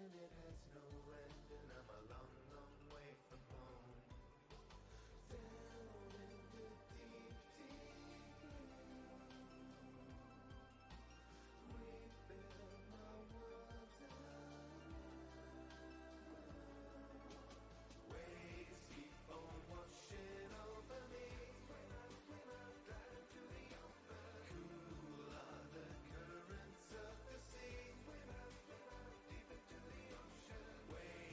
and it has no end, and I'm a long, long way from home. Down in the deep, deep blue, we build my world anew. Waves keep on washing over me. Swim out, glide into the open. Cool are the currents of the sea. Swim out, deep into the ocean. Waves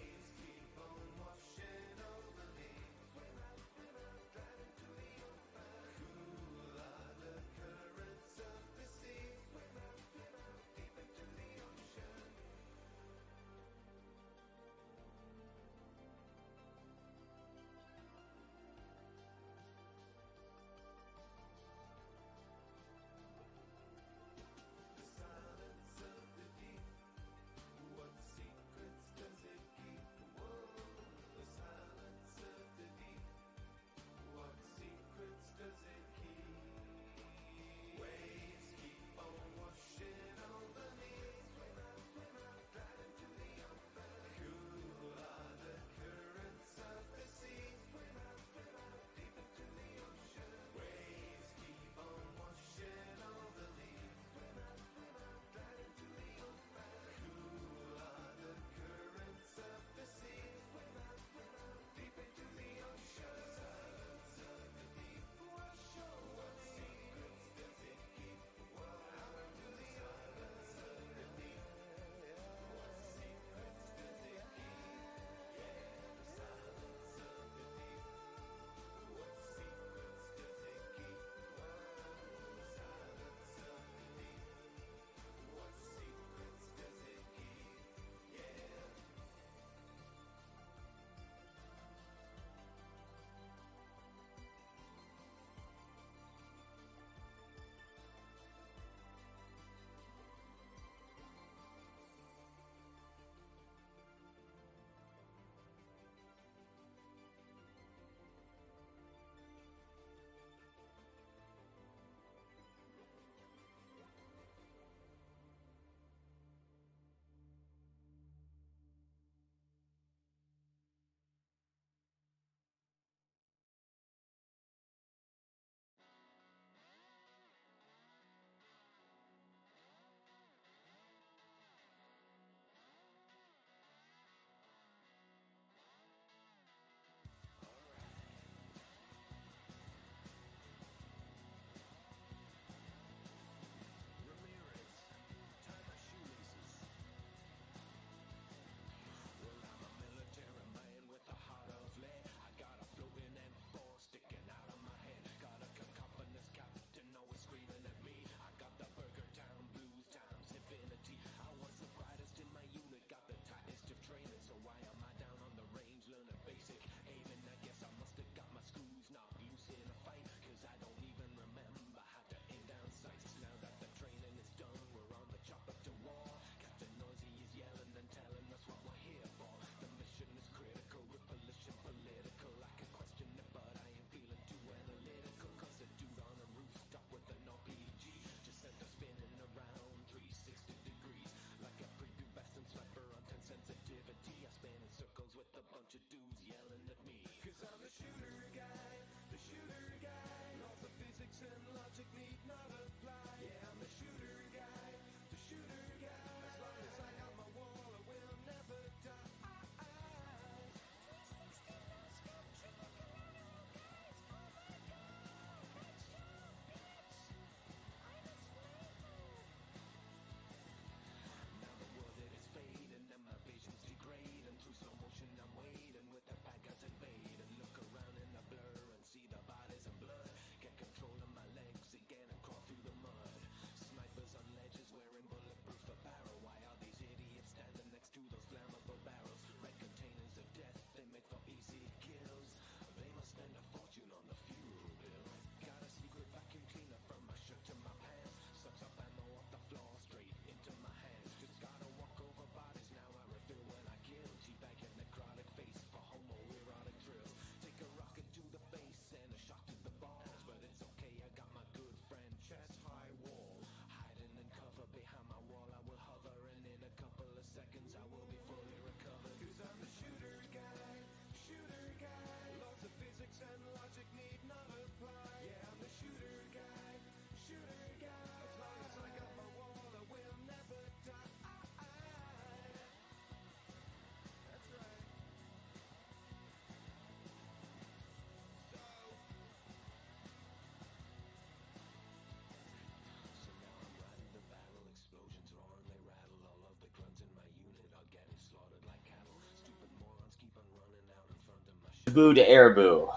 boo to air boo.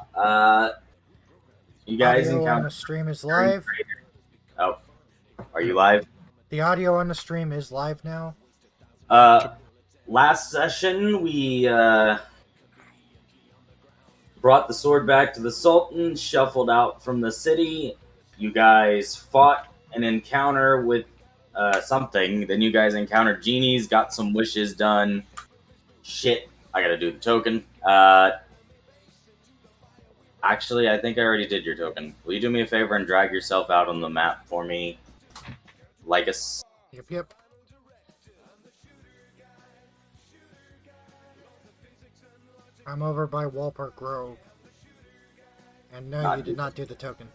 You guys Audio on the encounter. stream is live. Oh, are you live? The audio on the stream is live now. Last session we brought the sword back to the Sultan, shuffled out from the city. You guys fought an encounter with something. Then you guys encountered genies, got some wishes done. Shit, I gotta do the token. Actually, I think I already did your token. Will you do me a favor and drag yourself out on the map for me? Lycus? Yep. I'm over by Walport Grove. And no, you did not do the token.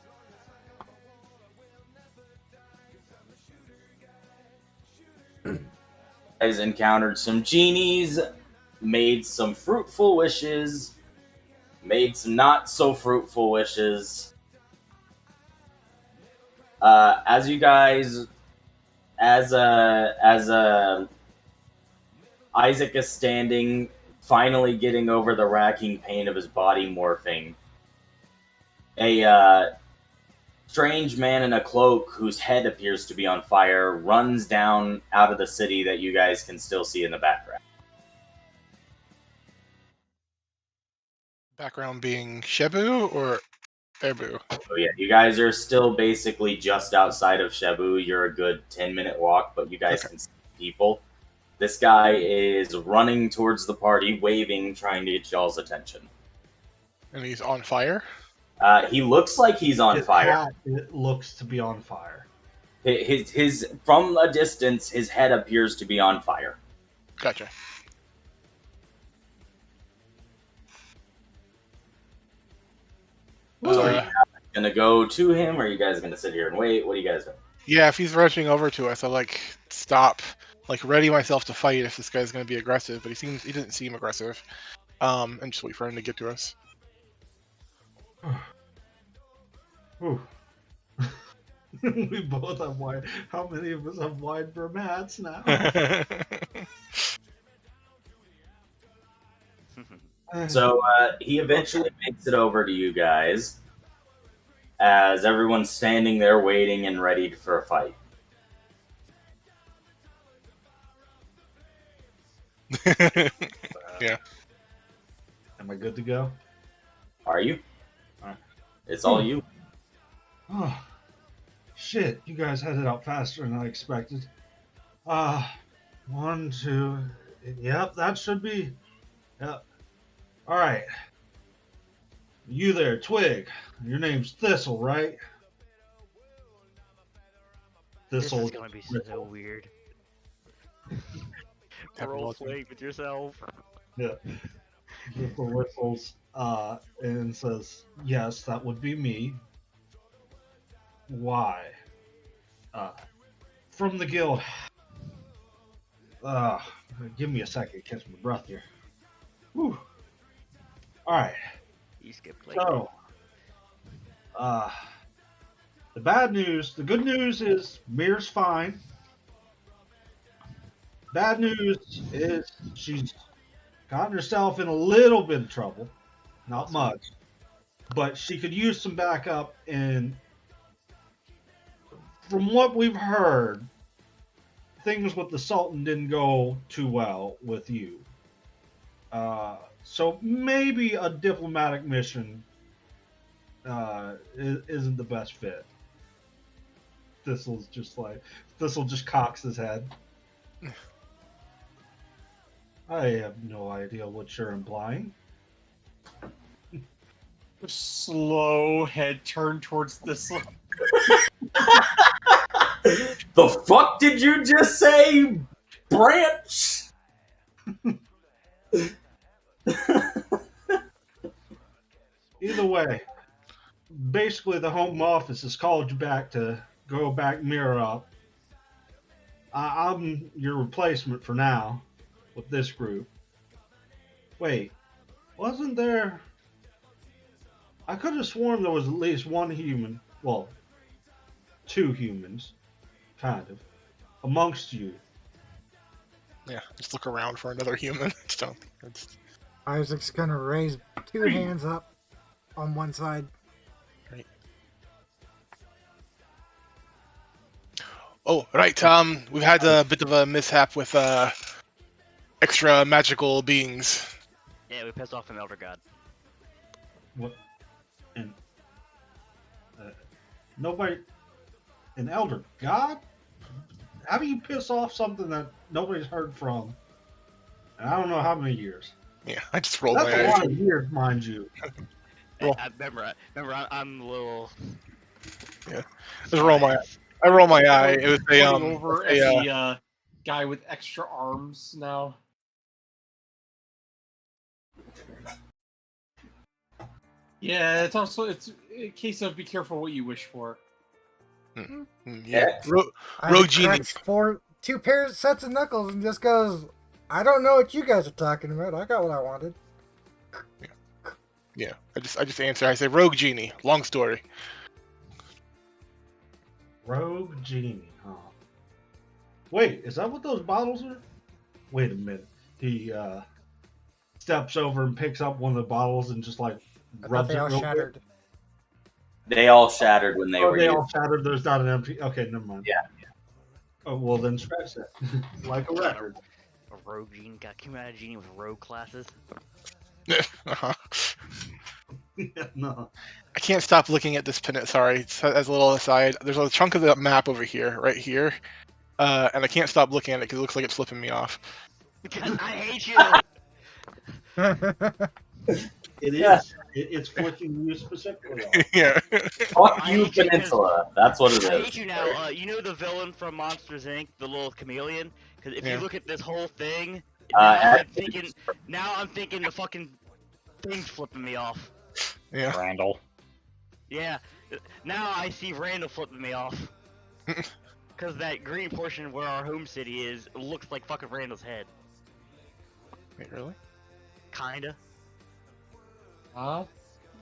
Guys encountered some genies, made some fruitful wishes, made some not so fruitful wishes. As you guys, as Isaac is standing, finally getting over the racking pain of his body morphing. A strange man in a cloak whose head appears to be on fire runs down out of the city that you guys can still see in the background. Background being Shebu or Erbu? So yeah, you guys are still basically just outside of Shebu. You're a good 10-minute walk, but you guys can see people. This guy is running towards the party, waving, trying to get y'all's attention. And he's on fire? He looks like he's on fire. It looks to be on fire. His from a distance, his head appears to be on fire. Gotcha. So are you guys gonna go to him, or are you guys gonna sit here and wait? What are you guys doing? Yeah, if he's rushing over to us, I'll stop, ready myself to fight if this guy's gonna be aggressive, but he didn't seem aggressive. And just wait for him to get to us. We both have wide. How many of us have wide mats now? So he eventually makes it over to you guys as everyone's standing there waiting and ready for a fight. Yeah. Am I good to go? Are you? It's all you. Oh, shit. You guys headed out faster than I expected. 1, 2. Yep, that should be. Yep. Alright. You there, Twig. Your name's Thistle, right? This is gonna be so weird. Role Playing with yourself. Yeah. Thistle whistles and says, yes, that would be me. Why? From the guild. Give me a second to catch my breath here. Whew. Alright. You skipped So, the good news is Mir's fine. Bad news is she's gotten herself in a little bit of trouble. Not much. But she could use some backup, and from what we've heard, things with the Sultan didn't go too well with you. So maybe a diplomatic mission isn't the best fit. Thistle just cocks his head. I have no idea what you're implying. Slow head turn towards Thistle. The fuck did you just say, Branch? Either way, basically the home office has called you back to go back Mirror up. I'm your replacement for now with this group. Wait, wasn't there... I could have sworn there was at least one human, well, 2 humans, kind of, amongst you. Yeah, just look around for another human. Just don't. Isaac's gonna raise 2 hands up on one side. Oh, right. We've had a bit of a mishap with extra magical beings. Yeah, we pissed off an elder god. What? And nobody. An elder god? How do you piss off something that nobody's heard from? And I don't know how many years. Yeah, I just rolled That's my a eyes. lot of years, mind you. Roll. I remember, I'm a little. Just roll my. I roll my eye. It was a over at the guy with extra arms now. Yeah, it's also it's a case of be careful what you wish for. Yeah. Isaac Genie. cracks 2 sets of knuckles and just goes, I don't know what you guys are talking about. I got what I wanted. Yeah. I just answer. I say Rogue Genie. Long story. Rogue Genie, huh? Wait, is that what those bottles are? Wait a minute. He steps over and picks up one of the bottles and just like I thought rubs they it all real shattered. They all shattered when they quick. Oh, were they used. all shattered. There's not an empty. Okay, never mind. Yeah. Oh, well, then scratch that. Like a record. A rogue genie. God, can you imagine a genie with rogue classes? Uh-huh. No. I can't stop looking at this pin. Sorry, as a little aside, there's a chunk of the map over here, right here, and I can't stop looking at it because it looks like it's flipping me off. Because I hate you. It is. Yeah. It's flicking you specifically. Yeah. Fuck I you, hate you 'cause- Peninsula. That's what it I is. hate you now. You know the villain from Monsters Inc., the little chameleon? Because if Yeah. you look at this whole thing, Uh, now I'm thinking the fucking thing's flipping me off. Yeah. Randall. Yeah. Now I see Randall flipping me off. Because that green portion where our home city is looks like fucking Randall's head. Wait, really? Kinda. Huh?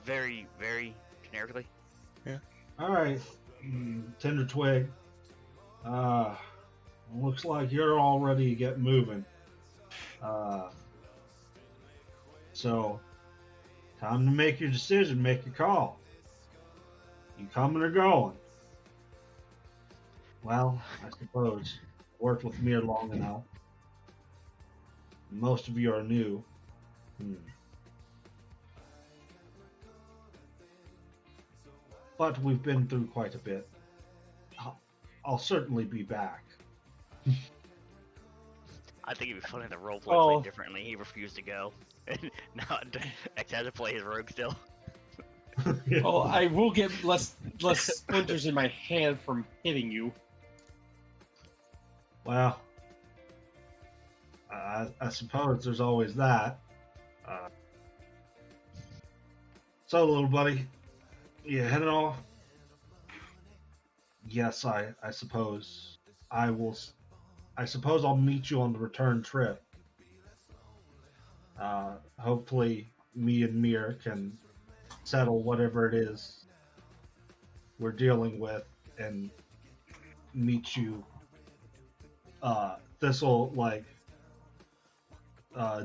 Very, very generically. All right, Tender Twig. Looks like you're all ready to get moving. So, time to make your decision. Make your call. You coming or going? Well, I suppose worked with Mir long enough. Most of you are new. But we've been through quite a bit. I'll certainly be back. I think it'd be funny to roleplay Oh. play differently. He refused to go. And now X had to play his rogue still. Oh, I will get less splinters in my hand from hitting you. Well, I suppose there's always that. So, little buddy, you heading off? Yes, I suppose I will. I suppose I'll meet you on the return trip. Hopefully, me and Mir can settle whatever it is we're dealing with and meet you. This'll like.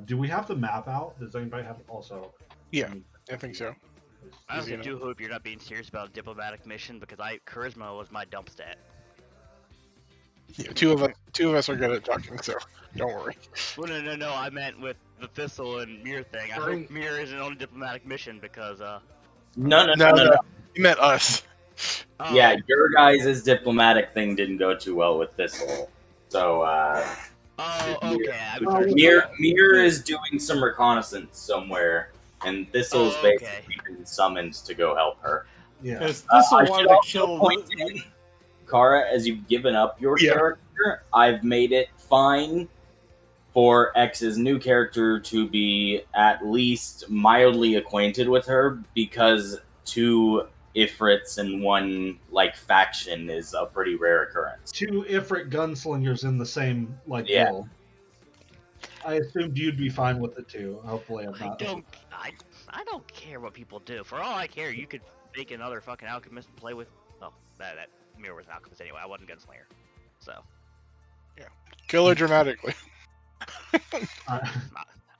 Do we have the map out? Does anybody have also? Yeah, I think so. I Easy also do hope you're not being serious about a diplomatic mission because charisma was my dump stat. Yeah, two of us are good at talking, so don't worry. Well, no. I meant with the Thistle and Mir thing. I hope Mir isn't on a diplomatic mission because No. You met us. Yeah, your guys' diplomatic thing didn't go too well with Thistle. So, Oh, okay. I was Mir is doing some reconnaissance somewhere, and Thistle's Oh, okay. basically been summoned to go help her. Yeah. Because this I will should want to also kill. point out, Kara, as you've given up your Yeah. character, I've made it fine for X's new character to be at least mildly acquainted with her, because 2 Ifrits in one faction is a pretty rare occurrence. 2 Ifrit gunslingers in the same Yeah. guild. I assumed you'd be fine with it too. Hopefully, I'm I not. don't care what people do. For all I care, you could make another fucking alchemist and play with. Oh, that Mir was an alchemist anyway. I wasn't gunslinger, so Kill her dramatically. I,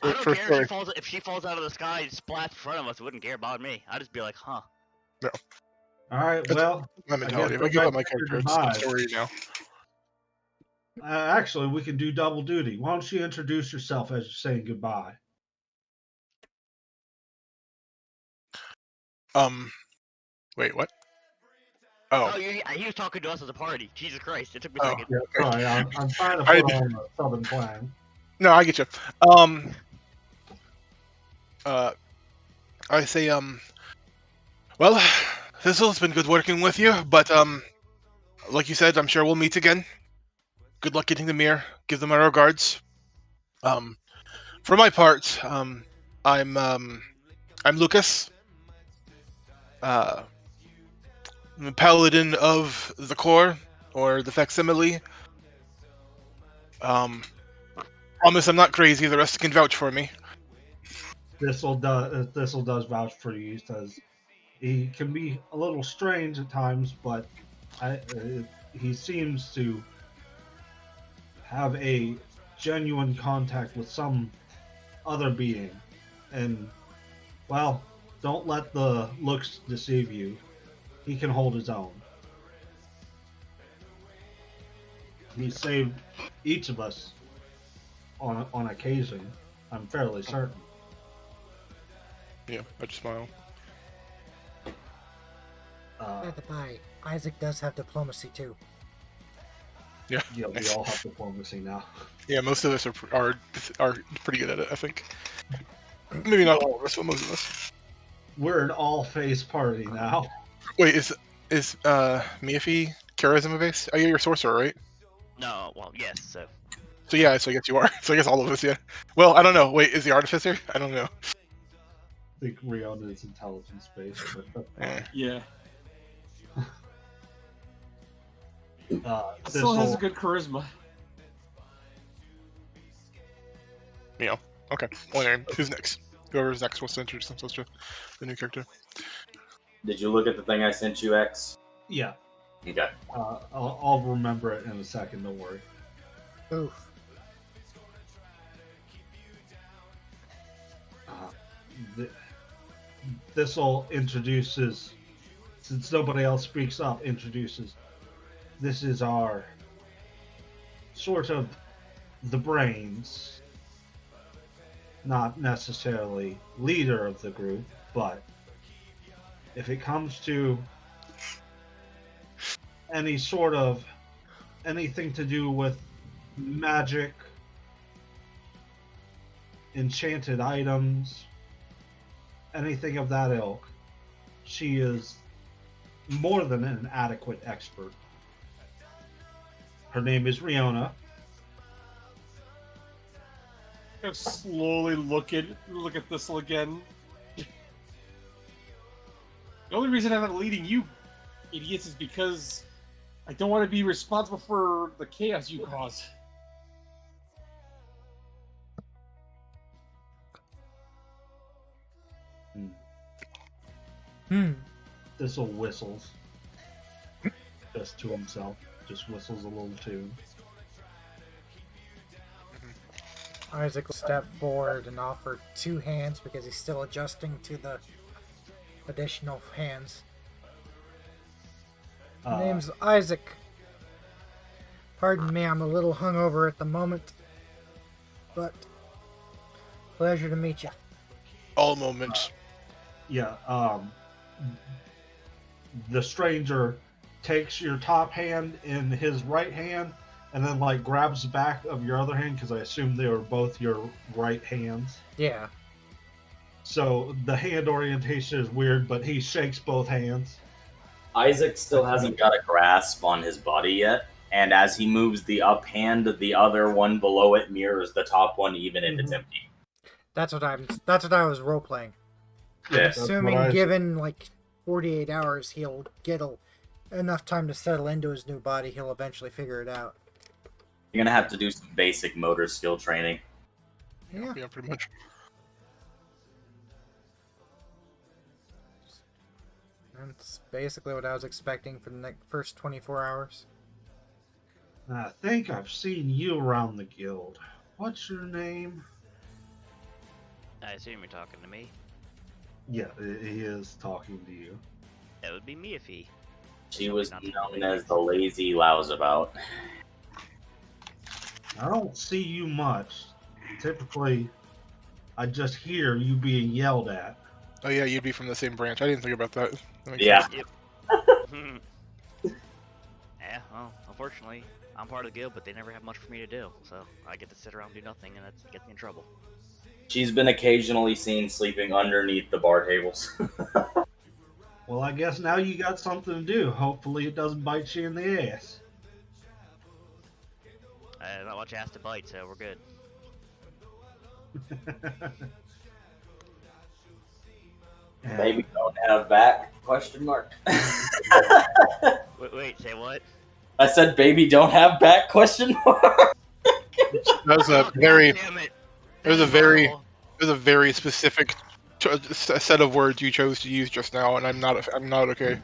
I don't For care sure. if she falls out of the sky and splats in front of us. It wouldn't care about me. I'd just be like, huh. All right, That's well, my I guess mentality. If I we're give up ready my for your character, it's goodbye. story now. Actually, we can do double duty. Why don't you introduce yourself as you're saying goodbye? Wait, what? Oh, Oh, he was talking to us as a party. Jesus Christ! It took me a oh. second. Yeah, sorry, I'm trying to I put did- on a southern twang. No, I get you. I say, well, Thistle, it's been good working with you, but, like you said, I'm sure we'll meet again. Good luck getting the mirror. Give them our regards. For my part, I'm Lucas. I'm a paladin of the core, or the facsimile. Promise I'm not crazy, the rest can vouch for me. Thistle does vouch for you. He says he can be a little strange at times, but he seems to have a genuine contact with some other being. And, well, don't let the looks deceive you. He can hold his own. He saved each of us on occasion, I'm fairly certain. Yeah, I just smile. By the by, Isaac does have diplomacy too. Yeah, Yeah, we nice. all have diplomacy now. Yeah, most of us are pretty good at it, I think. Maybe not all of us, but most of us. We're an all-face party now. Wait, is Miafi charisma based? Oh, yeah, you're a sorcerer, right? No, well, yes. So So yeah, so I guess you are. So I guess all of us, yeah. Well, I don't know. Wait, is the artificer? I don't know. I think Riona is intelligence based, but Eh. Yeah. this Still has a will- good charisma. Okay. Well, anyway, who's next? Whoever's next wants to introduce themselves to the new character. Did you look at the thing I sent you, X? yeah. Okay. I'll remember it in a second. Don't worry. Oof. This'll introduces, since nobody else speaks up, introduces. This is our sort of the brains, not necessarily leader of the group, but if it comes to any sort of anything to do with magic, enchanted items, anything of that ilk, she is more than an adequate expert. Her name is Riona. I slowly look at Thistle again. The only reason I'm not leading you idiots is because I don't want to be responsible for the chaos you cause. Thistle whistles just to himself, just whistles a little tune. Isaac will step forward and offer 2 hands because he's still adjusting to the additional hands. My name's Isaac. Pardon me, I'm a little hungover at the moment, but pleasure to meet you. All moments. Yeah, the stranger takes your top hand in his right hand and then like grabs the back of your other hand because I assume they were both your right hands. Yeah. So the hand orientation is weird, but he shakes both hands. Isaac still hasn't got a grasp on his body yet, and as he moves the up hand, the other one below it mirrors the top one, even if it's empty. That's what I was role playing. Yeah. That's Assuming what I- given like 48 hours he'll get enough time to settle into his new body, he'll eventually figure it out. You're gonna have to do some basic motor skill training. Yeah. Yeah, pretty much. That's basically what I was expecting for the first 24 hours. I think I've seen you around the guild. What's your name? I assume you're talking to me. Yeah, he is talking to you. That would be me if he. She was Not to known believe. as the lazy louseabout. I don't see you much. Typically, I just hear you being yelled at. Oh yeah, you'd be from the same branch. I didn't think about that. That makes Yeah. sense. Yeah, well, unfortunately, I'm part of the guild, but they never have much for me to do, so I get to sit around and do nothing, and that gets me in trouble. She's been occasionally seen sleeping underneath the bar tables. Well, I guess now you got something to do. Hopefully, it doesn't bite you in the ass. Not much ass to bite, so we're good. Baby don't have back? Question mark. Wait, say what? I said baby don't have back? Question mark. That was a Oh, very, God damn it. it was a That's very, horrible. it was a very specific set of words you chose to use just now, and I'm not okay.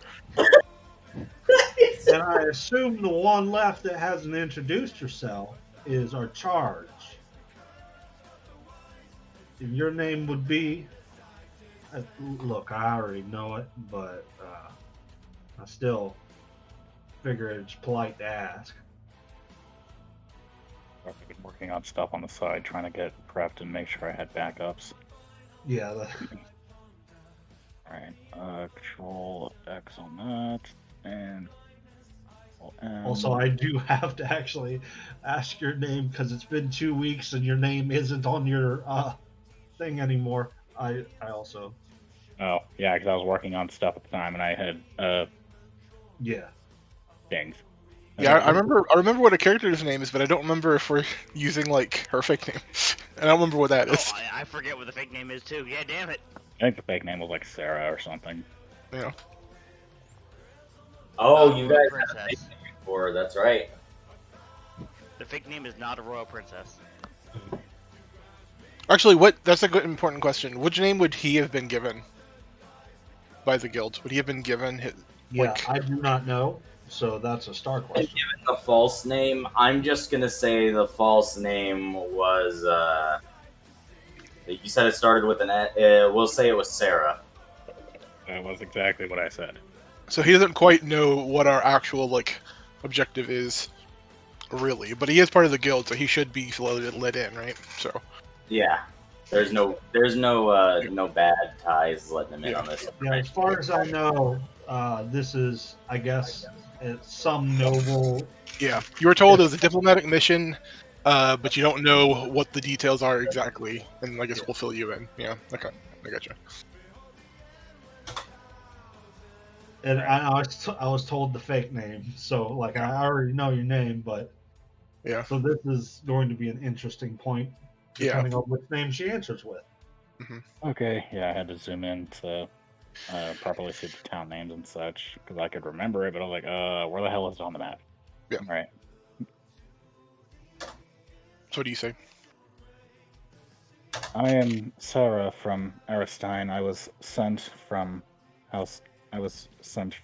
And I assume the one left that hasn't introduced herself is our charge. And your name would be. Look, I already know it, but I still figure it's polite to ask. I've been working on stuff on the side, trying to get prepped and make sure I had backups. Yeah. Alright, Control X on that, and Also, I do have to actually ask your name because it's been 2 weeks and your name isn't on your thing anymore. I also. Oh, yeah, because I was working on stuff at the time, and I had, Yeah. things. Yeah, I remember what a character's name is, but I don't remember if we're using like her fake name. I don't remember what that is. Oh, I forget what the fake name is, too. Yeah, damn it. I think the fake name was like Sarah or something. Yeah. Oh, you guys Royal had a Princess. fake name before. That's right. The fake name is not a royal princess. Actually, that's a good important question. Which name would he have been given by the guild? Would he have been given his, Yeah, like, I do not know. So that's a star question. Given the false name, I'm just gonna say the false name was. You said it started with an. We'll say it was Sarah. That was exactly what I said. so he doesn't quite know what our actual like objective is, really. But he is part of the guild, so he should be let in, right? So Yeah. There's no bad ties letting him in on this. Yeah, as far as I know, this is, I guess, it's some noble. yeah, you were told it was a diplomatic mission, but you don't know what the details are exactly, and I guess we'll fill you in. Yeah, okay, I gotcha. And I was told the fake name, so like I already know your name, but Yeah. So this is going to be an interesting point, Yeah. depending on which name she answers with. Okay, yeah, I had to zoom in to properly see the town names and such, because I could remember it, but I was like, where the hell is it on the map? Yeah. Alright. So what do you say? I am Sarah from Aristine. I was sent from House. I was sent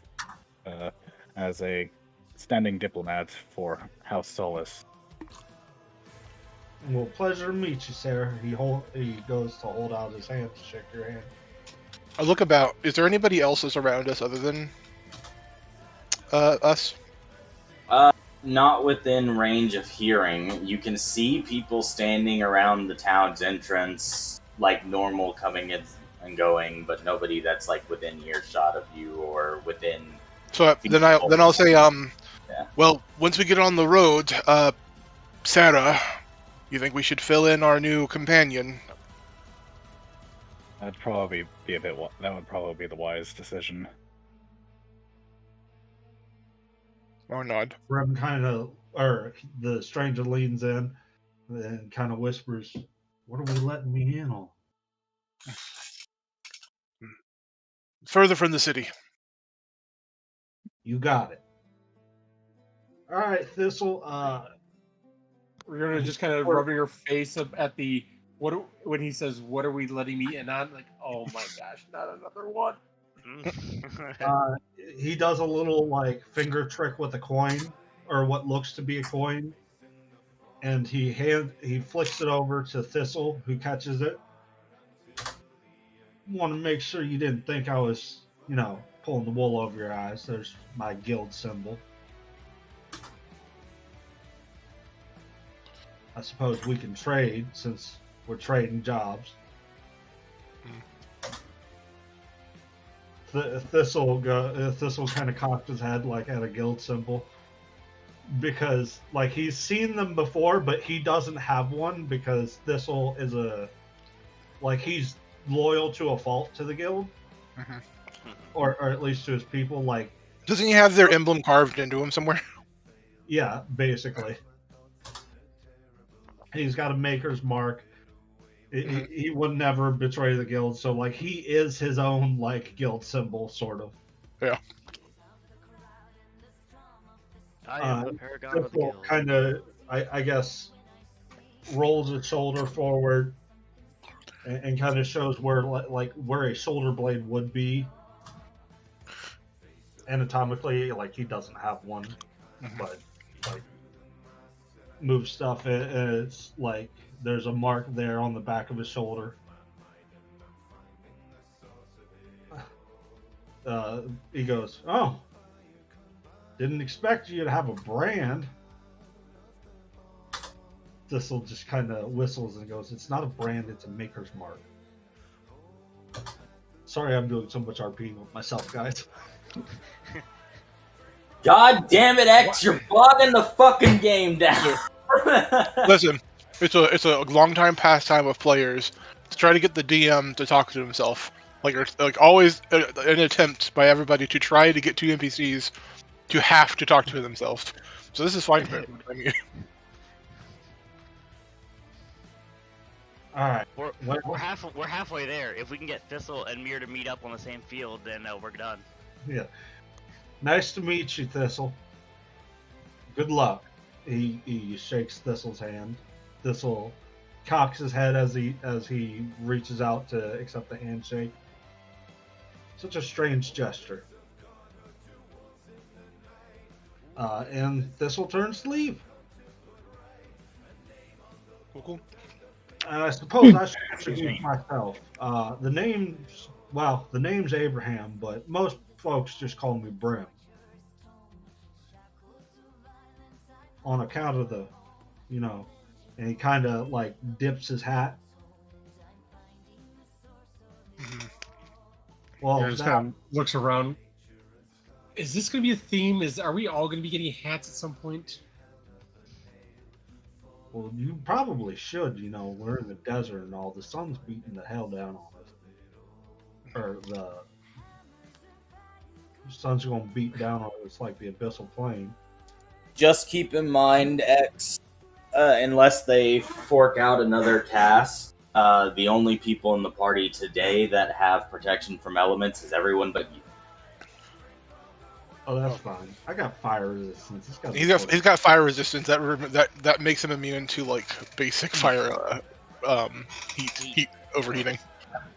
as a standing diplomat for House Solus. Well, pleasure to meet you, Sarah. He goes to hold out his hand to shake your hand. I look about. Is there anybody else that's around us other than us? Not within range of hearing. You can see people standing around the town's entrance, like normal, coming in and going, but nobody that's like within earshot of you or within. So then I'll say, well, once we get on the road, Sarah, you think we should fill in our new companion? That'd probably be that would probably be the wise decision. Or nod. Rem the stranger leans in and kind of whispers, "What are we letting me in on?" Further from the city. You got it. All right, Thistle. We're gonna just kind of rubbing her face up at the when he says, "What are we letting me in on?" Like, oh my gosh, not another one. He does a little like finger trick with a coin, or what looks to be a coin, and he flicks it over to Thistle, who catches it, want to make sure you didn't think I was, pulling the wool over your eyes. There's my guild symbol. I suppose we can trade since we're trading jobs. Thistle kind of cocked his head like at a guild symbol because like he's seen them before, but he doesn't have one because Thistle is he's loyal to a fault to the guild, or at least to his people. Like, doesn't he have their emblem carved into him somewhere? Yeah, basically. He's got a maker's mark. He would never betray the guild, so like he is his own like guild symbol, sort of. Yeah. I am the paragon of the guild. Kind of, I guess, rolls his shoulder forward and kind of shows where a shoulder blade would be anatomically. Like he doesn't have one, but like moves stuff, and it's like there's a mark there on the back of his shoulder. He goes, "Oh, didn't expect you to have a brand." Thistle just kind of whistles and goes, "It's not a brand, it's a maker's mark." Sorry, I'm doing so much RP with myself, guys. God damn it, X! You're bogging the fucking game down. Listen, it's a long time pastime of players to try to get the DM to talk to himself. Like always an attempt by everybody to try to get two NPCs to have to talk to themselves. So this is fine for everybody. I mean, All right, We're halfway there. If we can get Thistle and Mir to meet up on the same field, then we're done. yeah. Nice to meet you, Thistle. Good luck. He shakes Thistle's hand. Thistle cocks his head as he reaches out to accept the handshake. Such a strange gesture. And Thistle turns to leave. cool. And I suppose I should introduce myself. The name's Abraham, but most folks just call me Brim. On account of the, and he kind of like dips his hat. Well, Just kind of looks around. Is this going to be a theme? Are we all going to be getting hats at some point? Well, you probably should. We're in the desert and all. The sun's beating the hell down on us. Or the sun's going to beat down on us like the abyssal plain. Just keep in mind, X, unless they fork out another cast, the only people in the party today that have protection from elements is everyone but you. Oh, that's fine. I got fire resistance. He's got fire resistance that makes him immune to like basic fire heat overheating.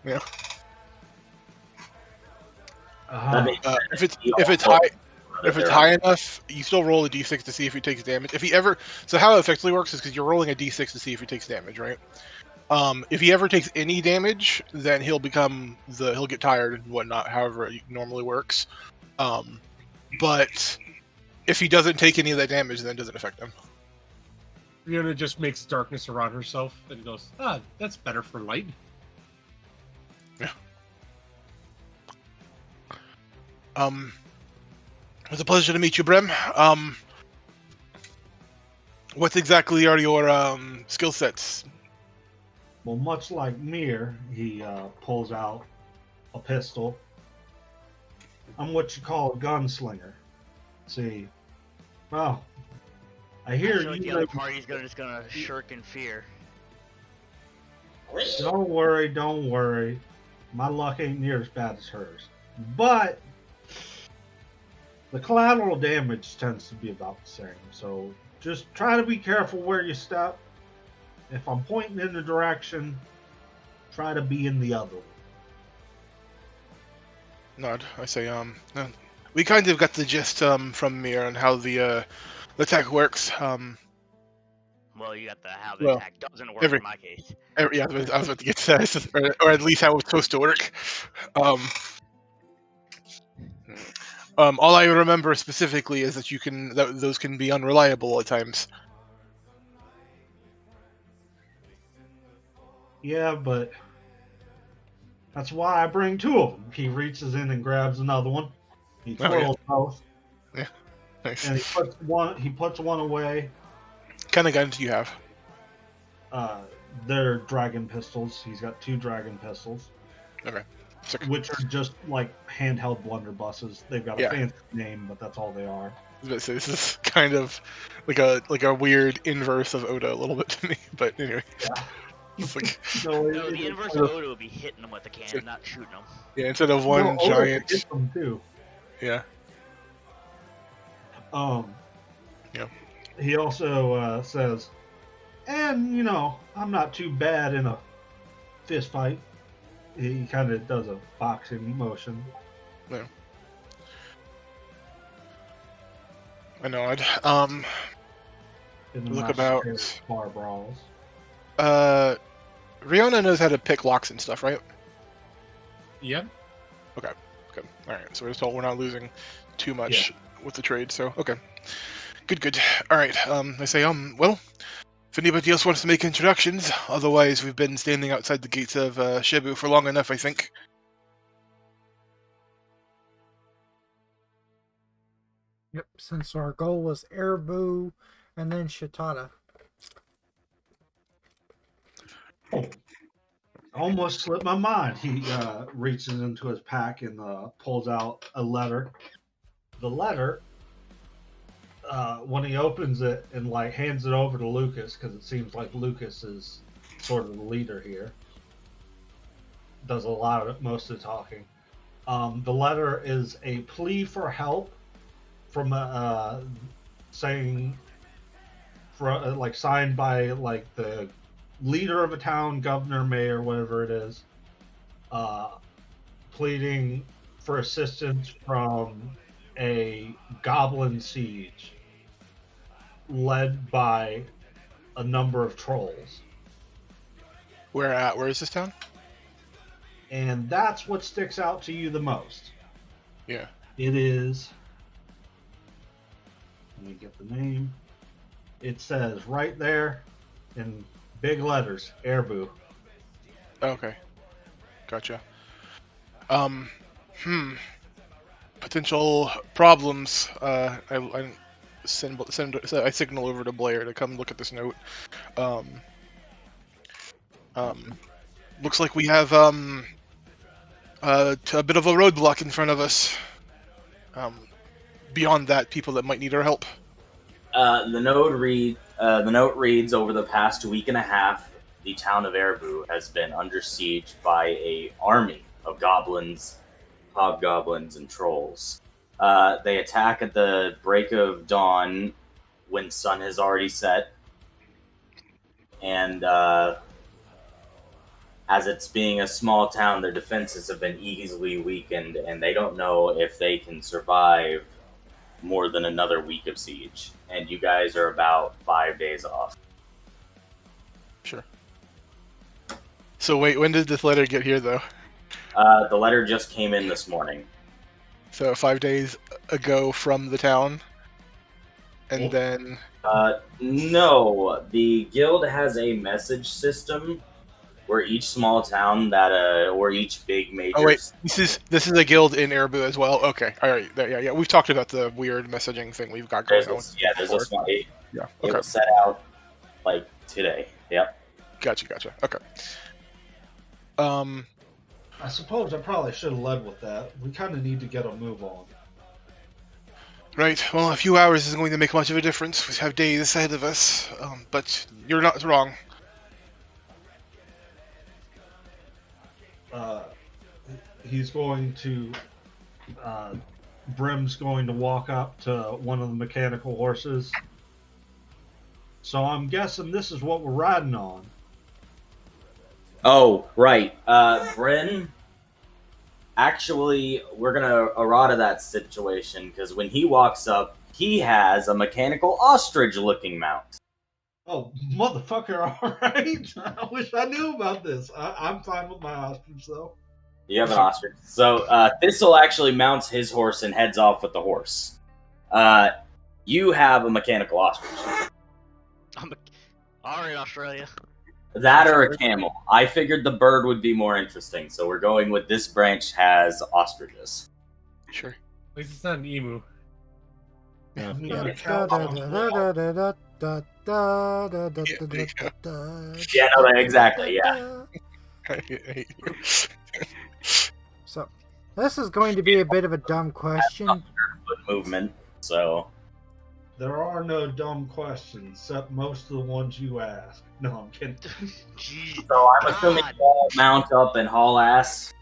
Yeah. If it's high enough, you still roll a d6 to see if he takes damage. So how it effectively works is because you're rolling a d6 to see if he takes damage, right? If he ever takes any damage, then he'll get tired and whatnot. However it normally works. But if he doesn't take any of that damage, then it doesn't affect him. Fiona just makes darkness around herself and goes, that's better for light. Yeah. It was a pleasure to meet you, Brim. What exactly are your skill sets? Well, much like Mir, he pulls out a pistol. I'm what you call a gunslinger. See, well, I hear feel like you. the other party's just gonna shirk in fear. Don't worry. My luck ain't near as bad as hers. But the collateral damage tends to be about the same. So just try to be careful where you step. If I'm pointing in the direction, try to be in the other one. Nod. I say, we kind of got the gist from Mir on how the attack works. Well, you got the how the Well, attack doesn't work every- in my case. Yeah, I was about to get to that, or at least how it's supposed to work. All I remember specifically is that those can be unreliable at times. Yeah, but that's why I bring two of them. He reaches in and grabs another one. He Oh, yeah. twirls both, Nice. and he puts one away. Kind of guns do you have? They're dragon pistols. He's got two dragon pistols, Okay. Sick. which are just like handheld blunderbusses. They've got a Yeah. fancy name, but that's all they are. This is kind of like a weird inverse of Oda a little bit to me, but anyway. Yeah. It's like, No, No, the inverse of Oda would be hitting them with the cannon, not shooting them. yeah, instead of one Oda giant, hits them too. yeah, Yeah. He also says, and you know, I'm not too bad in a fist fight. He kind of does a boxing motion. I know. In the Look match about- pair of bar brawls. Riona knows how to pick locks and stuff, right? Yep. Okay. All right. So we're told we're not losing too much with the trade. So okay. Good. All right. I say well, if anybody else wants to make introductions, otherwise we've been standing outside the gates of Shibu for long enough, I think. Yep, since our goal was Airbu and then Shitada. Almost slipped my mind. He reaches into his pack and pulls out a letter. The letter, when he opens it and like hands it over to Lucas, because it seems like Lucas is sort of the leader here, does a lot of most of the talking. The letter is a plea for help from saying, for like signed by like the leader of a town, governor, mayor, whatever it is, pleading for assistance from a goblin siege led by a number of trolls. Where is this town? And that's what sticks out to you the most. Yeah. It is. Let me get the name. It says right there in big letters, Airbu. Okay. Gotcha. Potential problems. I signal over to Blair to come look at this note. Looks like we have a bit of a roadblock in front of us. Beyond that, people that might need our help. The note reads, over the past week and a half, the town of Airbu has been under siege by an army of goblins, hobgoblins, and trolls. They attack at the break of dawn when sun has already set. And as it's being a small town, their defenses have been easily weakened, and they don't know if they can survive more than another week of siege. And you guys are about 5 days off. Sure. So wait, when did this letter get here, though? The letter just came in this morning. So 5 days ago from the town, and then No, the guild has a message system where each small town or each big major. oh wait, this is a guild in Airbu as well. Okay, all right, yeah. We've talked about the weird messaging thing we've got going on. There's a small. It Okay, was set out like today. Yep. gotcha. Okay. I suppose I probably should have led with that. We kind of need to get a move on. Right. Well, a few hours isn't going to make much of a difference. We have days ahead of us. But you're not wrong. He's going to. Brim's going to walk up to one of the mechanical horses. So I'm guessing this is what we're riding on. Oh, right. Bryn, actually, we're going to errata that situation because when he walks up, he has a mechanical ostrich-looking mount. Oh, motherfucker! All right. I wish I knew about this. I'm fine with my ostrich though. You have an ostrich. So Thistle actually mounts his horse and heads off with the horse. You have a mechanical ostrich. Alright, Australia. That or a camel. I figured the bird would be more interesting, so we're going with this branch has ostriches. Sure. At least it's not an emu. Yeah. Not a Da, cow. da, da, da, da, da, da, da, da, da, Yeah, there you da, da, Yeah, no, exactly, da, yeah. da. So, this is going to be a bit of a dumb question. Foot movement, so There are no dumb questions, except most of the ones you ask. No, I'm kidding. Jeez. So I'm assuming God. you all mount up and haul ass.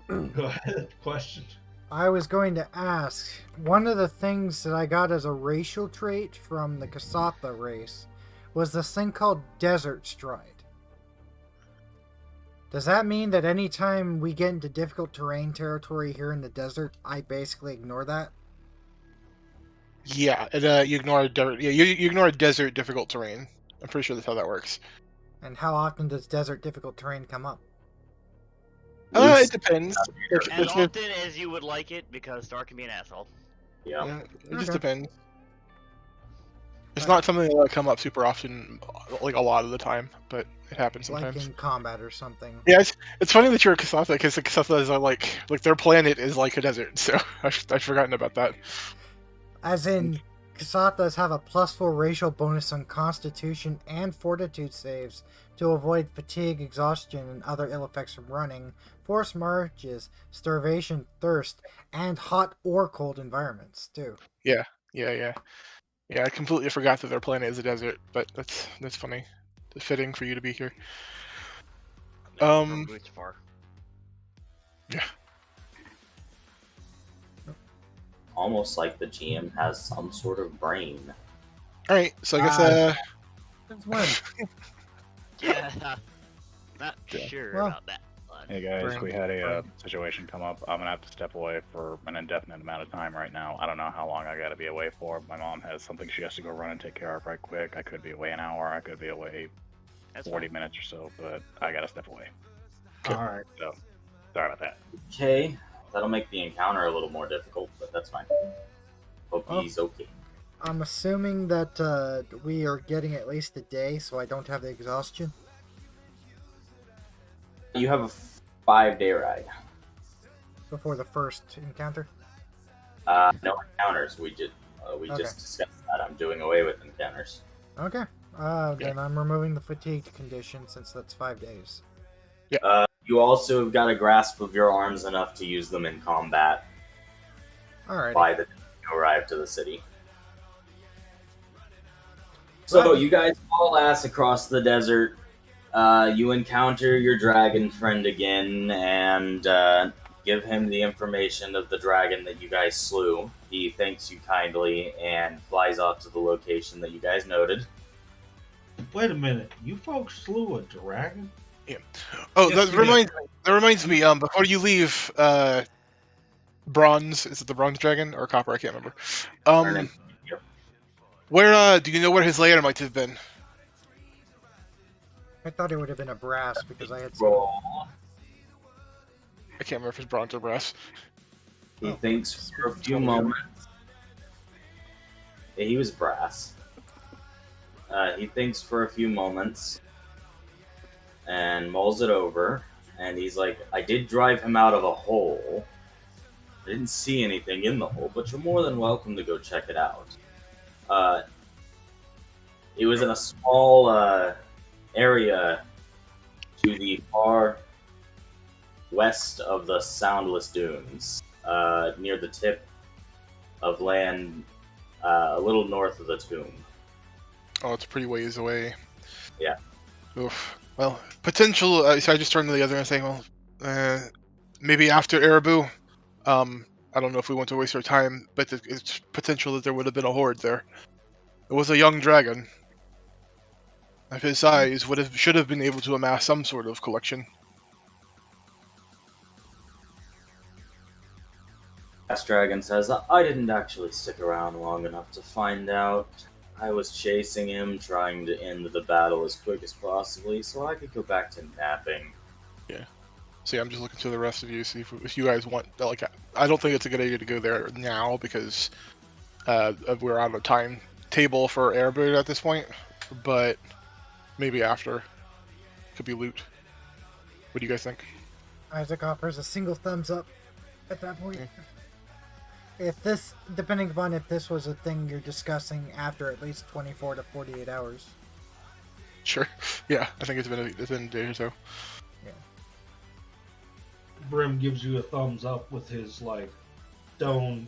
Go ahead. Question. I was going to ask, one of the things that I got as a racial trait from the Kasatha race was this thing called Desert Stride. Does that mean that anytime we get into difficult terrain territory here in the desert, I basically ignore that? Yeah, and you ignore you ignore desert difficult terrain. I'm pretty sure that's how that works. And how often does desert difficult terrain come up? It depends. As If- often as you would like it, because Star can be an asshole. Yeah. yeah, it just Okay. depends. It's not something that will come up super often, like a lot of the time, but it happens sometimes. Like in combat or something. Yeah, it's funny that you're a Kasatha, because the Kasathas are like their planet is like a desert, so I've forgotten about that. As in, Kasathas have a +4 racial bonus on Constitution and Fortitude saves to avoid fatigue, exhaustion, and other ill effects from running, forced marches, starvation, thirst, and hot or cold environments, too. Yeah. I completely forgot that their planet is a desert, but that's funny. It's fitting for you to be here. It's far. Yeah. Almost like the GM has some sort of brain. All right, so I guess Since when? Yeah. Not Yeah. sure Well- about that. But Hey guys, Brain- we had a situation come up. I'm gonna have to step away for an indefinite amount of time right now. I don't know how long I gotta be away for. My mom has something she has to go run and take care of right quick. I could be away an hour. I could be away that's 40 fine. minutes or so, but I gotta step away. All right. So, sorry about that. Okay, that'll make the encounter a little more difficult, but that's fine. Hope Oh. he's okay. I'm assuming that we are getting at least a day, so I don't have the exhaustion. You have a 5-day ride. Before the first encounter. No encounters. We just Okay. discussed that. I'm doing away with encounters. Okay. Then I'm removing the fatigue condition since that's 5 days. You also have got a grasp of your arms enough to use them in combat Alright. by the time you arrive to the city. So Well- you guys haul ass across the desert. You encounter your dragon friend again and give him the information of the dragon that you guys slew. He thanks you kindly and flies off to the location that you guys noted. Wait a minute. You folks slew a dragon? Oh, Yes, that you did. reminds me. Before you leave, bronze, is it the bronze dragon or copper? I can't remember. Yep. Where do you know where his lair might have been? I thought it would have been a brass because I had some. Roll. I can't remember if it's bronze or brass. He thinks for a few moments. Yeah, he was brass. He thinks for a few moments and mulls it over. And he's like, I did drive him out of a hole. I didn't see anything in the hole, but you're more than welcome to go check it out. It was in a small area to the far west of the Soundless Dunes, near the tip of land, a little north of the tomb. Oh, it's a pretty ways away. Yeah. Oof. Well, potential. So I just turned to the other and saying, well, maybe after Ereboo. I don't know if we want to waste our time, but it's potential that there would have been a horde there. It was a young dragon. Of his size, should have been able to amass some sort of collection. Brass Dragon says, I didn't actually stick around long enough to find out. I was chasing him, trying to end the battle as quick as possibly, so I could go back to napping. So yeah, I'm just looking to the rest of you, see if you guys want. Like, I don't think it's a good idea to go there now because we're on a timetable for airboot at this point. But maybe after, could be loot. What do you guys think? Isaac offers a single thumbs up at that point. If this, depending upon if this was a thing you're discussing after at least 24 to 48 hours. Sure. Yeah, I think it's been a day or so. Brim gives you a thumbs up with his like stone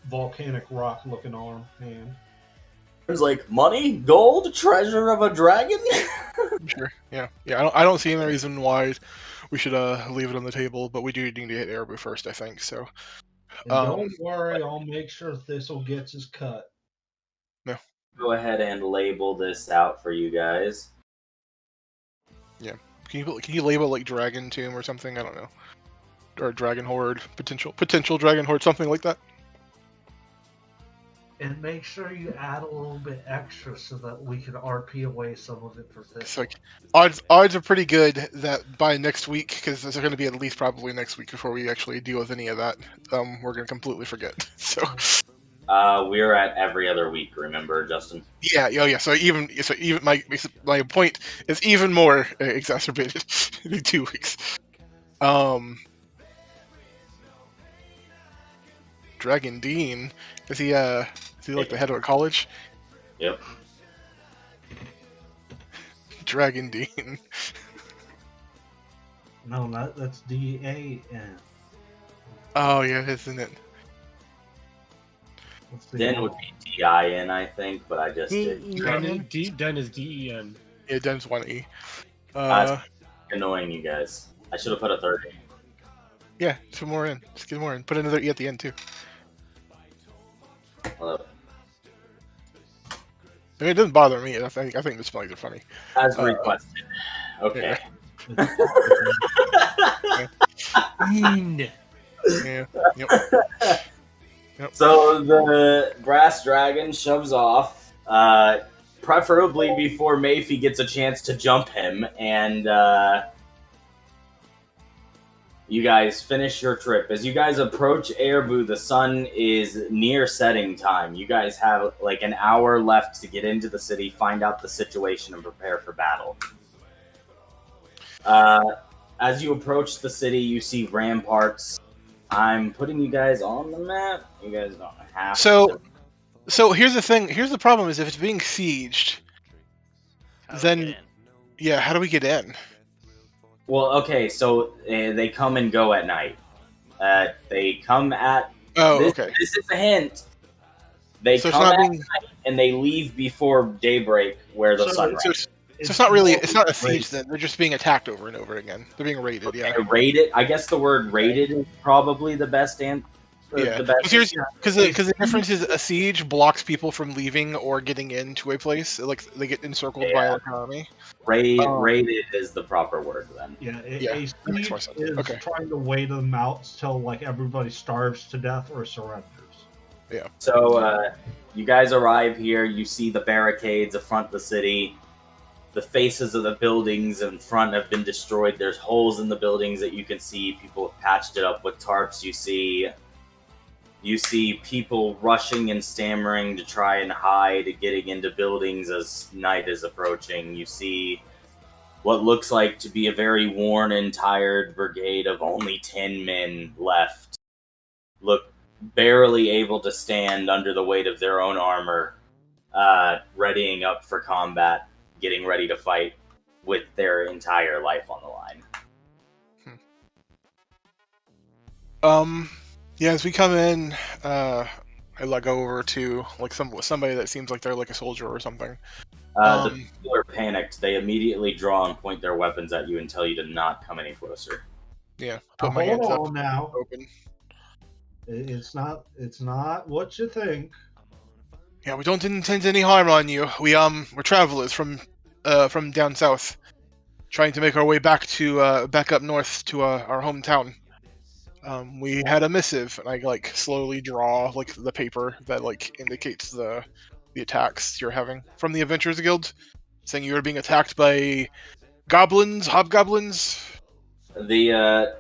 volcanic rock looking arm hand. It's like money, gold, treasure of a dragon. Sure. Yeah. I don't see any reason why we should leave it on the table, but we do need to hit airboot first, I think. So. And don't worry, I'll make sure Thistle gets his cut. No. Go ahead and label this out for you guys. Yeah. Can you label like Dragon Tomb or something? I don't know. Or Dragon Horde, potential Dragon Horde, something like that. And make sure you add a little bit extra so that we can RP away some of it for It's Thistle. like odds are pretty good that by next week, because there's going to be at least probably next week before we actually deal with any of that. We're going to completely forget. So. We're at every other week. Remember, Justin? Yeah. So even my point is even more exacerbated in 2 weeks. Dragon Dean, is he like the head of a college? Yep. Dragon Dean. No, that's D-A-N. Oh yeah, isn't it? Den would be D-I-N, I think, but I just did. Den is D-E-N. Yeah, Den's 1E. That's annoying, you guys. I should have put a third in. Yeah, some more in. Just get more in. Put another E at the end too. Hello. I mean, it doesn't bother me. I think the spellings are funny. As requested. Okay. Yeah. Yep. So the brass dragon shoves off, preferably before Mayfi gets a chance to jump him, and you guys finish your trip. As you guys approach Airbu, the sun is near setting time. You guys have like an hour left to get into the city, find out the situation, and prepare for battle. As you approach the city, you see ramparts. I'm putting you guys on the map. You guys don't have to. So here's the thing. Here's the problem: is if it's being sieged, then yeah, how do we get in? Well, okay, so they come and go at night. They come at. Oh, this, okay. This is a hint. They So it's come not at being- night and they leave before daybreak, where the sun So rises. it's not really. It's not a siege. Then they're just being attacked over and over again. They're being raided. Yeah. Raided. I guess the word raided is probably the best answer. Yeah, The best. because the difference is a siege blocks people from leaving or getting into a place. Like they get encircled by an army. Raided is the proper word then. Yeah, Yeah, a that makes more siege sense. is Okay. trying to wait them out till like everybody starves to death or surrenders. Yeah. So you guys arrive here. You see the barricades in front of the city. The faces of the buildings in front have been destroyed. There's holes in the buildings that you can see. People have patched it up with tarps. You see people rushing and stammering to try and hide, getting into buildings as night is approaching. You see what looks like to be a very worn and tired brigade of only 10 men left. Look barely able to stand under the weight of their own armor, readying up for combat, getting ready to fight with their entire life on the line. Yeah, as we come in, I go over to like somebody that seems like they're like a soldier or something. The people are panicked. They immediately draw and point their weapons at you and tell you to not come any closer. Yeah, put my hands Hold up, on now. open. It's not what you think. Yeah, we don't intend any harm on you. We're travelers from down south, trying to make our way back up north to our hometown. We had a missive, and I like slowly draw like the paper that like indicates the the attacks you're having from the Adventurers Guild, saying you were being attacked by goblins, hobgoblins. The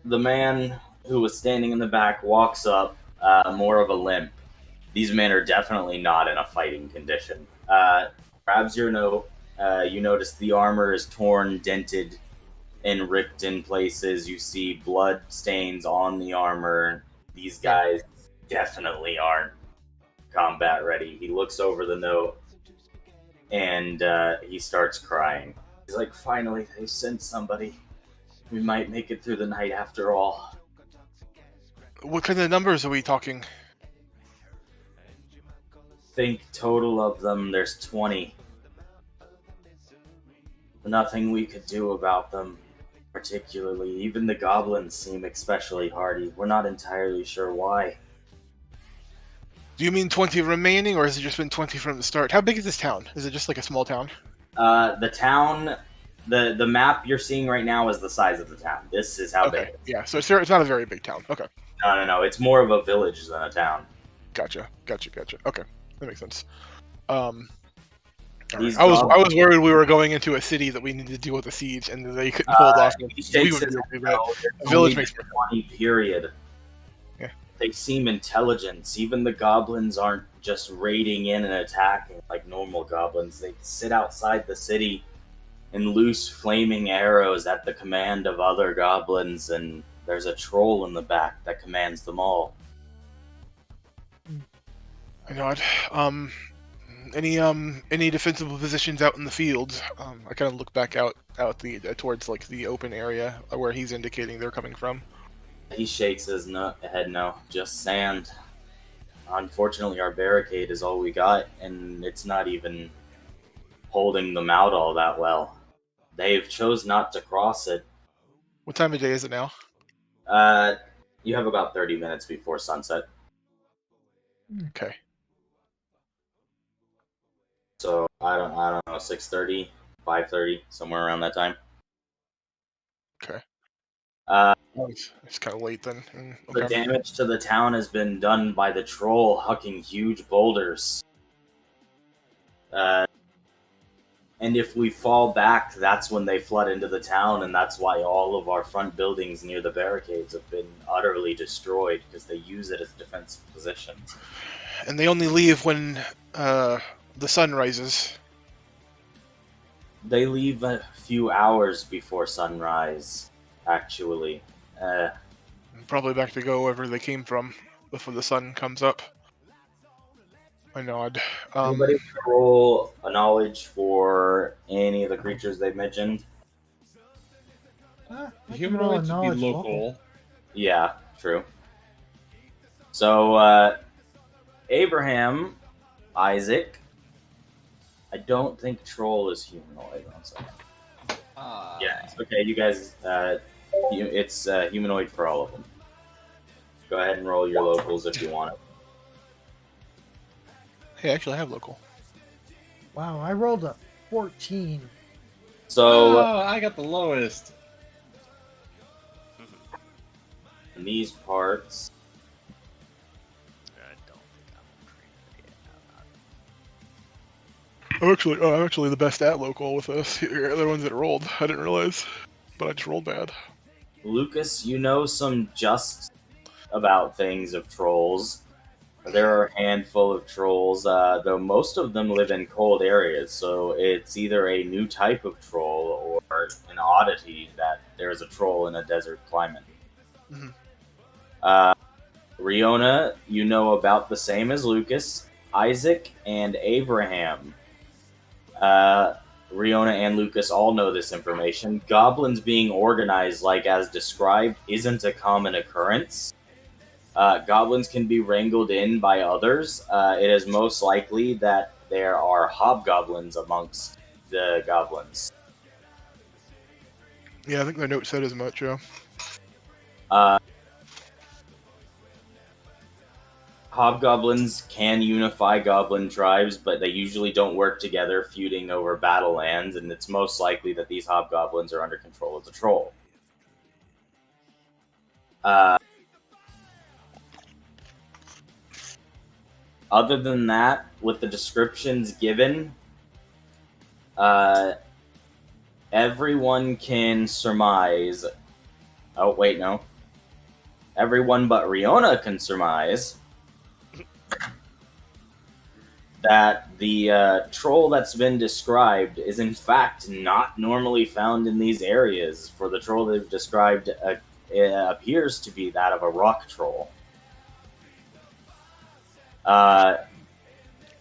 man who was standing in the back walks up, more of a limp. These men are definitely not in a fighting condition. Grabs your note. You notice the armor is torn, dented, and ripped in places. You see blood stains on the armor. These guys definitely aren't combat ready. He looks over the note and he starts crying. He's like, finally, they sent somebody. We might make it through the night after all. What kind of numbers are we talking? Think total of them, there's 20. Nothing we could do about them, particularly. Even the goblins seem especially hardy. We're not entirely sure why. Do you mean 20 remaining, or has it just been 20 from the start? How big is this town? Is it just like a small town? The town, the map you're seeing right now is the size of the town. This is how big Okay, it is. yeah, so it's not a very big town. Okay, No. It's more of a village than a town. gotcha. Okay, that makes sense. All These right. I was goblins- worried we were going into a city that we needed to deal with a siege, and they couldn't hold off. He We shakes would his be head, able to do that. no, there's The village only makes more 20, period. Yeah. They seem intelligent. Even the goblins aren't just raiding in and attacking like normal goblins. They sit outside the city and loose flaming arrows at the command of other goblins, and there's a troll in the back that commands them all. I know it. Any defensible positions out in the field? I kind of look back out the towards like the open area where he's indicating they're coming from. He shakes his head no, just sand. Unfortunately, our barricade is all we got, and it's not even holding them out all that well. They've chose not to cross it. What time of day is it now? You have about 30 minutes before sunset. Okay. So I don't know, 6:30, 5:30, somewhere around that time. Okay. Uh, It's kind of late then. The Okay. damage to the town has been done by the troll hucking huge boulders. And if we fall back, that's when they flood into the town, and that's why all of our front buildings near the barricades have been utterly destroyed, because they use it as defensive positions. And they only leave when the sun rises. They leave a few hours before sunrise, actually. Probably back to go wherever they came from before the sun comes up. I nod. Anybody roll a knowledge for any of the creatures they've mentioned? I can roll a Humanoids would be knowledge local. Yeah, true. So, Abraham, Isaac. I don't think Troll is humanoid. One second. Yeah, okay, you guys, it's humanoid for all of them. Go ahead and roll your locals if you want it. Hey, actually, I have local. Wow, I rolled a 14. So, I got the lowest. in these parts, I don't think I'm I'm actually the best at local with us. You're the ones that rolled. I didn't realize, but I just rolled bad. Lucas, you know some just about things of trolls. There are a handful of trolls, though most of them live in cold areas, so it's either a new type of troll or an oddity that there is a troll in a desert climate. Mhm. Riona, you know about the same as Lucas, Isaac, and Abraham. Riona and Lucas all know this information. Goblins being organized like as described isn't a common occurrence. Goblins can be wrangled in by others. It is most likely that there are hobgoblins amongst the goblins. Yeah, I think the note said as much. Yeah. Hobgoblins can unify goblin tribes, but they usually don't work together, feuding over battle lands, and it's most likely that these hobgoblins are under control of the troll. Other than that, with the descriptions given, everyone can surmise. Oh, wait, no. Everyone but Riona can surmise that the troll that's been described is in fact not normally found in these areas, for the troll they've described appears to be that of a rock troll.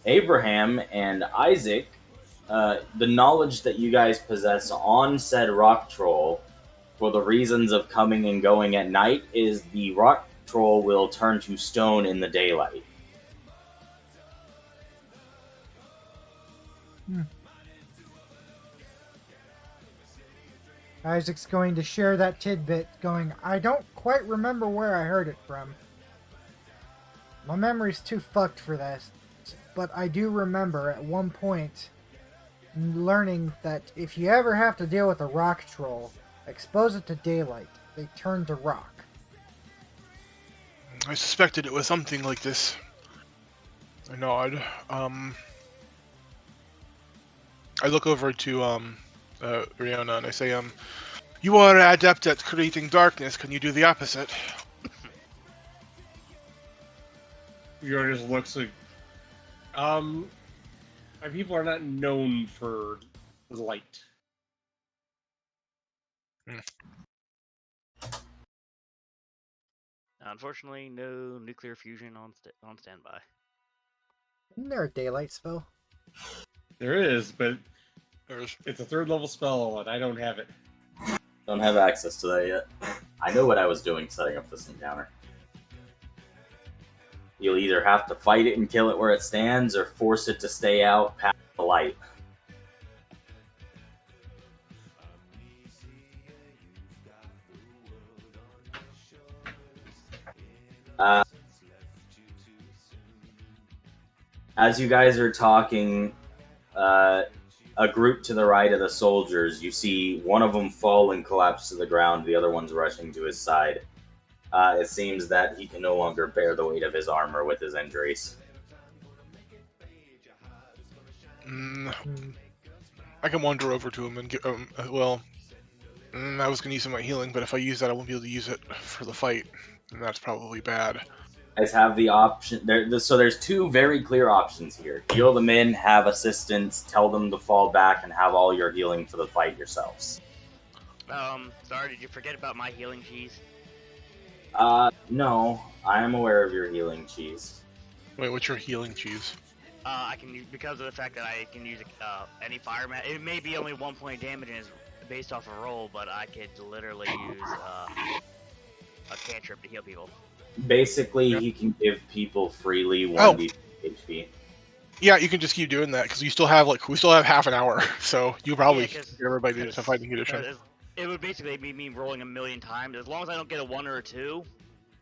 Abraham and Isaac, the knowledge that you guys possess on said rock troll, for the reasons of coming and going at night, is the rock troll will turn to stone in the daylight. Isaac's going to share that tidbit, going, I don't quite remember where I heard it from. My memory's too fucked for this, but I do remember at one point learning that if you ever have to deal with a rock troll, expose it to daylight. They turn to rock. I suspected it was something like this. I nod. I look over to Riona and I say, you are adept at creating darkness. Can you do the opposite? Riona just looks like, my people are not known for light. Unfortunately, no nuclear fusion on standby. Isn't there a daylight spell? There is, but There's... it's a 3rd level spell, and I don't have it. Don't have access to that yet. I know what I was doing setting up this encounter. You'll either have to fight it and kill it where it stands, or force it to stay out past the light. As you guys are talking, a group to the right of the soldiers, you see one of them fall and collapse to the ground, the other one's rushing to his side. It seems that he can no longer bear the weight of his armor with his injuries. I can wander over to him and get. I was going to use some of my healing, but if I use that, I won't be able to use it for the fight, and that's probably bad. Guys have the option. So there's 2 very clear options here: heal them in, have assistance, tell them to fall back, and have all your healing for the fight yourselves. Sorry, did you forget about my healing cheese? No, I am aware of your healing cheese. Wait, what's your healing cheese? I can use, because of the fact that I can use any fire mat. It may be only 1 point damage and is based off a roll, but I could literally use a cantrip to heal people. Basically, he can give people freely 1d HP. Yeah, you can just keep doing that because we still have half an hour, so you probably Yeah, get everybody into fighting condition. It would basically be me rolling a million times. As long as I don't get a 1 or a 2,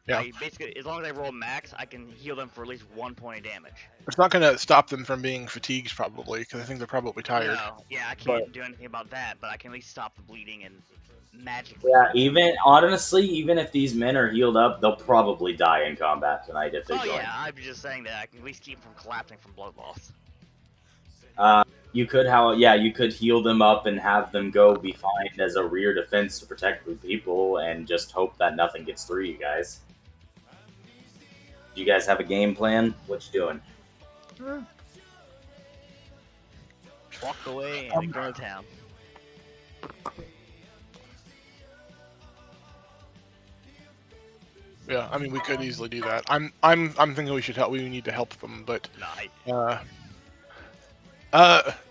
Yeah. basically, as long as I roll max, I can heal them for at least 1 point of damage. It's not going to stop them from being fatigued, probably, because I think they're probably tired. No, yeah, I can't do anything about that, but I can at least stop the bleeding and magically. Yeah, even if these men are healed up, they'll probably die in combat tonight if they join. Yeah, I'm just saying that I can at least keep them from collapsing from blood loss. You could heal them up and have them go behind as a rear defense to protect the people and just hope that nothing gets through you guys. Do you guys have a game plan? What you doing? Walk away and go to town. Yeah, I mean, we could easily do that. I'm thinking we should help. We need to help them, but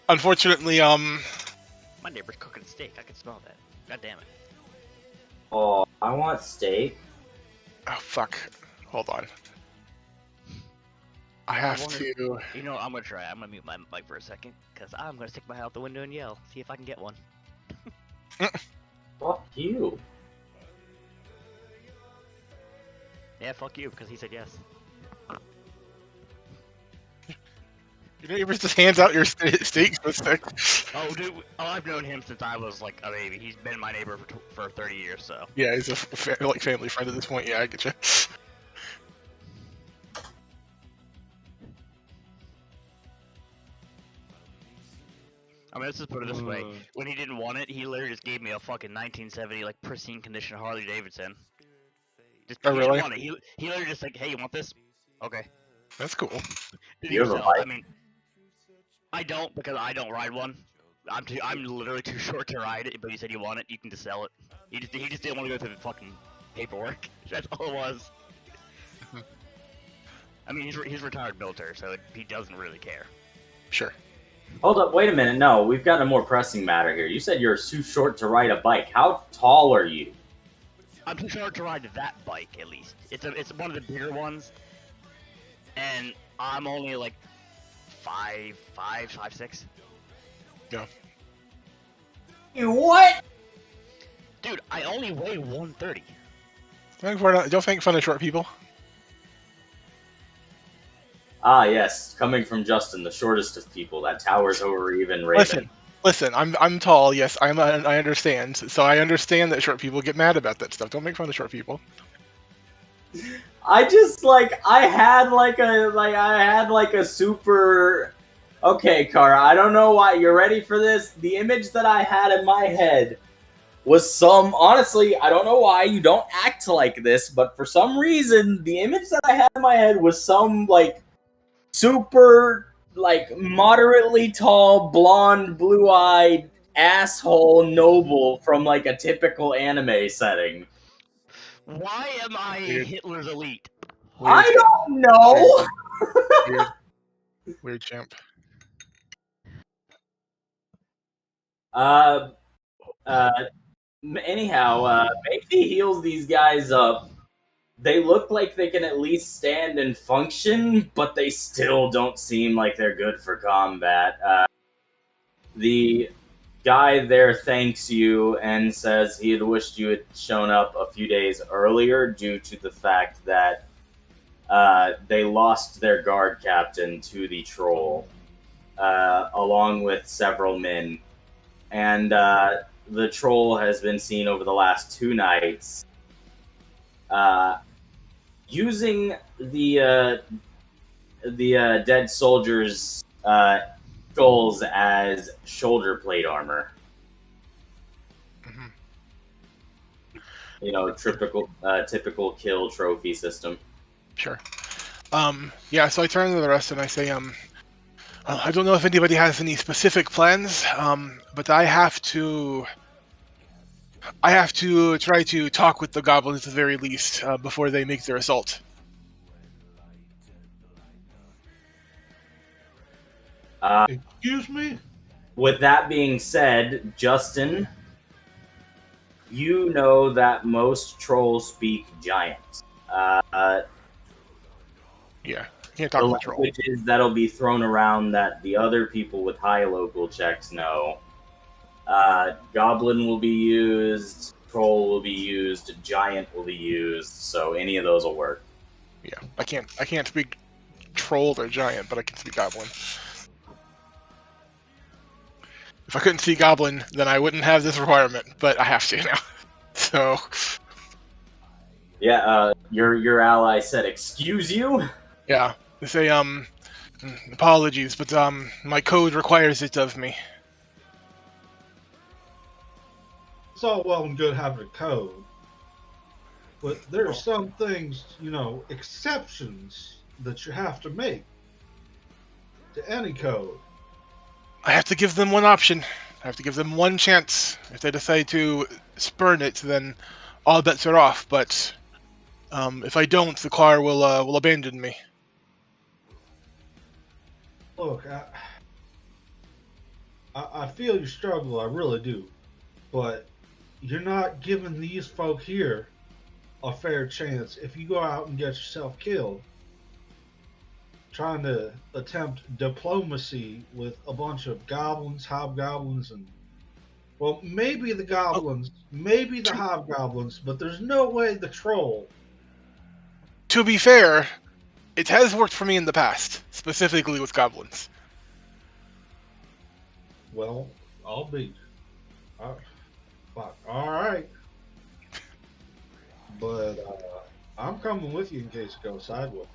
unfortunately, my neighbor's cooking steak. I can smell that. God damn it. Oh, I want steak. Oh fuck! Hold on. I have to. You know what? I'm gonna try. I'm gonna mute my mic for a second because I'm gonna stick my head out the window and yell. See if I can get one. Fuck you. Yeah, fuck you because he said yes. Your neighbor just hands out your steak stick. Oh, dude. Oh, I've known him since I was like a baby. He's been my neighbor for 30 years, so. Yeah, he's a family friend at this point. Yeah, I get you. I mean, let's just put it this way: when he didn't want it, he literally just gave me a fucking 1970 like pristine condition Harley Davidson. Just Oh, he really? didn't want it. He literally just like, hey, you want this? Okay. That's cool. Didn't You even have a sell it. I bike? mean, I don't because I don't ride one. I'm literally too short to ride it. But he said you want it, you can just sell it. He just didn't want to go through the fucking paperwork. That's all it was. I mean, he's retired military, so he doesn't really care. Sure. Hold up, wait a minute. No, we've got a more pressing matter here. You said you're too short to ride a bike. How tall are you? I'm too short to ride that bike, at least. It's one of the bigger ones, and I'm only like 5'6". Yeah. You what? Dude, I only weigh 130. Don't make fun of short people. Ah, yes, coming from Justin, the shortest of people, that towers over even Raven. Listen. I'm tall. Yes, I understand. So I understand that short people get mad about that stuff. Don't make fun of short people. I just I had a super. Okay, Kara, I don't know why you're ready for this. The image that I had in my head was honestly, I don't know why you don't act like this, but for some reason, the image that I had in my head was some super moderately tall, blonde, blue-eyed asshole noble from a typical anime setting. Why am I Hitler's elite? Weird. I don't know. Weird champ. Anyhow, Maybe heals these guys up. They look like they can at least stand and function, but they still don't seem like they're good for combat. The guy there thanks you and says he had wished you had shown up a few days earlier due to the fact that they lost their guard captain to the troll, along with several men. And the troll has been seen over the last 2 nights using the dead soldiers' skulls as shoulder plate armor. Mm-hmm. Typical kill trophy system. Sure. Yeah, so I turn to the rest and I say, I don't know if anybody has any specific plans, but I have to try to talk with the goblins at the very least before they make their assault. Excuse me? With that being said, Justin, you know that most trolls speak giant. Yeah, can't talk The with troll. languages that'll be thrown around that the other people with high local checks know. Goblin will be used, troll will be used, giant will be used, so any of those will work. Yeah, I can't speak troll or giant, but I can speak goblin. If I couldn't speak goblin, then I wouldn't have this requirement, but I have to now. So Yeah, your ally said, "Excuse you?" yeah, they say apologies, but my code requires it of me. It's all well and good having a code, but there are some things, exceptions that you have to make to any code. I have to give them one option. I have to give them one chance. If they decide to spurn it, then all bets are off. But if I don't, the car will abandon me. Look, I feel your struggle, I really do, but you're not giving these folk here a fair chance if you go out and get yourself killed trying to attempt diplomacy with a bunch of goblins, hobgoblins, and maybe the goblins, maybe the hobgoblins, but there's no way the troll. To be fair, it has worked for me in the past, specifically with goblins. Well, I'll be. Fuck. All right. But I'm coming with you in case it goes sideways.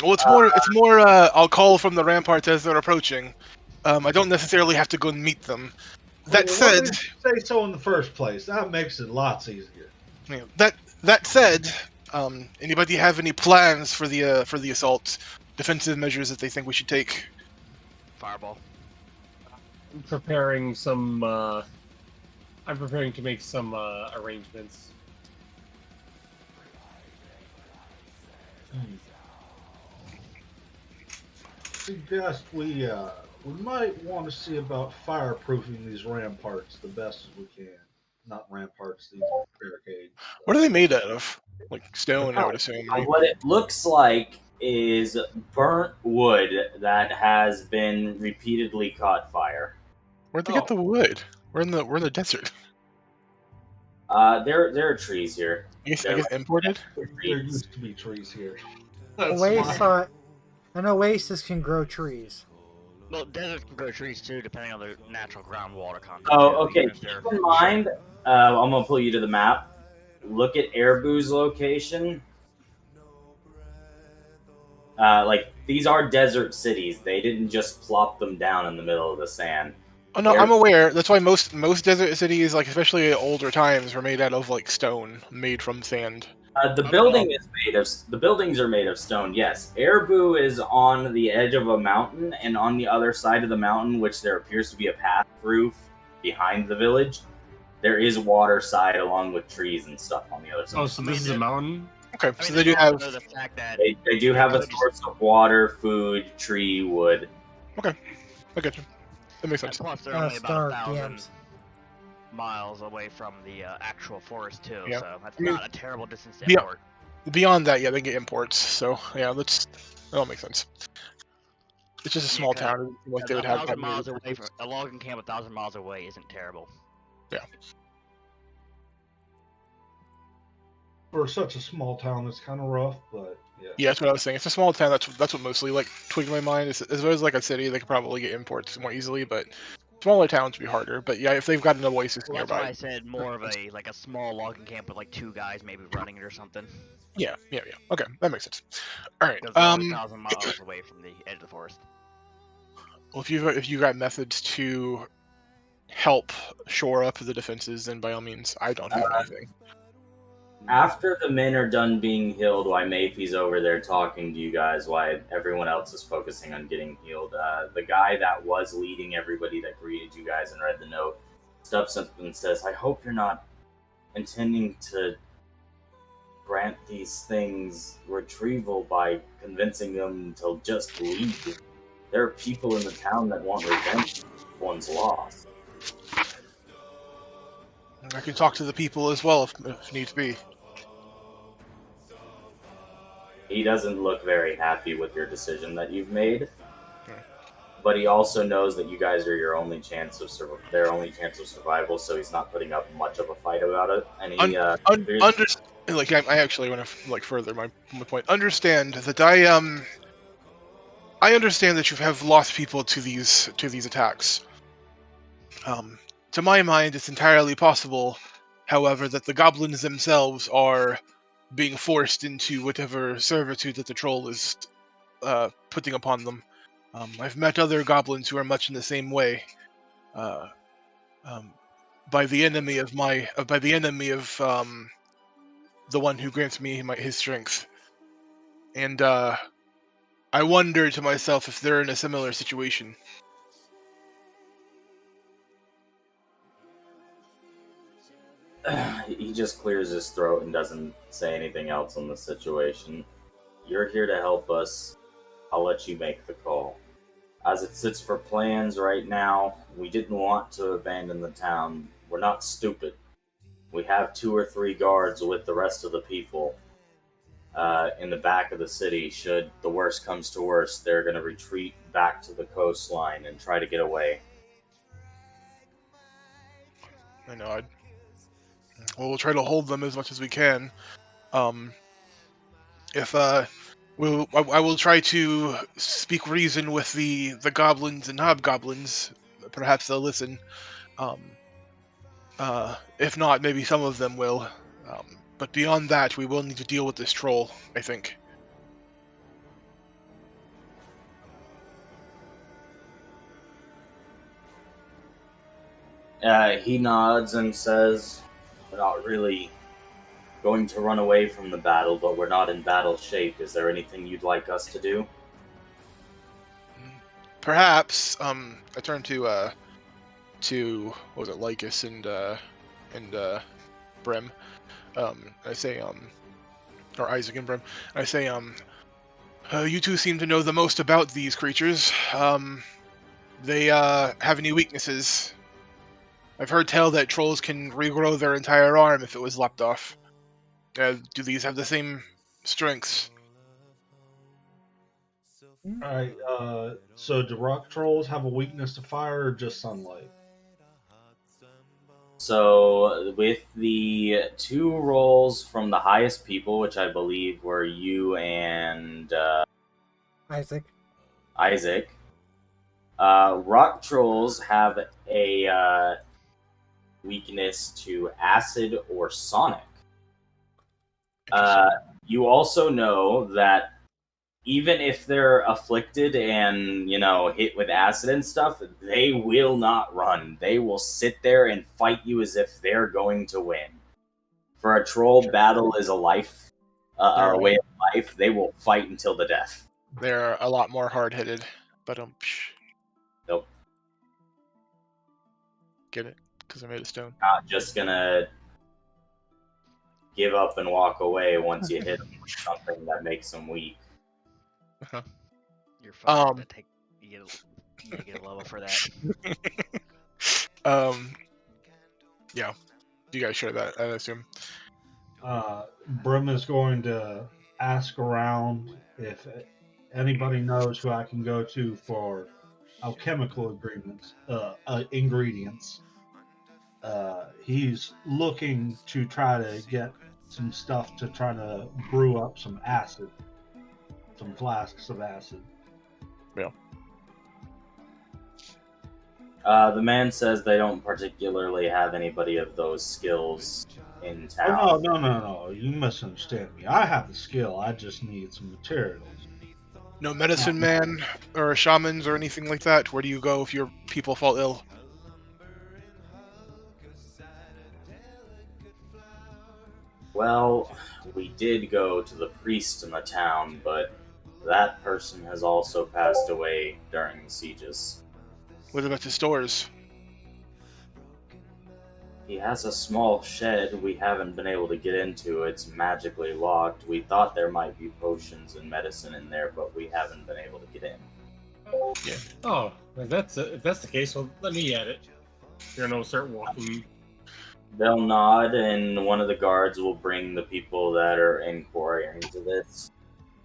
Well, it's more. I'll call from the ramparts as they're approaching. I don't necessarily have to go and meet them. Well, That why said, did you say so in the first place? That makes it lots easier. you know, that said, anybody have any plans for the assault? Defensive measures that they think we should take? Fireball. I'm preparing some. I'm preparing to make some arrangements. Suggest we might want to see about fireproofing these ramparts the best as we can. Not ramparts, these barricades. What are they made out of? Like stone, I would assume, right? What it looks like is burnt wood that has been repeatedly caught fire. Where'd they get the wood? We're in the desert. There are trees here. I guess imported. There used to be trees here. An oasis can grow trees. Well, deserts can grow trees too, depending on their natural groundwater content. Oh, too, okay. even if Keep they're in mind, I'm gonna pull you to the map. Look at Airbu's location. Like these are desert cities. They didn't just plop them down in the middle of the sand. Oh no, I'm aware. That's why most desert cities, like especially older times, were made out of like stone, made from sand. The buildings are made of stone. Yes, Airbu is on the edge of a mountain, and on the other side of the mountain, which there appears to be a path through behind the village, there is water side along with trees and stuff on the other side. Oh, so this is a mountain? Okay, I so mean, they do there's have. also the fact that They do have a source of water, food, tree, wood. Okay, I get you. That makes sense. and plus they're only Star about 1,000 DMs. miles away from the actual forest too, Yeah. so that's I mean, not a terrible distance to yeah. import. Beyond that, yeah, they get imports. So yeah, that all makes sense. It's just a small Yeah, 'cause- town. It doesn't seem like they A would have. 1,000 that many miles away resources. from a logging camp, 1,000 miles away isn't terrible. For such a small town, it's kind of rough, but yeah. Yeah, that's what I was saying. It's a small town. That's what mostly like twigged my mind. As well as like a city, they could probably get imports more easily, but smaller towns would be harder. But yeah, if they've got an oasis Well, that's why nearby. I said more of a small logging camp with like 2 guys maybe running it or something. Yeah. Okay, that makes sense. All right. Because they're only 1,000 miles away from the edge of the forest. Well, if you got methods to help shore up the defenses, then by all means, I don't have anything. After the men are done being healed, while Mayfie's over there talking to you guys, while everyone else is focusing on getting healed, the guy that was leading everybody that greeted you guys and read the note steps up and says, "I hope you're not intending to grant these things retrieval by convincing them to just leave. There are people in the town that want revenge for one's loss." I can talk to the people as well if needs be. He doesn't look very happy with your decision that you've made, Okay. but he also knows that you guys are your only chance of their only chance of survival. So he's not putting up much of a fight about it. And he I actually want to like further my point. Understand that I understand that you have lost people to these attacks. To my mind, it's entirely possible, however, that the goblins themselves are being forced into whatever servitude that the troll is putting upon them. I've met other goblins who are much in the same way. By the enemy of the one who grants me his strength, and I wonder to myself if they're in a similar situation. he just clears his throat and doesn't say anything else on the situation. You're here to help us. I'll let you make the call. As it sits for plans right now, we didn't want to abandon the town. We're not stupid. We have 2 or 3 guards with the rest of the people in the back of the city. Should the worst comes to worst, they're going to retreat back to the coastline and try to get away. I know. We'll try to hold them as much as we can. I will try to speak reason with the goblins and hobgoblins. Perhaps they'll listen. If not, maybe some of them will. But beyond that, we will need to deal with this troll, I think. He nods and says, "We're not really going to run away from the battle, but we're not in battle shape. Is there anything you'd like us to do?" Perhaps. I turn to what was it, Lycus and Brim. I say or Isaac and Brim. I say you two seem to know the most about these creatures. They have any weaknesses? I've heard tell that trolls can regrow their entire arm if it was lopped off. Do these have the same strengths? Alright, so do rock trolls have a weakness to fire or just sunlight? So, with the 2 rolls from the highest people, which I believe were you and Isaac. Isaac, rock trolls have a weakness to acid or sonic. You also know that even if they're afflicted and, hit with acid and stuff, they will not run. They will sit there and fight you as if they're going to win. For a troll, battle is a life, a way of life. They will fight until the death. They're a lot more hard-headed, but Nope. Get it? Because I made a stone. Not just gonna give up and walk away once you hit them with something that makes them weak. You're fine. You get a level for that. Yeah. You guys share that, I assume. Brim is going to ask around if anybody knows who I can go to for alchemical ingredients. He's looking to try to get some stuff to try to brew up some acid, some flasks of acid. Yeah. The man says they don't particularly have anybody of those skills in town. Oh, no. You misunderstand me. I have the skill. I just need some materials. No medicine man or shamans or anything like that? Where do you go if your people fall ill? Well, we did go to the priest in the town, but that person has also passed away during the sieges. What about the stores? He has a small shed we haven't been able to get into. It's magically locked. We thought there might be potions and medicine in there, but we haven't been able to get in. Yeah. Oh, if that's the case, well, let me at it. You're gonna start walking. They'll nod, and one of the guards will bring the people that are inquiring to this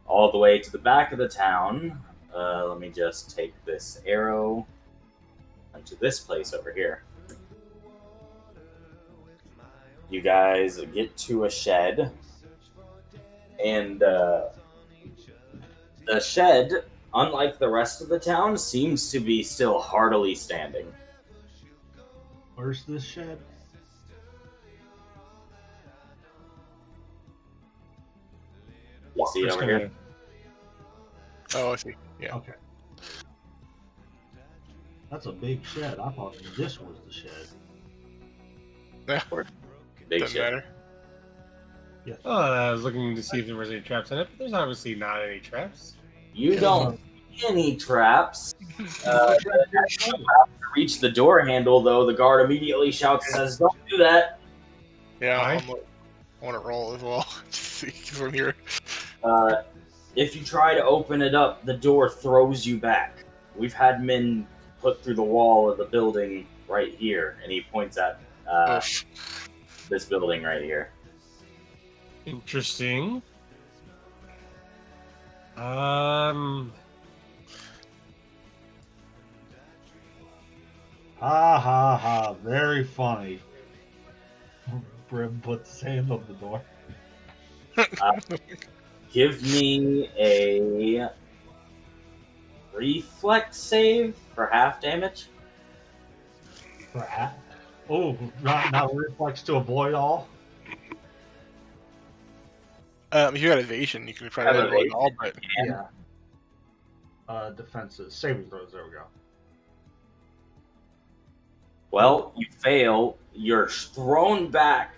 all the way to the back of the town. Let me just take this arrow into this place over here. You guys get to a shed, and the shed, unlike the rest of the town, seems to be still heartily standing. Where's this shed? You see it over here? Oh, I see. Yeah. Okay. That's a big shed. I thought this was the shed. Yeah. Big Doesn't shed. matter. Yes. Oh, I was looking to see if there was any traps in it, but there's obviously not any traps. You don't see any traps. As you reach the door handle, though, the guard immediately shouts and says, "Don't do that!" Yeah, Why? I want to roll as well. From here. If you try to open it up, the door throws you back. We've had men put through the wall of the building right here, and he points at this building right here. Interesting. Ha ha ha, very funny. Brim puts his hand on the door. Give me a reflex save for half damage. Oh, not reflex to avoid all? If you got evasion, you can try to avoid evasion. all, but Yeah. Defenses. Saving throws, there we go. Well, you fail. You're thrown back.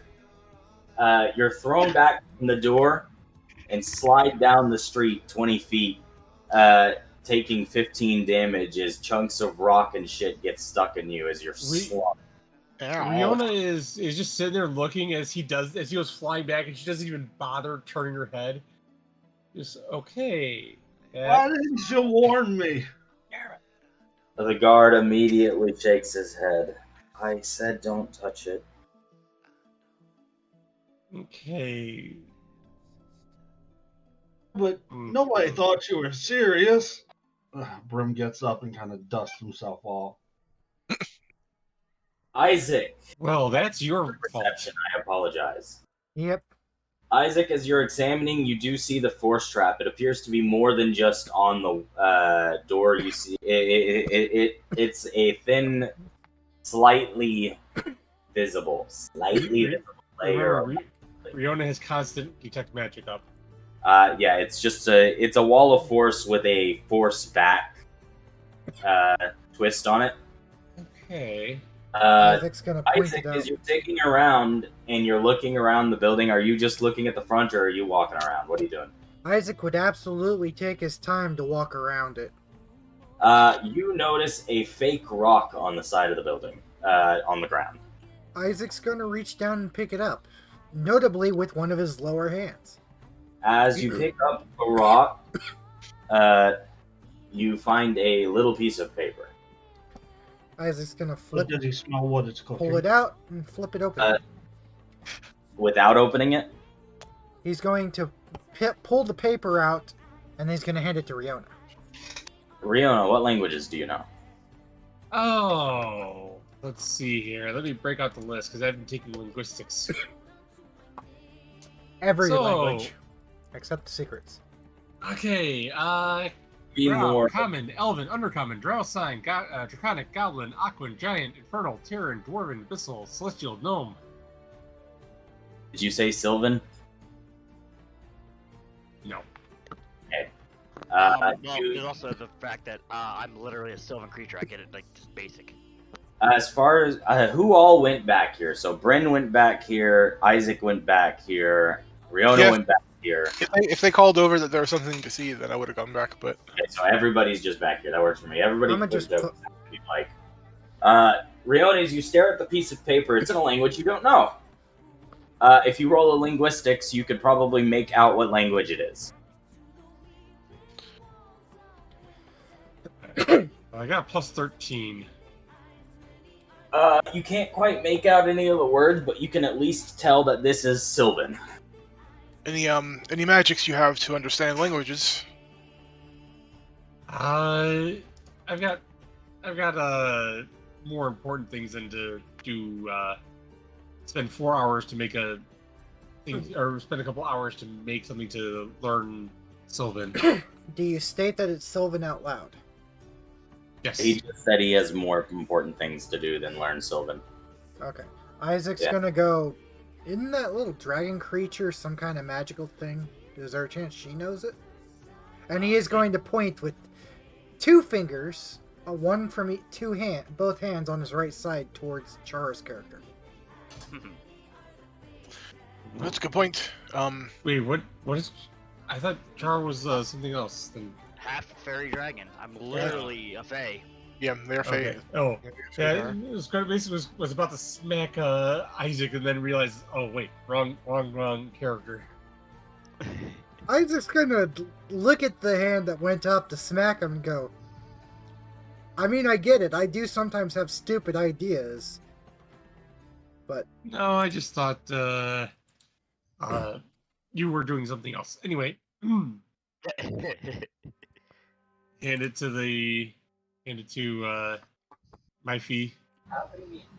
You're thrown back from the door and slide down the street 20 feet, taking 15 damage as chunks of rock and shit get stuck in you as you're slumped. Riona is just sitting there looking as he goes flying back, and she doesn't even bother turning her head. Just okay. Why didn't you warn me? The guard immediately shakes his head. I said don't touch it. Okay. But nobody thought you were serious. Brim gets up and kind of dusts himself off. Isaac. Well, that's your perception. I apologize. Yep. Isaac, as you're examining, you do see the force trap. It appears to be more than just on the door. You see, it's a thin, slightly visible layer. Riona has constant detect magic up. Yeah, it's just it's a wall of force with a force back twist on it. Okay. Isaac's gonna point Isaac, it out. as you're digging around and you're looking around the building, are you just looking at the front or are you walking around? What are you doing? Isaac would absolutely take his time to walk around it. You notice a fake rock on the side of the building, on the ground. Isaac's gonna reach down and pick it up, notably with one of his lower hands. As you pick up the rock, you find a little piece of paper. Isaac's gonna But does he smell what it's cooking? pull it out and flip it open. Without opening it? He's going to pull the paper out, and he's going to hand it to Riona. Riona, what languages do you know? Oh, let's see here. Let me break out the list because I've been taking linguistics. Every language, except the secrets. Okay, Be Drow, more. Common, Elven, Undercommon, Drow Sign, Draconic, Goblin, Aquan, Giant, Infernal, Terran, Dwarven, Abyssal, Celestial, Gnome. Did you say Sylvan? No. Okay. Well, there's also the fact that I'm literally a Sylvan creature. I get it, like, just basic. As far as who all went back here, so Bryn went back here, Isaac went back here, Riona went back here. If they called over that there was something to see, then I would have gone back. But Okay, so everybody's just back here. That works for me. Everybody I'ma just just over if you'd like. Riona, as you stare at the piece of paper, it's in a language you don't know. If you roll a linguistics, you could probably make out what language it is. I got plus 13. You can't quite make out any of the words, but you can at least tell that this is Sylvan. any magics you have to understand languages? I've got more important things than to do. Spend 4 hours to make a thing, or spend a couple hours to make something to learn Sylvan. Do you state that it's Sylvan out loud? Yes. He just said he has more important things to do than learn Sylvan. Okay. Isaac's Yeah. gonna go, isn't that little dragon creature some kind of magical thing? Is there a chance she knows it? And he is going to point with 2 fingers, one from both hands on his right side towards Chara's character. That's a good point. Wait, what is? I thought Char was something else. Then. Half fairy dragon. I'm literally a fae. Yeah, they're fey. Okay. Oh, yeah. It was kind of basically was about to smack Isaac and then realized, oh wait, wrong character. Isaac's gonna look at the hand that went up to smack him and go, I mean, I get it. I do sometimes have stupid ideas. But No, I just thought you were doing something else. Anyway, hand it to my fee.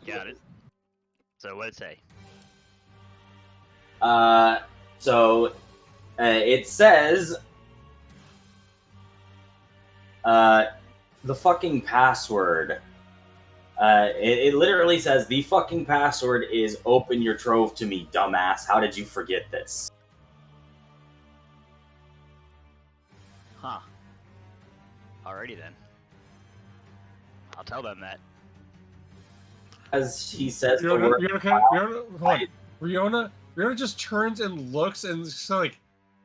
Got it. So what'd it say? It says the fucking password. It literally says the fucking password is open your trove to me, dumbass. How did you forget this? Huh. Alrighty then. I'll tell them that. As he says the Riona, word, Riona just turns and looks and is like,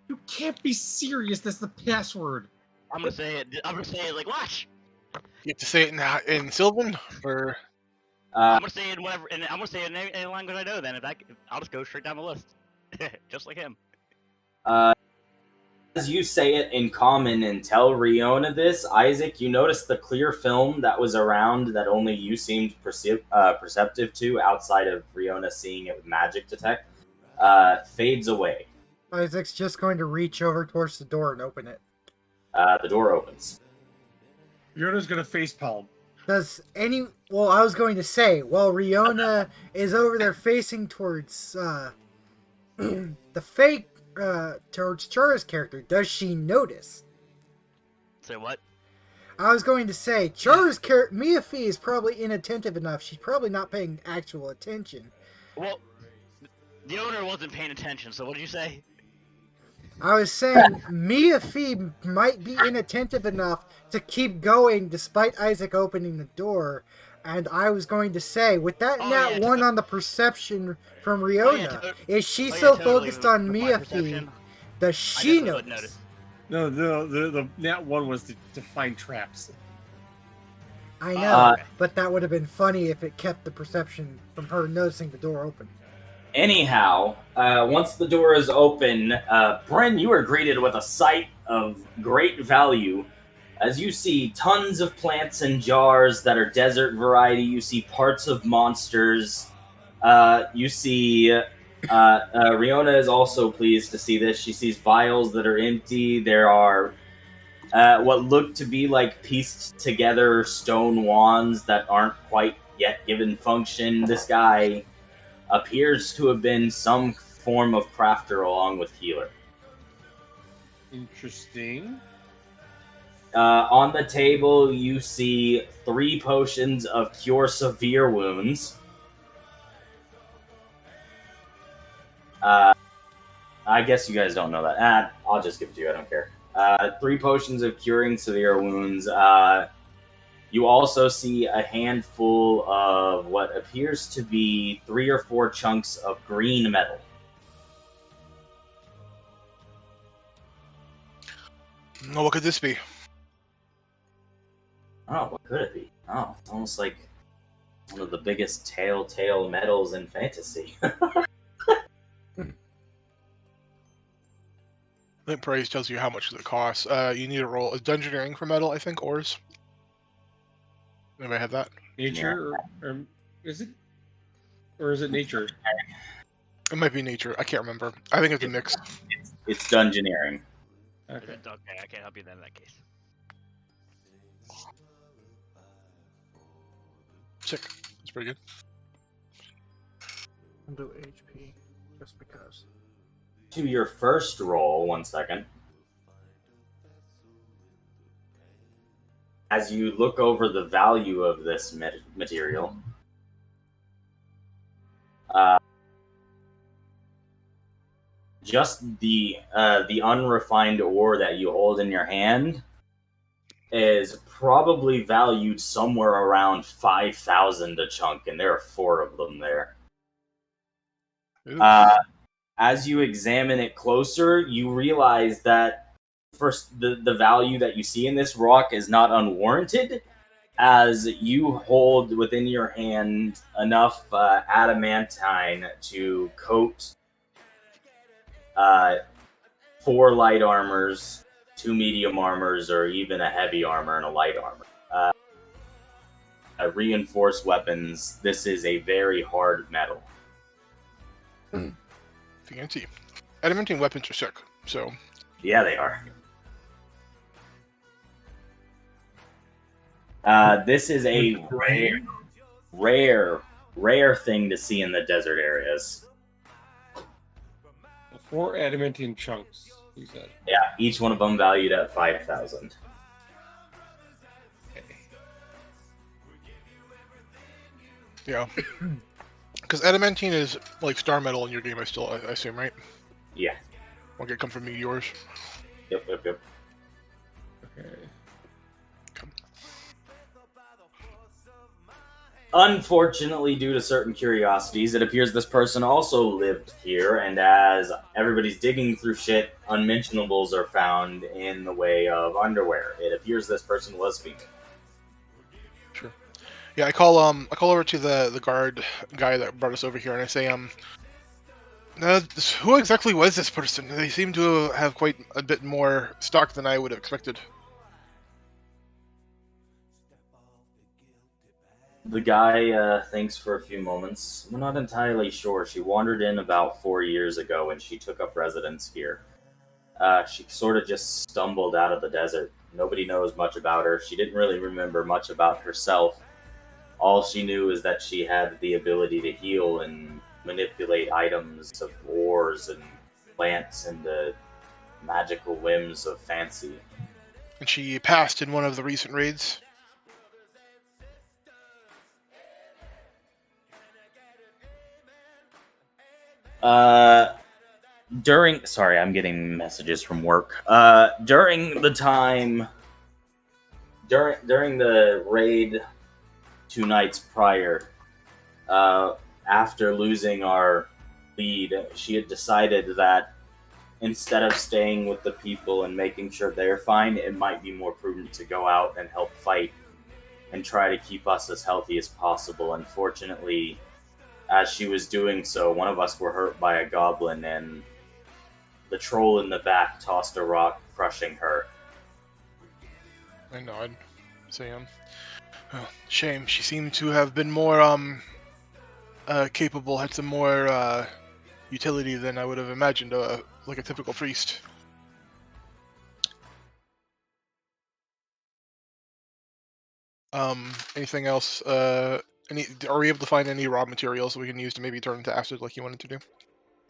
"You can't be serious. That's the password." I'm gonna say it like watch. You have to say it in Sylvan, or I'm gonna say it whatever, and I'm gonna say it in any language I know. Then I'll just go straight down the list, just like him. as you say it in common and tell Riona this, Isaac, you notice the clear film that was around that only you seemed perceptive to outside of Riona seeing it with magic detect, fades away. Isaac's just going to reach over towards the door and open it. The door opens. Riona's gonna facepalm. Well, I was going to say, while Riona is over there facing towards the fake, towards Chara's character, does she notice? Say what? I was going to say, Chara's character, Mia Fee is probably inattentive enough. She's probably not paying actual attention. Well, the owner wasn't paying attention, so what did you say? I was saying Mia Fee might be inattentive enough to keep going despite Isaac opening the door. And I was going to say, with that one on the perception from Riona, is she focused on Mia Fee, does she notice? No, the nat one was to find traps. I know, but that would have been funny if it kept the perception from her noticing the door open. Anyhow, once the door is open, Bren, you are greeted with a sight of great value. As you see tons of plants in jars that are desert variety, you see parts of monsters. You see, Riona is also pleased to see this. She sees vials that are empty. There are what look to be like pieced together stone wands that aren't quite yet given function. This guy appears to have been some form of crafter along with healer. Interesting. On the table, you see 3 potions of cure severe wounds. I guess you guys don't know that. I'll just give it to you, I don't care. 3 potions of curing severe wounds. You also see a handful of what appears to be 3 or 4 chunks of green metal. well, what could this be? Oh, what could it be? Oh, it's almost like one of the biggest telltale metals in fantasy. I think price tells you how much it costs. You need to roll a dungeoneering for metal, I think, ores. Anybody have that? Nature, or is it? Or is it nature? It might be nature. I can't remember. I think it's a mix. It's dungeoneering. Okay. Okay, I can't help you then in that case. Sick. That's pretty good. I'll do HP, just because. To your first roll, 1 second. As you look over the value of this material, just the unrefined ore that you hold in your hand is probably valued somewhere around 5,000 a chunk, and there are 4 of them there. As you examine it closer, you realize that first the value that you see in this rock is not unwarranted, as you hold within your hand enough adamantine to coat 4 light armors, 2 medium armors, or even a heavy armor and a light armor. Reinforced weapons, this is a very hard metal. Fancy. Adamantine weapons are sick, so... Yeah, they are. This is a rare thing to see in the desert areas. 4 adamantine chunks, he said. Yeah, each one of them valued at 5,000. Okay. Yeah. Because adamantine is like star metal in your game, I assume, right? Yeah. Won't it come from meteors? Yep. Okay. Unfortunately, due to certain curiosities, it appears this person also lived here, and as everybody's digging through shit, unmentionables are found in the way of underwear. It appears this person was female. Sure. Yeah, I call over to the guard guy that brought us over here, and I say, who exactly was this person? They seem to have quite a bit more stock than I would have expected. The guy thinks for a few moments. We're not entirely sure. She wandered in about 4 years ago and she took up residence here. She sort of just stumbled out of the desert. Nobody knows much about her. She didn't really remember much about herself. All she knew is that she had the ability to heal and manipulate items of ores and plants and the magical whims of fancy. And she passed in one of the recent raids. Sorry, I'm getting messages from work. During the raid 2 nights prior, after losing our lead, she had decided that instead of staying with the people and making sure they're fine, it might be more prudent to go out and help fight and try to keep us as healthy as possible. Unfortunately, as she was doing so, one of us were hurt by a goblin, and the troll in the back tossed a rock, crushing her. I nod. Say, shame. She seemed to have been more, capable, had some more, utility than I would have imagined, like a typical priest. Anything else? Are we able to find any raw materials that we can use to maybe turn into acid like you wanted to do?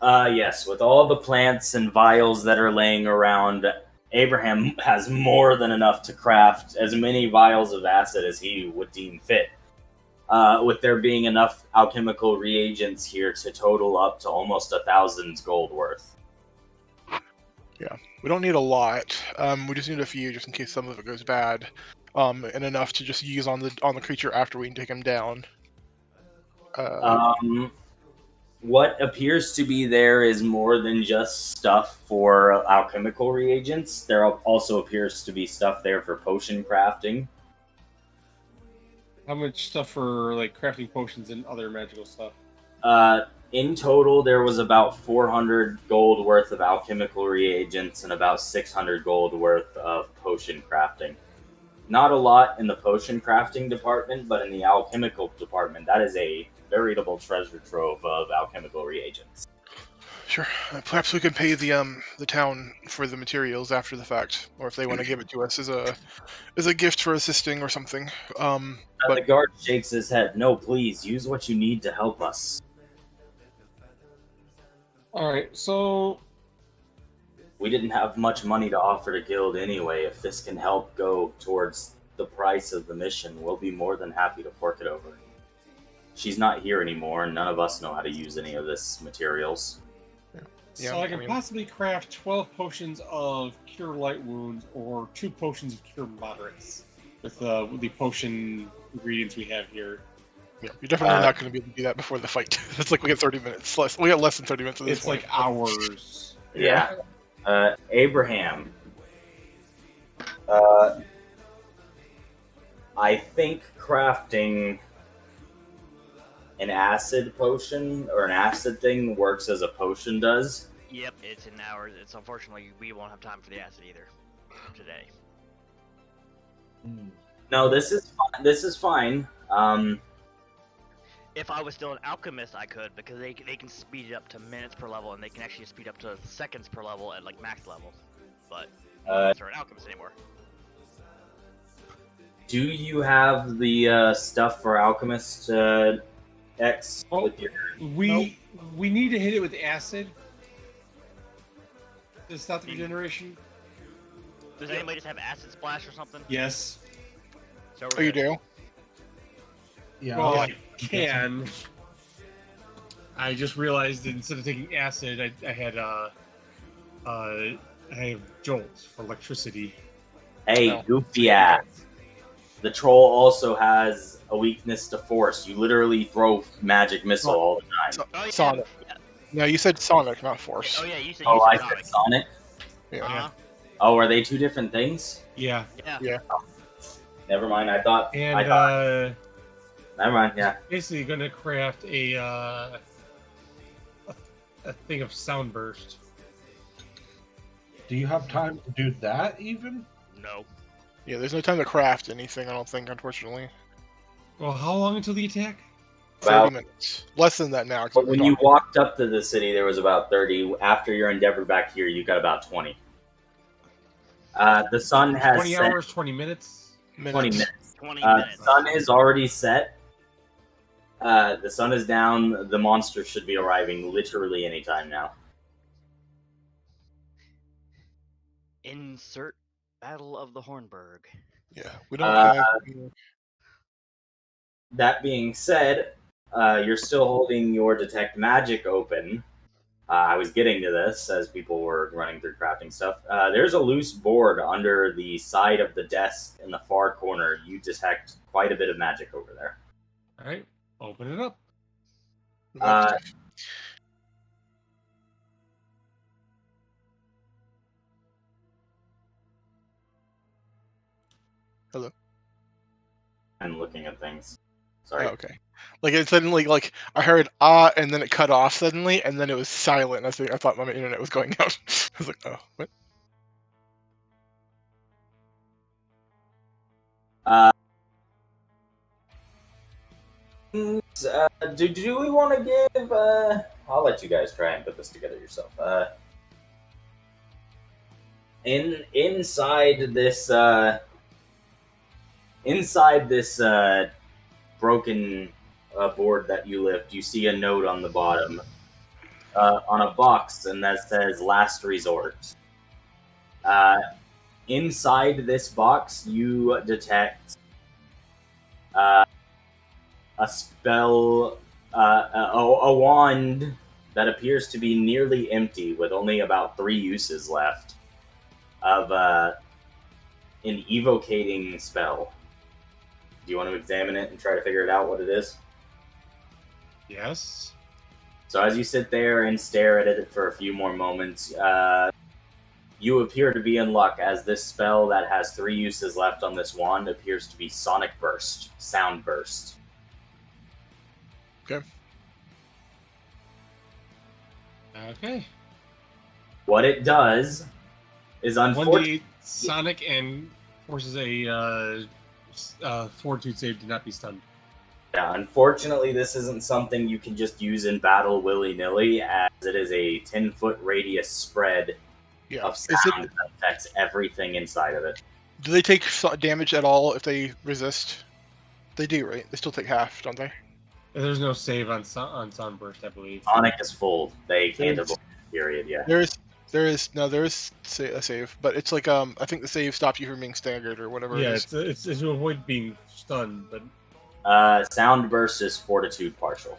Yes, with all the plants and vials that are laying around, Abraham has more than enough to craft as many vials of acid as he would deem fit. With there being enough alchemical reagents here to total up to almost 1,000 gold worth. Yeah, we don't need a lot. We just need a few, just in case some of it goes bad, and enough to just use on the creature after we take him down. What appears to be there is more than just stuff for alchemical reagents. There also appears to be stuff there for potion crafting. How much stuff for like crafting potions and other magical stuff? In total, there was about 400 gold worth of alchemical reagents and about 600 gold worth of potion crafting. Not a lot in the potion crafting department, but in the alchemical department, that is a veritable treasure trove of alchemical reagents. Sure. Perhaps we can pay the town for the materials after the fact, or if they want to give it to us as a gift for assisting or something. But the guard shakes his head. No, please, use what you need to help us. Alright, so We didn't have much money to offer to Guild anyway. If this can help go towards the price of the mission, we'll be more than happy to fork it over. She's not here anymore, and none of us know how to use any of this materials. Yeah, so I can possibly craft 12 potions of Cure Light Wounds or 2 potions of Cure Moderates with the potion ingredients we have here. Yeah, you're definitely not going to be able to do that before the fight. It's like we get 30 minutes less. We got less than 30 minutes of this. It's like hours. Yeah. Abraham. I think crafting an acid potion or an acid thing works as a potion does. Yep, it's in hours. It's unfortunately we won't have time for the acid either today. No, this is fine. This is fine. If I was still an alchemist, I could, because they can speed it up to minutes per level, and they can actually speed up to seconds per level at like max level. But I'm not an alchemist anymore. Do you have the stuff for Alchemist X? Oh, with your... we need to hit it with acid. To stop the regeneration. Does anybody just have acid splash or something? Yes. So Oh, you do? Yeah. Well, I can. I just realized that instead of taking acid, I have jolts for electricity. Hey, No. goofy ass. The troll also has a weakness to force. You literally throw magic missile all the time. Oh, yeah. Sonic. No, you said Sonic, not Force. Oh yeah, you said, Oh, I Sonic. said Sonic? Yeah. Uh-huh. Oh, are they two different things? Yeah. Yeah. Never mind. I thought. And Never mind. Yeah. basically gonna craft a thing of sound burst. Do you have time to do that even? No. Yeah, there's no time to craft anything, I don't think, unfortunately. Well, how long until the attack? 30 About- minutes. Less than that now. 'cause But we're when you talking. walked up to the city, there was about 30. After your endeavor back here, you got about 20. The sun has 20 set. hours, 20 minutes. 20 minutes. 20 The minutes. sun is already set. The sun is down. The monster should be arriving literally anytime now. Insert Battle of the Hornburg. Yeah, we don't Uh, have. That being said, you're still holding your detect magic open. I was getting to this as people were running through crafting stuff. There's a loose board under the side of the desk in the far corner. You detect quite a bit of magic over there. All right, open it up. Hello. I'm looking at things. Oh, Sorry. okay. Like it suddenly, like I heard and then it cut off suddenly, and then it was silent. I thought my internet was going out. I was like, oh, what? Do we want to give? I'll let you guys try and put this together yourself. Inside this broken board that you lift, you see a note on the bottom, on a box, and that says "Last Resort." Inside this box, you detect a spell, a wand that appears to be nearly empty, with only about 3 uses left of an evocating spell. Do you want to examine it and try to figure it out what it is? Yes. So as you sit there and stare at it for a few more moments, you appear to be in luck, as this spell that has 3 uses left on this wand appears to be Sonic Burst, Sound Burst. Okay. Okay. What it does is, unfortunately, 1d8 Sonic and forces a fortitude save to not be stunned. yeah, unfortunately, this isn't something you can just use in battle willy-nilly, as it is a 10-foot radius spread Yeah. of sound that affects everything inside of it. Do they take damage at all if they resist? They do, right? They still take half, don't they? There's no save on Sunburst, I believe. Sonic is full. They can't There's- avoid it, period, yeah. There is a save, but it's like I think the save stops you from being staggered or whatever. Yeah, it is. it's to avoid being stunned, but Sound Burst is Fortitude partial.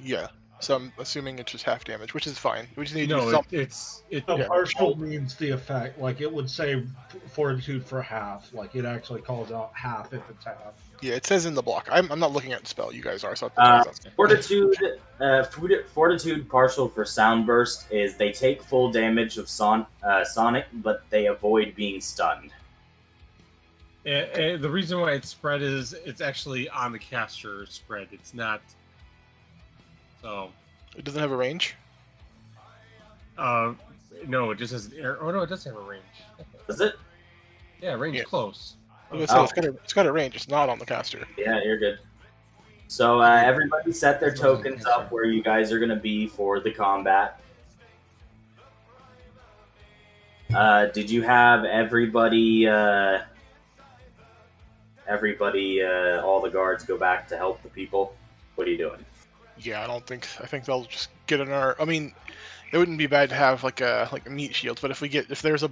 Yeah. So I'm assuming it's just half damage, which is fine. We just need to do no, something. it's So Yeah. partial means the effect, like it would say fortitude for half, like it actually calls out half if it's half. Yeah, it says in the block. I'm not looking at the spell. You guys are. So Fortitude partial for Sound Burst is they take full damage of Sonic, but they avoid being stunned. the reason why it's spread is it's actually on the caster spread. It's not. So. It doesn't have a range. No, it just has an air. Oh no, it does have a range. Does it? Yeah, range Yeah. close. I was gonna say, it's got a range. It's not on the caster. Yeah, you're good. So everybody set their tokens up where you guys are going to be for the combat. Did you have everybody, all the guards go back to help the people? What are you doing? Yeah, I think they'll just get in our. I mean, it wouldn't be bad to have like a meat shield, but if there's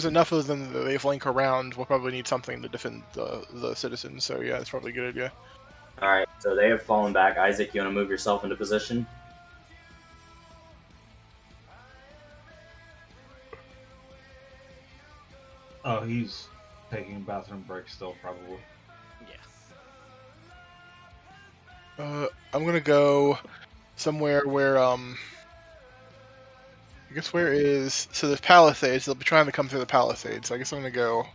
enough of them that they flank around, we'll probably need something to defend the citizens. So yeah, it's probably a good idea. All right, so they have fallen back. Isaac, you want to move yourself into position? Oh, he's taking a bathroom break still, probably. Yeah. I'm gonna go somewhere where I guess where is so there's Palisades. They'll be trying to come through the Palisades. So I guess I'm gonna go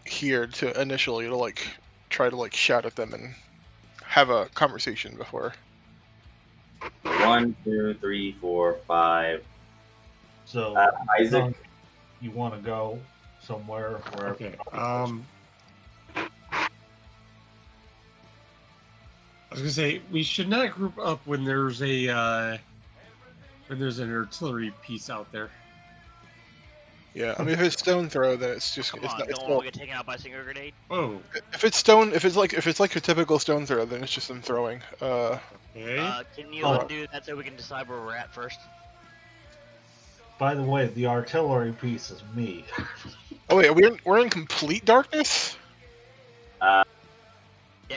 here to initially to like try to like shout at them and have a conversation before. 1, 2, 3, 4, 5. So, Isaac. you want to go somewhere where? Okay. I was gonna say we should not group up when there's an artillery piece out there. Yeah, I mean if it's stone throw, then it's just Come it's on, not. It's don't want not to get taken out by a single grenade. Oh. if it's stone, if it's like a typical stone throw, then it's just them throwing. Okay. Can you Oh. undo that so we can decide where we're at first? By the way, the artillery piece is me. Oh wait, we're in complete darkness. Yeah,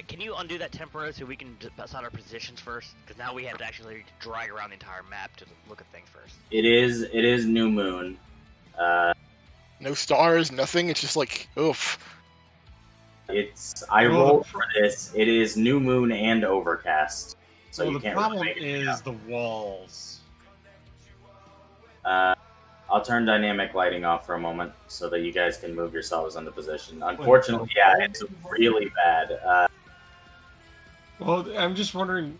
can you undo that temporarily so we can decide our positions first? Because now we have to actually drag around the entire map to look at things first. It is new moon. No stars, nothing. It's just like oof. I Well, rolled for this. It is new moon and overcast. So well, you the can't problem really make it is the walls. I'll turn dynamic lighting off for a moment so that you guys can move yourselves into position. Unfortunately, yeah, it's really bad. Well, I'm just wondering.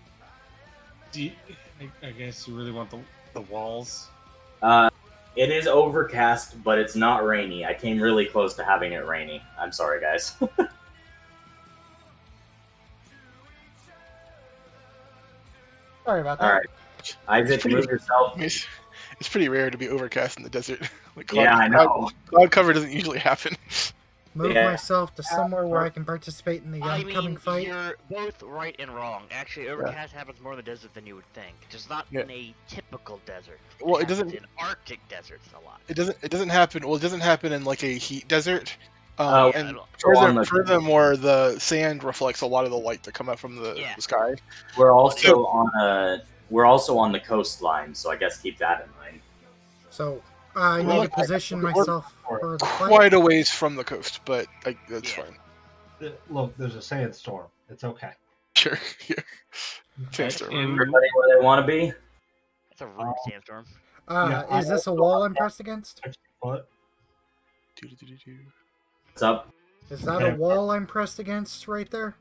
I guess you really want the walls. It is overcast, but it's not rainy. I came really close to having it rainy. I'm sorry, guys. Sorry about that. All right, Isaac, move yourself. It's pretty rare to be overcast in the desert. Like Yeah, I know. Cloud cover doesn't usually happen. Move Yeah. myself to somewhere where I can participate in the I upcoming mean, fight. you're both right and wrong. Actually, overcast happens more in the desert than you would think. Just not Yeah. in a typical desert. Well, it happens doesn't- in Arctic deserts a lot. It doesn't happen. Well, it doesn't happen in like a heat desert. Oh, Yeah, and it'll- furthermore, the sand reflects a lot of the light that come out from the Yeah. sky. We're also on the coastline, so I guess keep that in mind. So I Well, need to position we're- myself for the fight. Quite a ways from the coast, but like that's Yeah. fine. Look, there's a sandstorm. It's okay. Sure. Yeah. Sandstorm. And Everybody where they want to be? It's a rude sandstorm. Yeah, Is this a wall I'm pressed against? But Doo-doo-doo-doo-doo. What's up? Is that a wall I'm pressed against right there?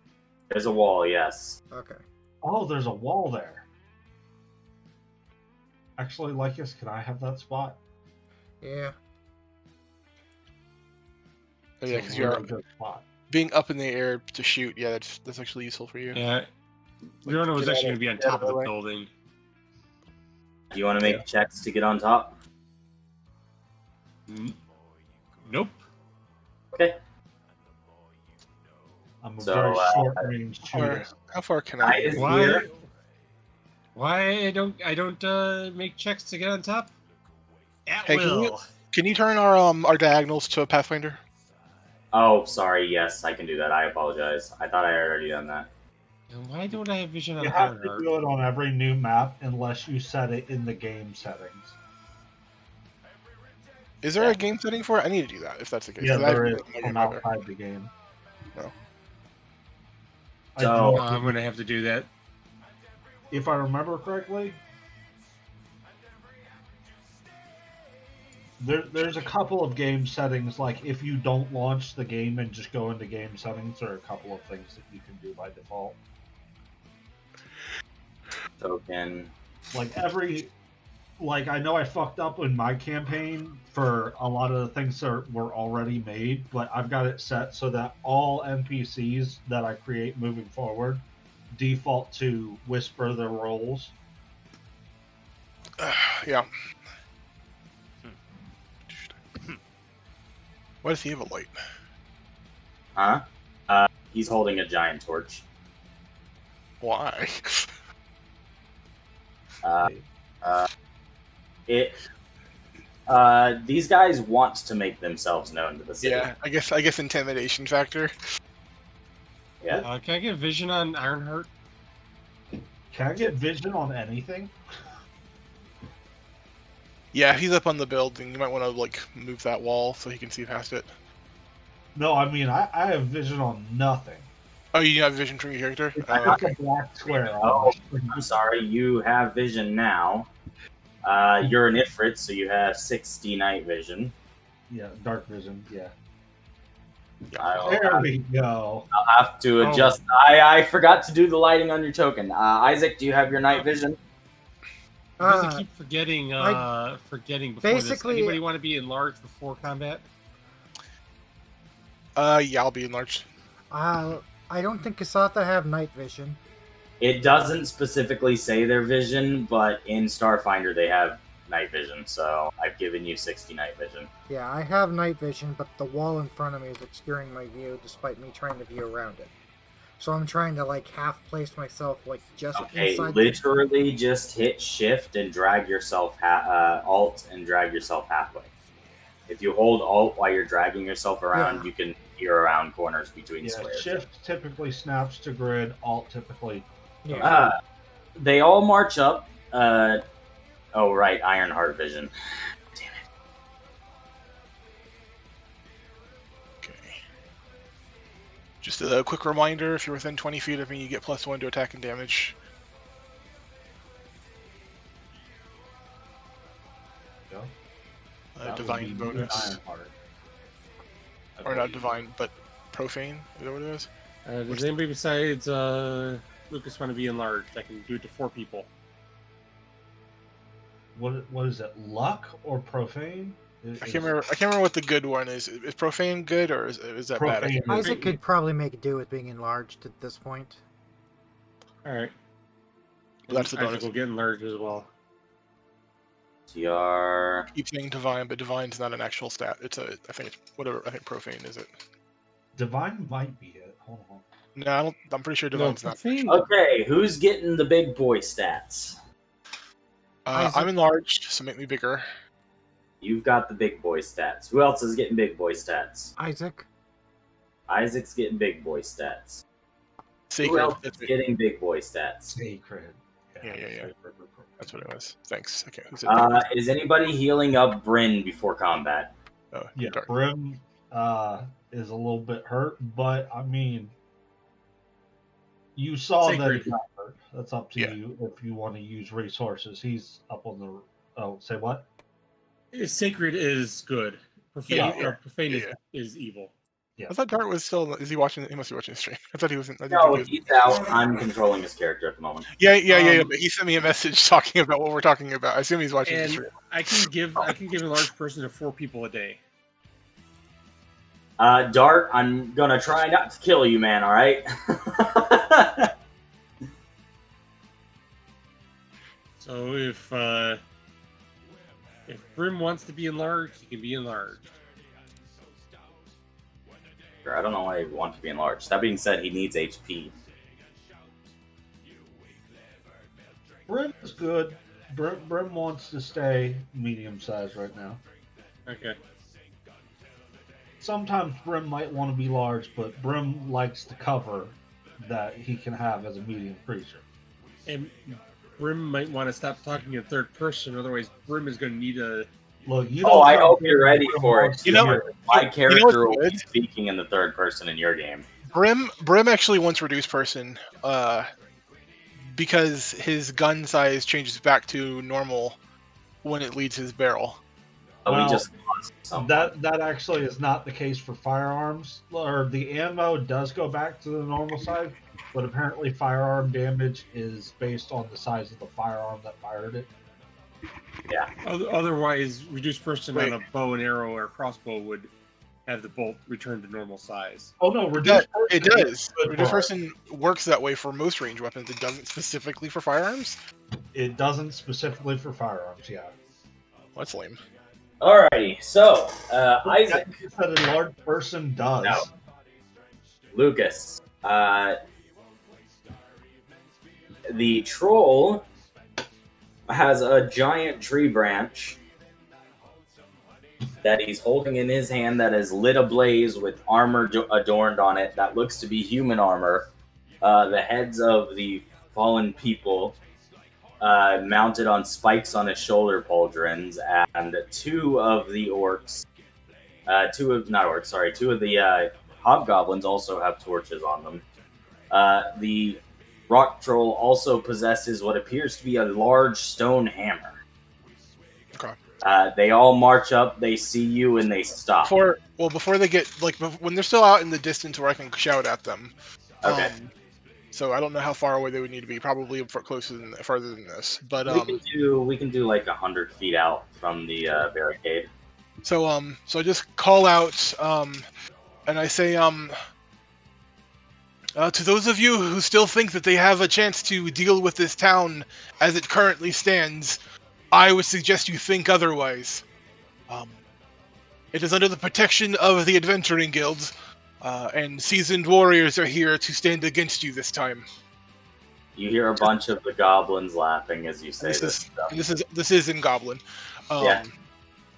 There's a wall, yes. Okay. oh, there's a wall there. Actually, Lycus, can I have that spot? Yeah. Oh, yeah, It's because a you're really good spot. being up in the air to shoot. Yeah, that's actually useful for you. yeah, Leona was Get out actually of- going to be on get out top of of the the way. building. Do you want to make checks to get on top? Nope. Okay. I'm a So, very short-range shooter. How far can I I? is Why? here. Why I don't make checks to get on top? At Hey, can you- will. Can you turn our diagonals to a Pathfinder? Oh, sorry. Yes, I can do that. I apologize. I thought I had already done that. And why don't I have vision on You have to Ironheart? do it on every new map unless you set it in the game settings. Is there a game setting for it? I need to do that if that's the case. Yeah, 'cause I there haven't is done it from either. outside the game. No. I So- do- I'm going to have to do that. if I remember correctly, there's a couple of game settings, like if you don't launch the game and just go into game settings, there are a couple of things that you can do by default. Token. Like I know I fucked up in my campaign for a lot of the things that were already made, but I've got it set so that all NPCs that I create moving forward default to whisper their roles. Yeah. Why does he have a light? Huh? He's holding a giant torch. Why? These guys want to make themselves known to the city. Yeah, I guess intimidation factor. Yeah. Can I get vision on Ironheart? Can I get vision on anything? Yeah, he's up on the building. You might want to like move that wall so he can see past it. No, I mean I have vision on nothing. Oh, you have vision from your character? It's Oh, just a black square on Oh, my screen. I'm sorry, you have vision now. You're an Ifrit, so you have 60 night vision. Yeah, dark vision. Yeah. I'll There we go. have to adjust. I forgot to do the lighting on your token. Isaac, do you have your night vision? Because I keep forgetting before basically- this. Anybody want to be enlarged before combat? Yeah, I'll be enlarged. I don't think Kasatha have night vision. It doesn't specifically say their vision, but in Starfinder they have night vision, so I've given you 60 night vision. Yeah, I have night vision, but the wall in front of me is obscuring my view despite me trying to view around it. So I'm trying to like half place myself like just Okay, inside. literally just hit shift and drag yourself alt and drag yourself halfway. If you hold alt while you're dragging yourself around, Yeah. you can peer around corners between Yeah, squares. shift typically snaps to grid. Alt typically. Yeah. They all march up. Oh right, Ironheart vision. Damn it. Okay. Just a quick reminder: if you're within 20 feet of me, you get +1 to attack and damage. Yeah. That would Divine be bonus, Ironheart. or not divine, but profane. Is that what it is? Does anybody besides Lucas want to be enlarged? I can do it to 4 people. What is it? Luck or profane? I can't remember what the good one is. Is profane good or is that bad? Profane. Isaac could probably make do with being enlarged at this point. All right. Well, that's the Isaac bonus. will get enlarged as well. TR. Keep saying divine, but divine's not an actual stat. It's a, I think it's whatever. I think profane is it. Divine might be it. Hold on. No, I'm pretty sure divine's not. profane. Okay, who's getting the big boy stats? Isaac- I'm enlarged, so make me bigger. You've got the big boy stats. Who else is getting big boy stats? Isaac. Isaac's getting big boy stats. Who Sacred. else is That's it. getting big boy stats? Sacred. Yeah. That's what it was. Thanks. Okay. Who's it? Is anybody healing up Bryn before combat? Oh, Yeah, dark. Brim is a little bit hurt, but I mean, you saw that Sacred. he's not hurt. That's up to Yeah. you if you want to use resources. He's up on the. Oh, say what? Sacred is good. Profane, Yeah. profane Yeah. is evil. I thought Dart was still. Is he watching? He must be watching the stream. I thought he wasn't. I didn't No, think he was. he's out. I'm controlling his character at the moment. Yeah. But he sent me a message talking about what we're talking about. I assume he's watching the And stream. I can give a large person to 4 people a day. Dart, I'm gonna try not to kill you, man, alright? So if Brim wants to be enlarged, he can be enlarged. I don't know why he'd want to be enlarged. That being said, he needs HP. Brim is good. Brim wants to stay medium size right now. Okay. Sometimes Brim might want to be large, but Brim likes the cover that he can have as a medium creature. And Brim might want to stop talking in third person, otherwise Brim is going to need a... Look, you Oh, don't I know hope Brim you're ready Brim for it. wants to You know- hear. My character will be good? speaking in the third person in your game. Brim actually wants reduced person, because his gun size changes back to normal when it leads his barrel. But Well, we just lost someone. That actually is not the case for firearms. Or the ammo does go back to the normal size, but apparently firearm damage is based on the size of the firearm that fired it. Otherwise, reduced person Wait. on a bow and arrow or crossbow would have the bolt return to normal size. Oh no, It reduced does. good Reduced for- person works that way for most range weapons. It doesn't specifically for firearms. It doesn't specifically for firearms, yeah. Well, that's lame. Alrighty, so, Isaac, You said a large person does. No. Lucas, the troll has a giant tree branch that he's holding in his hand that is lit ablaze with armor adorned on it that looks to be human armor. The heads of the fallen people mounted on spikes on his shoulder pauldrons, and two of the hobgoblins also have torches on them. The rock troll also possesses what appears to be a large stone hammer. Okay. They all march up, they see you, and they stop. Before they get, when they're still out in the distance where I can shout at them. Okay. So I don't know how far away they would need to be. Probably further than this. But we can do like 100 feet out from the barricade. So I just call out, and I say, to those of you who still think that they have a chance to deal with this town as it currently stands, I would suggest you think otherwise. It is under the protection of the Adventuring Guilds, and seasoned warriors are here to stand against you this time. You hear a bunch of the goblins laughing as you say this stuff. This is in Goblin. Yeah.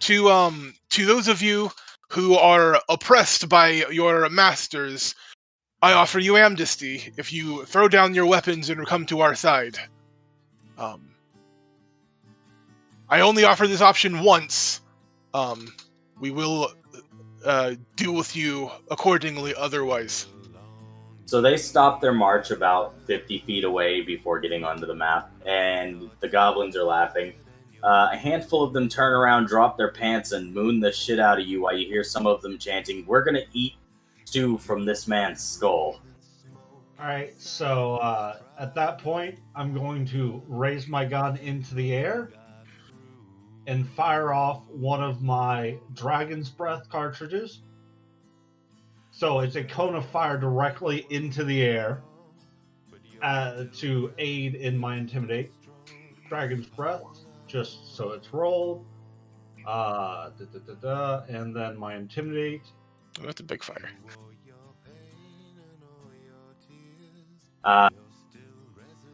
To those of you who are oppressed by your masters, I offer you amnesty if you throw down your weapons and come to our side. I only offer this option once. We will deal with you accordingly otherwise. So they stop their march about 50 feet away before getting onto the map, and the goblins are laughing. A handful of them turn around, drop their pants, and moon the shit out of you while you hear some of them chanting, "We're gonna eat stew from this man's skull." Alright, so at that point, I'm going to raise my gun into the air and fire off one of my Dragon's Breath cartridges. So it's a cone of fire directly into the air to aid in my Intimidate. Dragon's Breath, just so it's rolled. And then my Intimidate. Oh, that's a big fire.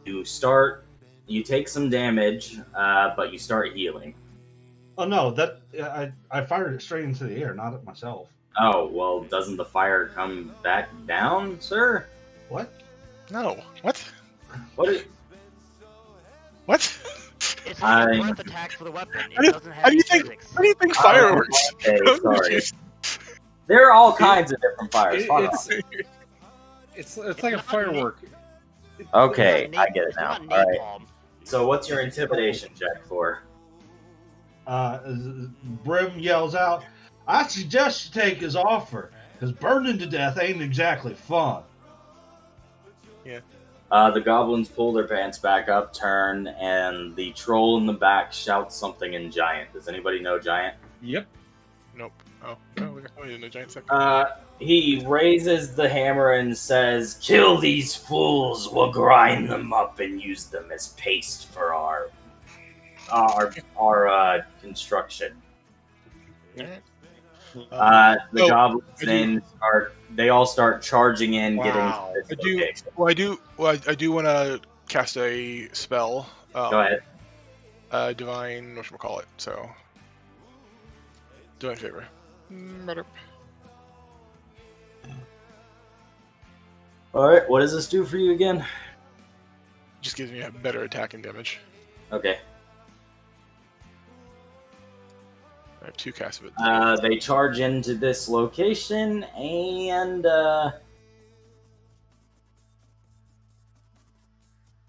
You take some damage, but you start healing. Oh no, I fired it straight into the air, not at myself. Oh, well, doesn't the fire come back down, sir? What? No. What? What? It's a breath attack for the weapon. It doesn't have How do you think fireworks? Okay, sorry. There are all kinds of different fires. It's like a firework. Okay, I get it It's now. not All right. napalm. So what's your intimidation check for? Brim yells out, "I suggest you take his offer, because burning to death ain't exactly fun." The goblins pull their pants back up, turn, and the troll in the back shouts something in Giant. Does anybody know Giant? Yep. Nope. Oh, no, we got somebody in the Giant sector. He raises the hammer and says, "Kill these fools, we'll grind them up and use them as paste for our construction." The goblins then they all start charging in, getting to this location. I do want to cast a spell. Go ahead. Divine, whatchamacallit, so. Divine Favor. Alright, what does this do for you again? Just gives me a better attacking damage. Okay. I have 2 casts of it. They charge into this location, and let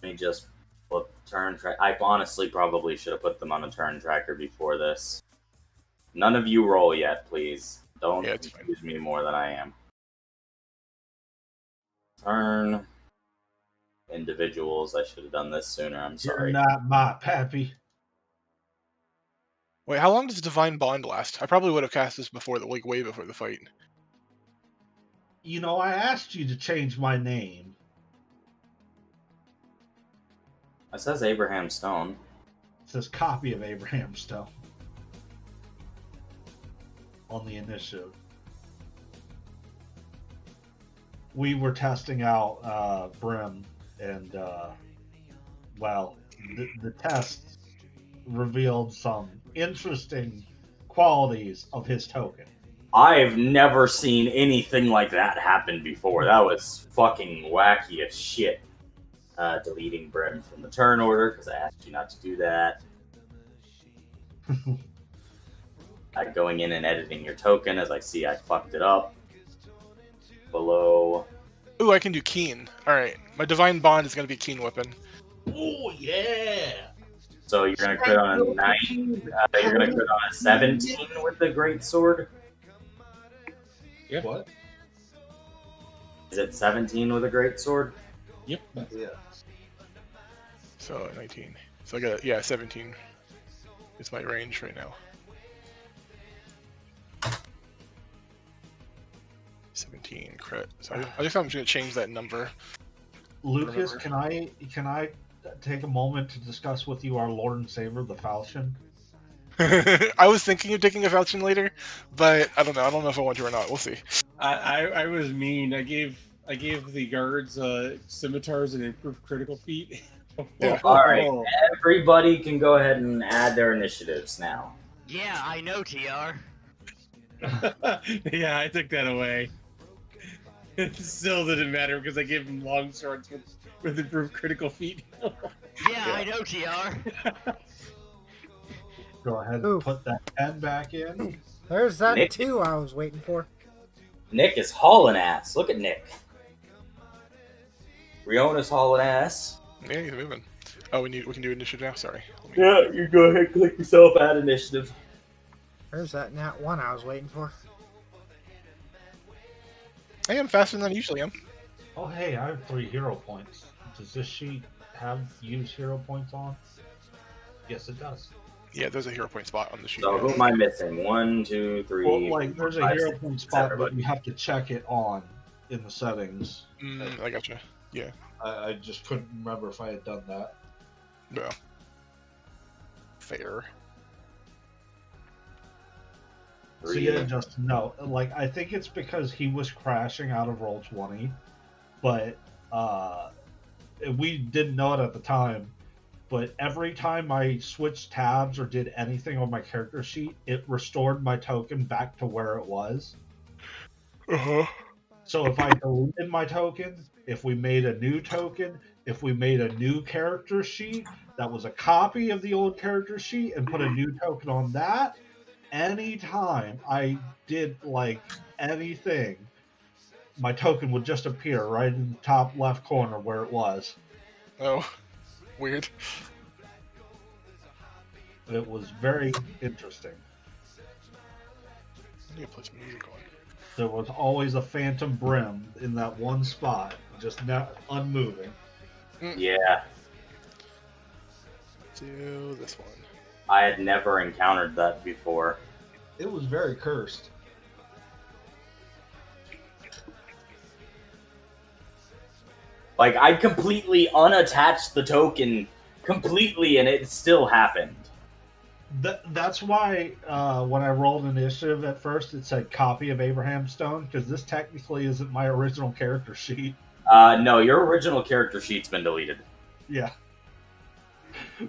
me just put turn track. I honestly probably should have put them on a turn tracker before this. None of you roll yet, please. Don't confuse me more than I am. Turn. Individuals. I should have done this sooner. I'm sorry. You're not my pappy. Wait, how long does Divine Bond last? I probably would have cast this before way before the fight. You know, I asked you to change my name. It says Abraham Stone. It says copy of Abraham Stone on the initiative. We were testing out Brim, and the test revealed some interesting qualities of his token. I've never seen anything like that happen before. That was fucking wacky as shit. deleting Brim from the turn order because I asked you not to do that. Going in and editing your token as I see I fucked it up. Below. Ooh, I can do Keen. Alright, my Divine Bond is going to be Keen Weapon. Oh yeah! So you're going to crit on a 9. You're going to crit on a 17 with the Great Sword. Yeah. What? Is it 17 with a Great Sword? Yep. Yeah. So 19. So I got, yeah, 17 is my range right now. 17 crit. So I just thought I'm just going to change that number. Lucas, Remember. can I take a moment to discuss with you our Lord and Savior, the Falchion? I was thinking of taking a Falchion later, but I don't know. I don't know if I want to or not. We'll see. I was mean. I gave the guards scimitars and improved critical feat. Yeah. Alright, everybody can go ahead and add their initiatives now. Yeah, I know, TR. Yeah, I took that away. It still didn't matter because I gave him long swords with improved critical feat. Yeah, I know, TR. Go ahead Ooh. and put that pen back in. There's that Nick. 2 I was waiting for. Nick is hauling ass. Look at Nick. Riona's hauling ass. Yeah, he's moving. Oh, we can do initiative now. Sorry. Yeah, you go ahead and click yourself, add initiative. There's that nat 1 I was waiting for. I am faster than I usually am. Oh, hey, I have 3 hero points. Does this sheet have use hero points on? Yes, it does. Yeah, there's a hero point spot on the sheet. So who am I missing? 1, 2, 3. Well, like, there's a 5, hero 6, point spot, but everybody. you have to check it on in the settings. I gotcha. Yeah. I just couldn't remember if I had done that. No. Fair. So yeah, just no. Like, I think it's because he was crashing out of Roll20, but we didn't know it at the time. But every time I switched tabs or did anything on my character sheet, it restored my token back to where it was. Uh-huh. So if I deleted my token, if we made a new token, if we made a new character sheet that was a copy of the old character sheet and put a new token on that, anytime I did like anything, my token would just appear right in the top left corner where it was. Oh. Weird. It was very interesting. I need to put some music on. There was always a phantom brim in that one spot, just not unmoving. Yeah, Do this one. I had never encountered that before. It was very cursed. Like, I completely unattached the token completely, and it still happened. That's why when I rolled initiative at first, it said copy of Abraham Stone, because this technically isn't my original character sheet. No, your original character sheet's been deleted. Yeah.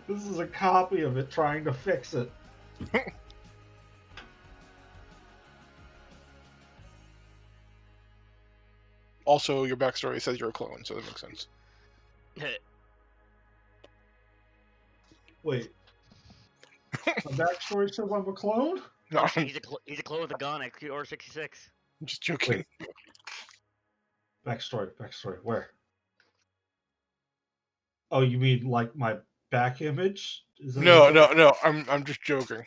This is a copy of it trying to fix it. Also, your backstory says you're a clone, so that makes sense. Wait. My backstory says I'm a clone? No, I'm He's a clone with a gun at Order 66. just joking. Wait. Backstory. Where? Oh, you mean like my back image? Is that No. I'm just joking.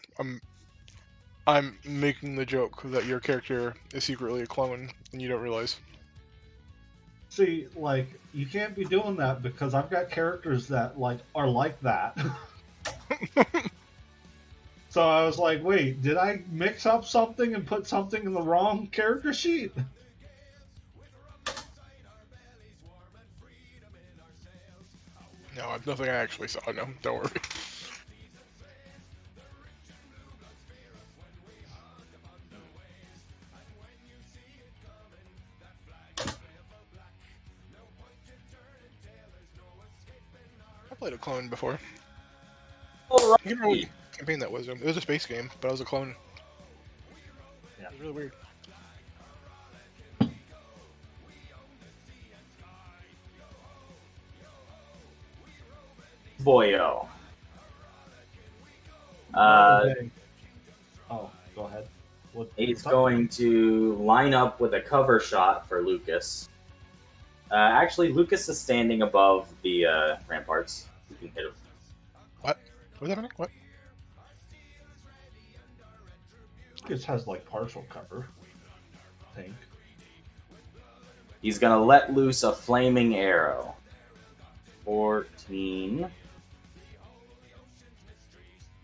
I'm making the joke that your character is secretly a clone and you don't realize. See, like, you can't be doing that because I've got characters that like are like that. So I was like, wait, did I mix up something and put something in the wrong character sheet? No, nothing I actually saw. No, don't worry. I played a clone before. Alright. You remember what campaign that was? It was a space game, but I was a clone. Yeah. It was really weird. boyo. Okay. Oh, go ahead. He's what's up? going to line up with a cover shot for Lucas. Actually, Lucas is standing above the ramparts. You can hit him. What? What's happening? What? This has like partial cover, I think. He's going to let loose a flaming arrow. 14.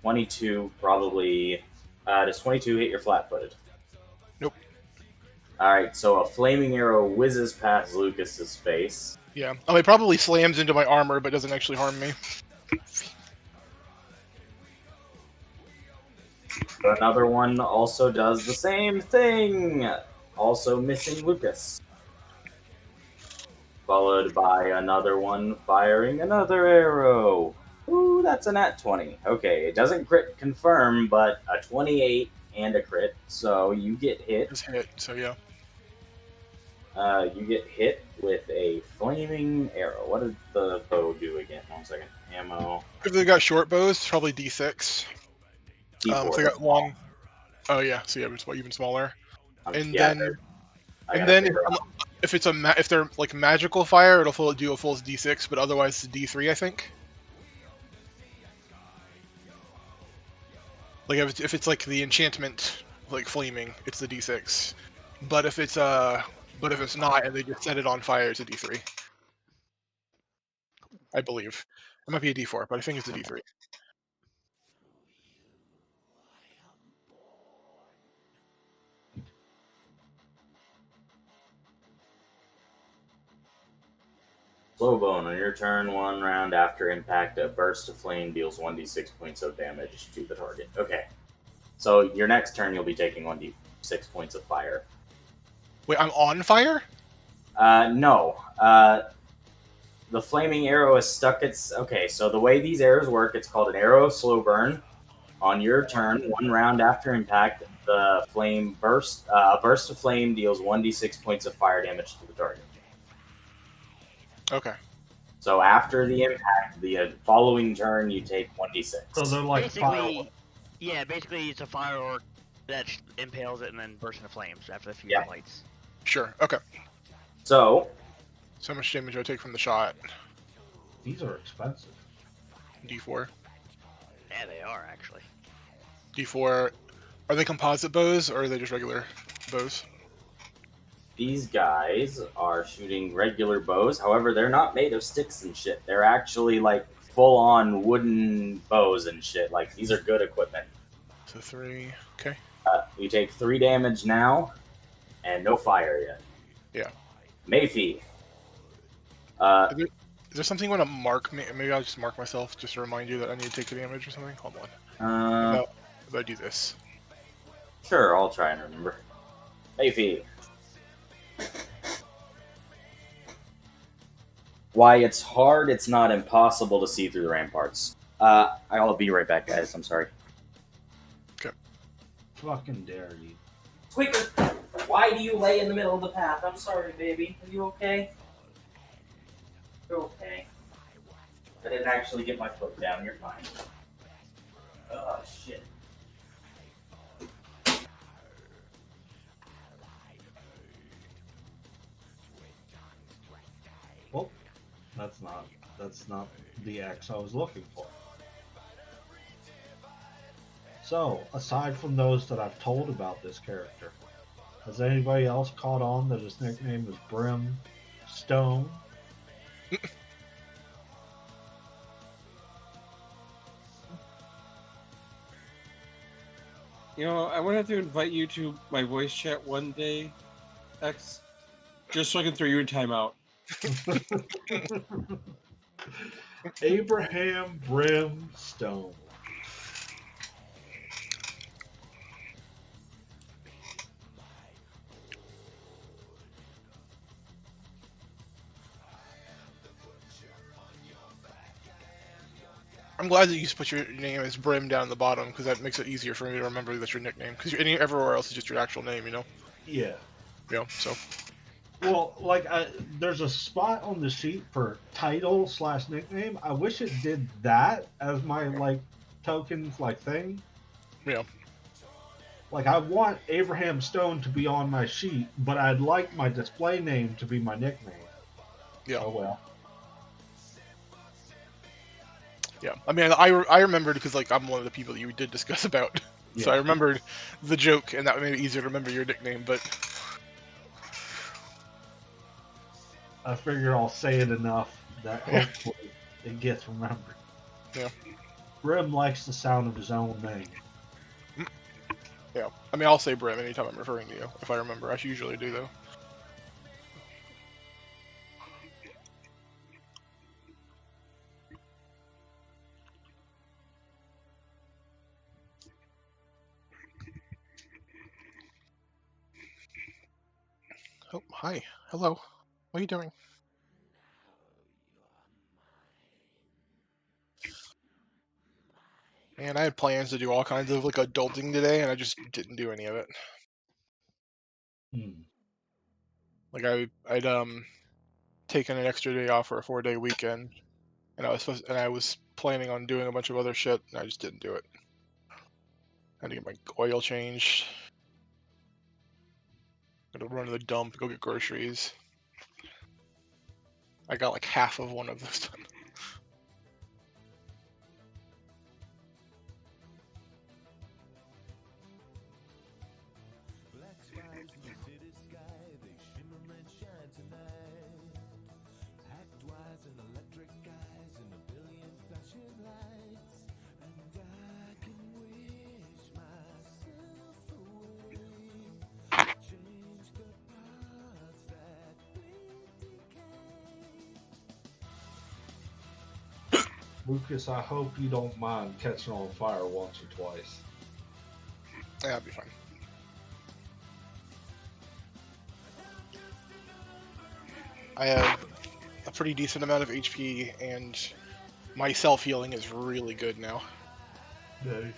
22, probably. Does 22 hit your flat-footed? Nope. Alright, so a flaming arrow whizzes past Lucas's face. Yeah. Oh, it probably slams into my armor, but doesn't actually harm me. Another one also does the same thing, also missing Lucas. Followed by another one firing another arrow. Ooh, that's a nat 20. Okay, it doesn't crit confirm, but a 28 and a crit, so you get hit. Just hit. So yeah. You get hit with a flaming arrow. What did the bow do again? 1 second. Ammo. If they got short bows, it's probably D6. D4. If they got long. Oh yeah. So yeah, it's even smaller. And yeah, then, I and gotta then figure out. if it's if they're like magical fire, it'll do a full D6, but otherwise it's D3, I think. Like if it's like the enchantment, like flaming, it's the D6. But if it's not, and they just set it on fire, it's a D3. I believe it might be a D4, but I think it's a D3. Slow bone. On your turn, 1 round after impact, a burst of flame deals 1d6 points of damage to the target. Okay. So your next turn, you'll be taking 1d6 points of fire. Wait, I'm on fire? No. The flaming arrow is stuck. Okay, so the way these arrows work, it's called an arrow of slow burn. On your turn, 1 round after impact, the flame burst. A burst of flame deals 1d6 points of fire damage to the target. Okay. So after the impact, the following turn, you take 1d6. So they're like Basically, yeah, basically it's a firework that impales it and then bursts into flames after a few Yeah. lights. Sure. Okay. So So much damage I take from the shot. These are expensive. D4. Yeah, they are actually. D4. Are they composite bows or are they just regular bows? these guys are shooting regular bows. However, they're not made of sticks and shit. They're actually like full-on wooden bows and shit. Like, these are good equipment. So 3. Okay. You take 3 damage now, and no fire yet. Yeah. Mayfie. Is there something you want to mark me? Maybe I'll just mark myself just to remind you that I need to take the damage or something. Hold on. If I do this. Sure, I'll try and remember. Mayfie. Why it's hard, it's not impossible to see through the ramparts. I'll be right back, guys. I'm sorry. Fucking dare you. Quicker! Why do you lay in the middle of the path? I'm sorry, baby. Are you okay? You're okay. I didn't actually get my foot down. You're fine. Oh, shit. Well, that's not the X I was looking for. So, aside from those that I've told about this character, has anybody else caught on that his nickname is Brimstone? You know, I want to invite you to my voice chat one day, X, just so I can throw you in timeout. Abraham Brimstone. I'm glad that you put your name as Brim down the bottom because that makes it easier for me to remember that's your nickname. Because everywhere else is just your actual name, you know? Yeah. Yeah. So Well, like, there's a spot on the sheet for title/nickname. I wish it did that as my, like, tokens, like, thing. Yeah. Like, I want Abraham Stone to be on my sheet, but I'd like my display name to be my nickname. Yeah. Oh, well. Yeah. I mean, I remembered because, like, I'm one of the people that you did discuss about. So I Yeah. remembered the joke, and that made it easier to remember your nickname, but... I figure I'll say it enough that hopefully it gets remembered. Yeah. Grim likes the sound of his own name. Yeah. I mean, I'll say Brim anytime I'm referring to you, if I remember. I usually do, though. Oh, hi. Hello. What are you doing? Man, I had plans to do all kinds of, like, adulting today, and I just didn't do any of it. Like, I'd taken an extra day off for a 4-day weekend, and I was planning on doing a bunch of other shit, and I just didn't do it. I had to get my oil changed. Gotta run to the dump, go get groceries. I got like half of one of those done. Black skies in the city sky, they shimmer and shine tonight. Act wise and electric eyes and a billion flashing lights. And I can wish myself away. Change the paths that bleed decay. Lucas, I hope you don't mind catching on fire once or twice. Yeah, that'd be fine. I have a pretty decent amount of HP, and my self-healing is really good now. Nice.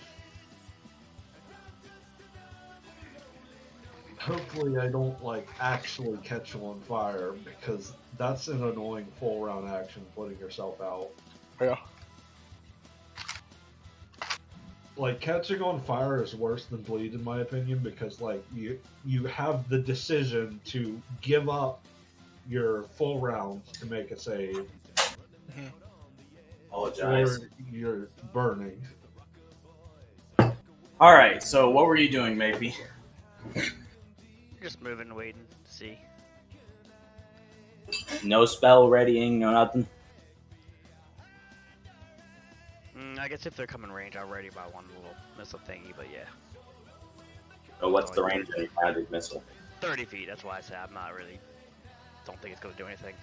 Hopefully I don't, like, actually catch you on fire, because that's an annoying full round action, putting yourself out. Yeah. Like, catching on fire is worse than bleed, in my opinion, because, like, you have the decision to give up your full round to make a save, Apologize. or you're burning. All right. So what were you doing, Maybe? Just moving, waiting to see. No spell readying, no nothing. I guess if they're coming range, I'll ready by one little missile thingy, but yeah. So what's the range of your magic missile? 30 feet, that's why I said I'm not really... Don't think it's going to do anything.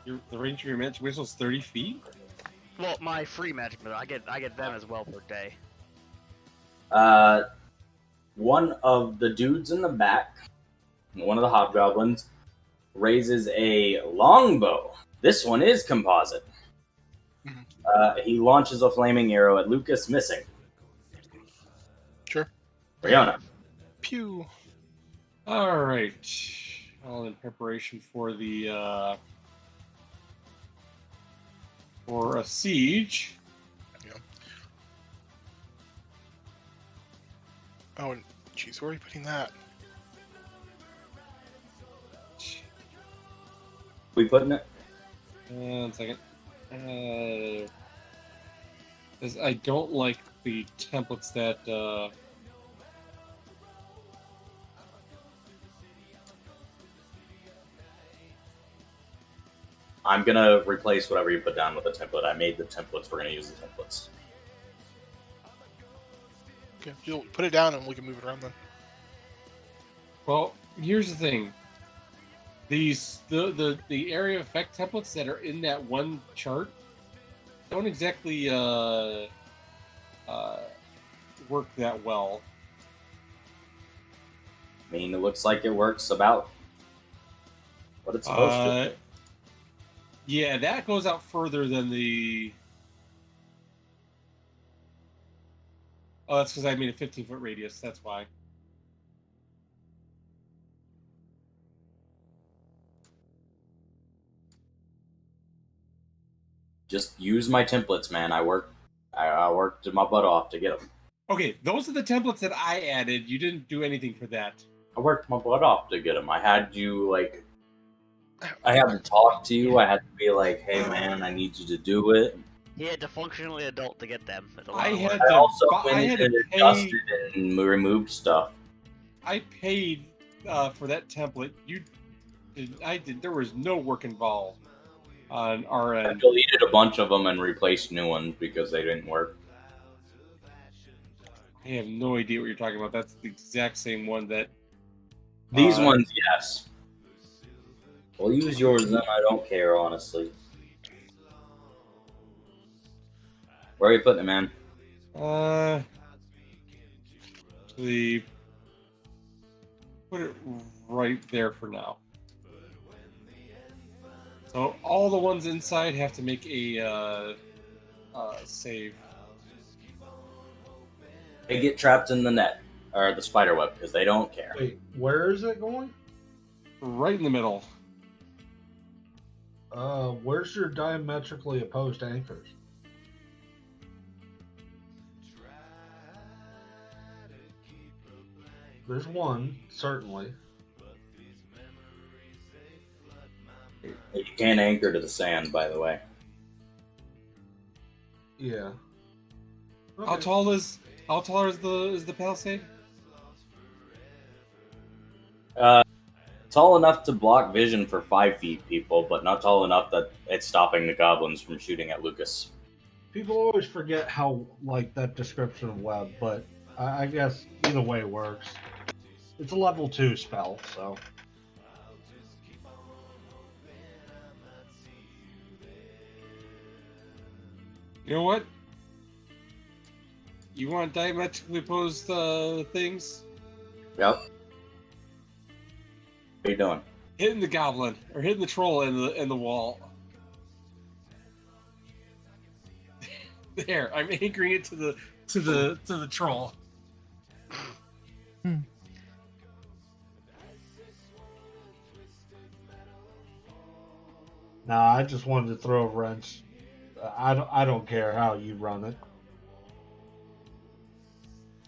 The range of your magic missile is 30 feet? Well, my free magic missile, I get them as well per day. One of the dudes in the back, one of the hobgoblins, raises a longbow. This one is composite. He launches a flaming arrow at Lucas, missing. Sure. Brianna. Pew. Alright. All in preparation for the, for a siege. Yeah. Oh, jeez, where are you putting that? We putting it? 1 second. Because I don't like the templates that, I'm gonna replace whatever you put down with a template. I made the templates. We're gonna use the templates. Okay, you'll put it down and we can move it around then. well, here's the thing. The area effect templates that are in that one chart don't exactly work that well. I mean, it looks like it works about what it's supposed to. Yeah, that goes out further than the... Oh, that's because I made a 15-foot radius, that's why. Just use my templates, man. I worked my butt off to get them. Okay, those are the templates that I added. You didn't do anything for that. I worked my butt off to get them. I had to talk to you. I had to be like, hey, man, I need you to do it. He had to functionally adult to get them. It's a lot I of work. had I to. also I went had and to pay. adjusted and removed stuff. I paid for that template. You did. I did. There was no work involved on our I end. deleted a bunch of them and replaced new ones because they didn't work. I have no idea what you're talking about. That's the exact same one that. These ones, yes. We'll use yours then. I don't care, honestly. Where are you putting it, man? Actually, put it right there for now. So all the ones inside have to make a save. They get trapped in the net or the spider web because they don't care. Wait, where is it going? Right in the middle. Where's your diametrically opposed anchors? There's one, certainly. You can't anchor to the sand, by the way. Yeah. How tall is the palisade? Tall enough to block vision for 5 feet, people, but not tall enough that it's stopping the goblins from shooting at Lucas. People always forget how, like, that description of web, but I guess either way works. It's a level 2 spell, so. You know what? You want diametrically opposed things? Yep. What are you doing? Hitting the goblin or hitting the troll in the wall. There, I'm anchoring it to the troll. Nah, I just wanted to throw a wrench. I don't care how you run it.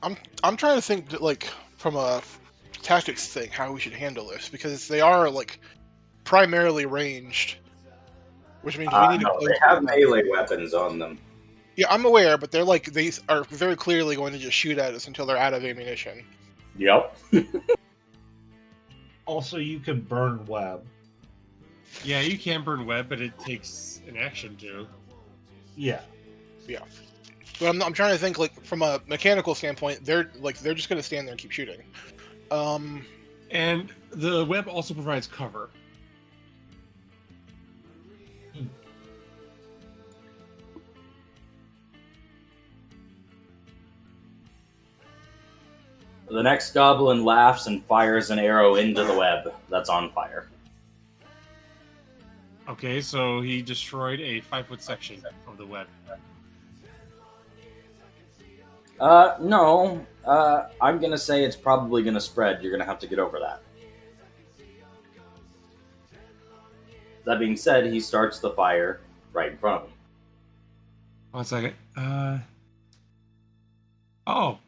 I'm trying to think like from a tactics thing how we should handle this because they are like primarily ranged, which means we need No, to. they have melee weapons on them. Yeah, I'm aware, but they're like they are very clearly going to just shoot at us until they're out of ammunition. Yep. Also, you can burn web. Yeah, you can burn web, but it takes an action to. Yeah. Yeah. But I'm trying to think like from a mechanical standpoint, they're just going to stand there and keep shooting. And the web also provides cover. The next goblin laughs and fires an arrow into the web that's on fire. Okay, so he destroyed a 5-foot section of the web. No. I'm gonna say it's probably gonna spread. You're gonna have to get over that. That being said, he starts the fire right in front of him. 1 second. Oh.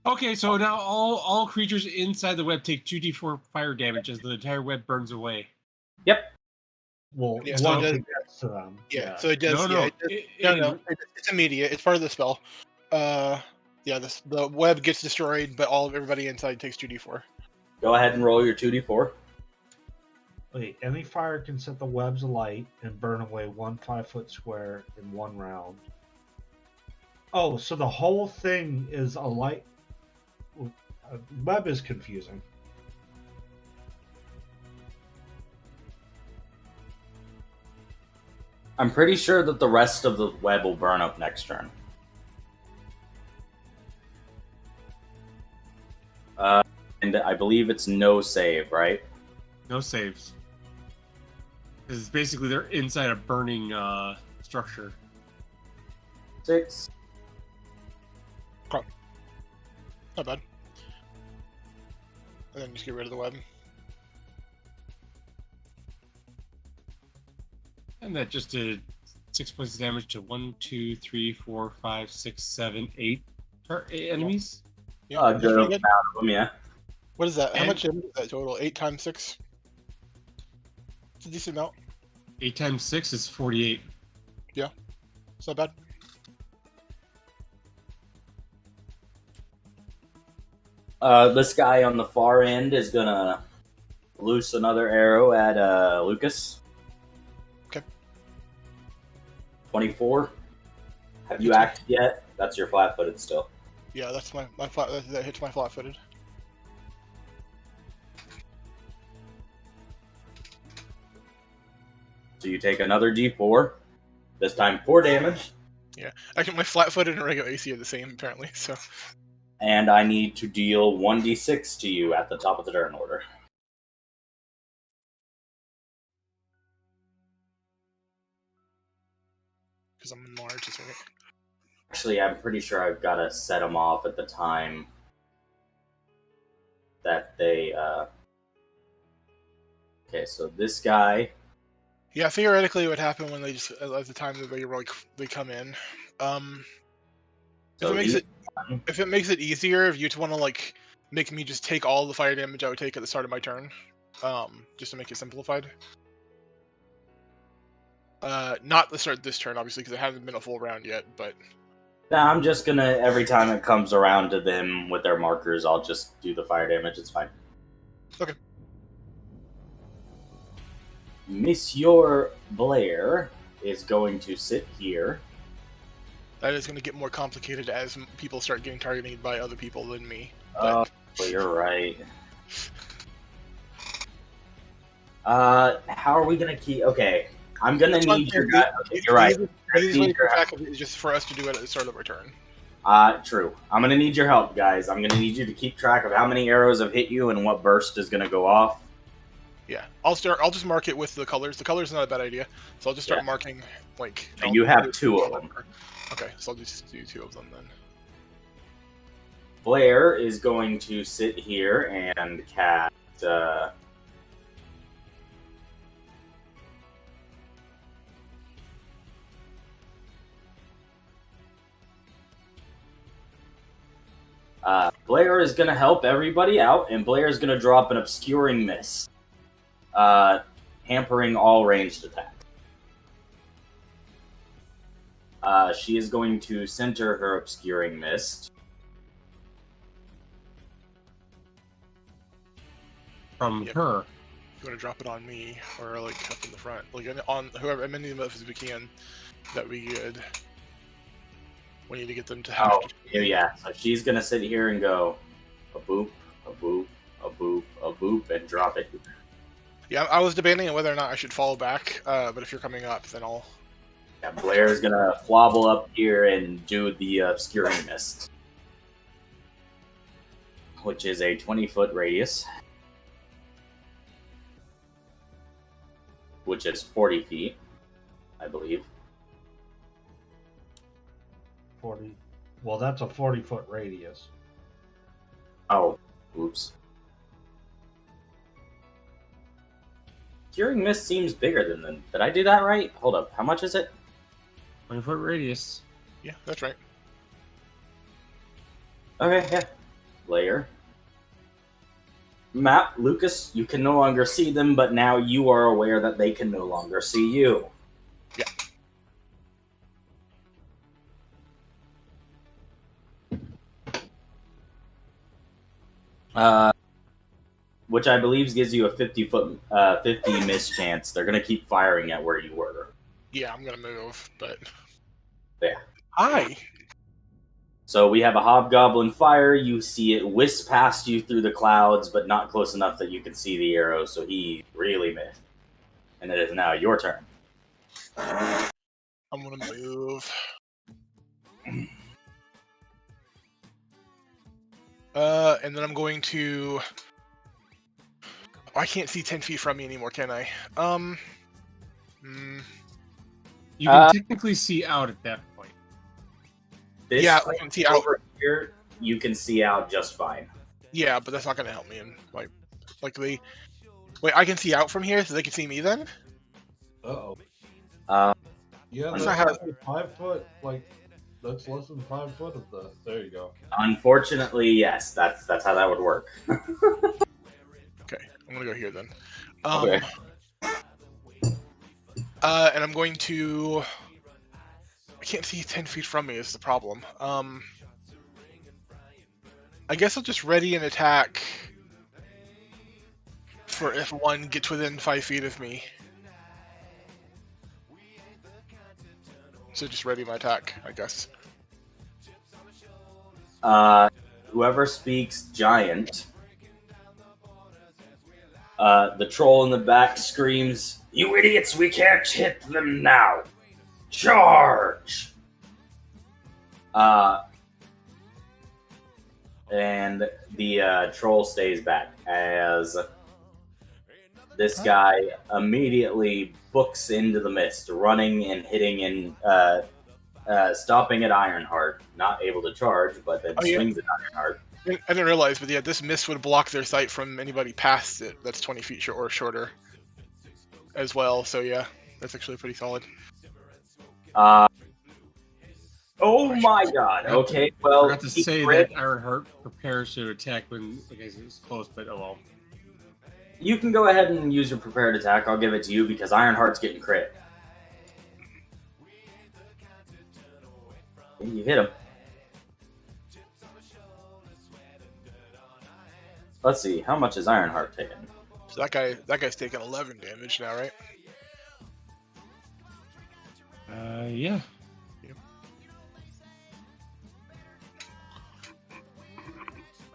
Okay, so now all creatures inside the web take 2d4 fire damage as the entire web burns away. Yep. Well, Yeah, so once it it gets to them. Yeah, so it does. No, It's immediate. It's part of the spell. The web gets destroyed, but everybody inside takes 2d4. Go ahead and roll your 2d4. Wait, any fire can set the webs alight and burn away 1 5-foot square in 1 round. Oh, so the whole thing is a light. Web is confusing. I'm pretty sure that the rest of the web will burn up next turn. And I believe it's no save, right? No saves. Because basically they're inside a burning structure. 6. Not bad. And then just get rid of the web. And that just to 6 points of damage to 1, 2, 3, 4, 5, 6, 7, 8 enemies. Yeah, A that's good pretty amount good. of them, yeah. What is that? How And- much damage is that total? 8 times 6? It's a decent amount. 8 times 6 is 48. It's not bad. This guy on the far end is gonna loose another arrow at Lucas. Okay. 24. Have you acted yet? That's your flat-footed still. Yeah, that's my flat. That hits my flat-footed. So you take another D4. This time 4 damage. Actually, my flat-footed and regular AC are the same apparently. So And I need to deal 1d6 to you at the top of the turn order. because I'm enlarged, it's okay. Actually, I'm pretty sure I've got to set them off at the time that they... Okay, so this guy... Yeah, theoretically, it would happen when they just at the time that they come in. So If it makes it easier, if you want to like make me just take all the fire damage I would take at the start of my turn, just to make it simplified. Not the start of this turn, obviously, because it hasn't been a full round yet. But Nah, I'm just gonna, every time it comes around to them with their markers, I'll just do the fire damage. It's fine. Okay. Monsieur Blair is going to sit here. that is going to get more complicated as people start getting targeted by other people than me. Oh, you're right. How are we gonna keep? Okay, I'm gonna need your guy. Okay, you're right. The easiest way to keep track of it is just for us to do it at the start of our turn. True. I'm gonna need your help, guys. I'm gonna need you to keep track of how many arrows have hit you and what burst is gonna go off. Yeah, I'll just mark it with the colors. The colors is not a bad idea, so I'll just start Yeah. marking like. And you have 2 of them. Okay, so I'll just do 2 of them then. Blair is going to sit here and cast. Blair is going to help everybody out, and Blair is going to drop an obscuring mist, hampering all ranged attacks. She is going to center her obscuring mist. From Yep. her. You want to drop it on me, or like up in the front, like on whoever, as many of us as we can. That would be good. We need to get them to have. Oh, yeah. So she's gonna sit here and go a boop, a boop, a boop, a boop, and drop it. Yeah, I was debating on whether or not I should follow back, but if you're coming up, then I'll. Yeah, Blair's gonna flobble up here and do the obscuring mist, which is a 20-foot radius, which is 40 feet, I believe. 40. Well, that's a 40-foot radius. Oh, oops. Obscuring mist seems bigger than them. Did I do that right? Hold up. How much is it? 20-foot radius. Yeah, that's right. Okay, yeah. Layer. Map, Lucas, you can no longer see them, but now you are aware that they can no longer see you. Yeah. Which I believe gives you a 50 miss chance. They're gonna keep firing at where you were. Yeah, I'm gonna move, but. Yeah. Hi. So we have a hobgoblin fire. You see it whisk past you through the clouds, but not close enough that you can see the arrow. So he really missed. And it is now your turn. I'm gonna move. And then I'm going to. Oh, I can't see 10 feet from me anymore, can I? You can technically see out at that point. This Yeah, I can see out. over here, you can see out just fine. Yeah, but that's not gonna help me. And like they. Wait, I can see out from here, so they can see me then. Uh-oh. Yeah, That's that's not how- only 5 foot. Like, that's less than 5 foot of the. There you go. Unfortunately, yes, that's how that would work. Okay, I'm gonna go here then. Okay. And I'm going to. I can't see 10 feet from me. Is the problem. I guess I'll just ready an attack for if one gets within 5 feet of me. So just ready my attack, I guess. Whoever speaks giant, the troll in the back screams, "You idiots, we can't hit them now! Charge!" And the troll stays back as this guy immediately books into the mist, running and hitting and stopping at Ironheart. Not able to charge, but then swings at Ironheart. I didn't realize, but yeah, this mist would block their sight from anybody past it that's 20 feet or shorter as well. So yeah, that's actually pretty solid. Oh my god. Okay, well, I forgot to say that Ironheart prepares to attack when the guy is close, but oh well. You can go ahead and use your prepared attack. I'll give it to you because Ironheart's getting crit. You hit him. Let's see, how much is Ironheart taking? So that guy's taking 11 damage now, right? Yeah.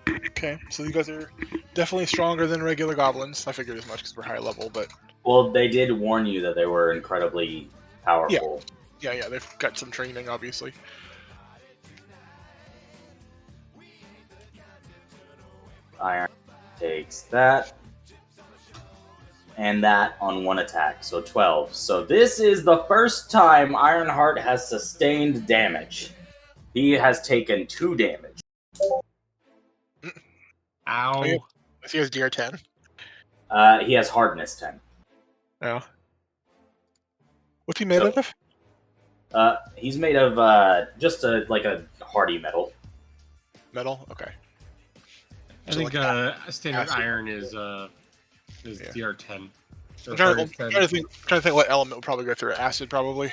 Okay, so you guys are definitely stronger than regular goblins. I figured as much because we're high level, but Well, they did warn you that they were incredibly powerful. yeah, they've got some training, obviously. Iron takes that and that on one attack, so 12. So this is the first time Ironheart has sustained damage. He has taken 2 damage. Ow. Oh, yeah. He has DR 10. He has hardness 10. Yeah. What's he made out of? He's made of just a hardy metal. Metal? Okay. I So think like standard acid. iron is Yeah. DR10. I'm trying to think what element would probably go through it. Acid, probably.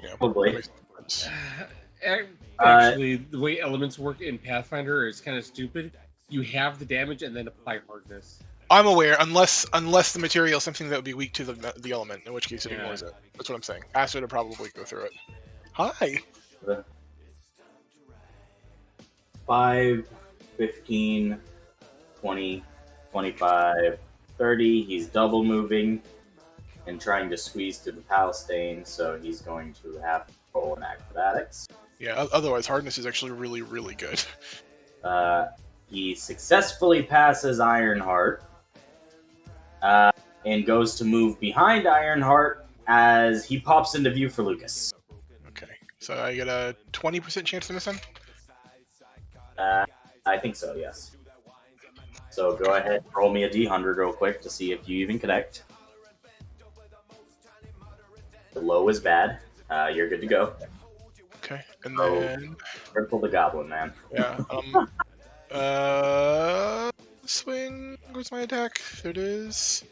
Yeah, Probably. that makes sense. Actually, the way elements work in Pathfinder is kind of stupid. You have the damage and then apply hardness. I'm aware, unless the material is something that would be weak to the element, in which case it ignores it. That's what I'm saying. Acid would probably go through it. Hi. 5, 15, 20, 25, 30. He's double moving and trying to squeeze through the Palestine, so he's going to have to roll an acrobatics. Yeah, otherwise hardness is actually really, really good. He successfully passes Ironheart and goes to move behind Ironheart as he pops into view for Lucas. Okay, so I get a 20% chance to miss him? I think so, yes. So go ahead and roll me a d100 real quick to see if you even connect. The low is bad. You're good to go. Okay, and then... Cripple the goblin, man. Yeah, swing. Where's my attack? There it is.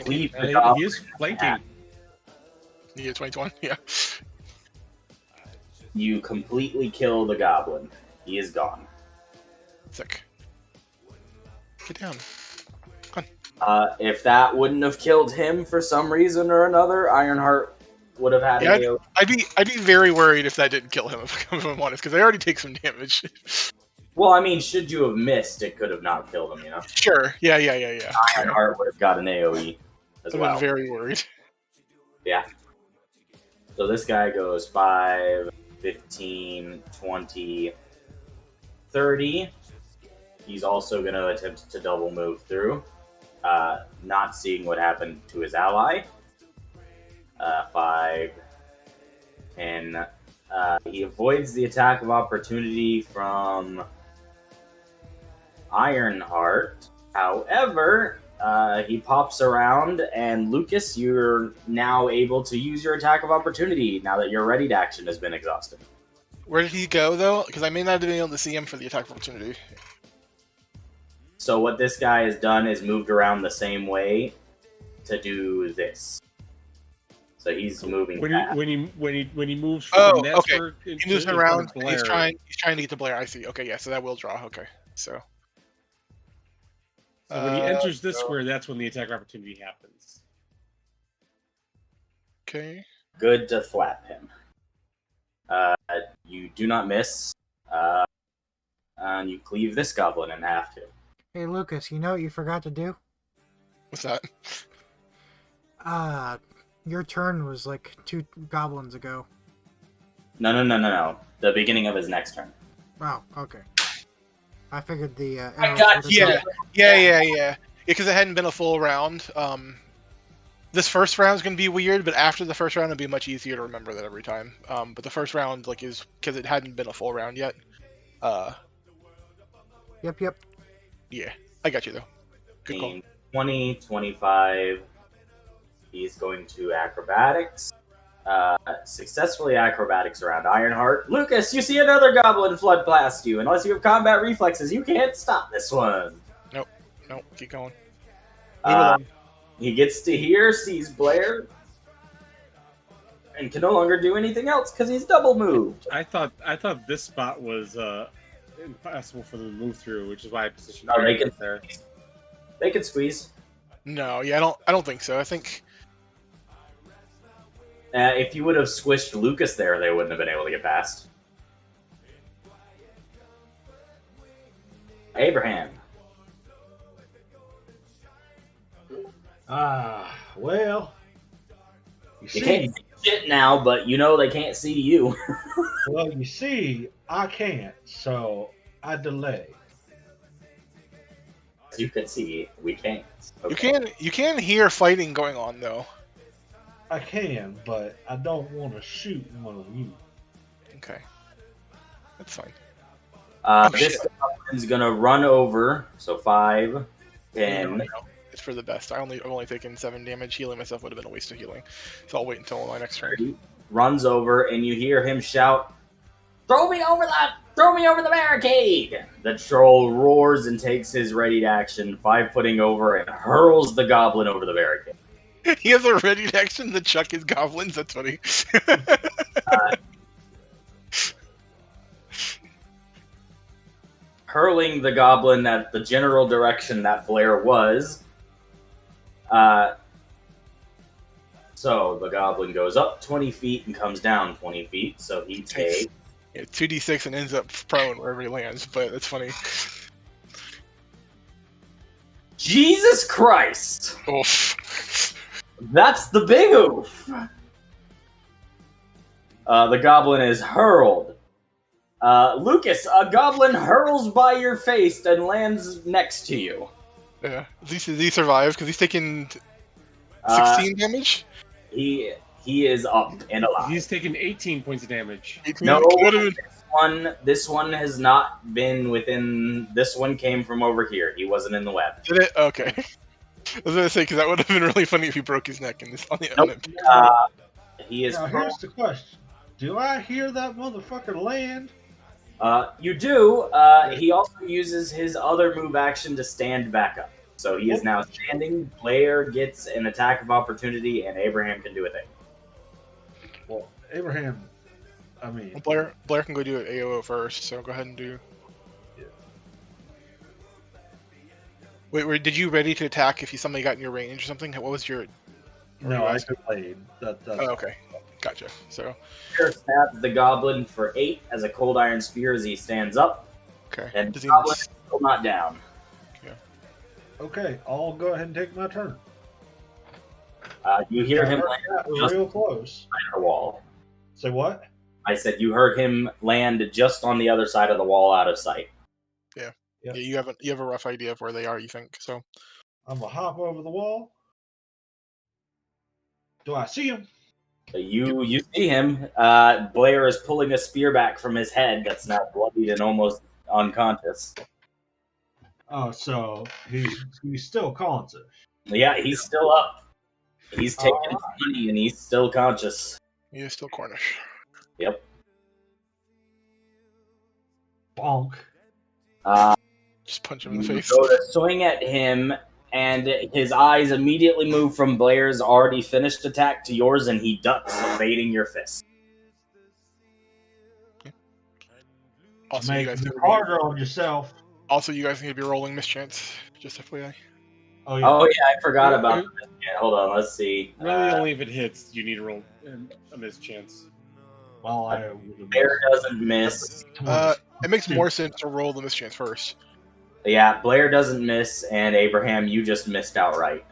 Leave the He goblin. is flanking. Yeah, 21. Yeah. You completely kill the goblin. He is gone. Sick. Get down. If that wouldn't have killed him for some reason or another, Ironheart would have had Yeah, a I'd be very worried if that didn't kill him, if I'm honest, because I already take some damage. Well, I mean, should you have missed, it could have not killed him, you know? Sure. Yeah. Ironheart would have got an AoE as I've well. been very worried. Yeah. So this guy goes 5, 15, 20, 30. He's also going to attempt to double move through, not seeing what happened to his ally. 5, 10. He avoids the attack of opportunity from Ironheart. However, He pops around, and Lucas, you're now able to use your attack of opportunity now that your ready to action has been exhausted. Where did he go, though? Because I may not have been able to see him for the attack of opportunity. So what this guy has done is moved around the same way to do this. So he's moving When fast. he moves from Oh, that's okay. where He moves around. And he's Blair. trying to get to Blair. I see. Okay, yeah. So that will draw. Okay, so. So when he enters this so- square, that's when the attack opportunity happens. Okay. Good to flap him. You do not miss. And you cleave this goblin in half too. Hey, Lucas, you know what you forgot to do? What's that? Your turn was like 2 goblins ago. No. The beginning of his next turn. Wow, okay. I figured the I arrows got would've you. done- Yeah. Because it hadn't been a full round. This first round is going to be weird, but after the first round, it'll be much easier to remember that every time. But the first round, like, is because it hadn't been a full round yet. Yep. Yeah, I got you though. Good call. 20, 25. He's going to acrobatics. Successfully acrobatics around Ironheart. Lucas, you see another goblin flood past you. Unless you have combat reflexes, you can't stop this one. Nope, keep going. Move Uh, along. He gets to here, sees Blair, and can no longer do anything else because he's double moved. I thought this spot was impossible for them to move through, which is why I positioned Oh, they Iron can- there. They could squeeze. No, yeah, I don't think so. I think If you would have squished Lucas there, they wouldn't have been able to get past. Abraham. Well, you You can't see, see shit now, but you know they can't see you. I can't, so I delay. As you can see, we can't. you can hear fighting going on though. I can, but I don't want to shoot one of you. Okay, that's fine. This goblin's gonna run over. So 5, 10. No, it's for the best. I've only taken 7 damage. Healing myself would have been a waste of healing, so I'll wait until my next turn. Runs over, and you hear him shout, "Throw me over the barricade!" The troll roars and takes his ready action, 5-footing over, and hurls the goblin over the barricade. He has a ready action to chuck his goblins. That's funny. Hurling the goblin at the general direction that Blair was. So the goblin goes up 20 feet and comes down 20 feet, so he takes... Yeah, 2d6 and ends up prone wherever he lands, but that's funny. Jesus Christ! Oof. That's the big oof! The goblin is hurled. Lucas, a goblin hurls by your face and lands next to you. Yeah. Does he survive? Because he's taken 16 damage? He is up and alive. He's taken 18 points of damage. 18? No, What is- this one has not been within... This one came from over here. He wasn't in the web. Did it? Okay. I was gonna say, because that would have been really funny if he broke his neck in this on the Nope. He is... Now here's the question: do I hear that motherfucker land? You do. He also uses his other move action to stand back up. So he is now standing. Blair gets an attack of opportunity, and Abraham can do a thing. Well, Abraham, I mean, Blair can go do AOO first, so go ahead and do. Yeah. Wait, did you ready to attack if somebody got in your range or something? What was your? no, I delayed. That's Oh, okay, gotcha. So Blair stabs the goblin for 8 as a cold iron spear as he stands up, okay. and Does the he goblin miss? is still not down. okay. I'll go ahead and take my turn. You hear him That land was just real close. behind the wall. Say what? I said you heard him land just on the other side of the wall out of sight. Yep. Yeah, you have a rough idea of where they are. You think so? I'm gonna hop over the wall. Do I see him? You see him. Blair is pulling a spear back from his head that's now bloodied and almost unconscious. Oh, so he's still conscious. Yeah, he's still up. He's taking Alright. his money and he's still conscious. He is still Cornish. Yep. Bonk. Just punch him in the You face. go to swing at him, and his eyes immediately move from Blair's already finished attack to yours, and he ducks, evading your fist. Also, you Make guys it need to harder on yourself. be rolling mischance. Just FYI. Oh yeah. Oh yeah, I forgot about that. Yeah, hold on, let's see. Really, only if it hits, you need to roll a mischance. Well, I would Blair doesn't miss. It makes more sense to roll the mischance first. Yeah, Blair doesn't miss, and Abraham, you just missed outright.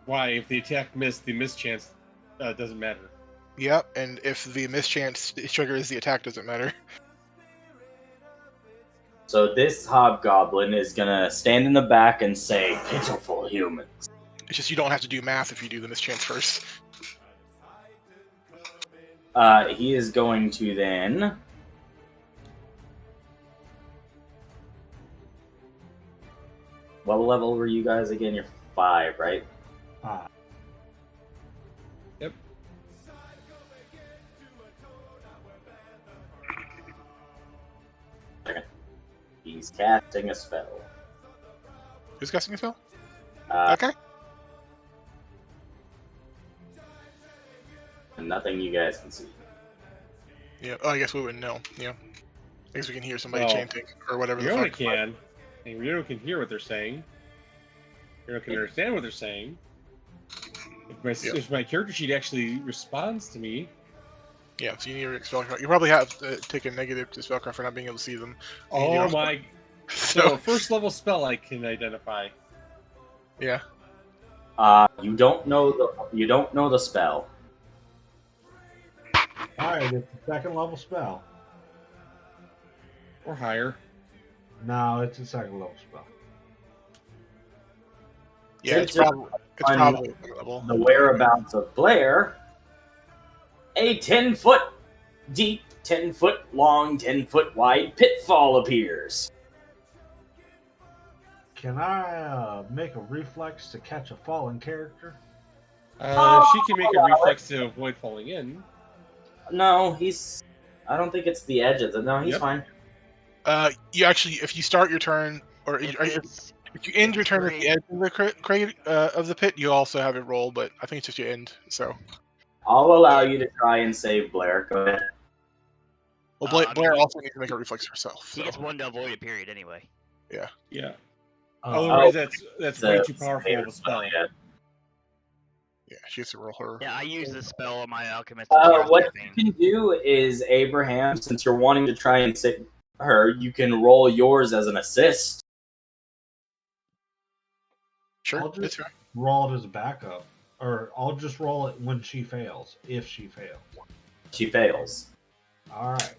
Why? If the attack missed, the mischance doesn't matter. Yep, and if the mischance triggers the attack, doesn't matter. So this hobgoblin is gonna stand in the back and say, "Pitiful humans." It's just you don't have to do math if you do the mischance first. He is going to then. What level were you guys again? You're 5, right? Yep. He's casting a spell. Who's casting a spell? Okay. Okay. Nothing you guys can see. Yeah. Oh, I guess we wouldn't know. Yeah. I guess we can hear somebody Well, chanting or whatever the Riona fuck. can. And Riona can hear what they're saying. Riona can understand what they're saying. If my character sheet actually responds to me. Yeah, so you need your spellcraft. You probably have to take a negative to spellcraft for not being able to see them. Oh my! So first level spell I can identify. Yeah. You don't know the spell. Alright, it's a second level spell. Or higher. No, it's a second level spell. Yeah, it's probably level. The whereabouts of Blair. A 10-foot deep, 10-foot long, 10-foot wide pitfall appears. Can I make a reflex to catch a falling character? She can make a reflex to avoid falling in. No, I don't think it's the edge of it. No, he's Yep. fine. You actually, if you start your turn, or if you end your turn at the edge of the crate of the pit, you also have it roll. But I think it's just your end. So. I'll allow you to try and save Blair. Go ahead. Well, Blair also needs to make a reflex herself. He So. gets one to avoid a period anyway. Yeah. Oh, Otherwise, that's way The too powerful of a spell. Yeah. Yeah, she has to roll her. Yeah, I use this spell on my alchemist. What you can do is, Abraham, since you're wanting to try and save her, you can roll yours as an assist. Sure, I'll just- that's right. roll it as a backup. Or I'll just roll it when she fails, if she fails. She fails. Alright.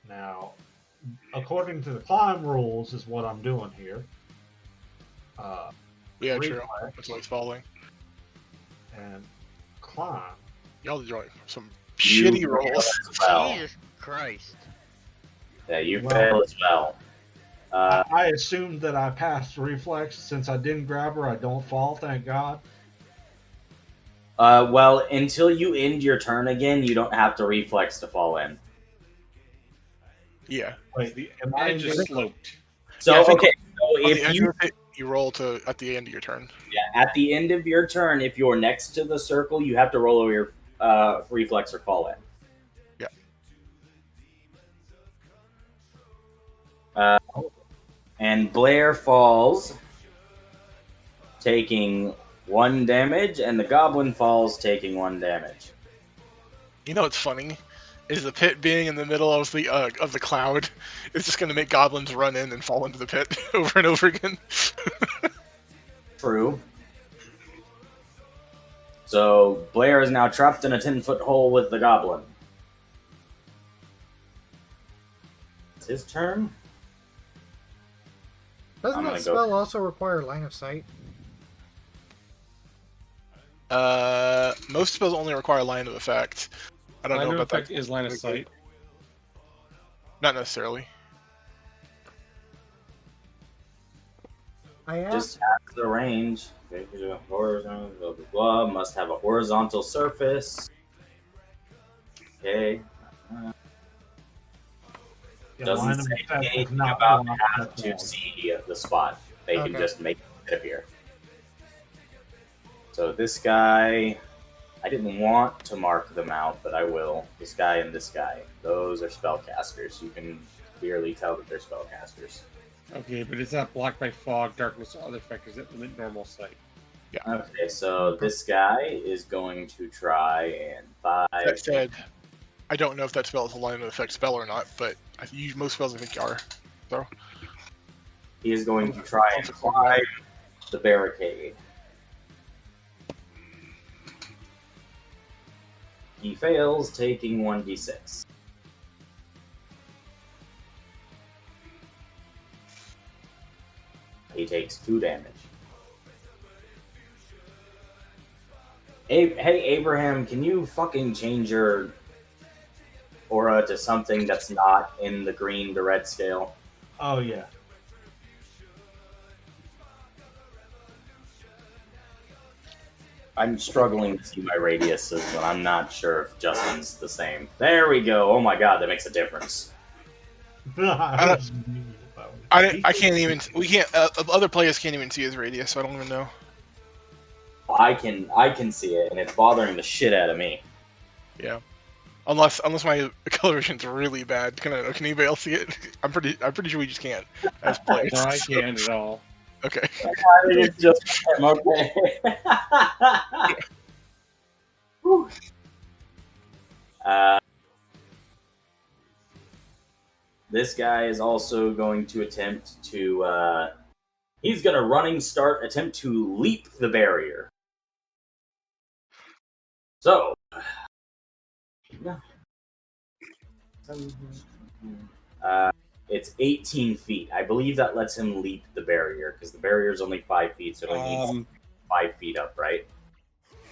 Now, according to the climb rules is what I'm doing here. Yeah, true. reflex That's why it's falling. and climb. Y'all are doing some You shitty fail rolls. as well. Jesus Christ. Yeah, you Wow. fail as well. I assumed that I passed reflex. Since I didn't grab her, I don't fall, thank God. Well, until you end your turn again, you don't have to reflex to fall in. Yeah. Wait, The am I edge is in- sloped. So, Yeah, I think okay, so On the if edge you of the pit, you roll at the end of your turn. at the end of your turn, if you're next to the circle, you have to roll over your reflex or fall in. Yeah. And Blair falls, taking 1 damage, and the goblin falls, taking 1 damage. You know what's funny? Is the pit being in the middle of the cloud is just going to make goblins run in and fall into the pit over and over again. True. So Blair is now trapped in a 10-foot hole with the goblin. It's his turn. Doesn't I'm that gonna go- spell also require line of sight? Most spells only require line of effect. I don't Line know of about effect that. is line of sight. Not necessarily. I Just asked. has the range. Horizontal, blah, blah, blah. Must have a horizontal surface. Okay. Yeah, Doesn't line of say effect does anything not about block have that to wall. see the spot. They can Okay. just make it appear. So this guy, I didn't want to mark them out, but I will. This guy and this guy. Those are spellcasters. You can clearly tell that they're spellcasters. Okay, but it's not blocked by fog, darkness, or other factors that limit normal sight. Okay, so this guy is going to try and That said, I don't know if that spell is a line of effect spell or not, but most spells I think are. So he is going to try and climb the barricade. He fails, taking 1d6. He takes 2 damage. Hey, Abraham, can you fucking change your aura to something that's not in the green to red scale? Oh yeah. I'm struggling to see my radiuses, and I'm not sure if Justin's the same. There we go. Oh my god, that makes a difference. I can't even. We can't. Other players can't even see his radius, so I don't even know. I can see it, and it's bothering the shit out of me. Yeah. Unless my color vision's really bad. Can anybody else see it? I'm pretty sure we just can't as players. No, I can't at all. Okay. I think it's just him. Okay. Whew. This guy is also going to attempt to. He's going to running start attempt to leap the barrier. So. It's 18 feet. I believe that lets him leap the barrier because the barrier is only 5 feet, so it only needs 5 feet up, right?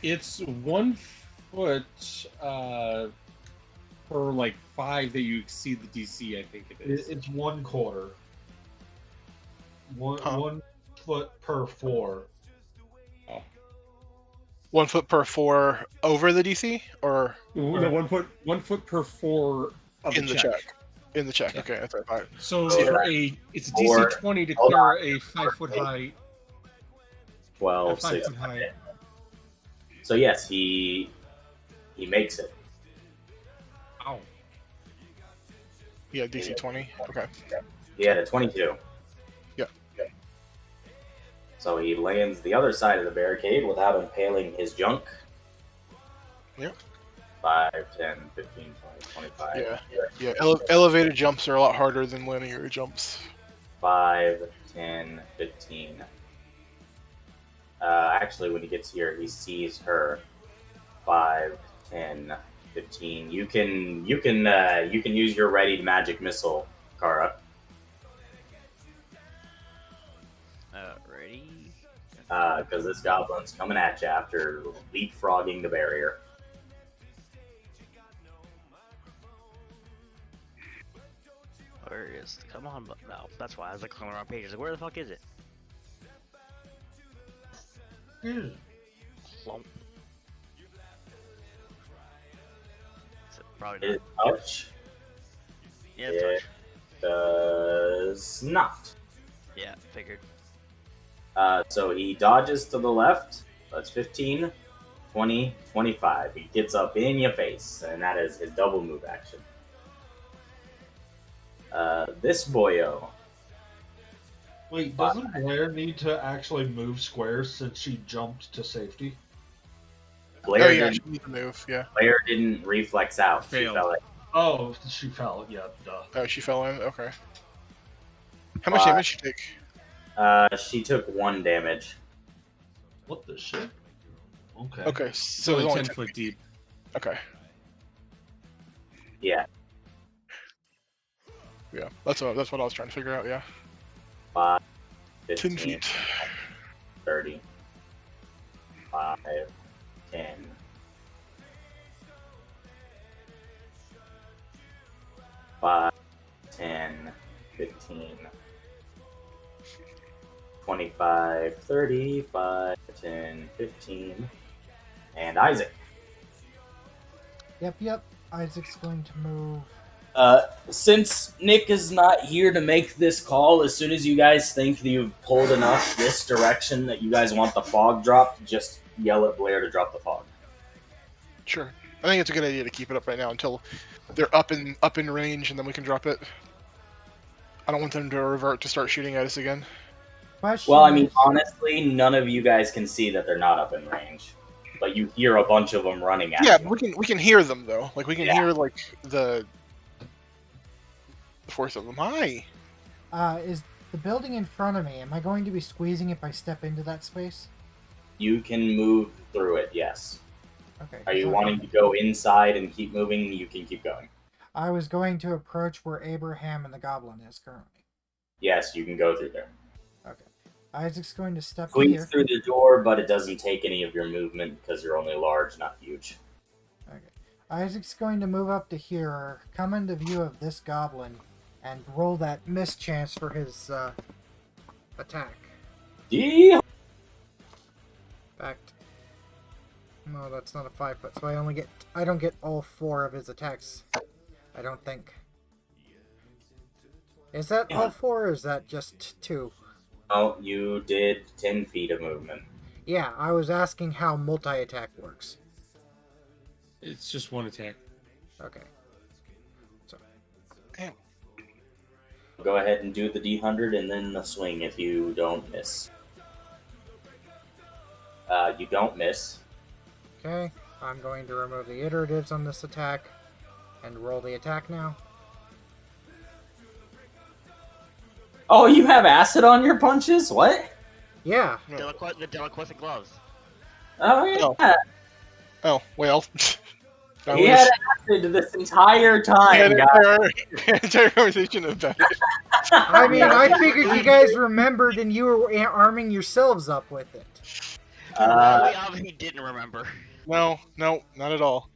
It's 1 foot per like 5 that you exceed the DC. I think it is. It's 1/4. 1 foot per 4. Oh. 1 foot per 4 over the DC, or No, 1 foot per 4 of in the the check. check. In the check. Yeah. Okay, that's what I thought. So Yeah. it's a DC 20 to clear a 5 foot high. 12, 5 6. foot high. So yes, he makes it. Ow. Yeah, DC 20. Okay. He had a 22. Yeah. So he lands the other side of the barricade without impaling his junk. Yep. 5, 10, 15, 20, 25. Yeah. Elevated jumps are a lot harder than linear jumps. 5, 10, 15. Actually, when he gets here, he sees her. 5, 10, 15. You can use your ready magic missile, Kara. Ready? Because this goblin's coming at you after leapfrogging the barrier. Where is? Come on, but no. That's why I was looking around pages. Like, where the fuck is it? Plump. Probably not. It touch? Yeah, it's touch. Does not. Yeah, figured. So he dodges to the left. That's 15, 20, 25. He gets up in your face, and that is his double move action. This boyo. Wait, doesn't Blair need to actually move squares since she jumped to safety? Blair She needs to move. Yeah. Blair didn't reflex out. She Failed. fell in. Oh, she fell. Yeah, duh. Oh, she fell in. Okay. How much damage did she take? She took 1 damage. What the shit? Okay. Okay, so It's it's only only 10 foot deep. Okay. Yeah. Yeah. That's what I was trying to figure out. Yeah. 5, 10 15, feet. 30, 5, 10. 5, 10, 15, 25, 35, 10, 15, and Isaac. Yep. Isaac's going to move. Since Nick is not here to make this call, as soon as you guys think that you've pulled enough this direction that you guys want the fog dropped, just yell at Blair to drop the fog. Sure. I think it's a good idea to keep it up right now until they're up in range, and then we can drop it. I don't want them to revert to start shooting at us again. Question Well, I mean, is- honestly, none of you guys can see that they're not up in range, but you hear a bunch of them running at Yeah, you. but we can hear them though. Like we can Yeah. hear like the force of them. Hi. is the building in front of me? Am I going to be squeezing if I step into that space? You can move through it, yes. Okay. Are you so wanting to go inside and keep moving? You can keep going. I was going to approach where Abraham and the goblin is currently. Yes, you can go through there. Okay. Isaac's going to step Squeeze here. through the door, but it doesn't take any of your movement because you're only large, not huge. Okay. Isaac's going to move up to here, come into view of this goblin, and roll that mischance for his attack. Yeah. Fact. No, that's not a 5-foot, so I don't get all 4 of his attacks. I don't think. Is that all 4 or is that just 2? Oh, you did 10 feet of movement. Yeah, I was asking how multi-attack works. It's just one attack. Okay. So, Damn. Go ahead and do the D100 and then the swing if you don't miss. You don't miss. okay, I'm going to remove the iteratives on this attack and roll the attack now. Oh, you have acid on your punches? What? Yeah, No. The Deliquescent gloves. Oh, yeah. Oh well. That He was- had acid this entire we time, had guys. an entire conversation about it. I mean, I figured you guys remembered and you were arming yourselves up with it. we obviously didn't remember. No, not at all.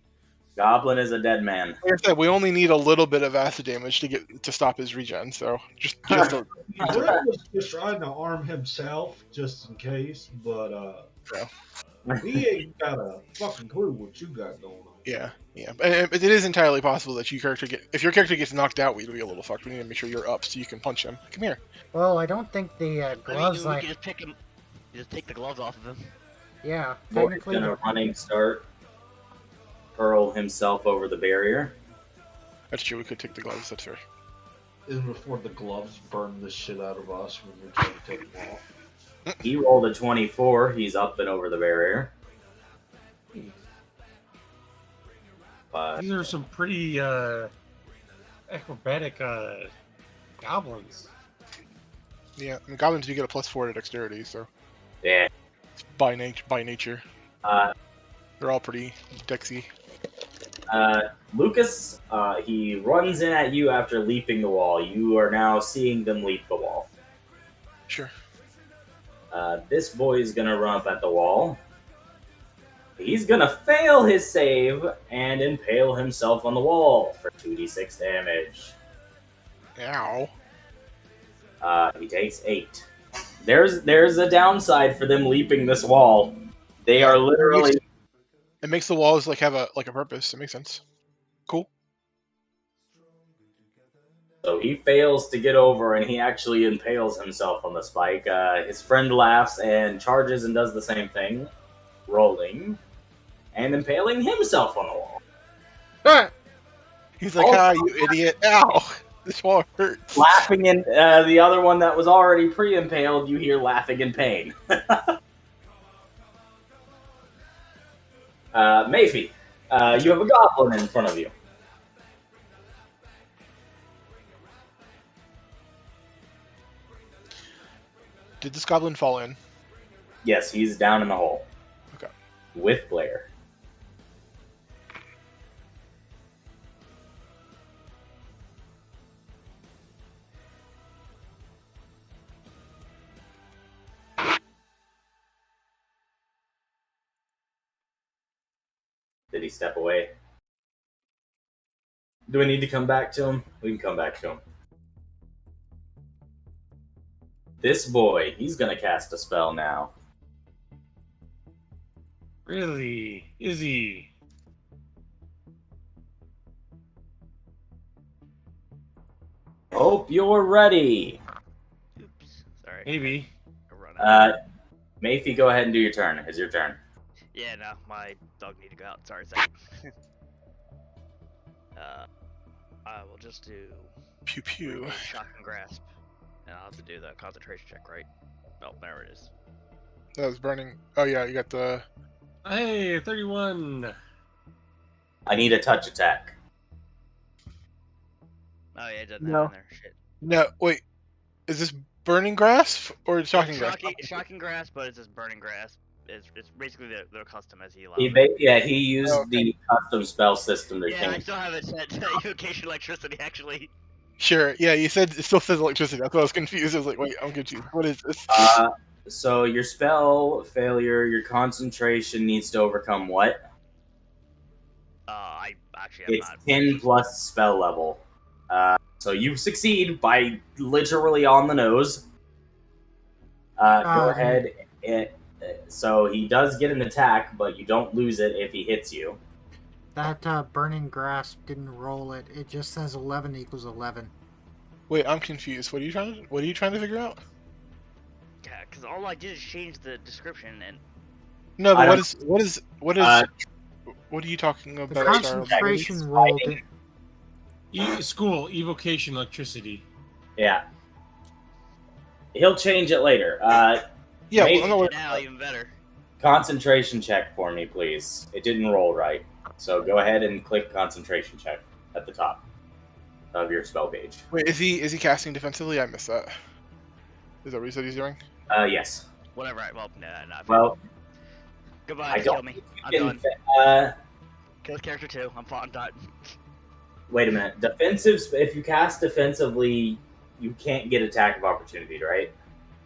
Goblin is a dead man. Like I said, we only need a little bit of acid damage to stop his regen. So just a, Blair was just trying to arm himself just in case, but he ain't got a fucking clue what you got going on. yeah. But it is entirely possible that if your character gets knocked out, we'd be a little fucked. We need to make sure you're up so you can punch him. Come here. Well, I don't think the I mean, gloves, we could just pick him. Just take the gloves off of him. yeah, Boy's technically, gonna running start. Hurl himself over the barrier. That's true. We could take the gloves. That's fair. Isn't before the gloves burn the shit out of us when we're trying to take them off. He rolled a 24. He's up and over the barrier. But These are some pretty acrobatic goblins. Yeah. I mean, goblins do get a +4 to dexterity, so yeah, it's by nature. They're all pretty dexy. Lucas, he runs in at you after leaping the wall. You are now seeing them leap the wall. Sure. This boy is gonna run up at the wall. He's gonna fail his save and impale himself on the wall for 2d6 damage. Ow. He takes 8. There's a downside for them leaping this wall. They are literally. It makes the walls have a purpose. It makes sense. Cool. So he fails to get over, and he actually impales himself on the spike. His friend laughs and charges and does the same thing, rolling and impaling himself on the wall. Ah! He's like, you idiot. Ow. This wall hurts. Laughing in the other one that was already pre-impaled, you hear laughing in pain. Mayfi, you have a goblin in front of you. Did this goblin fall in? Yes, he's down in the hole. Okay. With Blair. Did he step away? Do we need to come back to him? We can come back to him. This boy, he's gonna cast a spell now. Really? Is he? Hope you're ready. Oops. Sorry. Maybe. I run out. Mayfi, go ahead and do your turn. It's your turn. Yeah, no, my dog need to go out. Sorry, second. I will just do Pew pew. shock and grasp, and I'll have to do the concentration check, right? Oh, there it is. That was burning. Oh yeah, you got the. Hey, 31. I need a touch attack. Oh yeah, it doesn't No. have it in there. Shit. No, wait. Is this burning grasp or shocking grasp? Shocking grasp, but it's just burning grasp. It's basically the custom as he allows. He used Oh, okay. the custom spell system to Yeah, I change. still have it set to evocation electricity actually. Sure. Yeah, you said it still says electricity. That's why I was confused. I was like, wait, I'm confused. What is this? So your spell failure, your concentration needs to overcome what? I actually It's I'm not. 10 plus spell level. So you succeed by literally on the nose. Go ahead. So he does get an attack, but you don't lose it if he hits you. That burning grasp didn't roll it. It just says 11 equals 11. Wait, I'm confused. What are you trying to figure out? Yeah, because all I did is change the description and. No, I but don't- what is what are you talking The about? concentration Sorry. roll did. School, evocation, electricity. Yeah. He'll change it later. Yeah, Maybe- well, no, Now even better. Concentration check for me, please. It didn't roll right. So go ahead and click concentration check at the top of your spell page. wait, is he casting defensively? I missed that. Is that what you said he's doing? Yes. Whatever. Well, no. Well, Goodbye. I Kill don't me. think I'm you done. can. Kill character 2. I'm done. Wait a minute. Defensive. If you cast defensively, you can't get attack of opportunity, right?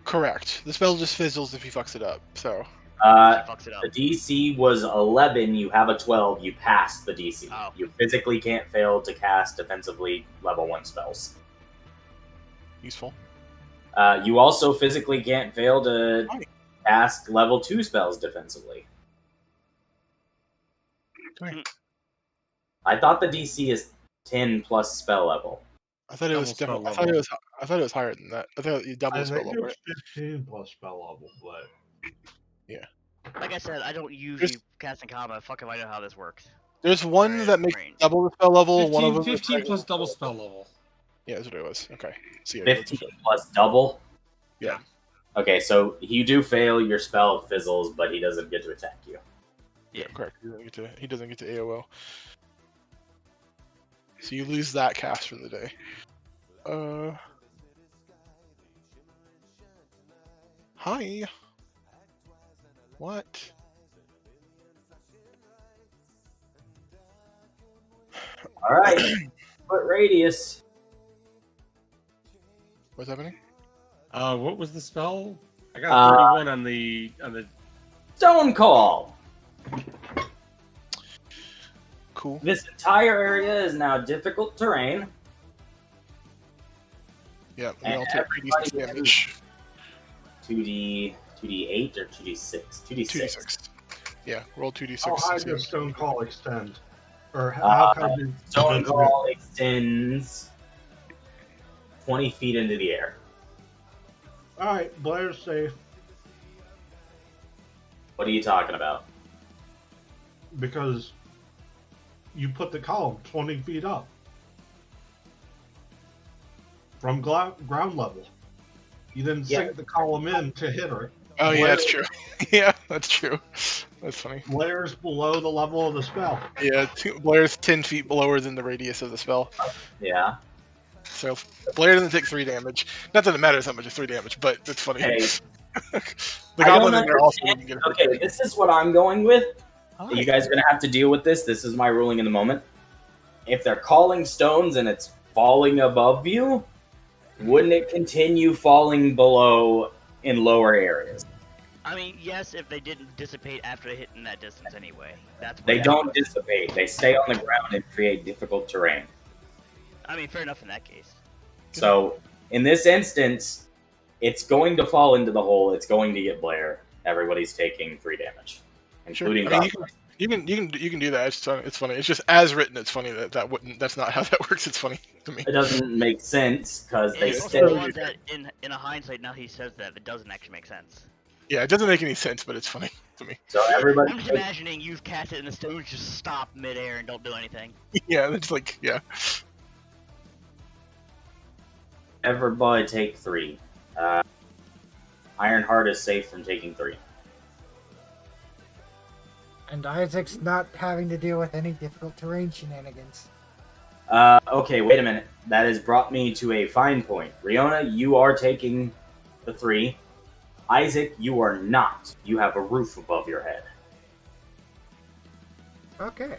Correct. The spell just fizzles if he fucks it up. So She fucks it up. The DC was 11. You have a 12. You passed the DC. Oh. You physically can't fail to cast defensively level 1 spells. useful. You also physically can't fail to Right. cast level 2 spells defensively. Okay. I thought the DC is 10 plus spell level. I thought it was Double different. spell level. I thought it was higher than that. I thought you double I spell think level. it was 15 plus spell level, but Like I said, I don't usually There's- cast in combat. Fuck if I know how this works. There's one Right, that makes range. double the spell level. One of 15, them is 15 regular plus double spell spell level. Yeah, that's what it was. Okay. So yeah, 15 plus double? Yeah. Okay, so you do fail, your spell fizzles, but he doesn't get to attack you. Yeah, correct. He doesn't get to AOO. So you lose that cast for the day. Hi. What? Alright, foot radius. What's happening? What was the spell? I got Uh, 31 on the Stone Call. Cool. This entire area is now difficult terrain. Yeah, we And all take 3d6 everybody- damage. 2d8 or 2d6? 2d6. 2d6. Yeah, roll 2d6. how high to see. does Stone Call extend? Or how Uh, high do Stone Call extends 20 feet into the air. Alright, Blair's safe What are you talking about? because you put the column 20 feet up from ground level. You didn't Yeah. sink the column in to hit her. Oh yeah, Blair- that's true. Yeah, that's true. That's funny. Blair's below the level of the spell. Yeah, Blair's 10 feet lower than the radius of the spell. Yeah. So Blair doesn't take 3 damage. Not that it matters how much it's 3 damage, but it's funny. Hey, The I goblin don't in there also understand- didn't get Okay, this is what I'm going with. Hi. You guys are going to have to deal with this. This is my ruling in the moment. If they're calling stones and it's falling above you, wouldn't it continue falling below in lower areas? I mean, yes, if they didn't dissipate after hitting that distance anyway. That's They what don't dissipate. They stay on the ground and create difficult terrain. I mean, fair enough in that case. So, in this instance, It's going to fall into the hole. It's going to get Blair. Everybody's taking 3 damage, including Sure. I mean, Goblin. you can do that. It's funny. It's just as written. It's funny that wouldn't. That's not how that works. It's funny to me. It doesn't make sense because they It's stay. also the ones that, in a hindsight, now he says that it doesn't actually make sense. Yeah, it doesn't make any sense, but it's funny to me. So everybody, I'm just imagining you've cast it and the stones just stop midair and don't do anything. Yeah, it's like everybody take 3. Ironheart is safe from taking 3. And Isaac's not having to deal with any difficult terrain shenanigans. Okay, wait a minute. That has brought me to a fine point. Riona, you are taking the 3. Isaac, you are not. You have a roof above your head. Okay.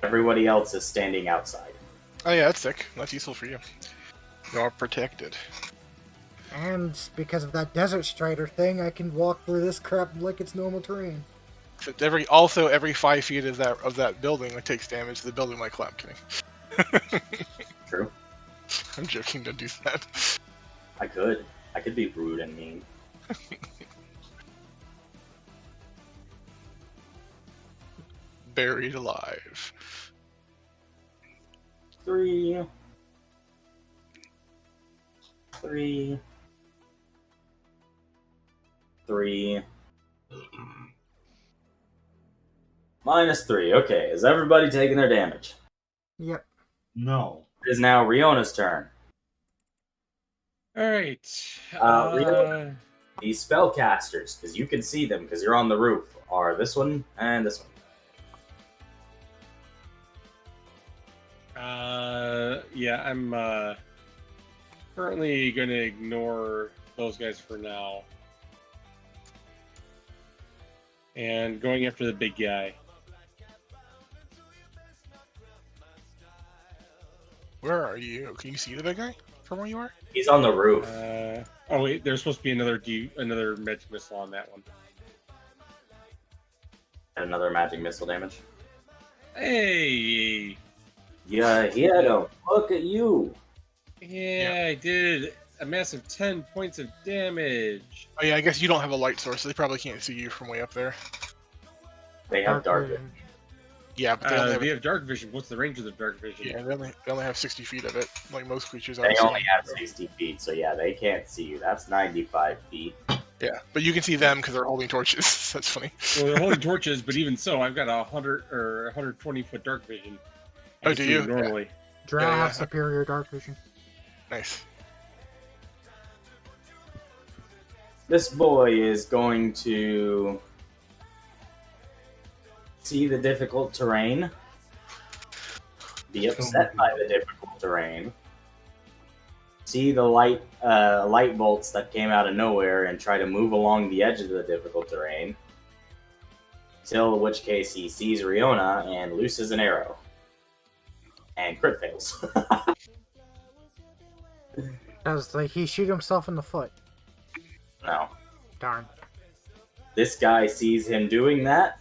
Everybody else is standing outside. Oh yeah, that's sick. That's useful for you. You're protected. And because of that Desert Strider thing, I can walk through this crap like it's normal terrain. Except every 5 feet of that building that takes damage, the building might collapse. Kidding. True. I'm joking. Don't do that. I could be rude and mean. Buried alive. 3. 3. 3. -3. Okay, is everybody taking their damage? Yep. No. It is now Riona's turn. All right. Riona, the spellcasters, because you can see them because you're on the roof, are this one and this one. Yeah, I'm currently going to ignore those guys for now. And going after the big guy. Where are you? Can you see the big guy from where you are? He's on the roof. Oh wait, there's supposed to be another magic missile on that one. Another magic missile damage. Hey! Yeah, look at you. Yeah, I did a massive 10 points of damage. Oh yeah, I guess you don't have a light source, so they probably can't see you from way up there. They have dark vision. Yeah, but they only have, They have dark vision. What's the range of the dark vision? yeah, they only have 60 feet of it, like most creatures. They only have 60 feet, so yeah, they can't see you. That's 95 feet. Yeah, but you can see them because they're holding torches. That's funny. Well, they're holding torches, but even so, I've got 100 or 120 foot dark vision. Oh, do you? Normally. Drow Yeah, have yeah. superior dark vision. Nice. This boy is going to see the difficult terrain, be upset by the difficult terrain, see the light bolts that came out of nowhere and try to move along the edge of the difficult terrain, till in which case he sees Riona and looses an arrow. And crit fails. Does he shoot himself in the foot? No. Darn. This guy sees him doing that,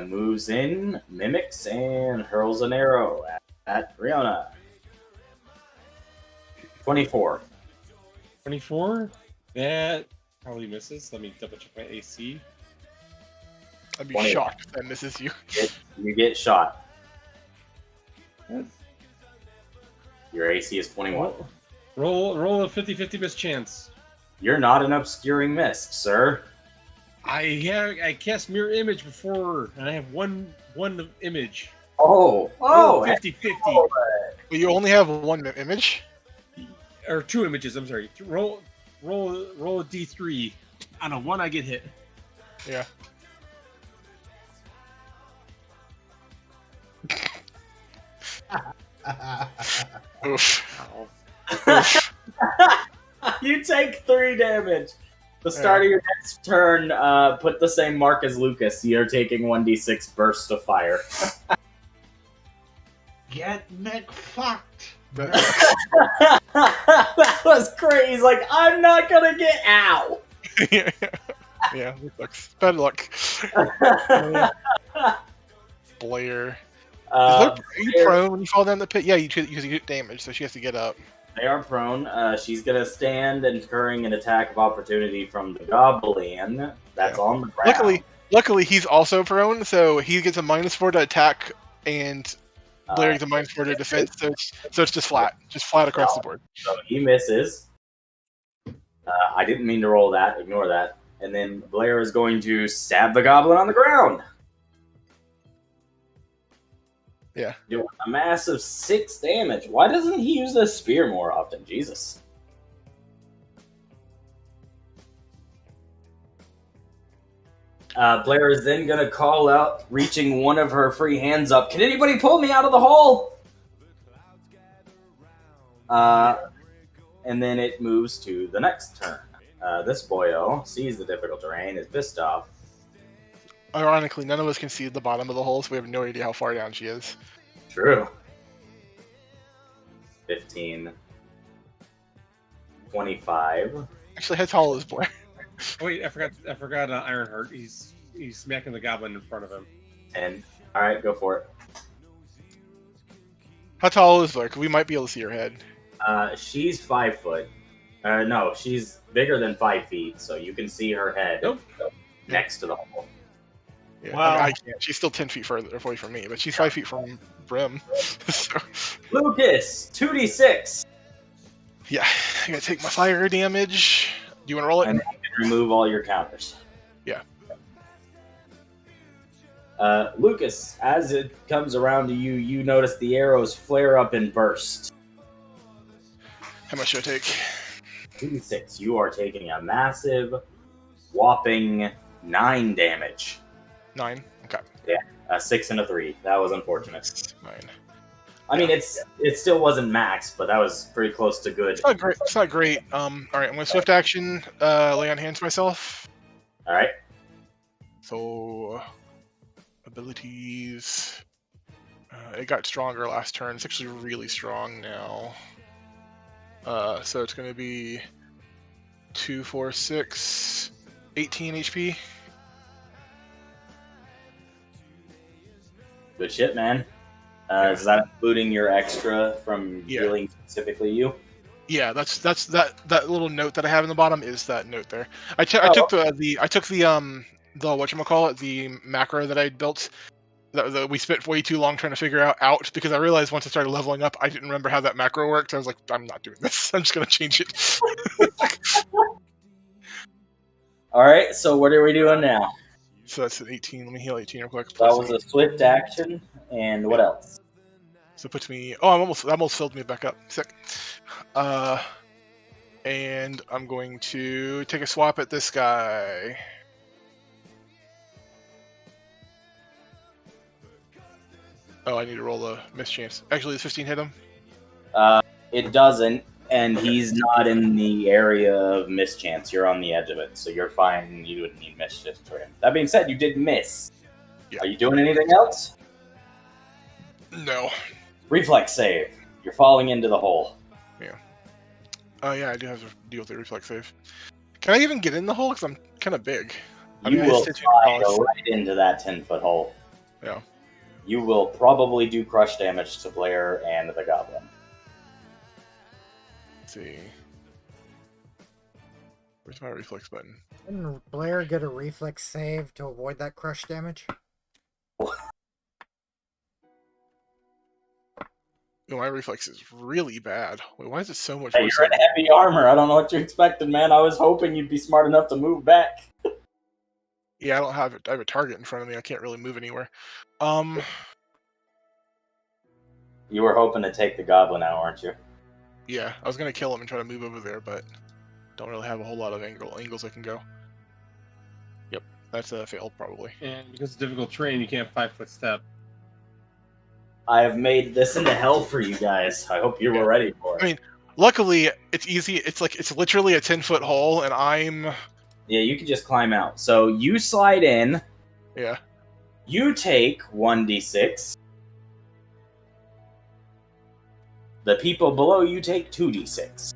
moves in, mimics, and hurls an arrow at Riona. 24. 24? That probably misses. Let me double check my AC. I'd be 21. shocked if that misses you. You get shot. Your AC is 21. Roll a 50-50 mischance. You're not an obscuring mist, sir. I cast mirror image before, and I have one image. Oh, 50-50. But you only have one image? Or 2 images, I'm sorry. Roll a D3. On a 1, I get hit. Yeah. Oof. Oof. You take 3 damage. The start of your next turn, put the same mark as Lucas. You're taking 1d6 burst of fire. Get Nick fucked. That was crazy. He's like, I'm not gonna get out. Yeah, that sucks. Bad luck. Blair. Are you prone when you fall down the pit? Yeah, you get damage, so she has to get up. They are prone. She's gonna stand, incurring an attack of opportunity from the goblin. That's on the ground. Luckily, he's also prone, so he gets a -4 to attack, and Blair gets a -4 to defense. So it's just flat across the board. So he misses. I didn't mean to roll that. Ignore that. And then Blair is going to stab the goblin on the ground. Yeah. Doing a massive 6 damage. Why doesn't he use the spear more often? Jesus. Blair is then going to call out, reaching one of her free hands up. Can anybody pull me out of the hole? And then it moves to the next turn. This boyo sees the difficult terrain, is pissed off. Ironically, none of us can see the bottom of the hole, so we have no idea how far down she is. True. 15. 25. Actually, how tall is Blair? Wait, I forgot Ironheart. He's smacking the goblin in front of him. 10. Alright, go for it. How tall is Blair? 'Cause we might be able to see her head. She's 5 foot. No, she's bigger than 5 feet, so you can see her head next to the hole. Yeah, Wow. I can't. She's still 10 feet further away from me, but she's 5 feet from Brim. So, Lucas, 2d6. yeah, I gotta take my fire damage. Do you want to roll it? And you can remove all your counters. Yeah. Lucas, as it comes around to you, you notice the arrows flare up and burst. How much should I take? 2d6. You are taking a massive, whopping 9 damage. 9. Okay. Yeah, a 6 and a 3. That was unfortunate. 9. I mean, it still wasn't max, but that was pretty close to good. It's not great. It's not great. All right, I'm gonna swift action, lay on hands myself. All right. So, abilities. It got stronger last turn. It's actually really strong now. So it's gonna be 2, 4, 6, 18 HP. Good shit, man. Is that including your extra from healing specifically you? Yeah, that's that little note that I have in the bottom is that note there. I took the whatchamacallit, the macro that I built that we spent way too long trying to figure out because I realized once I started leveling up, I didn't remember how that macro worked. I was like, I'm not doing this. I'm just gonna change it. All right. So what are we doing now? So that's an 18. Let me heal 18 real quick. That was a swift action, and what else? So it puts me. Oh, that almost filled me back up. Sick. And I'm going to take a swap at this guy. Oh, I need to roll a mischance. Actually, does 15 hit him? It doesn't, and he's not in the area of mischance. You're on the edge of it, so you're fine. You wouldn't need mischance for him. That being said, you did miss. Yeah. Are you doing anything else? No. Reflex save. You're falling into the hole. Yeah. Oh, yeah, I do have to deal with the reflex save. Can I even get in the hole? Because I'm kind of big. You will slide right into that 10-foot hole. Yeah. You will probably do crush damage to Blair and the goblin. Let's see. Where's my reflex button? Didn't Blair get a reflex save to avoid that crush damage? Oh, my reflex is really bad. Wait, why is it so much Hey, worse? you're in heavy armor. I don't know what you expected, man. I was hoping you'd be smart enough to move back. Yeah, I don't have it. I have a target in front of me. I can't really move anywhere. You were hoping to take the goblin out, weren't you? Yeah, I was gonna kill him and try to move over there, but don't really have a whole lot of angles I can go. Yep, that's a fail probably. And because it's difficult terrain, you can't 5-foot step. I have made this into hell for you guys. I hope you were ready for it. I mean, luckily it's easy. It's literally a 10-foot hole, and I'm. Yeah, you can just climb out. So you slide in. Yeah. You take 1d6. The people below you take 2d6.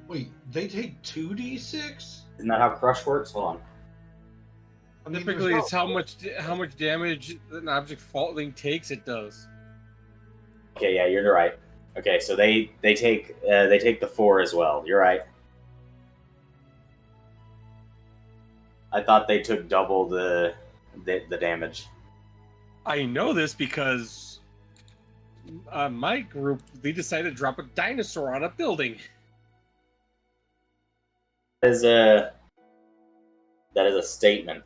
Wait, they take 2d6? Isn't that how crush works? Hold on. I mean, Typically, there's it's how much damage an object falling takes. It does. Okay, yeah, you're right. Okay, so they take the 4 as well. You're right. I thought they took double the damage. I know this because my group, they decided to drop a dinosaur on a building. That is a statement.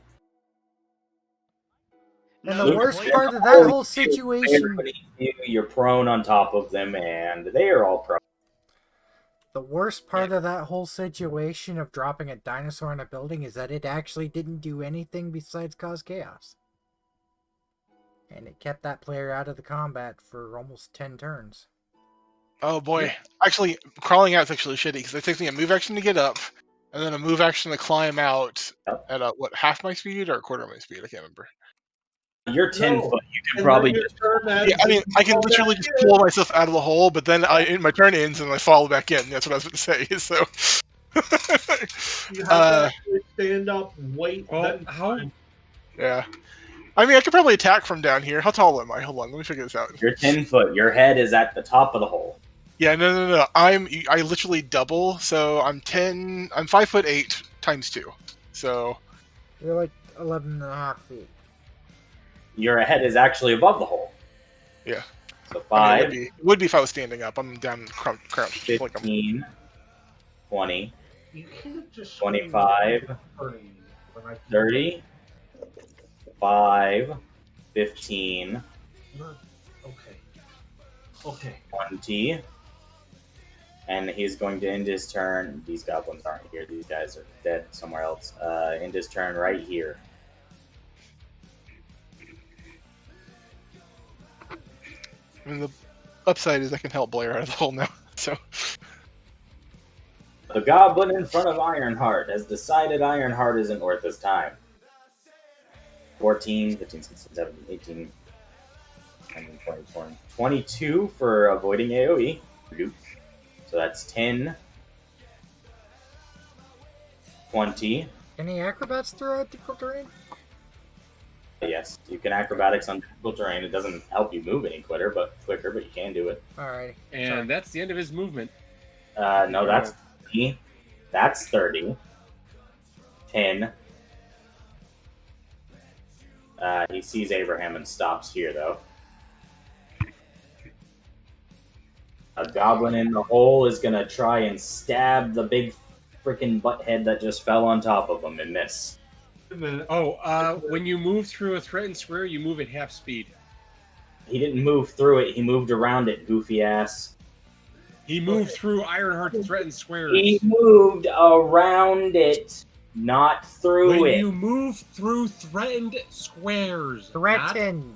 And No, the you're worst playing- part of that whole situation, You're prone on top of them, and they are all prone. the worst part of that whole situation of dropping a dinosaur in a building is that it actually didn't do anything besides cause chaos. And it kept that player out of the combat for almost 10 turns. Oh boy. Actually, crawling out is actually shitty because it takes me a move action to get up, and then a move action to climb out Yep. at half my speed or a quarter of my speed? I can't remember. You're 10 No. foot. You can and probably then your just. turn ends, Yeah, I mean, I can fall literally back just in. pull myself out of the hole, but then my turn ends and I fall back in. That's what I was going to say. So. You have to actually stand up, wait, Well, then how? climb. Yeah. I mean, I could probably attack from down here. How tall am I? Hold on, let me figure this out. You're 10 foot. Your head is at the top of the hole. Yeah, no. I literally double, so I'm 5'8" times 2. So You're like 11 and a half feet. Your head is actually above the hole. Yeah. So I 5, mean, it would be if I was standing up. I'm down crouched. Like I'm, 15, 20, You can't just 25, 30, 5, 15, Okay. 20. And he's going to end his turn. These goblins aren't here. These guys are dead somewhere else. End his turn right here. I mean, the upside is I can help Blair out of the hole now. So The goblin in front of Ironheart has decided Ironheart isn't worth his time. 14, 15, 16, 17, 18, 19, 20, 20, 22 for avoiding AoE. So that's 10, 20. Any acrobats throughout difficult terrain? Yes, you can acrobatics on difficult terrain. It doesn't help you move any quicker, but you can do it. Alrighty. And that's the end of his movement. No, that's 30. That's 30. 10. He sees Abraham and stops here, though. A goblin in the hole is going to try and stab the big freaking butthead that just fell on top of him and miss. Wait a minute. Oh, when you move through a threatened square, you move at half speed. He didn't move through it. He moved around it, goofy ass. He moved through Ironheart's threatened squares. He moved around it, not through When it. you move through threatened squares. Threatened.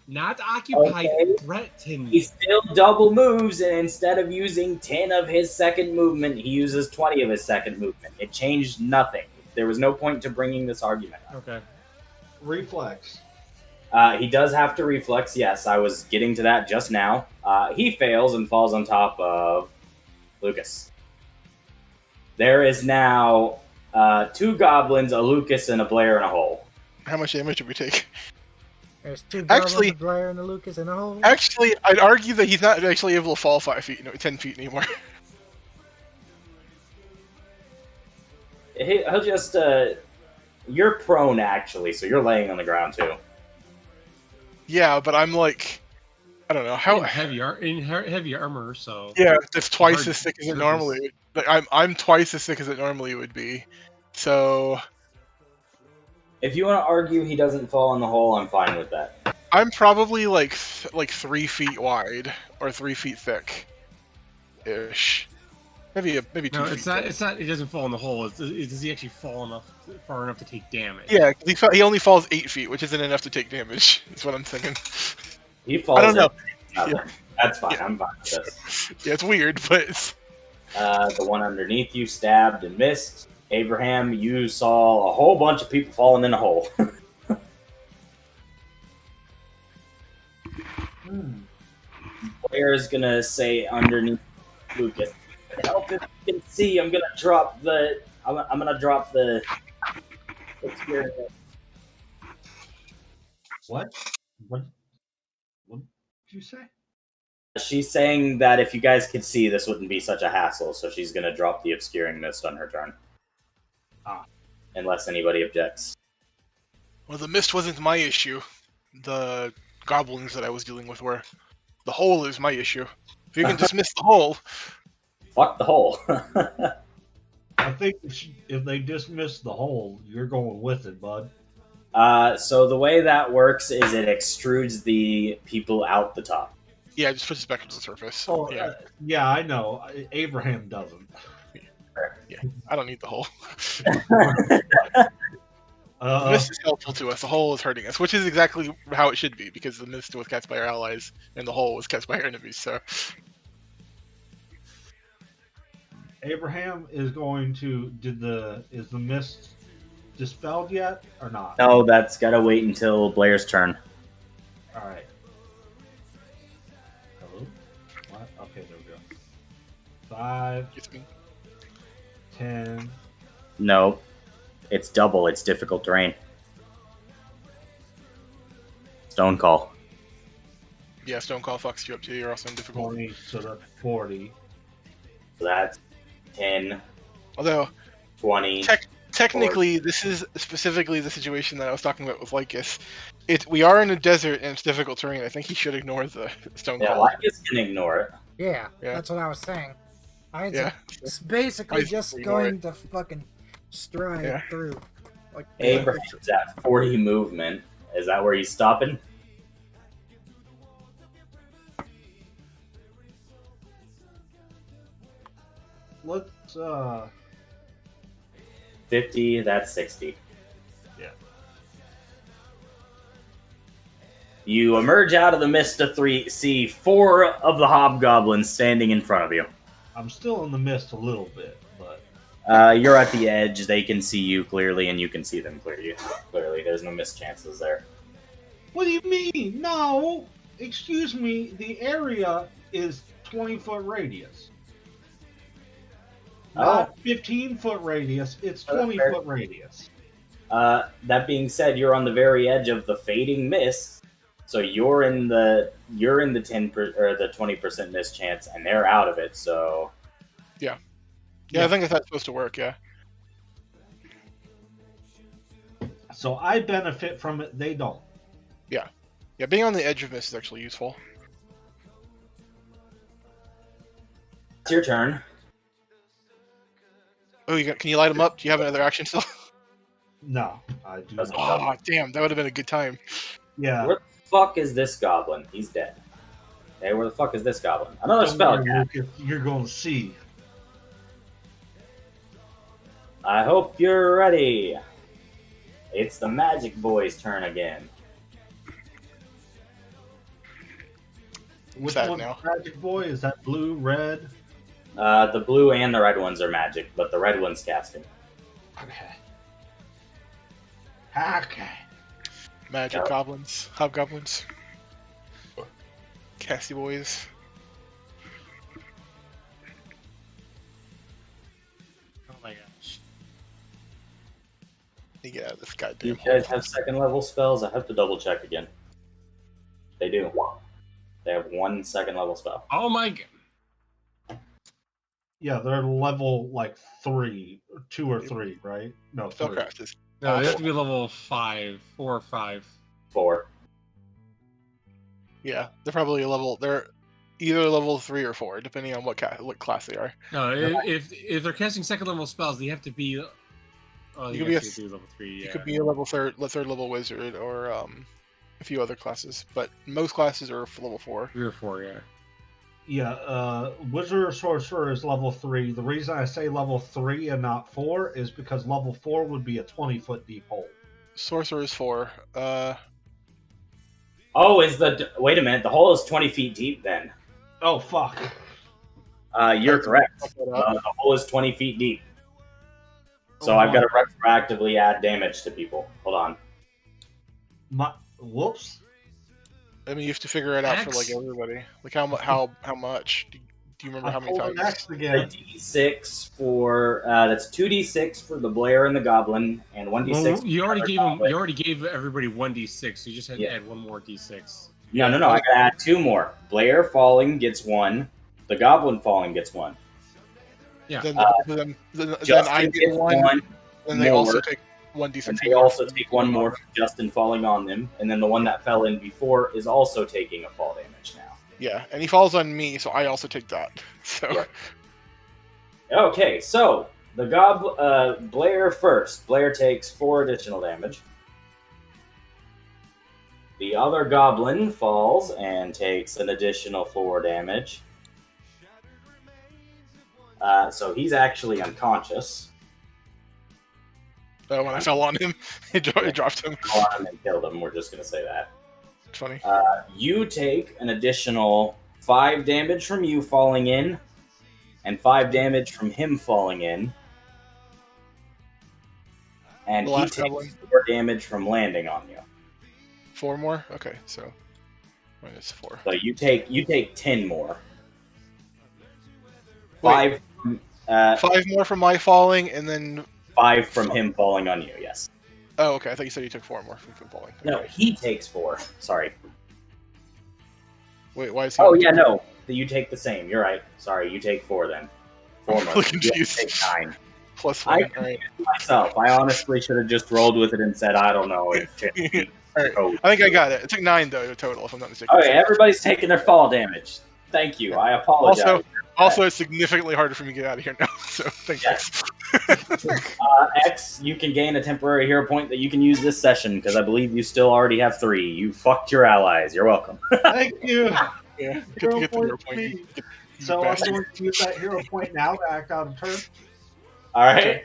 Not occupied, Okay. threatened. He still double moves, and instead of using 10 of his second movement, he uses 20 of his second movement. It changed nothing. There was no point to bringing this argument up. Okay. Reflex. He does have to reflex, yes. I was getting to that just now. He fails and falls on top of Lucas. There is now 2 goblins, a Lucas, and a Blair in a hole. how much damage did we take? There's 2 goblins, Actually- a Blair, and a Lucas in a hole. Actually, I'd argue that he's not actually able to fall 5 feet, 10 feet anymore. He'll just, you're prone, actually, so you're laying on the ground, too. Yeah, but I'm like, I don't know how. In heavy armor, so. Yeah, that's twice Hard as thick as it surface. normally. Like I'm twice as thick as it normally would be. So If you want to argue he doesn't fall in the hole, I'm fine with that. I'm probably like 3 feet wide or 3 feet thick, ish. Maybe 2 No, feet. it's not. It's not. He doesn't fall in the hole. Does he actually fall far enough to take damage? Yeah, 'cause he only falls 8 feet, which isn't enough to take damage. Is what I'm thinking. He falls I don't know. in. Yeah. That's fine. Yeah. I'm fine with this. Yeah, it's weird, but it's, The one underneath you stabbed and missed. Abraham, you saw a whole bunch of people falling in a hole. Blair's gonna say underneath Lucas, help if you can see. I'm gonna drop the experience. What? What? What did you say? She's saying that if you guys could see, this wouldn't be such a hassle, so she's going to drop the obscuring mist on her turn. Ah. Unless anybody objects. Well, the mist wasn't my issue. The goblins that I was dealing with were. The hole is my issue. If you can dismiss the hole. Fuck the hole. I think if they dismiss the hole, you're going with it, bud. So the way that works is it extrudes the people out the top. Yeah, just puts it back to the surface. Oh, yeah. Yeah, I know. Abraham doesn't. Yeah, I don't need the hole. Uh, The mist is helpful to us. The hole is hurting us, which is exactly how it should be, because the mist was cast by our allies, and the hole was cast by our enemies. So, Abraham is going to. Is the mist dispelled yet or not? No, that's got to wait until Blair's turn. All right. Hello. What? Okay, there we go. 5, it's me. 10. No. It's double. It's difficult terrain. Stone Call. Yeah, Stone Call fucks you up too. You're also in difficult. 20, so that's 40. So that's 10, Although, 20. technically, this is specifically the situation that I was talking about with Lycus. We are in a desert and it's difficult terrain. I think he should ignore the Stone Yeah, Call. Lycus can ignore it. Yeah, Yeah. that's what I was saying. Yeah. It's basically I just ignore going to fucking stride Yeah. through. Like, Abraham's at 40 movement. Is that where he's stopping? Let's 50, that's 60. Yeah. You emerge out of the mist to see 4 of the hobgoblins standing in front of you. I'm still in the mist a little bit, but You're at the edge. They can see you clearly, and you can see them clearly. There's no missed chances there. what do you mean? No, excuse me. The area is 20-foot radius, not 15-foot radius. It's Oh, that's fair. 20-foot radius. That being said, you're on the very edge of the fading mist, so you're in the 10 or the 20% miss chance, and they're out of it. So Yeah, I think that's supposed to work. Yeah. So I benefit from it. They don't. Yeah, being on the edge of mist is actually useful. it's your turn. Oh, can you light them up? Do you have another action still? No, I do Doesn't not. Oh, damn, that would have been a good time. Yeah. Where the fuck is this goblin? He's dead. Hey, where the fuck is this goblin? Another spell cast. You're going to see. I hope you're ready. It's the magic boy's turn again. Which Sad one's now. Magic Boy? Is that blue, red? The blue and the red ones are magic, but the red one's casting. Okay. Okay. Magic Yeah. goblins, hobgoblins, casty boys. Oh my gosh. Yeah, this Do goddamn. you guys have second level spells? I have to double check again. They do. They have 1 second level spell. Oh my god. Yeah, they're level like 3, 2 or 3, right? No, 3. Spellcraft is. No, they have to awful. be level 5, 4 or 5. 4. Yeah, they're probably a level. They're either level 3 or 4, depending on what class they are. No, if they're casting second level spells, they have to be. Oh, You you could be have a- to be level 3. Yeah. You could be a level third level wizard, or a few other classes, but most classes are level 4. 3 or 4. Yeah. Yeah, Wizard or Sorcerer is level 3. The reason I say level 3 and not 4 is because level 4 would be a 20-foot deep hole. Sorcerer is 4. Oh, wait a minute. The hole is 20 feet deep then. Oh, fuck. You're correct. Fuck that up. The hole is 20 feet deep. So Oh I've got my- to retroactively add damage to people. Hold on. Whoops. I mean, you have to figure it out for like X? everybody. Like how much? Do you remember I how many pulled an times? X The again. D6 for that's 2d6 for the Blair and the Goblin, and 1d6. Well, for you the already other gave him. Goblin. You already gave everybody 1d6. So you just had to Yeah. add one more d6. No. I gotta add 2 more. Blair falling gets 1. The Goblin falling gets 1. Yeah. Then, then Justin I get gets 1. And they also more. take 1d6. And they also take 1 more from Justin falling on them, and then the one that fell in before is also taking a fall damage now. Yeah, and he falls on me, so I also take that. So Yeah. Okay, so the Blair first. Blair takes 4 additional damage. The other Goblin falls and takes an additional 4 damage. So he's actually unconscious. when I fell on him, it dropped him. On him and killed him. We're just gonna say that. It's funny. You take an additional 5 damage from you falling in, and 5 damage from him falling in. And The he last takes Goblin. 4 damage from landing on you. 4 more? Okay, so minus 4. So you take 10 more. Wait. 5 5 more from my falling, and then 5 from him falling on you, yes. oh, okay. I thought you said you took 4 more from falling. Okay. No, he takes 4. Sorry. Wait, why is he? Oh, yeah, no. You take the same. You're right. Sorry, you take 4 then. 4 I'm more. really You confused. take 9. Plus I 1. All right. Myself, I honestly should have just rolled with it and said, I don't know. All right. Oh. I think I got it. It took 9 though total, if I'm not mistaken. Okay, everybody's taking their fall damage. Thank you. I apologize. Also, it's significantly harder for me to get out of here now. So thank you. X, you can gain a temporary hero point that you can use this session because I believe you still already have 3. You fucked your allies. You're welcome. Thank you. Yeah, Hero get the hero point point. me. You So I'm bastard. going to use that hero point now to act out of turn. All right.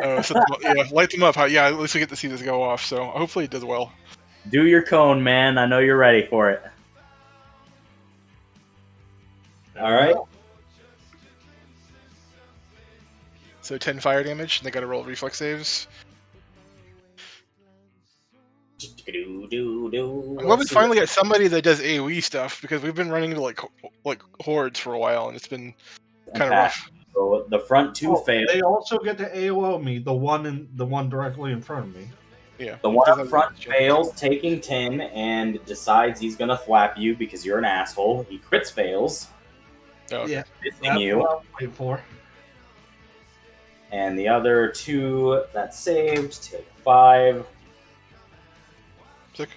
Yeah, light them up. Yeah, at least we get to see this go off. So hopefully it does well. Do your cone, man. I know you're ready for it. All right. So 10 fire damage, and they got to roll reflex saves. I'm glad we finally got somebody that does AoE stuff because we've been running into like hordes for a while, and it's been kind of rough. So the front 2 fail. They also get to AOO me, the one directly in front of me. Yeah. The one up front fails, taking 10, and decides he's gonna thwap you because you're an asshole. He crits fails, Oh, okay. Yeah, missing that's you. what I'm waiting for. And the other 2 that saved take 5. Sick.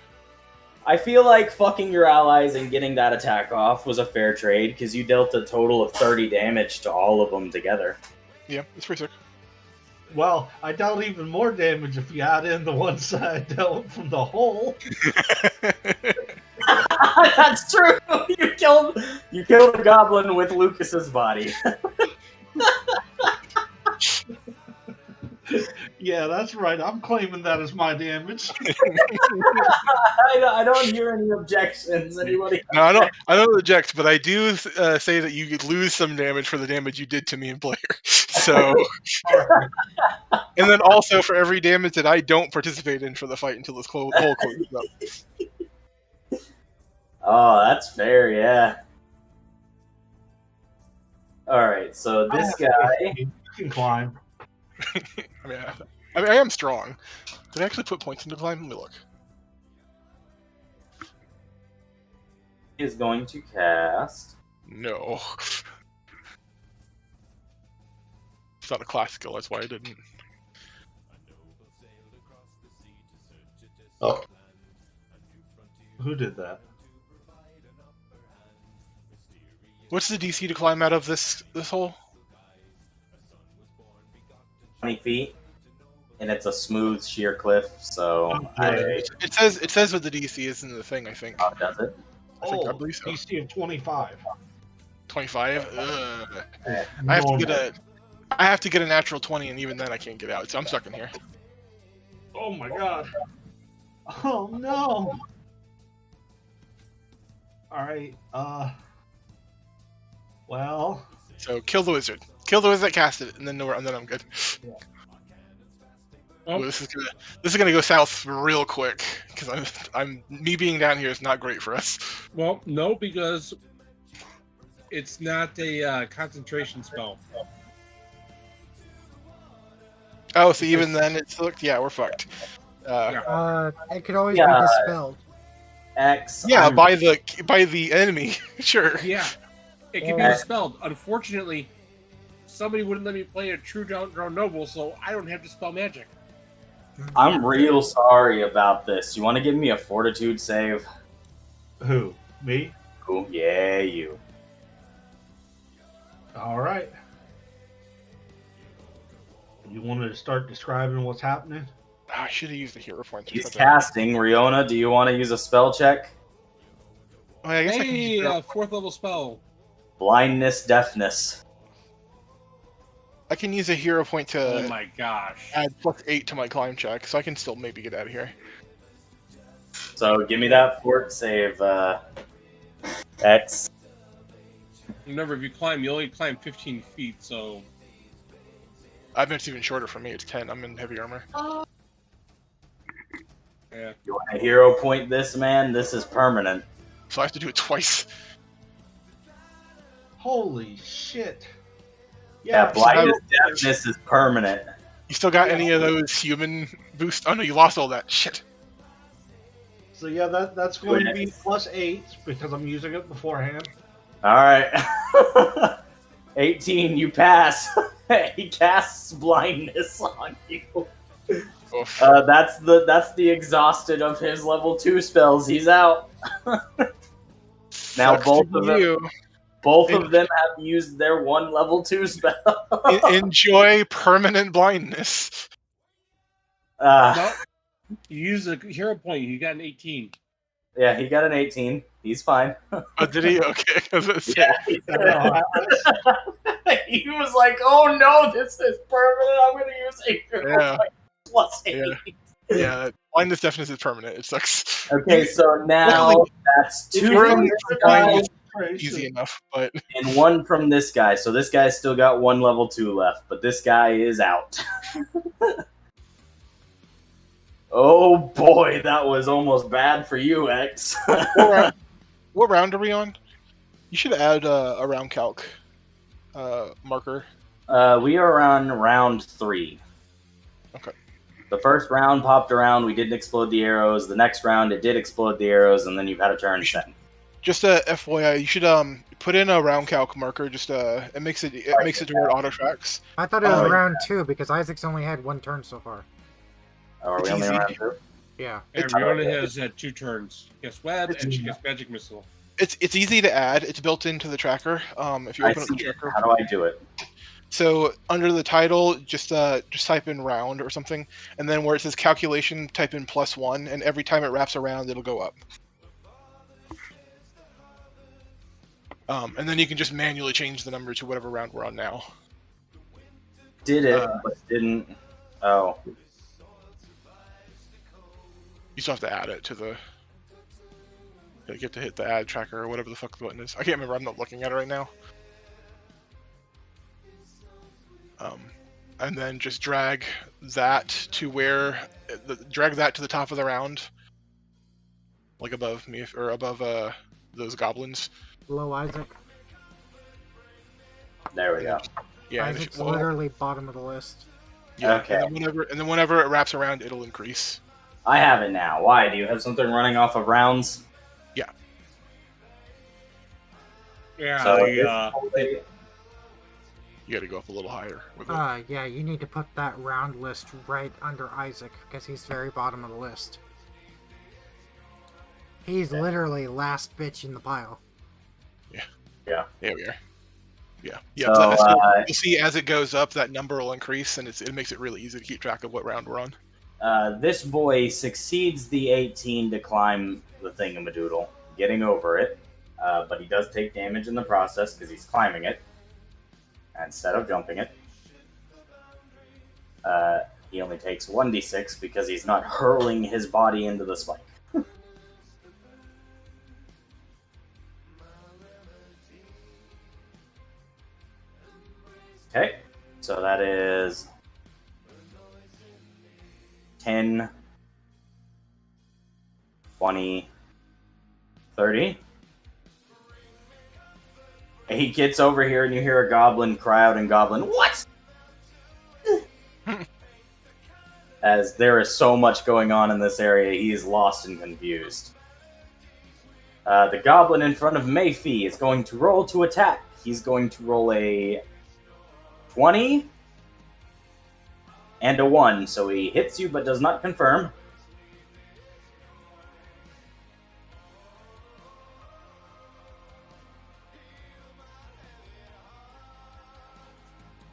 I feel like fucking your allies and getting that attack off was a fair trade because you dealt a total of 30 damage to all of them together. Yeah, it's pretty sick. Well, I dealt even more damage if you add in the one side dealt from the hole. That's true. You killed a goblin with Lucas's body. Yeah, that's right. I'm claiming that as my damage. I don't hear any objections. Anybody? No, I don't reject, but I do say that you could lose some damage for the damage you did to me and Blair. So, and then also for every damage that I don't participate in for the fight until this hole closes up. Oh, that's fair. Yeah. All right. So this guy. You can climb. I mean, I am strong. Did I actually put points into climb? Let me look. Is going to cast. No. It's not a class skill, that's why I didn't. Oh. Who did that? What's the DC to climb out of this hole? 20 feet, and it's a smooth sheer cliff. So It says what the DC is in the thing. I think. Oh, does it? I believe so. DC of 25. 25. Eh, I have to get a natural 20, and even then I can't get out. So I'm stuck in here. Oh my god. Oh no. Alright, well. So kill the wizard. Kill the wizard that cast it, and then I'm good. Yeah. Oh. Ooh, this is gonna go south real quick because me being down here is not great for us. Well, no, because It's not a concentration spell. Oh, so even then it's looked. Yeah, we're fucked. It could always Yeah. be dispelled. X. Yeah, I'm- by the enemy. Sure. Yeah, it can be Yeah. dispelled. Unfortunately, somebody wouldn't let me play a true ground noble, so I don't have to spell magic. I'm real sorry about this. You want to give me a fortitude save? Who? Me? Cool. Yeah, you. All right. You wanted to start describing what's happening? I should have used the hero points. He's casting. Riona, do you want to use a spell check? Oh, I guess I can Hey, use hero- 4th level spell. Blindness, deafness. I can use a hero point Oh to my gosh. add +8 to my climb check, so I can still maybe get out of here. So give me that fort save, X. Remember, if you climb, you only climb 15 feet, so... I bet it's even shorter for me. It's 10. I'm in heavy armor. Yeah. You want to hero point this, man? This is permanent. So I have to do it twice. Holy shit. Yeah, blindness, so- deafness is permanent. You still got any of those human boost? Oh no, you lost all that. Shit. So yeah, that's going to be +8 because I'm using it beforehand. All right. 18, you pass. He casts blindness on you. Oof. That's the exhausted of his level 2 spells. He's out. Now Sucks both to of them, you. both of them have used their 1 level 2 spell. Enjoy permanent blindness. No, you use a hero point, you got an 18. Yeah, he got an 18. He's fine. Oh, did he? Okay. I was gonna say. Yeah, No, he was like, "Oh no, this is permanent. I'm going to use a hero Yeah. point +8." Yeah, blindness deafness is permanent. It sucks. Okay, so now Luckily, that's 2 you're from in this blindness guy easy enough, but and 1 from this guy. So this guy's still got 1 level 2 left, but this guy is out. Oh boy, that was almost bad for you, X. what round are we on? You should add a round calc marker. We are on round 3. Okay. The first round popped around. We didn't explode the arrows. The next round, it did explode the arrows, and then you've had a turn since. Just a FYI, you should put in a round calc marker. Just it makes it to where it auto tracks. I thought it was Oh. round 2 because Isaac's only had 1 turn so far. Oh, are we It's only easy. on round 2? Yeah. And Riona has had 2 turns. She gets web, It's- and she gets magic missile. It's easy to add. It's built into the tracker. If you I open up the see. tracker, How do I do it? so under the title, just type in round or something, and then where it says calculation, type in +1, and every time it wraps around, it'll go up. And then you can just manually change the number to whatever round we're on now. Did it, but didn't. Oh. You still have to add it to the. You get to hit the add tracker or whatever the fuck the button is. I can't remember. I'm not looking at it right now. And then just drag that to the top of the round, like above me or above those goblins. Below Isaac. There we go. Yeah. and if- Isaac's well, literally bottom of the list. yeah. Okay. And then whenever it wraps around, it'll increase. I have it now. Why? Do you have something running off of rounds? Yeah, So the, You got to go up a little higher with it. Yeah, you need to put that round list right under Isaac because he's very bottom of the list. He's literally last bitch in the pile. There we are. Yeah. So, So you'll see as it goes up, that number will increase, and it makes it really easy to keep track of what round we're on. this boy succeeds the 18 to climb the thingamadoodle, getting over it. But he does take damage in the process because he's climbing it instead of jumping it. He only takes 1d6 because he's not hurling his body into the spike. Okay, so that is 10, 20, 30, He gets over here and you hear a goblin cry out in goblin, "What?" As there is so much going on in this area, he is lost and confused. The goblin in front of Mayfie is going to roll to attack. He's going to roll a 20 and a 1, so he hits you but does not confirm.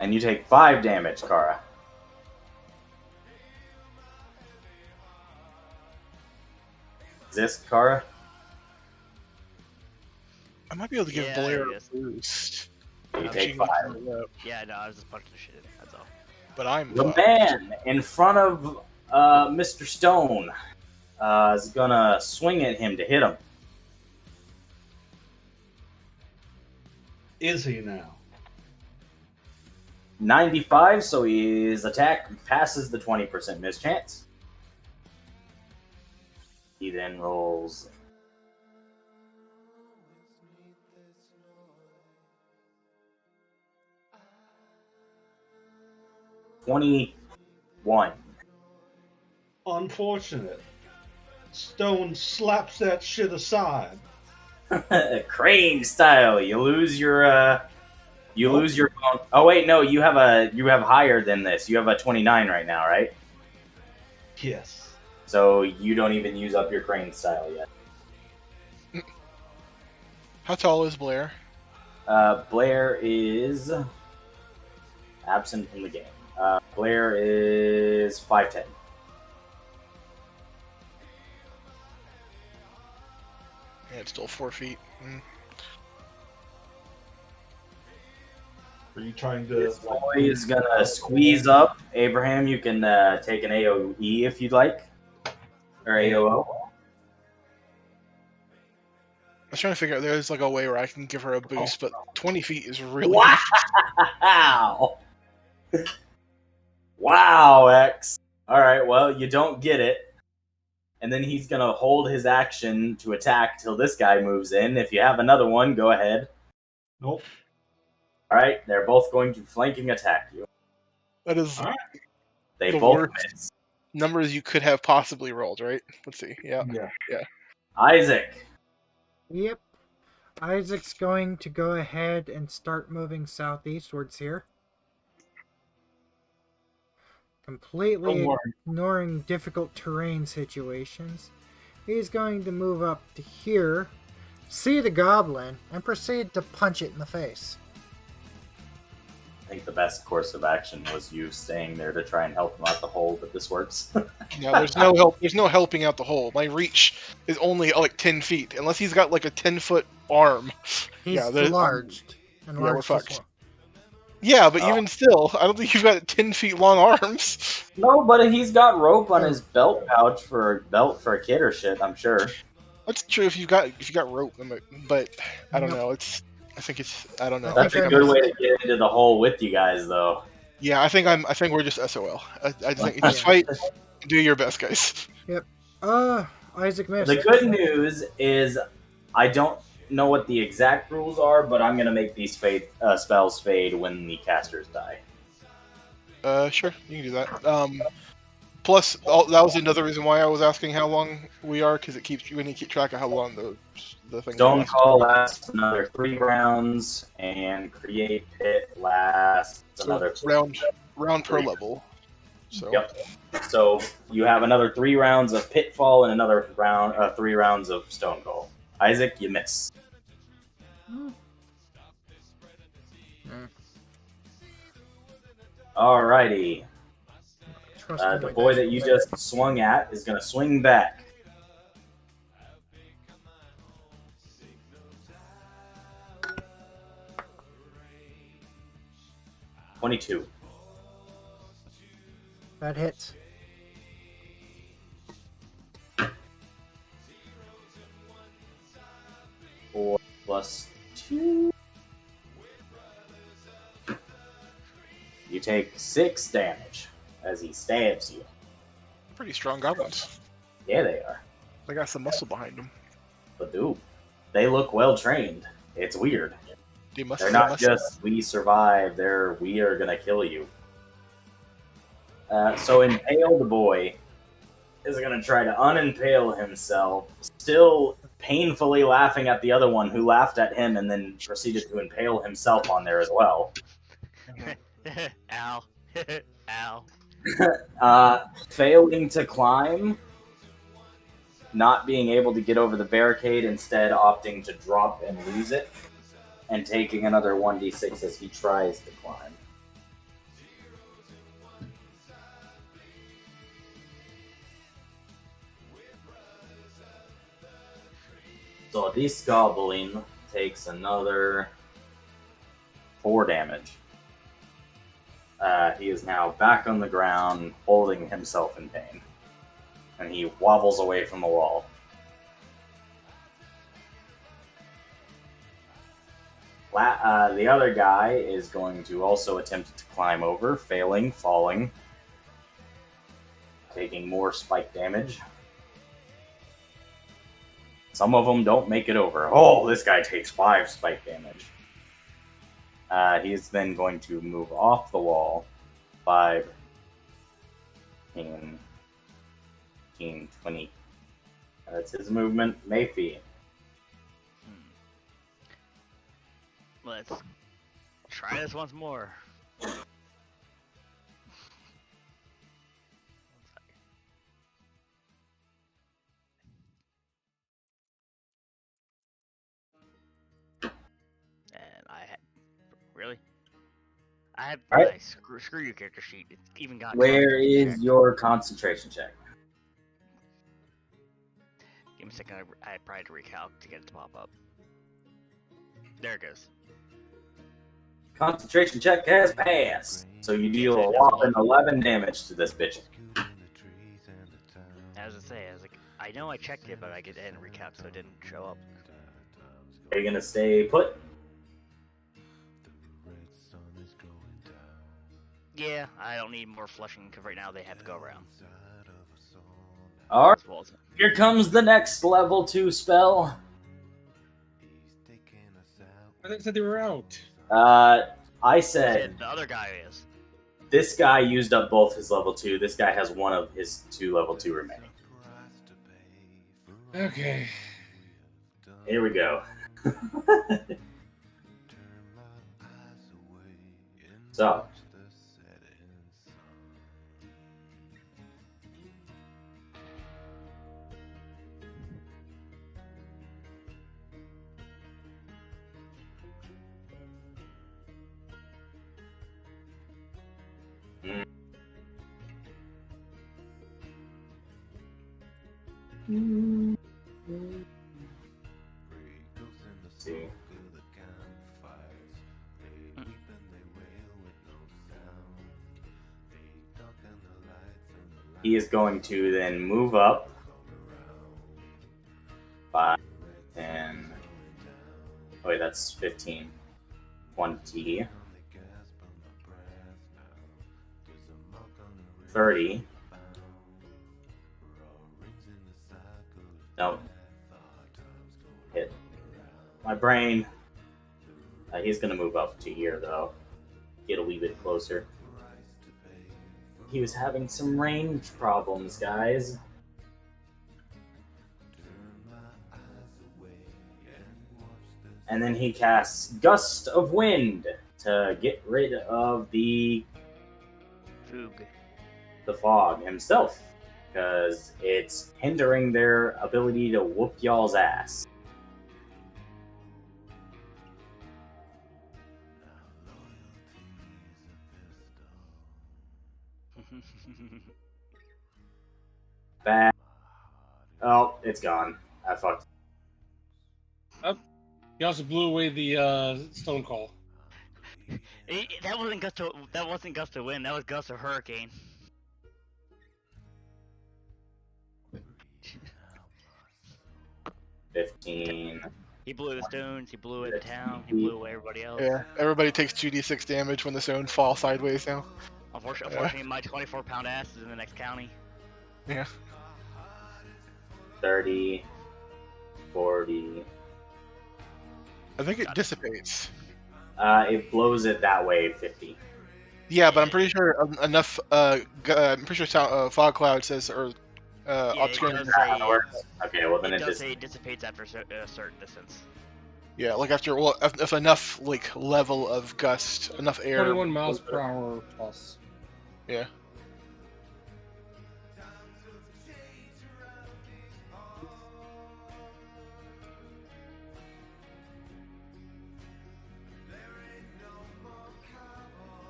And you take 5 damage, Kara. Exist, Kara? I might be able to give Yeah, Blair I a guess. boost. You She take can 5. keep it up, Yeah, no, I was just punching the shit in. That's all. but I'm The fucked. man in front of Mr. Stone is gonna swing at him to hit him. Is he now? 95, so his attack passes the 20% miss chance. He then rolls 21. Unfortunate. Stone slaps that shit aside. Crane style. You lose your Nope. lose your oh wait, no, you have higher than this. You have a 29 right now, right? Yes. So you don't even use up your crane style yet. How tall is Blair? Blair is absent from the game. Blair is 5'10". Yeah, it's still 4 feet. Are you trying to? This boy is gonna squeeze up. Abraham, you can take an AOE if you'd like, or AOO. I was trying to figure out there's like a way where I can give her a boost, but 20 feet is really. Wow! Wow, X. All right, well, you don't get it. And then he's gonna hold his action to attack till this guy moves in. If you have another one, go ahead. Nope. All right, they're both going to flanking attack you. That is All right. They The both worst. miss. numbers you could have possibly rolled, right? Let's see. Yeah. Yeah. Isaac. Yep. Isaac's going to go ahead and start moving southeastwards here. Completely Don't worry. ignoring difficult terrain situations. He's going to move up to here, see the goblin, and proceed to punch it in the face. I think the best course of action was you staying there to try and help him out the hole, but this works. No, there's no help. There's no helping out the hole. My reach is only like 10 feet, unless he's got like a 10-foot arm. He's Yeah, there's- enlarged. we're Enlarged as fucked. well. Yeah, but even still, I don't think you've got 10 feet long arms. No, but he's got rope on his belt pouch for a kid or shit, I'm sure. That's true if you got rope, but I don't Nope. know. I don't know. I That's think a I good missed way to get into the hole with you guys, though. Yeah, I think we're just SOL. I think Yeah. just fight, do your best, guys. Isaac missed. The good news is I don't know what the exact rules are, but I'm going to make these spells fade when the casters die. Sure, you can do that. Plus, that was another reason why I was asking how long we are, because when you keep track of how long the thing. Stone lasts. Call lasts another 3 rounds, and Create Pit lasts another round per level. So Yep. So you have another 3 rounds of Pitfall and another 3 rounds of Stone Call. Isaac, you miss. Alrighty. Trust The me. boy that you just swung at is going to swing back. $22. That hits. Four plus 2. You take 6 damage as he stabs you. pretty strong goblins. Yeah, they are. They got some muscle behind them. But dude, they look well trained. It's weird. They must. They're they not must- just we survive, they're we are gonna kill you. So Impale the boy is gonna try to unimpale himself, still painfully laughing at the other one who laughed at him and then proceeded to impale himself on there as well. Ow. Ow. Failing to climb, not being able to get over the barricade, instead opting to drop and lose it, and taking another 1d6 as he tries to climb. So this goblin takes another 4 damage. He is now back on the ground, holding himself in pain. And he wobbles away from the wall. The other guy is going to also attempt to climb over, failing, falling, taking more spike damage. Some of them don't make it over. Oh, this guy takes 5 spike damage. He's then going to move off the wall 5, 10, 15, 20. That's his movement. Mayfie. Let's try this once more. And I had really. I have All right. screw your character sheet. It's even got. Where concentration is check. your concentration check? Give me a second. I probably had to recalc to get it to pop up. There it goes. Concentration check has passed. So you deal a whopping 11 damage to this bitch. As I say, I was like, I know I checked it, but I didn't recalc, so it didn't show up. Are you gonna stay put? Yeah, I don't need more flushing because right now they have to go around. Alright, As well as- here comes the next level 2 spell. I thought you said they were out. I said the other guy is. this guy used up both his level 2. This guy has one of his 2 level 2 remaining. Okay. Here we go. So, let's see. He is going to then move up 5, 10. Oh, wait, that's 15. 20. 30. No. Hit. My brain. He's going to move up to here, though. Get a wee bit closer. He was having some range problems, guys. And then he casts Gust of Wind to get rid of the Foog. fog himself, because it's hindering their ability to whoop y'all's ass. Bad. Oh, it's gone. I fucked. He also blew away the stone call. That wasn't Gust of Wind. That was Gust of Hurricane. $15. He blew the stones. He blew away the town. He blew away everybody else. Yeah, everybody takes 2d6 damage when the zone falls sideways now. Unfortunately, my 24-pound ass is in the next county. Yeah. 30, 40. I think it dissipates. It blows it that way 50. Yeah, but I'm pretty sure enough. I'm pretty sure fog cloud says or Yeah, it obscuring. does say, Okay, well then it it does just say it dissipates after a certain distance. Yeah, like after if enough like level of gust, enough air. 21 miles per hour plus. Yeah.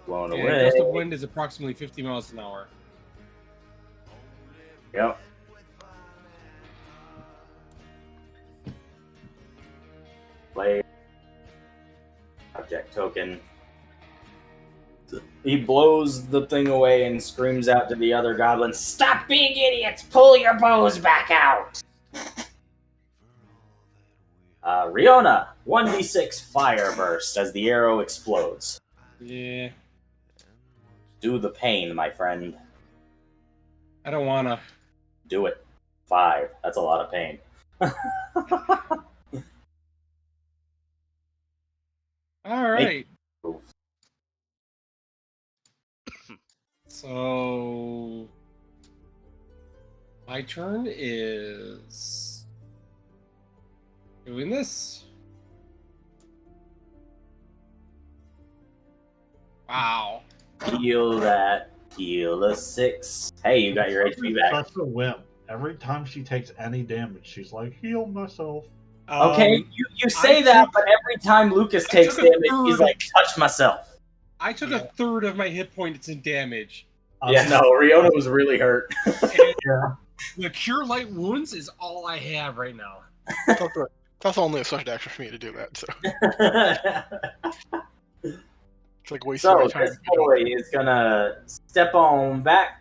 blown And away. gust of wind is approximately 50 miles an hour. Yep. Play object token. He blows the thing away and screams out to the other goblins, "Stop being idiots! Pull your bows back out!" Riona, 1d6 fire burst as the arrow explodes. Yeah. Do the pain, my friend. I don't wanna. Do it. 5. That's a lot of pain. Alright. Oof. So my turn is doing this. Wow. Heal that. Heal a 6. Hey, you got your HP back. Such a wimp. Every time she takes any damage, she's like, heal myself. Okay, you say that, but every time Lucas takes took a damage, he's third. like, touch myself. I took a third of my hit points in damage. Yeah, no, Riona was really hurt. And Yeah. the cure light wounds is all I have right now. That's only a special action for me to do that. So it's like wasting So my time. this boy is gonna step on back.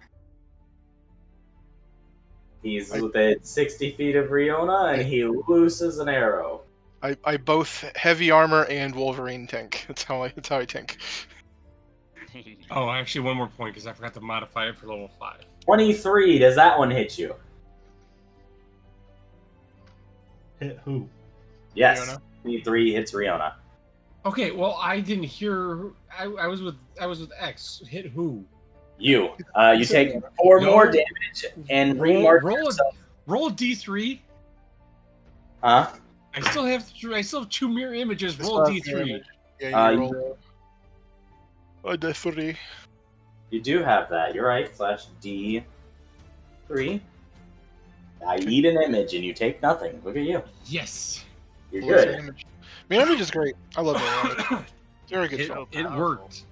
He's within 60 feet of Riona, and he looses an arrow. I both heavy armor and Wolverine tank. That's how I tank. Oh, actually, one more point because I forgot to modify it for level 5. 23, does that one hit you? Hit who? Yes. Riona? 23 hits Riona. Okay, well, I didn't hear. I was with X. Hit who? You. You take 4 No. more damage and remark yourself. Roll a D3. Huh? I still have 2 mirror images. Roll a D3. Yeah, you roll. A D3. You do have that. You're right. /D3. I eat an image and you take nothing. Look at you. Yes. You're Lose good. an image. Mirror image is great. I love mirror image. Very good film. It worked.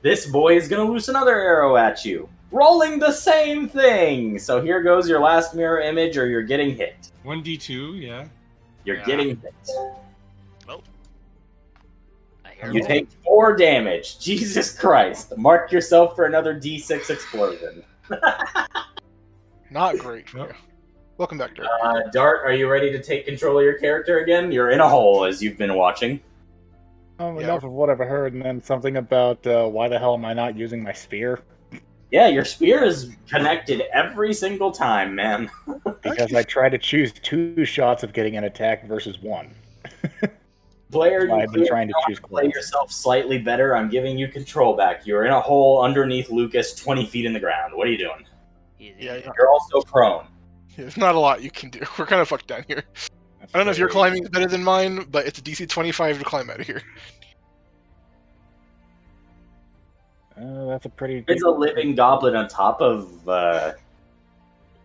This boy is going to loose another arrow at you. Rolling the same thing. So here goes your last mirror image, or you're getting hit. 1d2, yeah. You're Yeah. getting hit. Oh. I hear You it. take 4 damage. Jesus Christ. Mark yourself for another D6 explosion. Not great. Nope. Welcome back, Dirk. Dart, are you ready to take control of your character again? You're in a hole, as you've been watching. Yeah. Enough of what I've heard, and then something about why the hell am I not using my spear? Yeah, your spear is connected every single time, man. Because I try to choose 2 shots of getting an attack versus 1. Blair, you I've been clearly trying to know how choose play close. yourself slightly better. I'm giving you control back. You're in a hole underneath Lucas, 20 feet in the ground. What are you doing? Easy. Yeah, yeah. You're also prone. There's not a lot you can do. We're kind of fucked down here. I don't know if your climbing is better than mine, but it's a DC 25 to climb out of here. That's a pretty. It's a living goblet on top of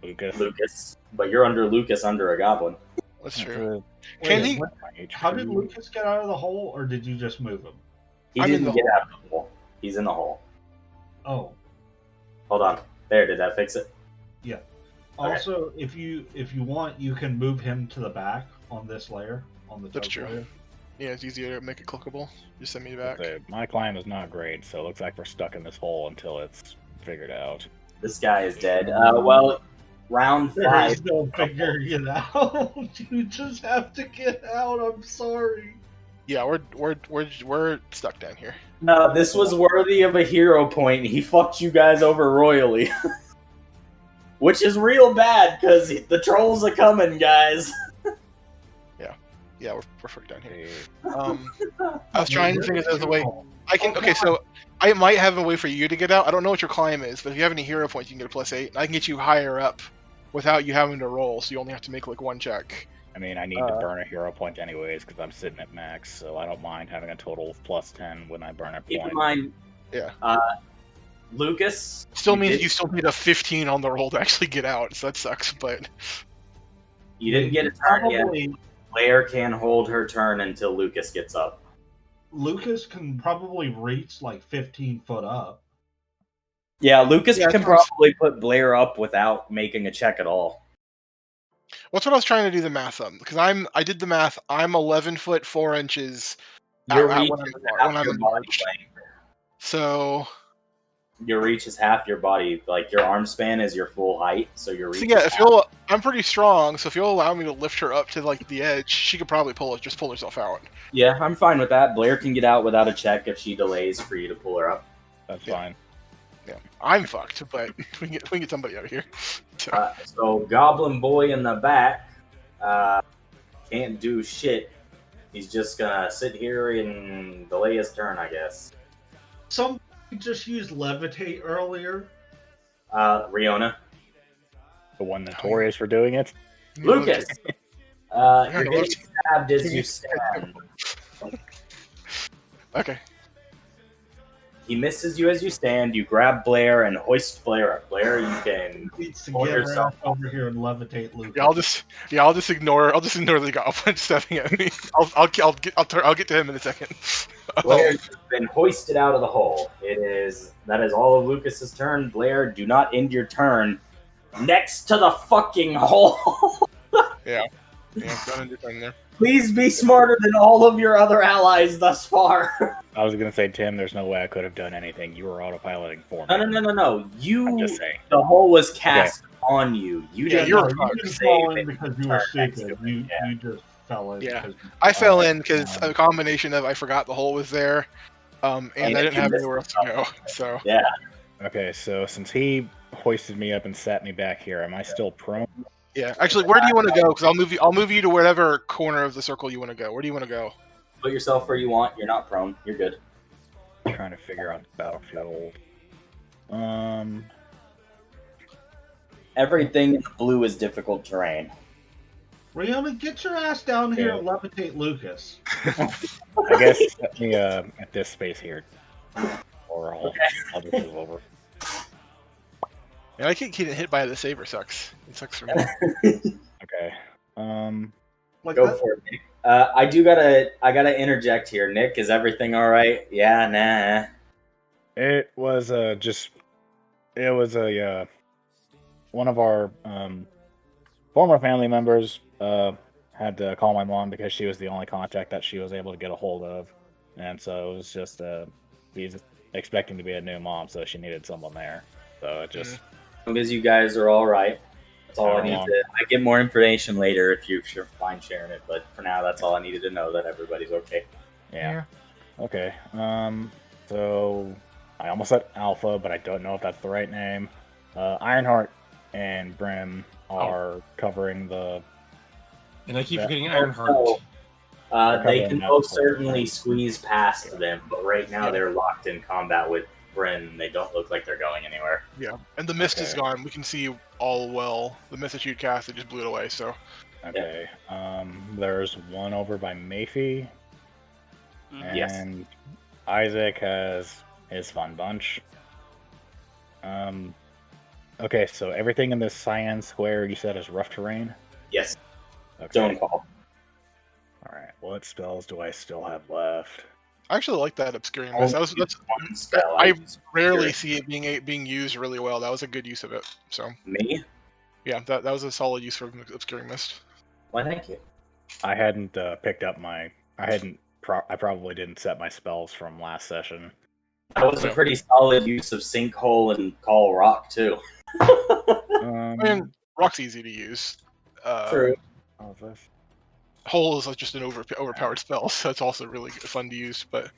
Lucas. Lucas, but you're under Lucas under a goblin. That's That's true. a- Can wait, he- what's my HP? How did Lucas get out of the hole, or did you just move him? He I'm in didn't the get hole. out of the hole. He's in the hole. Oh, Hold on. There, did that fix it? yeah. Also, if you want, you can move him to the back on this layer, on the That's top true. layer. Yeah, it's easier to make it clickable. Just send me back. My climb is not great, so it looks like we're stuck in this hole until it's figured out. This guy is dead. Well, round There 5. is no figuring it out. You just have to get out. I'm sorry. Yeah, we're stuck down here. No, this was worthy of a hero point. He fucked you guys over royally. Which is real bad, because the trolls are coming, guys. Yeah, we're further down here. Okay. I was trying to think of the way I can. Okay, so I might have a way for you to get out. I don't know what your climb is, but if you have any hero points, you can get a +8. And I can get you higher up without you having to roll. So you only have to make like one check. I mean, I need to burn a hero point anyways because I'm sitting at max, so I don't mind having a total of +10 when I burn a Keep in point. mind, Yeah. Lucas. Still means you still need a 15 on the roll to actually get out, so that sucks. But You didn't get a turn yet. Probably Blair can hold her turn until Lucas gets up. Lucas can probably reach like 15 foot up. Yeah, Lucas Yeah, can sounds- probably put Blair up without making a check at all. what's what I was trying to do the math on? Because I did the math. I'm 11 foot 4 inches Your at reach when is I'm half your in body March. length. So Your reach is half your body. Like your arm span is your full height, so your reach. So yeah, is if half. you'll, I'm pretty strong. So if you'll allow me to lift her up to like the edge, she could probably just pull herself out. Yeah, I'm fine with that. Blair can get out without a check if she delays for you to pull her up. That's Yeah. fine. Yeah, I'm fucked, but we can get somebody out of here. So, So Goblin Boy in the back can't do shit. He's just gonna sit here and delay his turn, I guess. Some just used levitate earlier. Riona. The one notorious for doing it. Lucas! Yeah, You're getting stabbed as you stand. Okay. He misses you as you stand. You grab Blair and hoist Blair up. Blair, you can Needs to Pull get yourself around over here and levitate Lucas. Yeah, I'll just ignore the goblin stepping at me. I'll get to him in a second. Blair's been hoisted out of the hole. That is all of Lucas's turn. Blair, do not end your turn next to the fucking hole. Yeah, don't end your turn there. Please be smarter than all of your other allies thus far. I was gonna say, Tim, there's no way I could have done anything. You were autopiloting for me. No. I'm You. just saying. The hole was cast on you. You Yeah, didn't. you're you fucked. didn't Save fall it. in because you were Turn next stupid. to it, You yeah. you just fell in. Yeah. because you- I fell in because a combination of I forgot the hole was there, and I didn't have anywhere else to go. So Okay, so since he hoisted me up and sat me back here, am I still prone? yeah, actually, where do you want to go? Because I'll move you to whatever corner of the circle you want to go. Where do you want to go? Put yourself where you want. You're not prone. You're good. I'm trying to figure out the battlefield. Everything in the blue is difficult terrain. Rihanna, get your ass down here and levitate Lucas. I guess set me at this space here, or I'll just move over. Yeah, I keep getting hit by the saber. Sucks. It sucks for me. Okay. Like Go that, for it, Nick. I gotta interject here. Nick, is everything all right? Yeah, nah. It was one of our former family members had to call my mom because she was the only contact that she was able to get a hold of, and so it was just he's expecting to be a new mom, so she needed someone there. So it just As long as you guys are all right, that's all I How need long? to. I get more information later if you're fine sharing it, but for now, that's all I needed to know, that everybody's okay. yeah. Okay. So I almost said Alpha, but I don't know if that's the right name. Ironheart and Brim are covering the. And I keep Yeah. forgetting Ironheart. So, they covering can that most for- certainly squeeze past them, but right now they're locked in combat with Bryn. They don't look like they're going anywhere. Yeah, and the mist is Okay. gone. We can see all well. The mist that you cast, it just blew it away. So Okay. There's one over by Mayfie, Mhm. Yes. and Isaac has his fun bunch. Okay, so everything in this cyan square you said is rough terrain. Yes, Okay. Stonefall. All right. What spells do I still have left? I actually like that obscuring mist. That's One spell. I just rarely figured. see it being used really well. That was a good use of it. So Me? yeah, that was a solid use for obscuring mist. Why, thank you. I hadn't picked up my. I probably didn't set my spells from last session. That was a pretty solid use of Sinkhole and Call Rock, too. Um, I mean, rock's easy to use. True. oh, this- Hole is like just an overpowered spell, so it's also really fun to use. But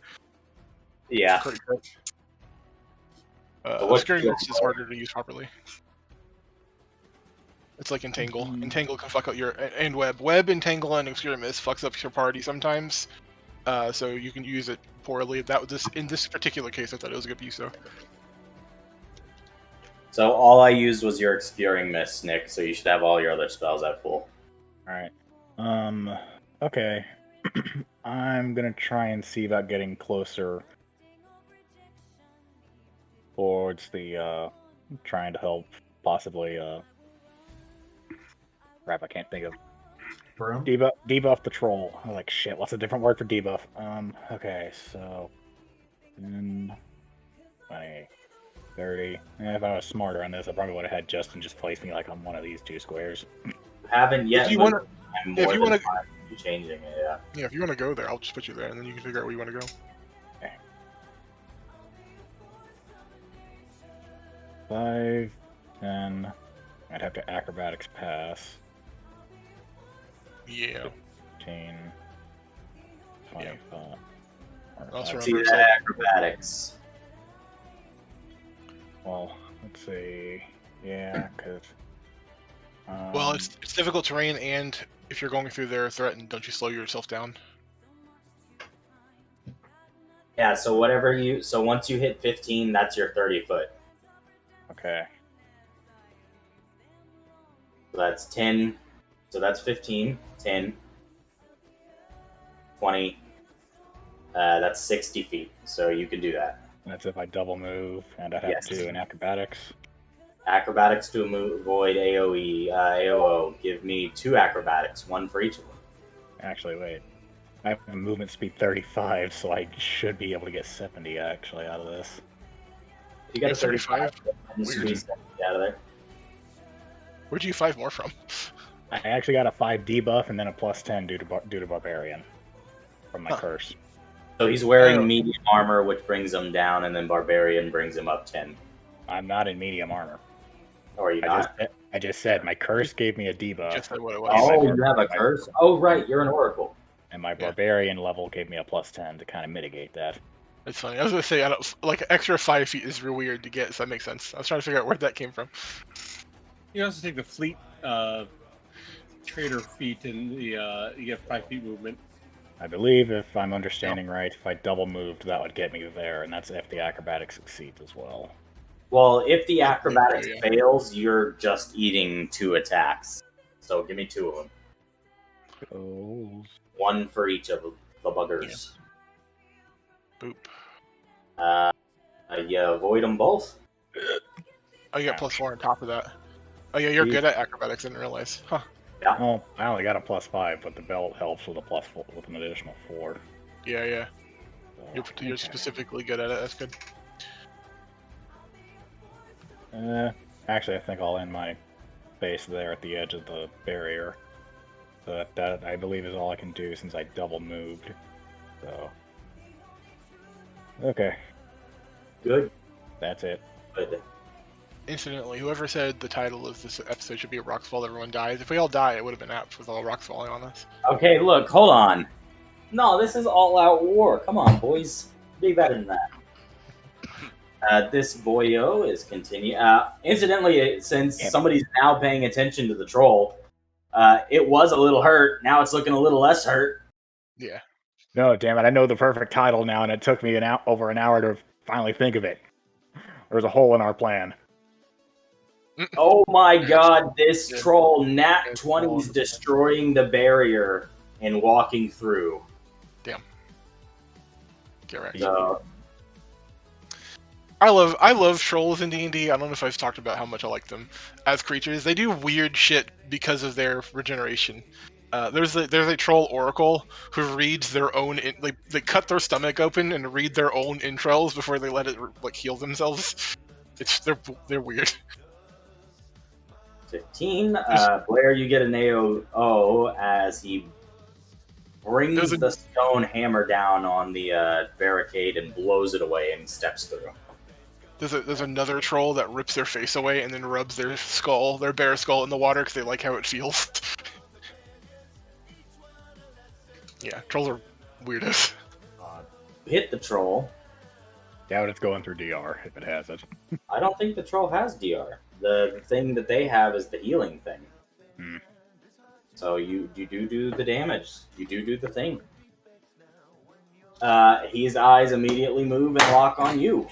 Yeah. pretty good. But what's Obscuring your mist is harder to use properly. It's like Entangle. Entangle can fuck up your and Web. Web, Entangle, and Obscure Mist fucks up your party sometimes. So you can use it poorly. In this particular case, I thought it was a good use though. So all I used was your Obscuring Mist, Nick. So you should have all your other spells at full. All right. Okay. I'm gonna try and see about getting closer towards the trying to help possibly crap, I can't think of Bro? debuff the troll. I'm like, shit, what's a different word for debuff? Okay, so 10, 20, 30. If I was smarter on this, I probably would have had Justin just place me like on one of these two squares. Haven't yet. If you want I'm if more you than wanna- fine with you changing it, yeah. Yeah, if you want to go there, I'll just put you there, and then you can figure out where you want to go. Okay. 5, 10. I'd have to acrobatics pass. Yeah. 15, 25. Also See remember, that acrobatics. Well, let's see. Yeah, because. well, it's difficult terrain, and if you're going through there threatened, don't you slow yourself down? Yeah, so once you hit 15, that's your 30 foot. Okay. So that's 10. So that's 15, 10, 20. That's 60 feet. So you can do that. That's if I double move, and I'd have Yes. to do an acrobatics. Acrobatics to avoid AoE, AOO. Give me 2 acrobatics, 1 for each of them. Actually, wait. I have a movement speed 35, so I should be able to get 70 actually out of this. If you got a 35? 35, then Weird. squeeze 70 out of there. Where'd you 5 more from? I actually got a 5 debuff and then a plus 10 due to Barbarian from my Huh. curse. So he's wearing Oh. medium armor, which brings him down, and then Barbarian brings him up 10. I'm not in medium armor. Or are you not? I just said my curse gave me a debuff, Just said what it was. Oh, you have a curse? Oh, right, you're an oracle. and my Barbarian level gave me a plus 10 to kind of mitigate that. It's funny. I was gonna say, like extra 5 feet is real weird to get, so that makes sense. I was trying to figure out where that came from. You also take the fleet trader feat, and you get 5 feet movement. I believe, if I'm understanding right, if I double moved, that would get me there, and that's if the acrobatics succeeds as well. Well, if the acrobatics Yeah. fails, you're just eating 2 attacks. So give me 2 of them. Oh. 1 for each of the buggers. Boop. You avoid them both. Oh, you got plus 4 on top of that. Oh yeah, you're good at acrobatics. I didn't realize. Huh. Oh, I only got a plus 5, but the belt helps with a plus 4, with an additional 4. Yeah, yeah. So, You're specifically good at it. That's good. Actually, I think I'll end my base there at the edge of the barrier. So that I believe is all I can do since I double moved. So, okay, Good. that's it. Good. Incidentally, whoever said the title of this episode should be Rocks Fall Everyone Dies, if we all die, it would have been apt with all rocks falling on us. Okay, look, hold on. No, this is all-out war. Come on, boys. Be better than that. This boyo is continue. Incidentally, since somebody's now paying attention to the troll, it was a little hurt. Now it's looking a little less hurt. Yeah. No, damn it! I know the perfect title now, and it took me over an hour to finally think of it. There's a hole in our plan. Oh my god, this Yeah. troll, Nat 20's destroying the barrier and walking through. Get right. So, I love trolls in D&D. I don't know if I've talked about how much I like them as creatures. They do weird shit because of their regeneration. There's a troll oracle who reads their own they cut their stomach open and read their own entrails before they let it like heal themselves. They're weird. 15. Blair, you get an AOO as he brings the stone hammer down on the barricade and blows it away and steps through. There's another troll that rips their face away and then rubs their bare skull in the water because they like how it feels. Yeah, trolls are weirdos. Hit the troll. Doubt it's going through DR if it has it. I don't think the troll has DR. The thing that they have is the healing thing. Hmm. So you do the damage. You do the thing. His eyes immediately move and lock on you.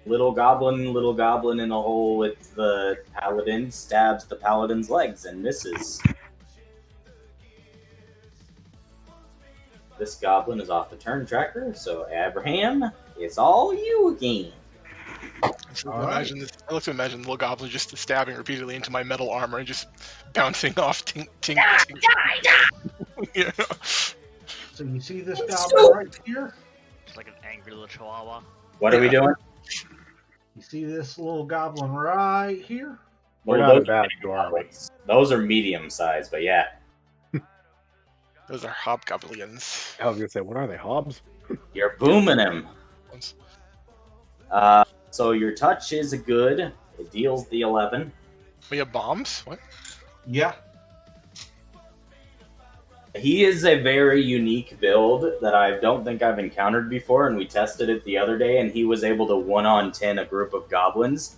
Little goblin in a hole with the paladin stabs the paladin's legs and misses. This goblin is off the turn tracker, so Abraham, it's all you again. Imagine this. I like to imagine the little goblin just stabbing repeatedly into my metal armor and just bouncing off. Tink, tink, tink. Yeah. So you see this goblin right here? It's like an angry little chihuahua. What are we doing? You see this little goblin right here? We're Well, not those, about to are we? those are medium sized, but yeah. Those are hobgoblins. I was gonna say, what are they? Hobs? You're booming him. So your touch is good. It deals the 11. We have bombs? What? Yeah. He is a very unique build that I don't think I've encountered before, and we tested it the other day, and he was able to 1-on-10 a group of goblins.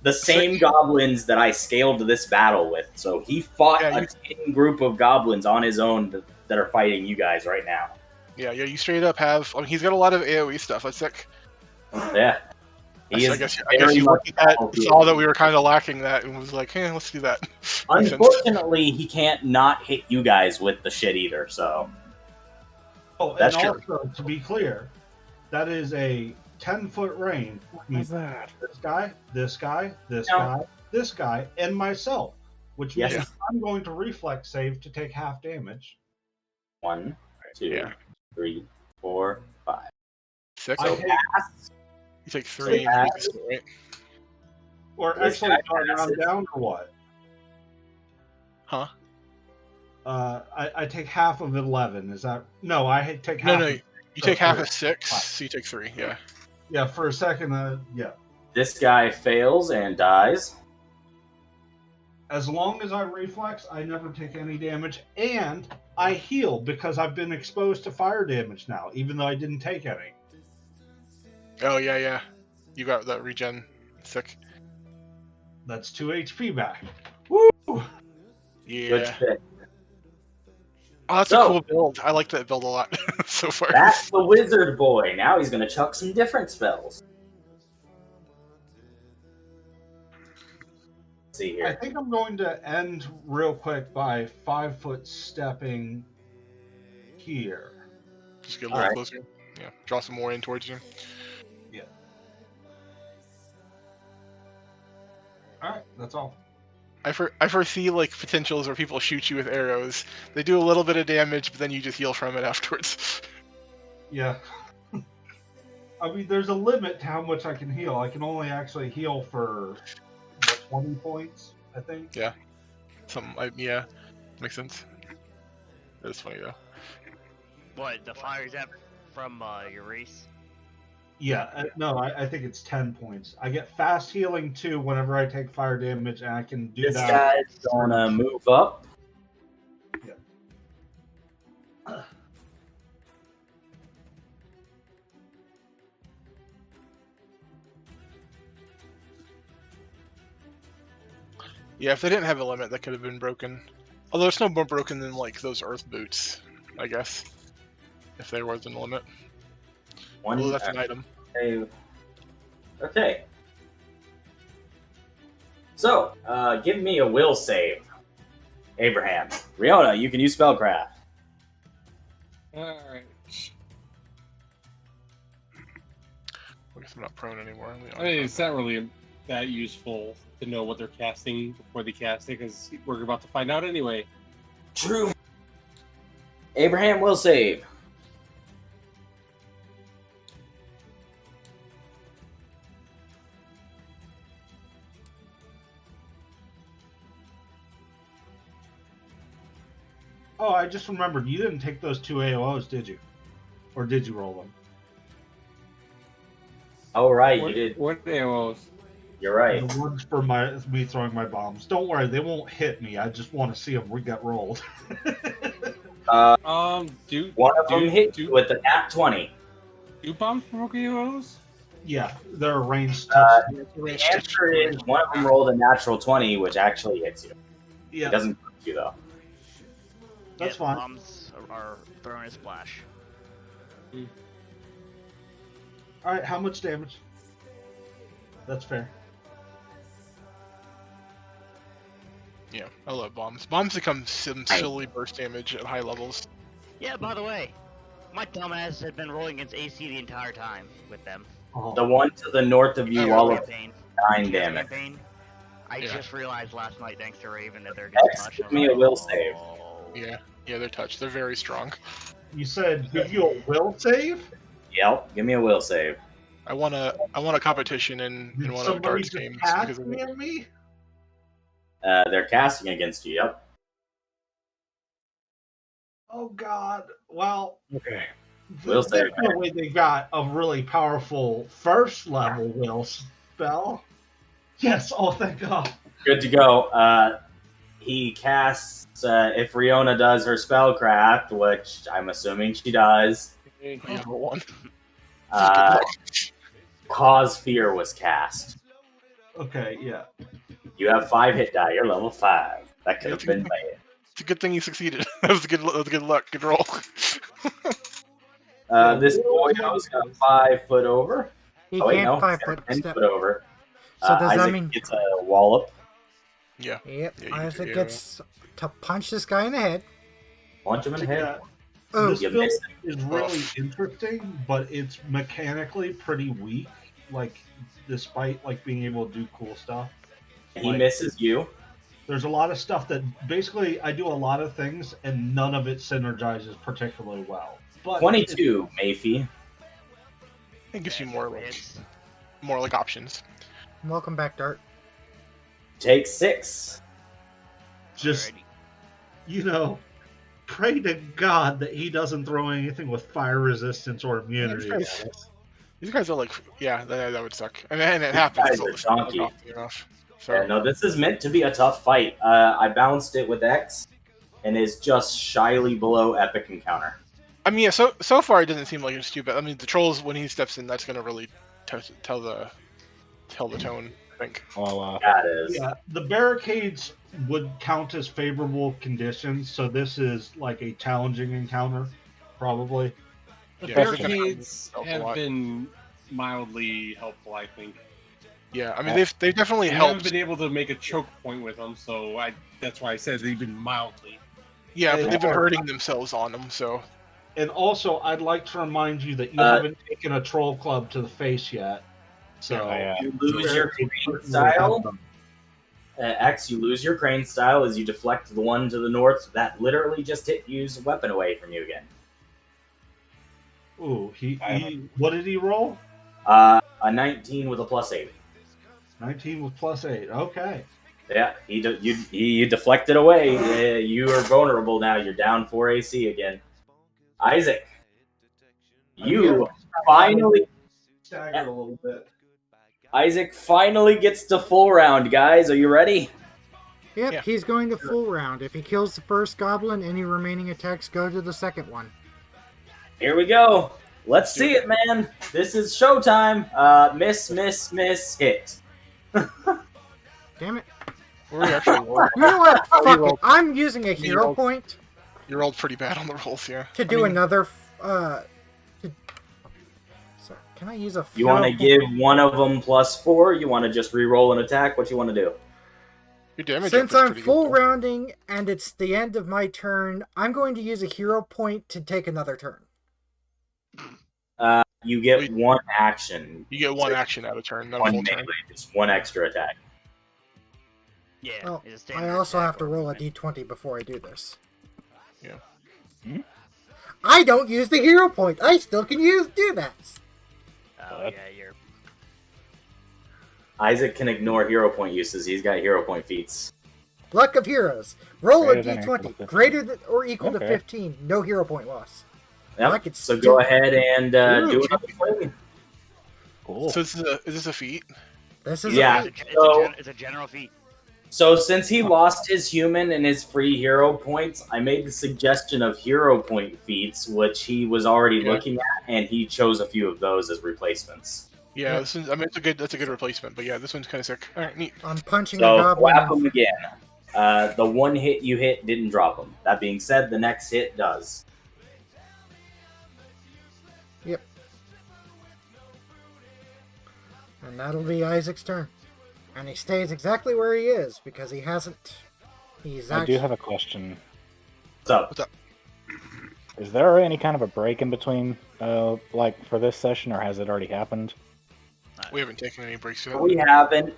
The same goblins that I scaled this battle with. So he fought a 10 group of goblins on his own that are fighting you guys right now. Yeah, you straight up have. I mean, he's got a lot of AoE stuff. That's sick. Yeah. I guess you looked at that, saw that we were kind of lacking that, and was like, "Hey, let's do that." Unfortunately, he can't not hit you guys with the shit either. So. Oh, That's and true. also, to be clear, that is a 10-foot range. What's that? This guy, this guy, this No. guy, this guy, and myself. Which means Yes. I'm going to reflex save to take half damage. 1, 2, Yeah. 3, 4, 5. 6. I So take, pass. You take 3. And you take 3, right? or This actually, guy do I round passes. down or what? Huh? I take half of 11. Is that no? I take No, half. no. Of, You take half of 3. 6, so you take 3. Yeah. Yeah, for a second. Yeah. This guy fails and dies. As long as I reflex, I never take any damage, and I heal because I've been exposed to fire damage now, even though I didn't take any. Oh yeah. You got that regen. Sick. That's 2 HP back. Woo! Yeah. Good shit. Oh, that's So- a cool build. I like that build a lot so far. That's the wizard boy. Now he's going to chuck some different spells. Let's see I here. think I'm going to end real quick by 5-foot stepping here. Just get a little Alright. closer. Yeah. Draw some more in towards you. All right, that's all. I foresee like potentials where people shoot you with arrows. They do a little bit of damage, but then you just heal from it afterwards. Yeah. I mean, there's a limit to how much I can heal. I can only actually heal for 20 points, I think. Yeah. Yeah, makes sense. That's funny though. What, the fire is that from your race? Yeah, no, I think it's 10 points. I get fast healing too whenever I take fire damage, and I can do This that. guy's going to move up. Yeah, if they didn't have a limit, that could have been broken. Although it's no more broken than like those earth boots, I guess. If they were within the limit. One. Well, that's an item. Okay. So, give me a will save. Abraham. Riona, you can use spellcraft. Alright. I guess I'm not prone anymore. I mean, it's not really that useful to know what they're casting before they cast it, because we're about to find out anyway. True. Abraham will save. Oh, I just remembered. You didn't take those 2 AOs, did you? Or did you roll them? Oh, right, What, you did. what AOs? You're right. The ones for me throwing my bombs. Don't worry, they won't hit me. I just want to see them get rolled. Do One of them hit do, you with the nat 20. do bombs provoke AOs? Yeah, they're a ranged touch. The answer is one of them rolled a natural 20, which actually hits you. He Yeah, doesn't touch you though. that's Yeah, fine. Bombs are throwing a splash. All right, how much damage? That's fair. Yeah, I love bombs. Bombs become some silly burst damage at high levels. Yeah, by the way, my dumbass had been rolling against AC the entire time with them. Oh, The one to the north of you, Yeah. all of Campaign. 9 damage. Campaign. I Yeah. just realized last night, thanks to Raven, that they're getting X, touched. give me a will save. Yeah, they're touched. They're very strong. you said give you a will save? Yep, give me a will save. I want a competition in Did one of the somebody darts just games pass because me and me? They're casting against you. Yep. Oh God! Well, Okay. Will save. there's no way they got a really powerful first level will spell. Yes. Oh, thank God. Good to go. He casts, if Riona does her spellcraft, which I'm assuming she does, Number one. uh, Cause Fear was cast. Okay. Yeah. You have 5 hit die. You're level 5. That could have Yeah, been bad. It's a good thing you succeeded. that was good luck. Good roll. This boy has got 5 foot over. He Oh, wait, can't no. 5 He's got foot 10 step. foot over. So does that Isaac mean? gets a wallop. Yeah. Yep. Yeah, you Isaac do. gets to punch this guy in the head. Punch him in the head. Oh, This You build missed is really interesting, but it's mechanically pretty weak. Like, despite like being able to do cool stuff, He misses you. there's a lot of stuff that basically I do a lot of things, and none of it synergizes particularly well. But 22, Mayfie. It gives you more like Hits. options. welcome back, Dart. Take 6. just Alrighty. you know, pray to God that he doesn't throw anything with fire resistance or immunity. Yeah, These guys are like, yeah, that would suck. And it happens. guys are donkey. Enough. So, Yeah, no, this is meant to be a tough fight. I bounced it with X, and is just shyly below Epic Encounter. I mean, yeah, so far it doesn't seem like it's too bad. I mean, the trolls when he steps in, that's gonna really tell the tone. I think. Well, That is. Yeah, the barricades would count as favorable conditions, so this is like a challenging encounter, probably. The Yeah, they're gonna barricades help a have lot. been mildly helpful, I think. Yeah, I mean they've definitely We haven't helped. been able to make a choke point with them, so that's why I said they've been mildly. Yeah, but Yeah. they've been hurting themselves on them. So And also, I'd like to remind you that you Uh, haven't taken a troll club to the face yet. So You lose your crane style. X, you lose your crane style as you deflect the one to the north. That literally just hit use a weapon away from you again. Ooh, what did he roll? A 19 with a +8. 19 with +8. Okay. Yeah, you deflected away. You are vulnerable now. You're down 4 AC again. Isaac, you finally. Staggered a little bit. Isaac finally gets to full round, guys. Are you ready? Yep, Yeah. he's going to full round. If he kills the first goblin, any remaining attacks go to the second one. Here we go. Let's see it, man. This is showtime. Miss, hit. Damn it. we're actually You know what? Fuck it. I'm using a hero rolled- point you rolled pretty bad on the rolls, yeah. to do another. So, can I use a? You hero want to point? give one of them +4? You want to just re-roll an attack? What you want to do? Your damage Since up is I'm pretty full good. rounding and it's the end of my turn, I'm going to use a hero point to take another turn. You get one action. You get one action out of turn, not a One full turn. melee, just one extra attack. Yeah. Well, it's a standard I also attack have to roll a weapon. d20 before I do this. Yeah. I don't use the hero point. I still can do that. Oh yeah, you're. Isaac can ignore hero point uses. He's got hero point feats. Luck of heroes. Roll Greater a than or equal to d20. 15. Greater than or equal to Okay. 15. No hero point loss. Yep. I could So still- go ahead and Ooh, do another swing. cool. So is this a feat? This is Yeah. a It's feat. it's a general feat. So since he lost his human and his free hero points, I made the suggestion of hero point feats, which he was already Yeah. looking at, and he chose a few of those as replacements. Yeah, this one's, I mean that's a good replacement, but yeah, this one's kind of sick. All right, neat. I'm punching So a goblin. whap him again. The one hit you hit didn't drop him. That being said, the next hit does. Yep. And that'll be Isaac's turn. And he stays exactly where he is because he hasn't. I do have a question. What's up? What's up? Is there any kind of a break in between, like for this session, or has it already happened? We haven't taken any breaks yet. We haven't.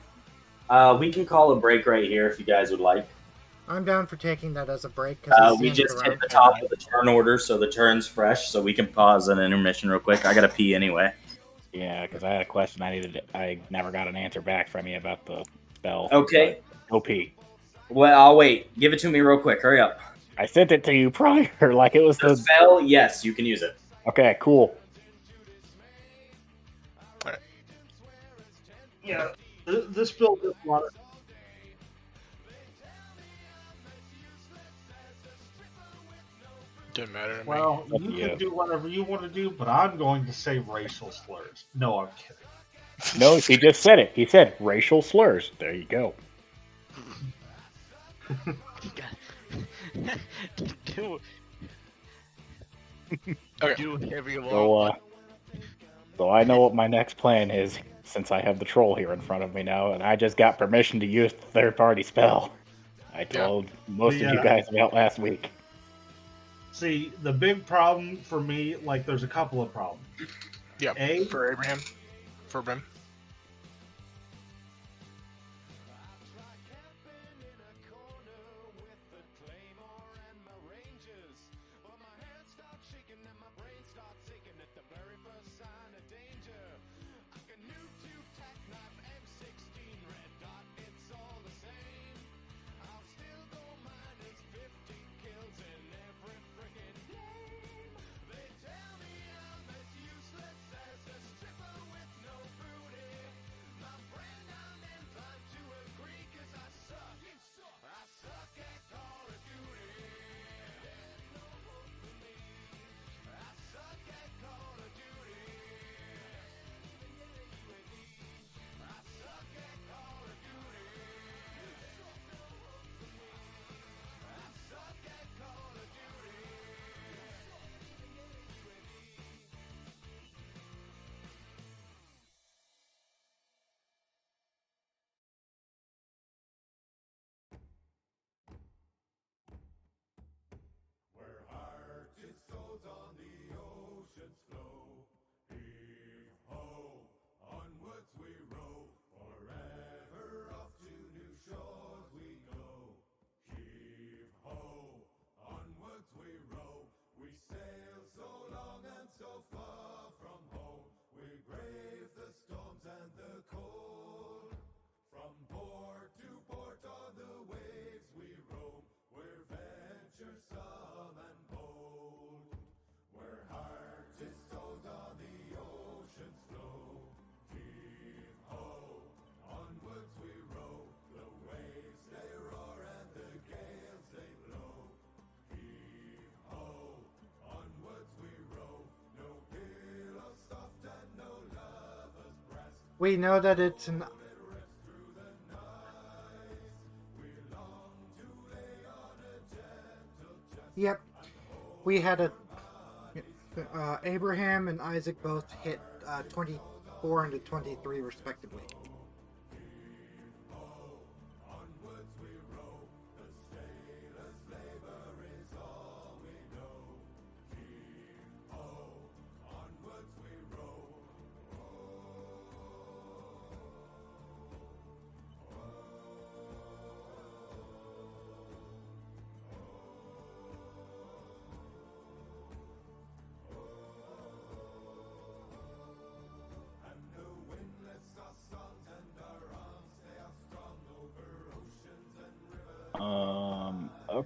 We can call a break right here if you guys would like. I'm down for taking that as a break. We just hit the top of the turn order, so the turn's fresh, so we can pause an intermission real quick. I gotta pee anyway. Yeah, because I had a question I never got an answer back from you about the spell. Okay. OP. Well, I'll wait. Give it to me real quick. Hurry up. I sent it to you prior, like it was The spell, yes, you can use it. Okay, cool. Alright. Yeah, this build is a lot of... Doesn't matter to me. Well, Up you to you. can do whatever you want to do, but I'm going to say racial slurs. No, I'm kidding. No, he just said it. He said racial slurs. There you go. do, Okay. do whatever you So, want. so I know what my next plan is since I have the troll here in front of me now, and I just got permission to use the third-party spell. I told most of you Yeah. guys about last week. See, the big problem for me, like, there's a couple of problems. Yeah. A, For Abraham. For Brim. We know that it's an... Yep. We had a... Abraham and Isaac both hit 24 and 23 respectively.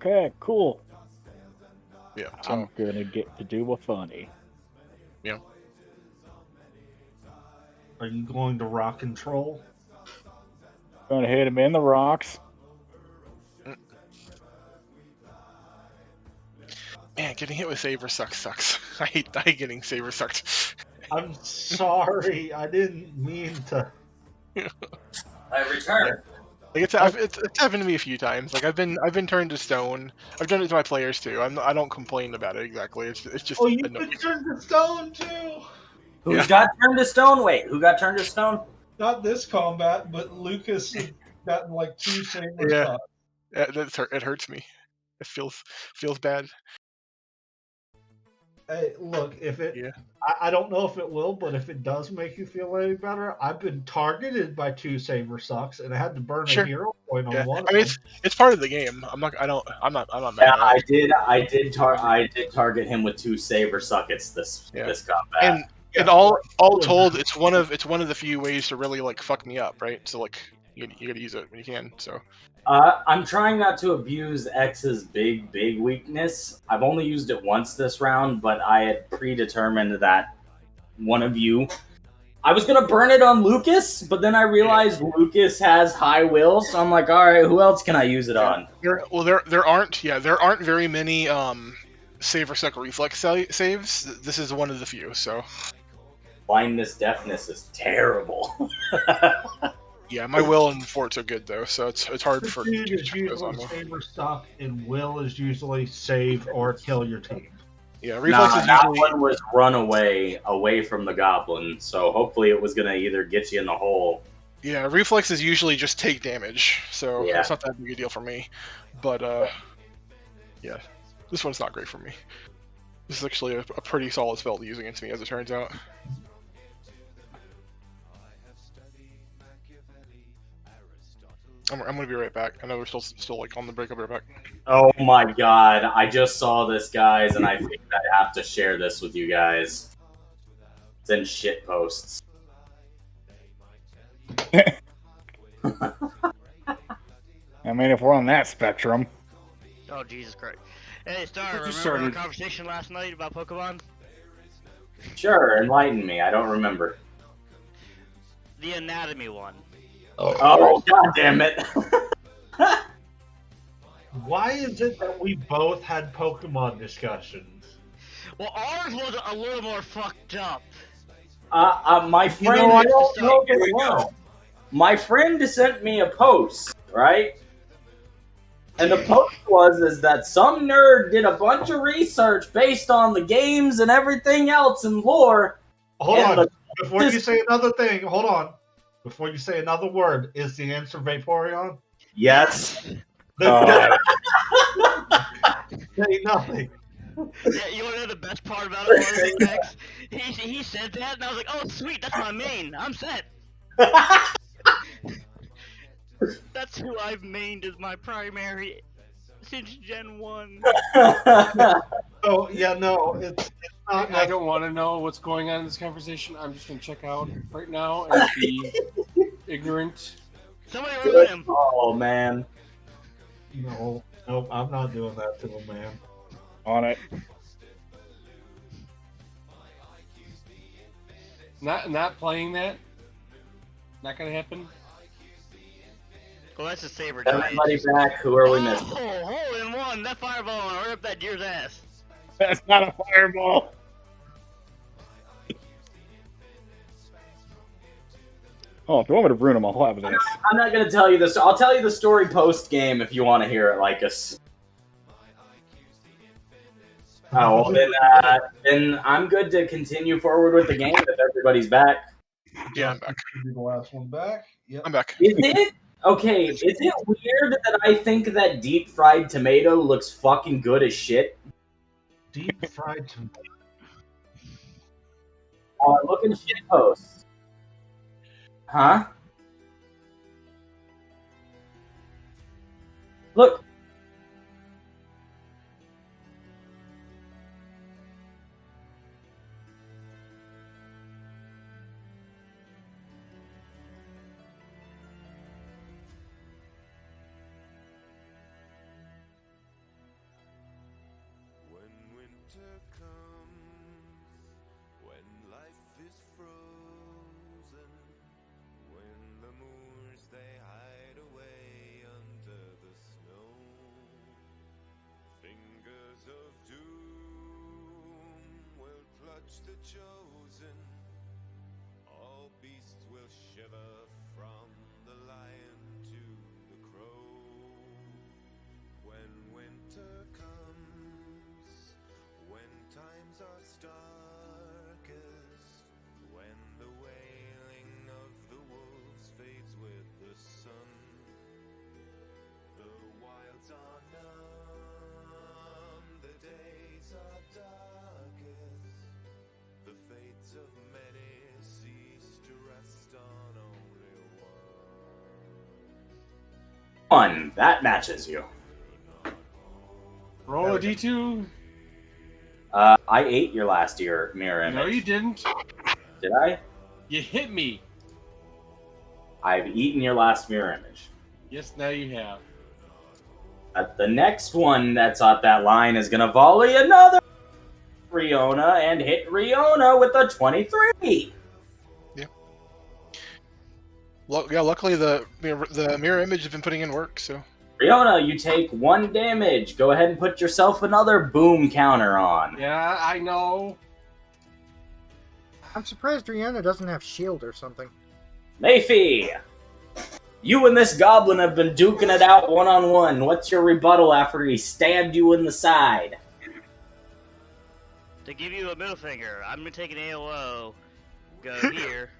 Okay, cool. Yeah. I'm So, gonna get to do a funny. yeah. are you going to rock and troll? Gonna hit him in the rocks. Man, getting hit with Saber sucks. I hate getting Saber sucked. I'm sorry, I didn't mean to. I return. Like it's happened to me a few times. Like I've been turned to stone. I've done it to my players too. I don't complain about it exactly. It's just Oh, you've annoying. been turned to stone too. Who's Yeah. got turned to stone? Wait, who got turned to stone? Not this combat, but Lucas has gotten like 2 saber Yeah. shots. It hurts me. It feels bad. Hey, look, if it, Yeah. I don't know if it will, but if it does make you feel any better, I've been targeted by 2 saber sucks, and I had to burn Sure. a hero point on Yeah. one I mean of them. it's part of the game. I'm not mad Yeah, at it. I did target him with 2 saber sockets this combat. And Yeah. all told, it's one of the few ways to really like fuck me up, right? So like you gotta use it when you can. So I'm trying not to abuse X's big weakness. I've only used it once this round, but I had predetermined that one of you. I was gonna burn it on Lucas, but then I realized Lucas has high will, so I'm like, all right, who else can I use it on? there aren't very many save or suck reflex saves. This is one of the few. So Blindness, deafness is terrible. yeah, my will and forts are good though, so it's hard for Speed is those on usually me. saber suck, and will is usually save or kill your team. Yeah, reflex is that usually one was run away from the goblin, so hopefully it was gonna either get you in the hole. yeah, reflex is usually just take damage, so Yeah. it's not that big a deal for me. But yeah, this one's not great for me. This is actually a pretty solid spell to use against me, as it turns out. I'm gonna be right back. I know we're still like on the break. I'll be right back. Oh my god, I just saw this, guys, and I think I have to share this with you guys. It's in shit posts. I mean, if we're on that spectrum. Oh, Jesus Christ. Hey, Star, Just remember started. our conversation last night about Pokemon? Sure, enlighten me. I don't remember. The anatomy one. Oh, god damn it. Why is it that we both had Pokemon discussions? Well, ours was a little more fucked up. My friend, know what? don't get me wrong. My friend sent me a post, right? And the post is that some nerd did a bunch of research based on the games and everything else and lore. Hold And on. Before you say another thing, hold on. Before you say another word, is the answer Vaporeon? Yes. Say nothing. Yeah, you want to know the best part about it, Max? He said that, and I was like, oh, sweet, that's my main. I'm set. That's who I've mained as my primary since Gen 1. Oh, yeah, no, it's not. I don't want to know what's going on in this conversation. I'm just going to check out right now and be ignorant. Somebody remember him. Oh, man. No, nope, I'm not doing that to him, man. On it. Not playing that. Not going to happen. Well, that's a saber. Everybody back. Who are we missing? Oh, hole in one. That fireball and right up that deer's ass. That's not a fireball. Oh, if you want me to ruin them, I'll have this. I'm not gonna tell you this. I'll tell you the story post game if you want to hear it like us. Oh, well, then I'm good to continue forward with the game if everybody's back. Yeah, I'm back. Be the last one back. Yep. I'm back. Is it okay? Is it weird that I think that deep fried tomato looks fucking good as shit? Deep fried tomato. Look in shit posts. Huh? Look. When winter comes, when life is frozen, when the moors they hide away under the snow, fingers of doom will clutch the chosen, all beasts will shiver from the lion to the 1. That matches you. Roll a d2. I ate your last year mirror image. No, you didn't. Did I? You hit me. I've eaten your last mirror image. Yes, now you have. The next one that's on that line is going to volley another Riona and hit Riona with a 23. Yeah, luckily the mirror image has been putting in work, so. Riona, you take 1 damage. Go ahead and put yourself another boom counter on. Yeah, I know. I'm surprised Rihanna doesn't have shield or something. Mayfie, you and this goblin have been duking it out one-on-one. What's your rebuttal after he stabbed you in the side? To give you a middle finger, I'm gonna take an AOO, go here,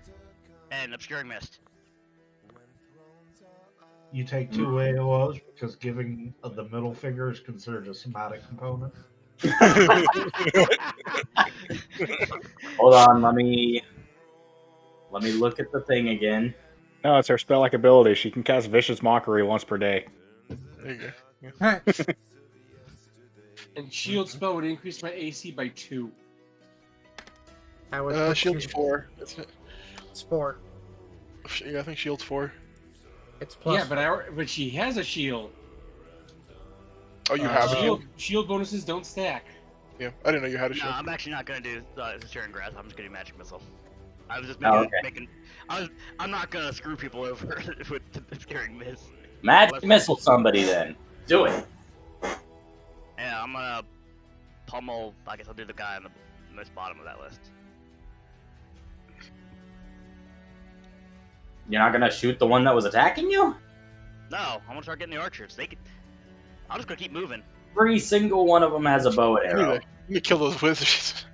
and obscuring mist. You take 2 AOs because giving the middle finger is considered a somatic component. Hold on, let me look at the thing again. No, it's her spell-like ability. She can cast Vicious Mockery once per day. There you go. And shield spell would increase my AC by 2. I would put Shield's you- 4. Isn't it? It's 4. Yeah, I think shield's 4. It's plus. Yeah, but she has a shield. Oh, you have a shield? Shield bonuses don't stack. Yeah, I didn't know you had a No, shield. I'm actually not gonna do Searing Grass. I'm just gonna do Magic Missile. I was just Oh, making. I'm not gonna screw people over with the Searing Mist. Magic missile somebody then. Do it. Yeah, I'm gonna pummel. I guess I'll do the guy on the most bottom of that list. You're not gonna shoot the one that was attacking you? No, I'm gonna start getting the archers. I'm just gonna keep moving. Every single one of them has a bow and arrow. Let me kill those wizards.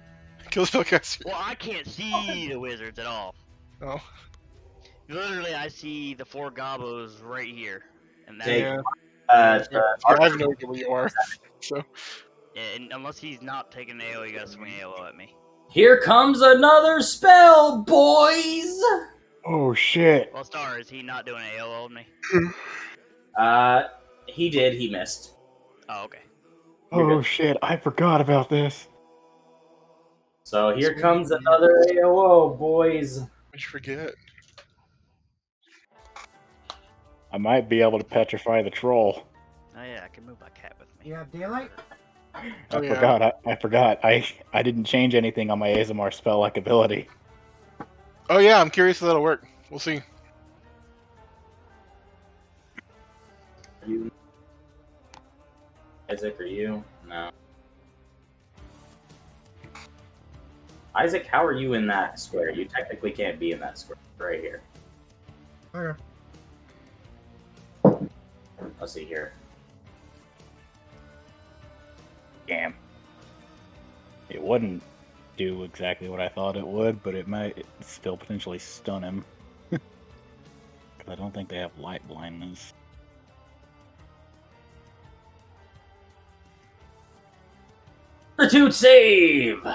Kill spellcasters. Well, I can't see the wizards at all. Oh. Literally, I see the 4 gobos right here, and that's Take, Yeah. the I have no idea where you are. So. yeah, and unless he's not taking AO, you gotta swing AO at me. Here comes another spell, boys! Oh, shit. Well, Star, is he not doing AO on me? He did, he missed. Oh, okay. Oh, shit. I forgot about this. So here comes another AOO, boys. I just forget. I might be able to petrify the troll. Oh yeah, I can move my cat with me. You have daylight? Oh, I yeah. forgot. I forgot. I didn't change anything on my Azamar spell-like ability. Oh yeah, I'm curious if that'll work. We'll see. You... Isaac, are you? No. Isaac, how are you in that square? You technically can't be in that square. Right here. Okay. Let's see here. Damn. It wouldn't do exactly what I thought it would, but it might still potentially stun him. Because I don't think they have light blindness. Fortitude save!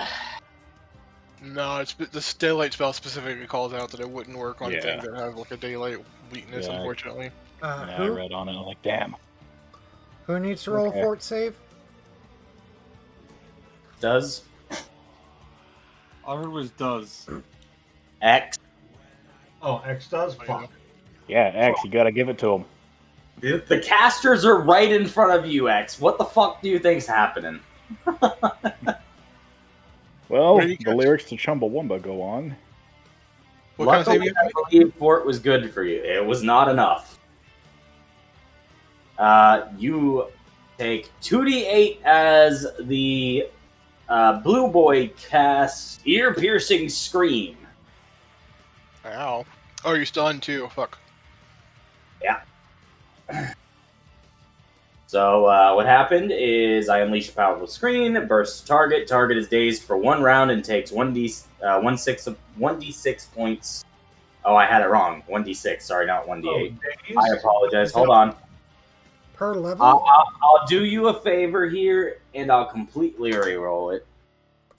No, it's the daylight spell specifically calls out that it wouldn't work on Yeah. things that have like a daylight weakness, Yeah. unfortunately. Yeah, I Who? read on it. I was like, damn. Who needs to roll Okay. a fort save? Does All I heard was does. X. Oh, X does? Oh, yeah. Fuck. Yeah, X, you gotta give it to him. The casters are right in front of you, X. What the fuck do you think's happening? Well, Where do you the catch- lyrics to Chumbawamba go on. What kind of save Luckily, you I have? believe Fort was good for you. It was not enough. You take 2d8 as the blue boy casts ear-piercing scream. Ow. Oh, you're stunned too. Fuck. So what happened is I unleash a powerful screen, bursts target. Target is dazed for 1 round and takes 1d6 points. Oh, I had it wrong. 1d6. Sorry, not 1d8. days? I apologize. Hold on. Per level? I'll do you a favor here, and I'll completely reroll it.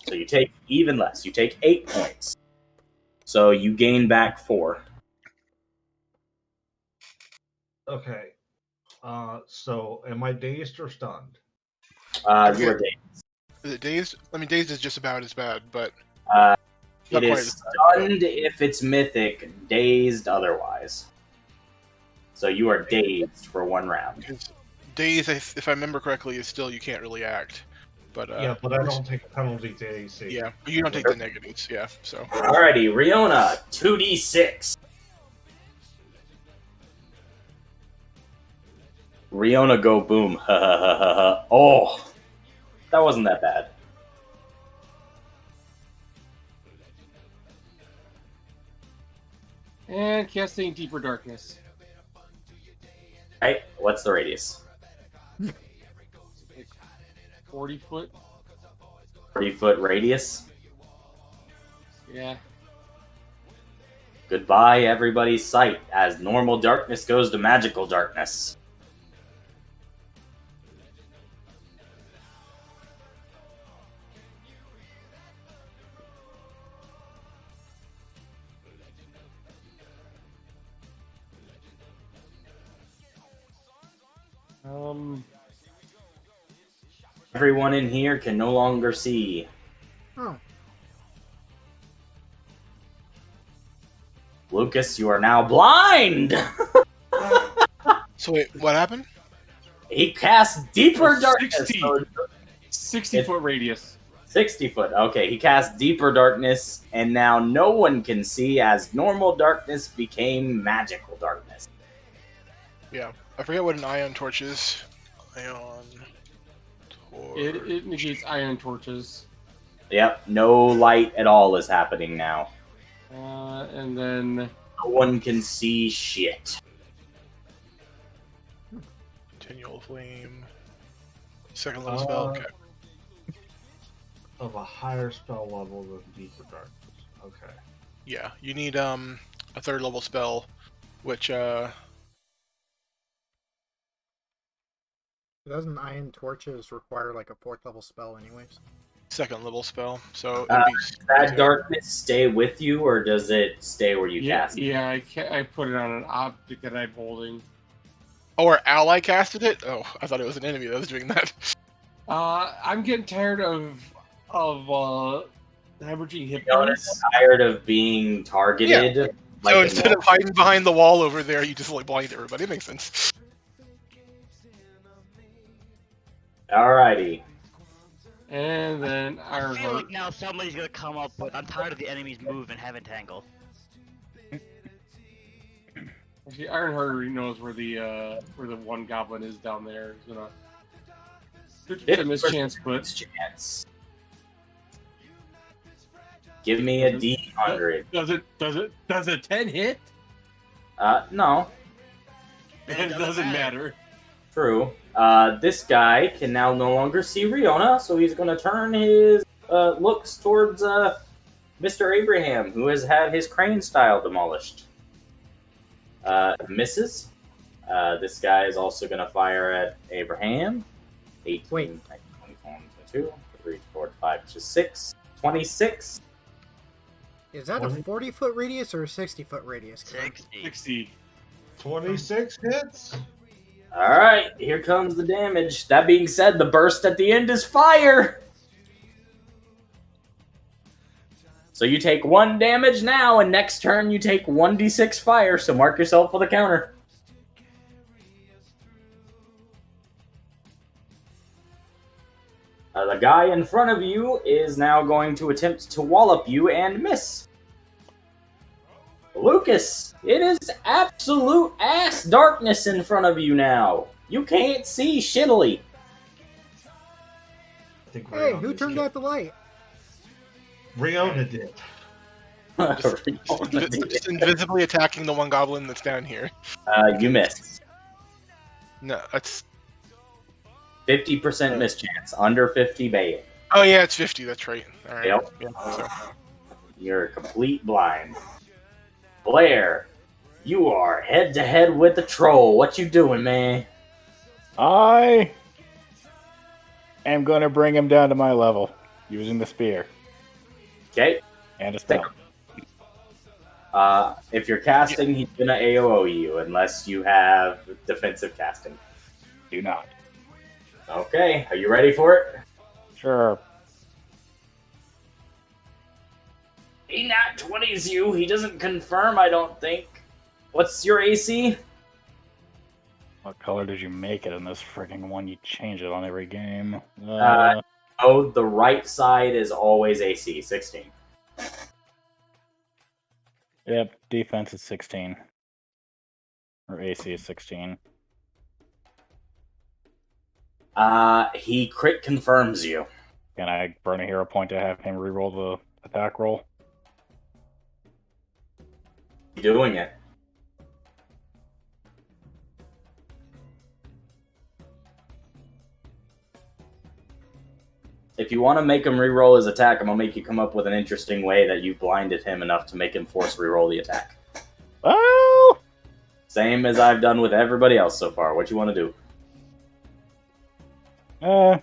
So you take even less. You take 8 points. So you gain back 4. Okay. So am I dazed or stunned? You are dazed. Is it dazed? I mean, dazed is just about as bad, but It not quite is as bad. stunned if it's mythic, dazed otherwise. So you are dazed for 1 round. Because dazed, if I remember correctly, is still you can't really act. But Yeah, but I don't take a penalty to AC. Yeah, but you don't take the negatives. Yeah, so Alrighty, Riona, 2d6. Riona, go boom. Oh, that wasn't that bad. And casting Deeper Darkness. Right, what's the radius? 40 foot. 40-foot radius. Yeah. Goodbye, everybody's sight, as normal darkness goes to magical darkness. Everyone in here can no longer see. Oh. Lucas, you are now blind! So wait, what happened? He cast Deeper Darkness. 60. So 60 foot radius. 60 foot. Okay, he cast Deeper Darkness, and now no one can see as normal darkness became magical darkness. Yeah, I forget what an ion torch is. Ion torch. It negates iron torches. Yep, no light at all is happening now. And then No one can see shit. Continual flame. Second level spell. Okay. Of a higher spell level than Deeper Darkness. Okay. Yeah, you need a 3rd level spell, which Doesn't Iron Torches require like a 4th level spell anyways? 2nd level spell. So it'd Does that darkness stay with you, or does it stay where you yeah, cast it? yeah, I put it on an object that I'm holding. Or ally casted it? Oh, I thought it was an enemy that was doing that. I'm getting tired of hemorrhaging hit You're points. tired of being targeted. So a instead of hiding behind the wall over there, you just like blind everybody. It makes sense. Alrighty. And then I feel Ironheart. like now somebody's gonna come up with, I'm tired of the enemies move and have entangle. Actually, Ironheart already knows where the one goblin is down there. He's gonna 50% mischance, but Chance. Give me a D100. does a 10 hit? No. It doesn't matter. True. This guy can now no longer see Riona, so he's going to turn his looks towards Mr. Abraham, who has had his crane style demolished. Misses. This guy is also going to fire at Abraham. 18, Wait. 19, 21, 22, 23, 24, 25, 26, 26. Is that a 40-foot radius or a 60-foot radius? 60. 60. 26 hits? Alright, here comes the damage. That being said, the burst at the end is fire! So you take 1 damage now, and next turn you take 1d6 fire, so mark yourself for the counter. The guy in front of you is now going to attempt to wallop you and miss. Lucas, it is absolute ass darkness in front of you now. You can't see shittily. I think Hey, Riona who turned did. out the light? Riona did. Just invisibly attacking the one goblin that's down here. You missed. No, that's 50% mischance, under 50 bait. oh yeah, it's 50. That's right. All right. Yep. Yeah, so. You're a complete blind. Blair, you are head to head with the troll. What you doing, man? I am going to bring him down to my level using the spear Okay. and a spell. If you're casting, he's gonna AOO you unless you have defensive casting. Do not. Okay, are you ready for it? Sure. He nat 20s you. He doesn't confirm, I don't think. What's your AC? What color did you make it in this freaking one? You change it on every game. Oh, the right side is always AC, 16. Yep, defense is 16. Or AC is 16. He crit confirms you. Can I burn a hero point to have him reroll the attack roll? Doing it. If you want to make him reroll his attack, I'm gonna make you come up with an interesting way that you've blinded him enough to make him force reroll the attack. Oh! Same as I've done with everybody else so far. What you want to do?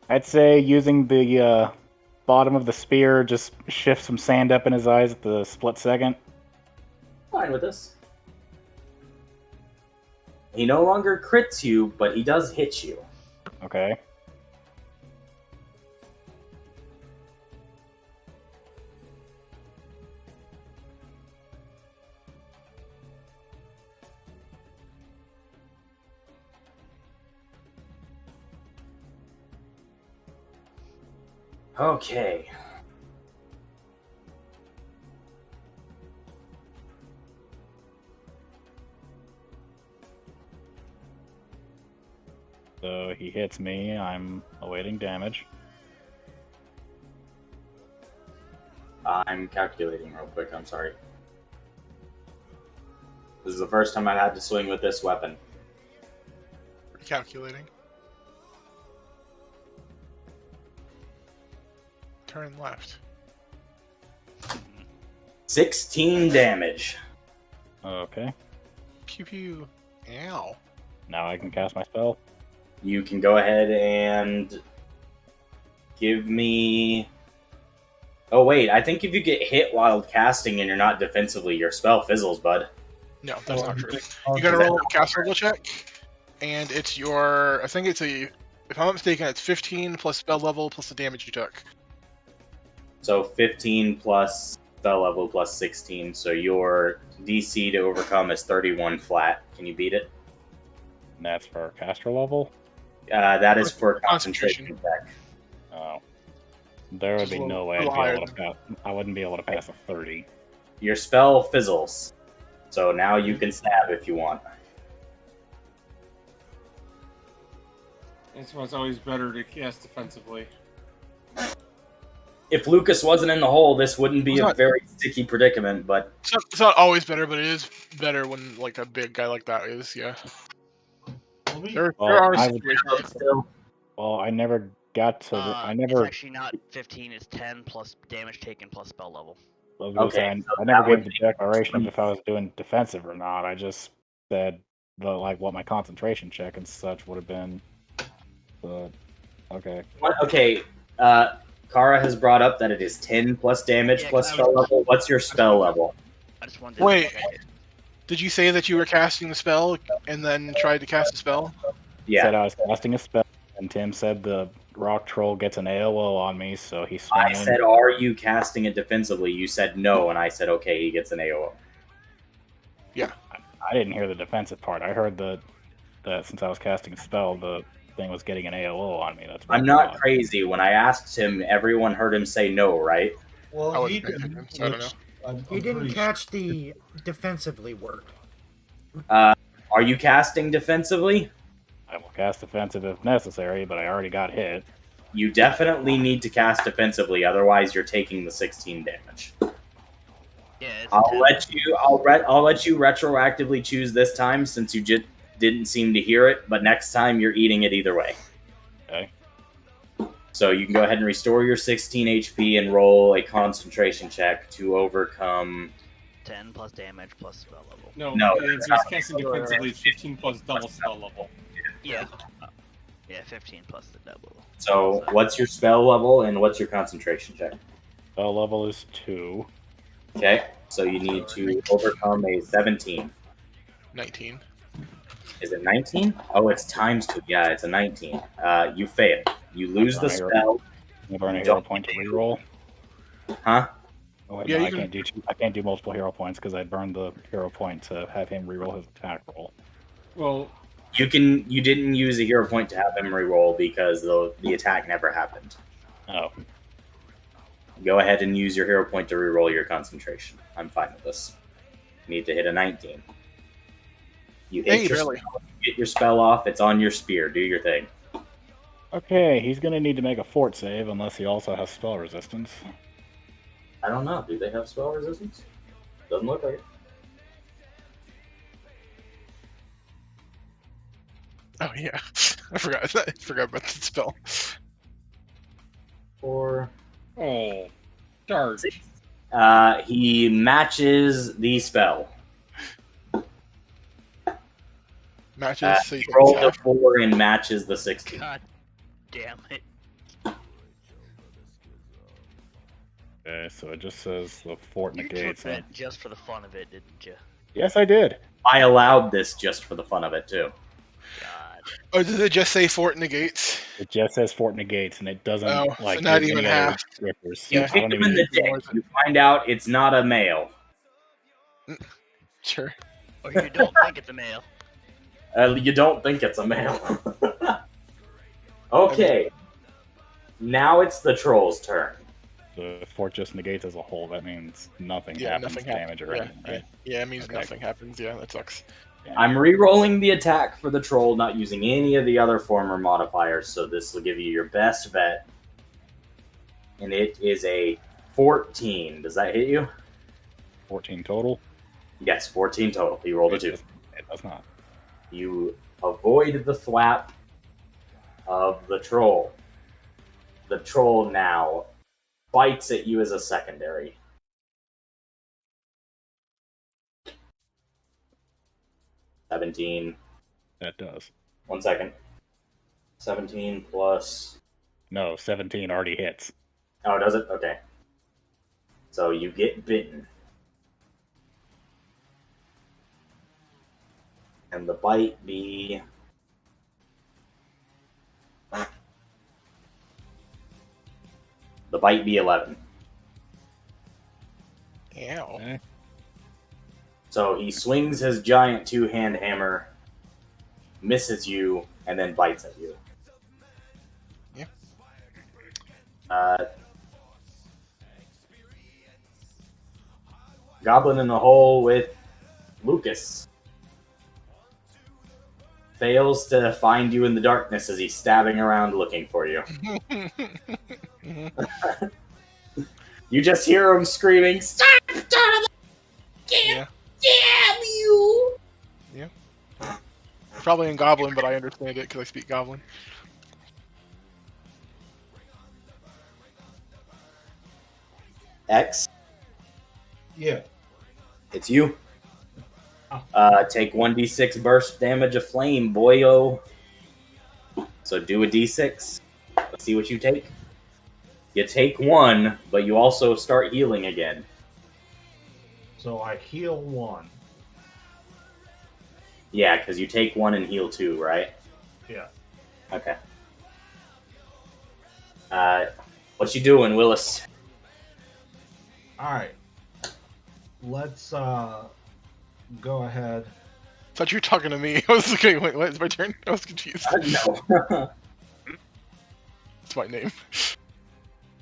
I'd say using the bottom of the spear, just shift some sand up in his eyes at the split second. Fine with this. He no longer crits you, but he does hit you. Okay. Okay. So he hits me. I'm awaiting damage. I'm calculating real quick, I'm sorry. This is the first time I've had to swing with this weapon. Recalculating. Turn left. 16 damage. Okay. Pew pew. Ow. Now I can cast my spell. You can go ahead and give me... Oh wait, I think if you get hit while casting and you're not defensively, your spell fizzles, bud. No, that's not true. You gotta roll a cast level check, and it's your... I think it's a... If I'm not mistaken, it's 15 plus spell level plus the damage you took. So 15 plus spell level plus 16, so your DC to overcome is 31 flat. Can you beat it? And that's for caster level. That is for concentration check. Oh. There would be no way I'd be able to pass. I wouldn't be able to pass a 30. Your spell fizzles, so now you can stab if you want. That's why it's always better to cast defensively. If Lucas wasn't in the hole, this wouldn't be It's a not- very sticky predicament, but It's not always better, but it is better when like a big guy like that is, yeah. There are I would- situations. still, Well, I never got to. I It's never. actually not 15, it's 10 plus damage taken plus spell level. I was gonna say, Okay, so I never that would gave the declaration of if I was doing defensive or not. I just said what my concentration check and such would have been. But okay. okay, Kara has brought up that it is 10 plus damage Yeah, plus 'cause I spell was- level. What's your spell level? I just wanted to Wait. check it. Did you say that you were casting the spell and then tried to cast the spell? Yeah, Said I was casting a spell, and Tim said the rock troll gets an AOO on me, so he swung I in. said, are you casting it defensively? You said no, and I said, okay, he gets an AOO. I didn't hear the defensive part. I heard that since I was casting a spell, the thing was getting an AOO on me. That's what I'm I not thought. crazy. When I asked him, everyone heard him say no, right? I Well, he wasn't paying didn't. attention, so I don't know. You didn't catch the defensively word. Are you casting defensively? I will cast defensive if necessary, but I already got hit. You definitely need to cast defensively, otherwise you're taking the 16 damage. Yeah, it's I'll 10. let you. I'll let you retroactively choose this time since you just didn't seem to hear it. But next time you're eating it either way. Okay. So you can go ahead and restore your 16 HP and roll a concentration check to overcome. 10 plus damage plus spell level. No, It's just casting defensively. It's 15 plus double spell level. Yeah. Yeah, 15 plus the double. So what's your spell level and what's your concentration check? Spell level is 2. Okay, so you need to overcome a 17. 19. Is it 19? Oh, it's times 2. Yeah, it's a 19. You fail. You lose the spell. You burn a You hero don't- point to reroll. Huh? Oh wait, Yeah, no, you I can- can't do I can't do multiple hero points because I burned the hero point to have him reroll his attack roll. Well, You didn't use a hero point to have him reroll because the attack never happened. Oh, Go ahead and use your hero point to reroll your concentration. I'm fine with this. You need to hit a 19. You hit Hey, your barely. spell, get your spell off. It's on your spear. Do your thing. okay. He's gonna need to make a fort save unless he also has spell resistance. I don't know. Do they have spell resistance? Doesn't look like it. Oh yeah, I forgot. I forgot about that spell. 4. oh, dark. He matches the spell. Matches. So you He can rolled a attack. 4 and matches the 16. God damn it. Okay, so it just says the fort You took negates. that just for the fun of it, didn't you? Yes, I did. I allowed this just for the fun of it too. God. Oh, did it just say fort negates? It just says fort negates, and it doesn't Oh, like so not give even any other half. descriptors. You Yeah, I kick don't him even. in the dick. You find out it's not a male. Sure. Or you don't think it's a male. You don't think it's a male. Okay. Now it's the troll's turn. The fort just negates as a whole. That means nothing Yeah, happens, nothing damage or Yeah, anything, yeah, right? yeah. It means Okay. nothing happens. Yeah, that sucks. I'm re-rolling the attack for the troll, not using any of the other former modifiers, so this will give you your best bet. And it is a 14. Does that hit you? 14 total. Yes, 14 total. He rolled a 2. It does not. You avoid the thwap of the troll. The troll now bites at you as a secondary. $17. That does. 1 second. 17 plus. No, 17 already hits. Oh, does it? Okay. So you get bitten. And the bite be. The bite be 11. Ow. Okay. So he swings his giant 2-hand hammer, misses you, and then bites at you. Yeah. Goblin in the hole with Lucas. Fails to find you in the darkness as he's stabbing around looking for you. You just hear him screaming, "Stop! Yeah. Damn you!" Probably in Goblin, but I understand it because I speak Goblin. X, Yeah. it's you. Take 1d6 burst damage of flame, boyo. So do a d6. Let's see what you take. You take 1, but you also start healing again. So I heal 1. Yeah, because you take 1 and heal 2, right? Yeah. Okay. What you doing, Willis? Alright. Let's go ahead. Thought you were talking to me. I was looking. Wait, what? It's my turn. I was confused. No. It's my name.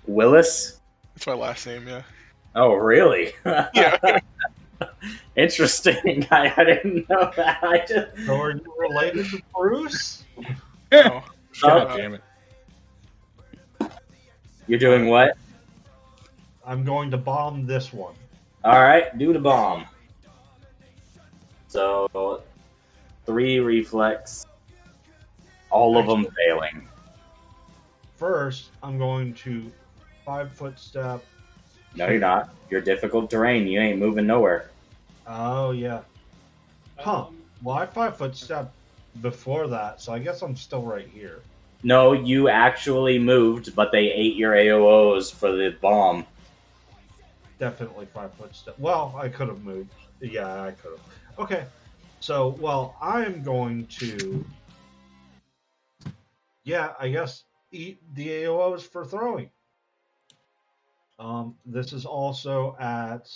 Willis? It's my last name. Yeah. Oh, really? Yeah. Interesting. I didn't know that. I just. So are you related to Bruce? No. God Oh. damn it. You're doing what? I'm going to bomb this one. All right, do the bomb. So, 3 reflex. All of them failing. First, I'm going to 5-foot step. No, you're not. You're difficult terrain. You ain't moving nowhere. Oh, yeah. Huh. Well, I 5-foot step before that, so I guess I'm still right here. No, you actually moved, but they ate your AOs for the bomb. definitely 5-foot step. Well, I could have moved. Yeah, I could have. Okay. So, well, I'm going to. Yeah, I guess eat the AOs for throwing. This is also at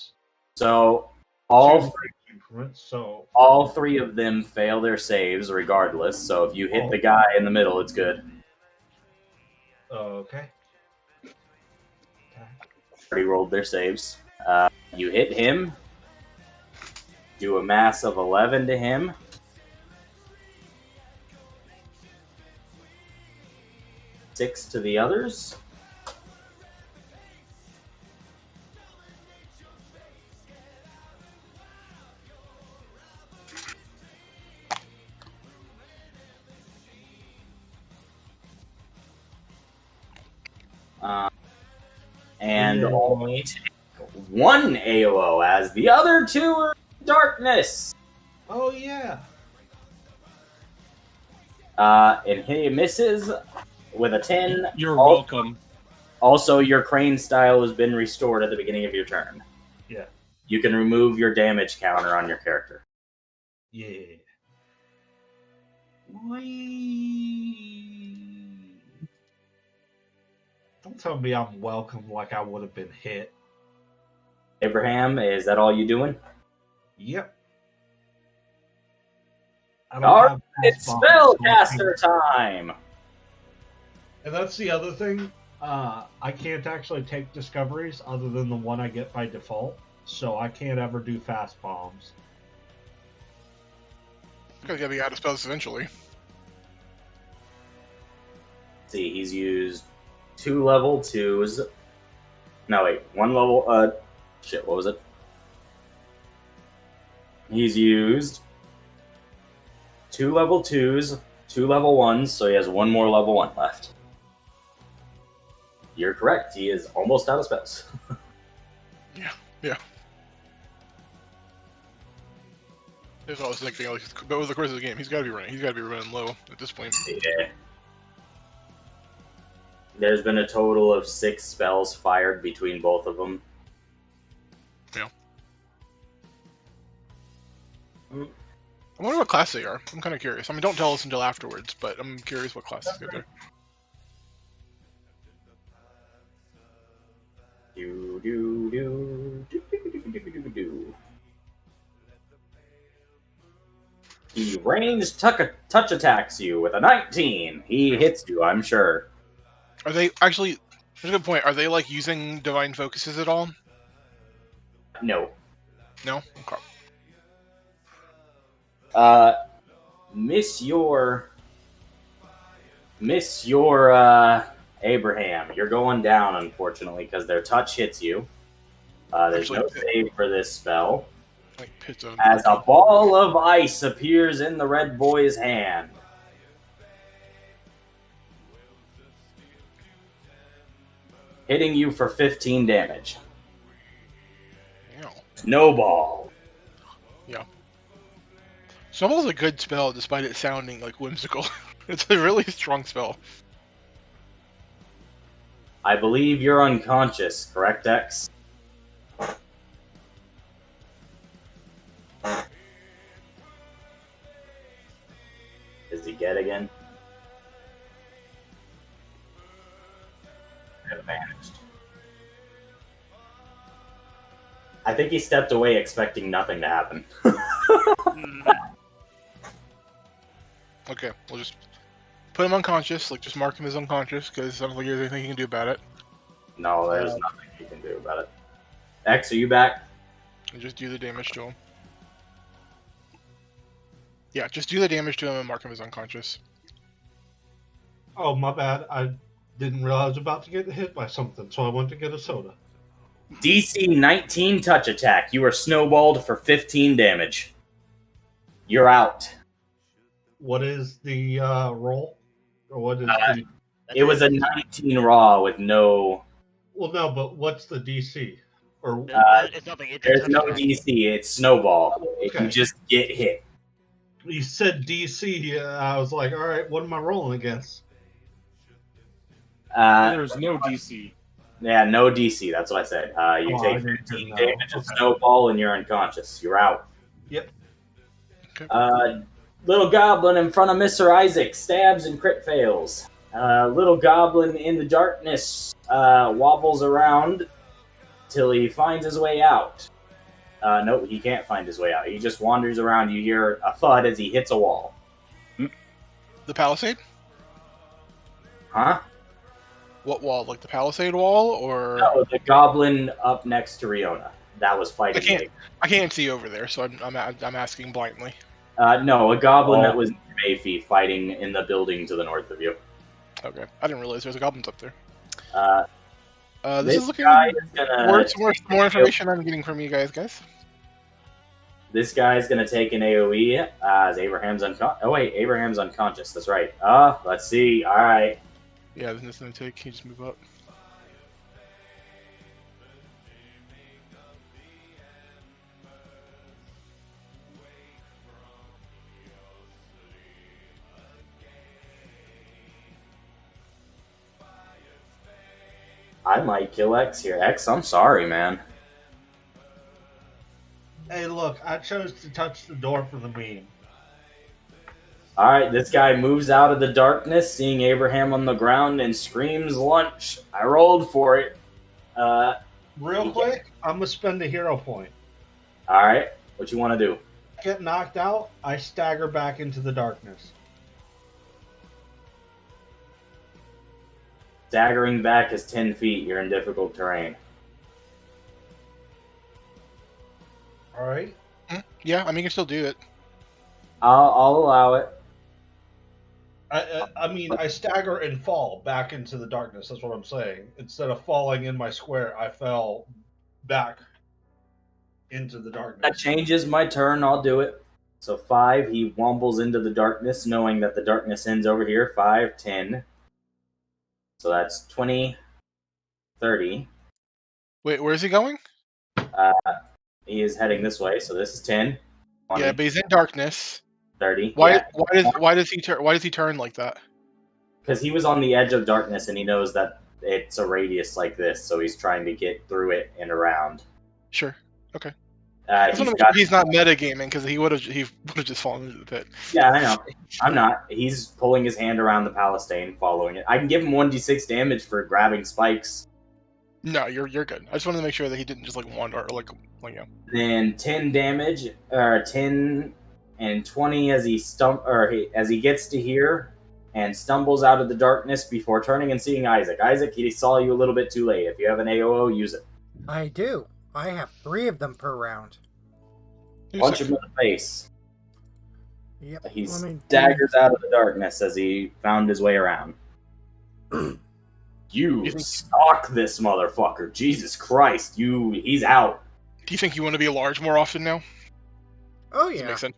So 2 all range increments. So all three of them fail their saves regardless. So if you hit the guy in the middle, it's good. okay. Already rolled their saves. You hit him. Do a mass of 11 to him. Six to the others. And Yeah. only take one AOO as the other two are in darkness. Oh yeah. And he misses with a 10. You're welcome. Also, your crane style has been restored at the beginning of your turn. Yeah. You can remove your damage counter on your character. Yeah. Don't tell me I'm welcome like I would have been hit. Abraham, is that all you doing? Yep. I don't All have right, fast it's bombs, so I spellcaster time. And that's the other thing. I can't actually take discoveries other than the one I get by default, so I can't ever do fast bombs. Because you gotta be out of spells eventually. See, he's used 2 level 2s. No, wait, 1 level. Shit, what was it? He's used 2 level 2s, 2 level 1s, so he has 1 more level 1 left. You're correct, he is almost out of spells. Yeah. That's what I was thinking. Like, over the course of the game, he's got to be running. He's got to be running low at this point. Yeah. There's been a total of 6 spells fired between both of them. Yeah. I wonder what class they are. I'm kind of curious. I mean, don't tell us until afterwards, but I'm curious what classes they're. Do, do, do, do, do, do, do, do, do. He ranged touch attacks you with a 19. He hits you, I'm sure. Are they actually? That's a good point. Are they like using divine focuses at all? No. No. Okay. Miss your Abraham. You're going down, unfortunately, because their touch hits you. There's no save for this spell. Like pits of As a ball of ice appears in the red boy's hand. Hitting you for 15 damage. Ew. Snowball. Yeah. Snowball's a good spell, despite it sounding like whimsical. It's a really strong spell. I believe you're unconscious, correct, X? Is he dead again? Have vanished. I think he stepped away expecting nothing to happen. Okay, we'll just put him unconscious. Like, just mark him as unconscious, because I don't think there's anything you can do about it. No, there's nothing you can do about it. X, are you back? And just do the damage to him. Yeah, just do the damage to him and mark him as unconscious. Oh, my bad. I didn't realize I was about to get hit by something, so I went to get a soda. DC 19 touch attack. You are snowballed for 15 damage. You're out. What is the roll? Or what is the... It was a 19 raw with no... Well, no, but what's the DC? Or It's nothing. It's There's no DC. It's snowball. Okay. You just get hit. you said DC, I was like, all right, what am I rolling against? There's no DC. Yeah, no DC. That's what I said. You Oh, I take didn't 15 know. damage of Okay. snowball and you're unconscious. You're out. Yep. Little goblin in front of Mr. Isaac stabs and crit fails. Little goblin in the darkness wobbles around till he finds his way out. No, he can't find his way out. He just wanders around. You hear a thud as he hits a wall. The palisade? Huh? What wall? Like the palisade wall, or No, the goblin up next to Riona. That was fighting me. I can't see over there, so I'm asking blindly. No, a goblin that was Mayfie fighting in the building to the north of you. Okay, I didn't realize there was goblins up there. This This is looking guy is gonna more information I'm getting from you guys. This guy's gonna take an AOE as Abraham's unconscious. Oh wait, Abraham's unconscious. That's right. Let's see. All right. Yeah, there's nothing to take. Can you just move up? I might kill X here. X, I'm sorry, man. Hey, look, I chose to touch the door for the meme. All right, this guy moves out of the darkness, seeing Abraham on the ground, and screams lunch. I rolled for it. Real quick, I'm gonna spend a hero point. All right, what you want to do? Get knocked out, I stagger back into the darkness. Staggering back is 10 feet. You're in difficult terrain. All right. Yeah, I mean you can still do it. I'll allow it. I mean, I stagger and fall back into the darkness. That's what I'm saying. Instead of falling in my square, I fell back into the darkness. That changes my turn. I'll do it. So 5, he wombles into the darkness, knowing that the darkness ends over here. 5, 10. So that's 20, 30. Wait, where is he going? He is heading this way, so this is 10, 20, Yeah, but he's in darkness. 30. Why does he turn like that? Because he was on the edge of darkness, and he knows that it's a radius like this, so he's trying to get through it and around. Sure. Okay. He's not metagaming because he would have just fallen into the pit. Yeah, I know. I'm not. He's pulling his hand around the Palestine, following it. I can give him 1d6 damage for grabbing spikes. No, you're good. I just wanted to make sure that he didn't just like wander or like you know. Then 10 damage, or 10 and 20 as he gets to here and stumbles out of the darkness before turning and seeing Isaac. Isaac, he saw you a little bit too late. If you have an AOO, use it. I do. I have 3 of them per round. Punch him in the face. Yep. He staggers out of the darkness as he found his way around. You stalk this motherfucker. Jesus Christ. He's out. Do you think you want to be large more often now? Oh Does it yeah. make sense?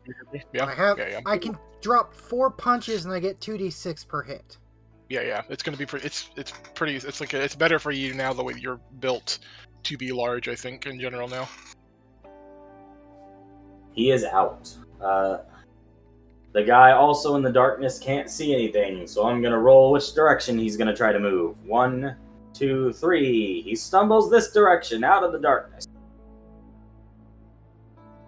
Yeah. I can drop 4 punches and I get 2d6 per hit. Yeah. It's gonna be pretty. It's pretty. It's better for you now the way that you're built to be large. I think in general now. He is out. The guy also in the darkness can't see anything, so I'm going to roll which direction he's going to try to move. 1, 2, 3. He stumbles this direction out of the darkness.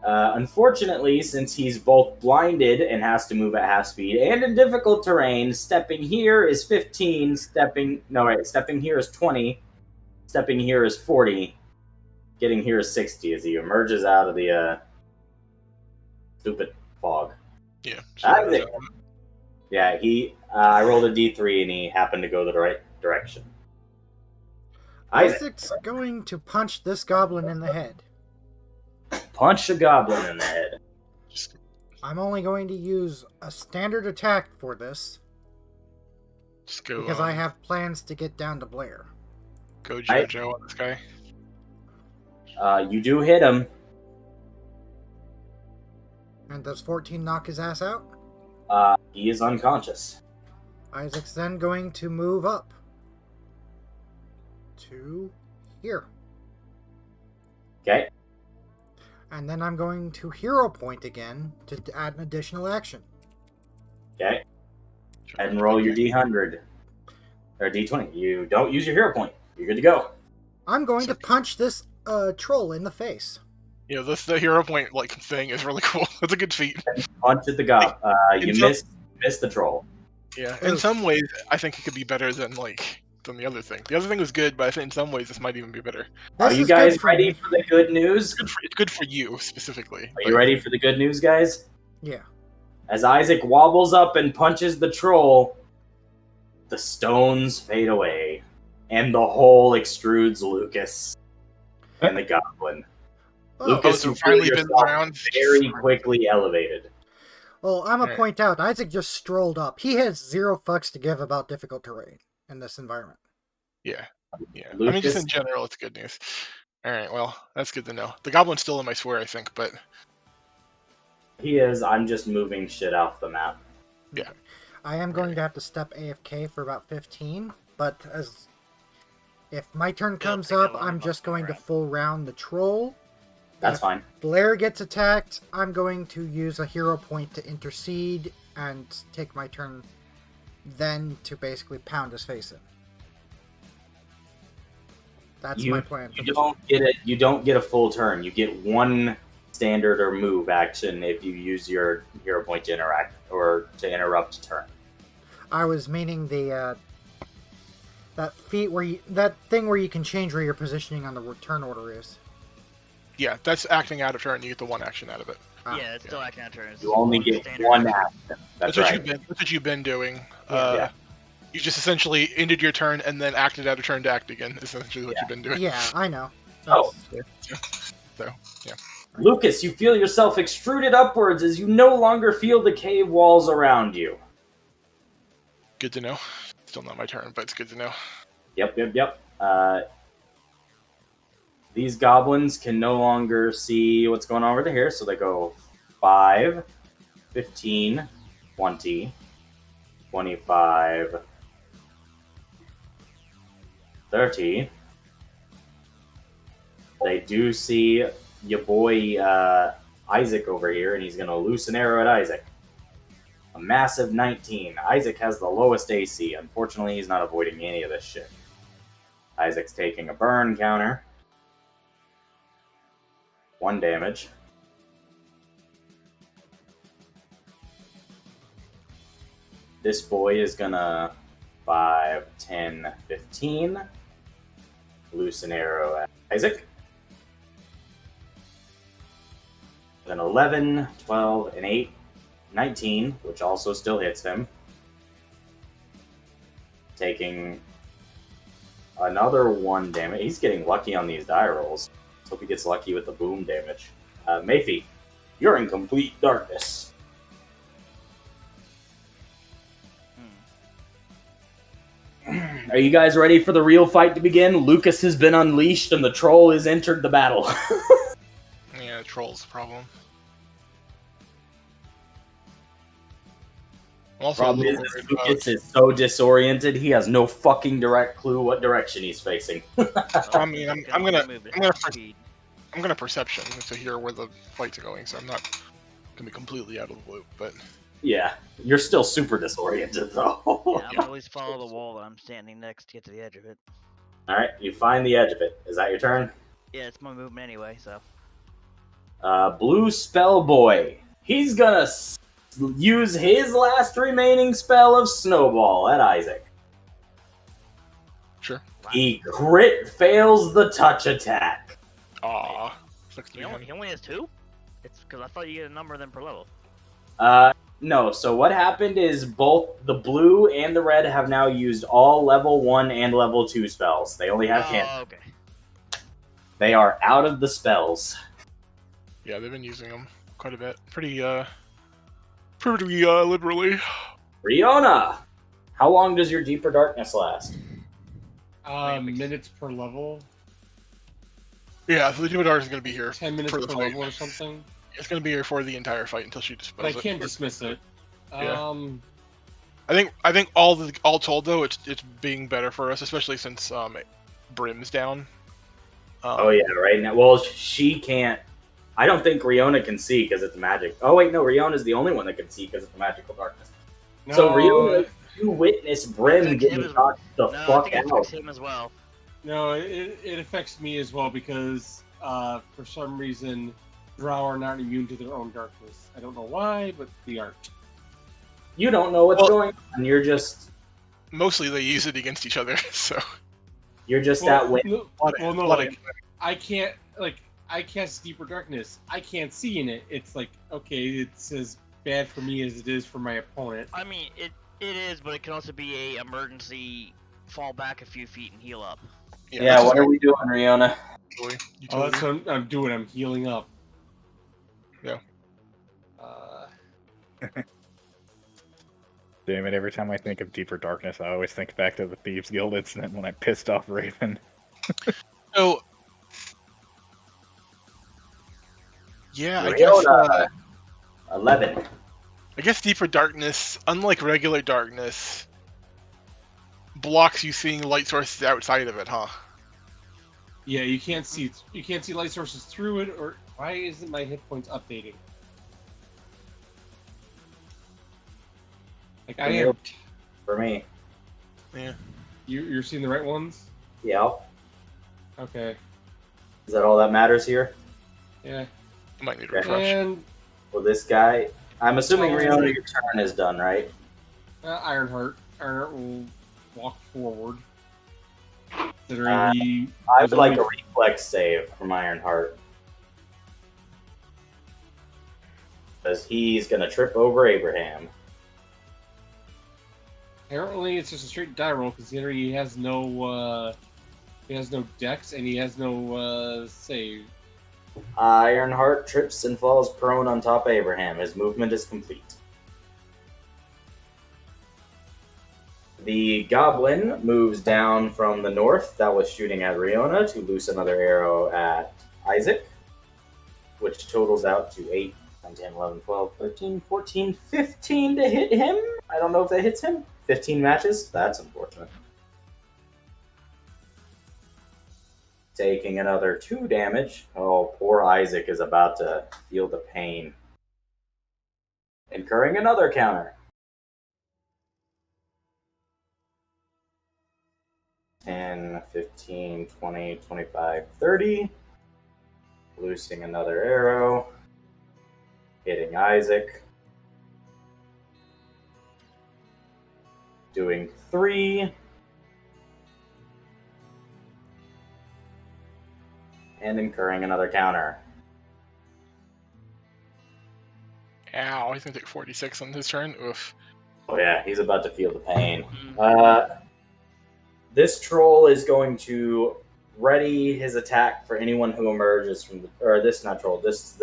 Unfortunately, since he's both blinded and has to move at half speed and in difficult terrain, stepping here is 15, stepping here is 20, stepping here is 40, getting here is 60 as he emerges out of the stupid fog. Yeah. Isaac. Yeah, I rolled a d3 and he happened to go the right direction. Isaac's going to punch this goblin in the head. Punch a goblin in the head. I'm only going to use a standard attack for this. Just go. Because I have plans to get down to Blair. Go JoJo on this guy. You do hit him. And does 14 knock his ass out? He is unconscious. Isaac's then going to move up. To here. Okay. And then I'm going to hero point again to add an additional action. Okay. And roll your d100. Or d20. You don't use your hero point. You're good to go. I'm going to punch this troll in the face. You know, the hero point like thing is really cool. It's a good feat. Punch at the gob. You missed the troll. Yeah, in some ways, I think it could be better than the other thing. The other thing was good, but I think in some ways this might even be better. Are you guys ready for the good news? It's good for you specifically. Are you ready for the good news, guys? Yeah. As Isaac wobbles up and punches the troll, the stones fade away, and the hole extrudes Lucas and the goblin. Lucas, you finally been around very quickly elevated. Well, I'm gonna point out, Isaac just strolled up. He has 0 fucks to give about difficult terrain in this environment. Yeah. Lucas, I mean, just in general, it's good news. All right, well, that's good to know. The goblin's still in my swear, I think, but he is. I'm just moving shit off the map. Yeah. I am going to have to step AFK for about 15, but if my turn comes up, I'm just going to full round the troll. That's fine. Blair gets attacked, I'm going to use a hero point to intercede and take my turn then to basically pound his face in. That's my plan. You don't get a full turn. You get 1 standard or move action if you use your hero point to interact or to interrupt a turn. I was meaning the that thing where you can change where your positioning on the turn order is. Yeah, that's acting out of turn. You get the 1 action out of it. Yeah, it's still acting out of turn. You only get 1 action. That's right. That's what you've been doing. You just essentially ended your turn and then acted out of turn to act again. Is essentially what you've been doing. Yeah, I know. So, yeah. Lucas, you feel yourself extruded upwards as you no longer feel the cave walls around you. Good to know. Still not my turn, but it's good to know. Yep. These goblins can no longer see what's going on over here, so they go 5, 15, 20, 25, 30. They do see your boy Isaac over here, and he's going to loose an arrow at Isaac. A massive 19. Isaac has the lowest AC. Unfortunately, he's not avoiding any of this shit. Isaac's taking a burn counter. 1 damage. This boy is gonna 5, 10, 15. Loose an arrow at Isaac. Then 11, 12, and 8. 19, which also still hits him. Taking another 1 damage. He's getting lucky on these die rolls. Hope he gets lucky with the boom damage. Mayfi, you're in complete darkness. Are you guys ready for the real fight to begin? Lucas has been unleashed and the troll has entered the battle. Yeah, the troll's the problem. Also, problem is Lucas is so disoriented, he has no fucking direct clue what direction he's facing. I mean, I'm gonna perception to hear where the fight's going, so I'm not gonna be completely out of the loop. But yeah, you're still super disoriented though. Yeah, I'm always follow the wall that I'm standing next to get to the edge of it. All right, you find the edge of it. Is that your turn? Yeah, it's my movement anyway. So. Blue Spell Boy. He's gonna use his last remaining spell of Snowball at Isaac. Sure. He crit fails the touch attack. Aww. He only has 2? It's because I thought you get a number of them per level. No. So what happened is both the blue and the red have now used all level 1 and level 2 spells. They only have cantrips. Okay. They are out of the spells. Yeah, they've been using them quite a bit. Pretty liberally. Riona, how long does your Deeper Darkness last? Minutes per level. Yeah, so the Deeper Darkness is going to be here 10 minutes for per the fight. level or something. It's going to be here for the entire fight until she dispels it. But I can't dismiss it. Yeah. I think all told though, it's being better for us, especially since Brim's down. Oh yeah, right now. Well, she can't. I don't think Riona can see because it's magic. Oh wait, no, Riona's the only one that can see because it's magical darkness. No. So Riona, you witness Brim getting knocked the fuck I think out. him as well. No, it affects me as well because for some reason, Drow are not immune to their own darkness. I don't know why, but they aren't. You don't know what's going on. You're just Mostly they use it against each other, so. at win. I can't I cast deeper darkness. I can't see in it. It's like, okay, it's as bad for me as it is for my opponent. I mean, it is, but it can also be a emergency fall back a few feet and heal up. Yeah, what are we doing, Riona? Oh, that's what I'm doing. I'm healing up. Yeah. Damn it, every time I think of Deeper Darkness, I always think back to the Thieves Guild incident when I pissed off Raven. So, yeah, I Riona, guess 11. I guess Deeper Darkness, unlike regular darkness, blocks you seeing light sources outside of it, huh? Yeah, you can't see light sources through it. Or why isn't my hit points updating? Like I am. For me. Yeah. You're seeing the right ones? Yeah. Okay. Is that all that matters here? Yeah. You might need a refresh. And Well, this guy. I'm assuming Riona, your turn is done, right? Ironheart will walk forward. Considering I would like a reflex save from Ironheart. Because he's going to trip over Abraham. Apparently, it's just a straight die roll, considering he has no dex and he has no save. Ironheart trips and falls prone on top of Abraham. His movement is complete. The goblin moves down from the north that was shooting at Riona to loose another arrow at Isaac, which totals out to 8, 9, 10, 11, 12, 13, 14, 15 to hit him. I don't know if that hits him. 15 matches? That's unfortunate. Taking another 2 damage. Oh, poor Isaac is about to feel the pain. Incurring another counter. 10, 15, 20, 25, 30. Loosing another arrow. Hitting Isaac. Doing 3. And incurring another counter. Ow, he's gonna take 46 on his turn. Oof. Oh yeah, he's about to feel the pain. This troll is going to ready his attack for anyone who emerges from the... Or this, not troll. This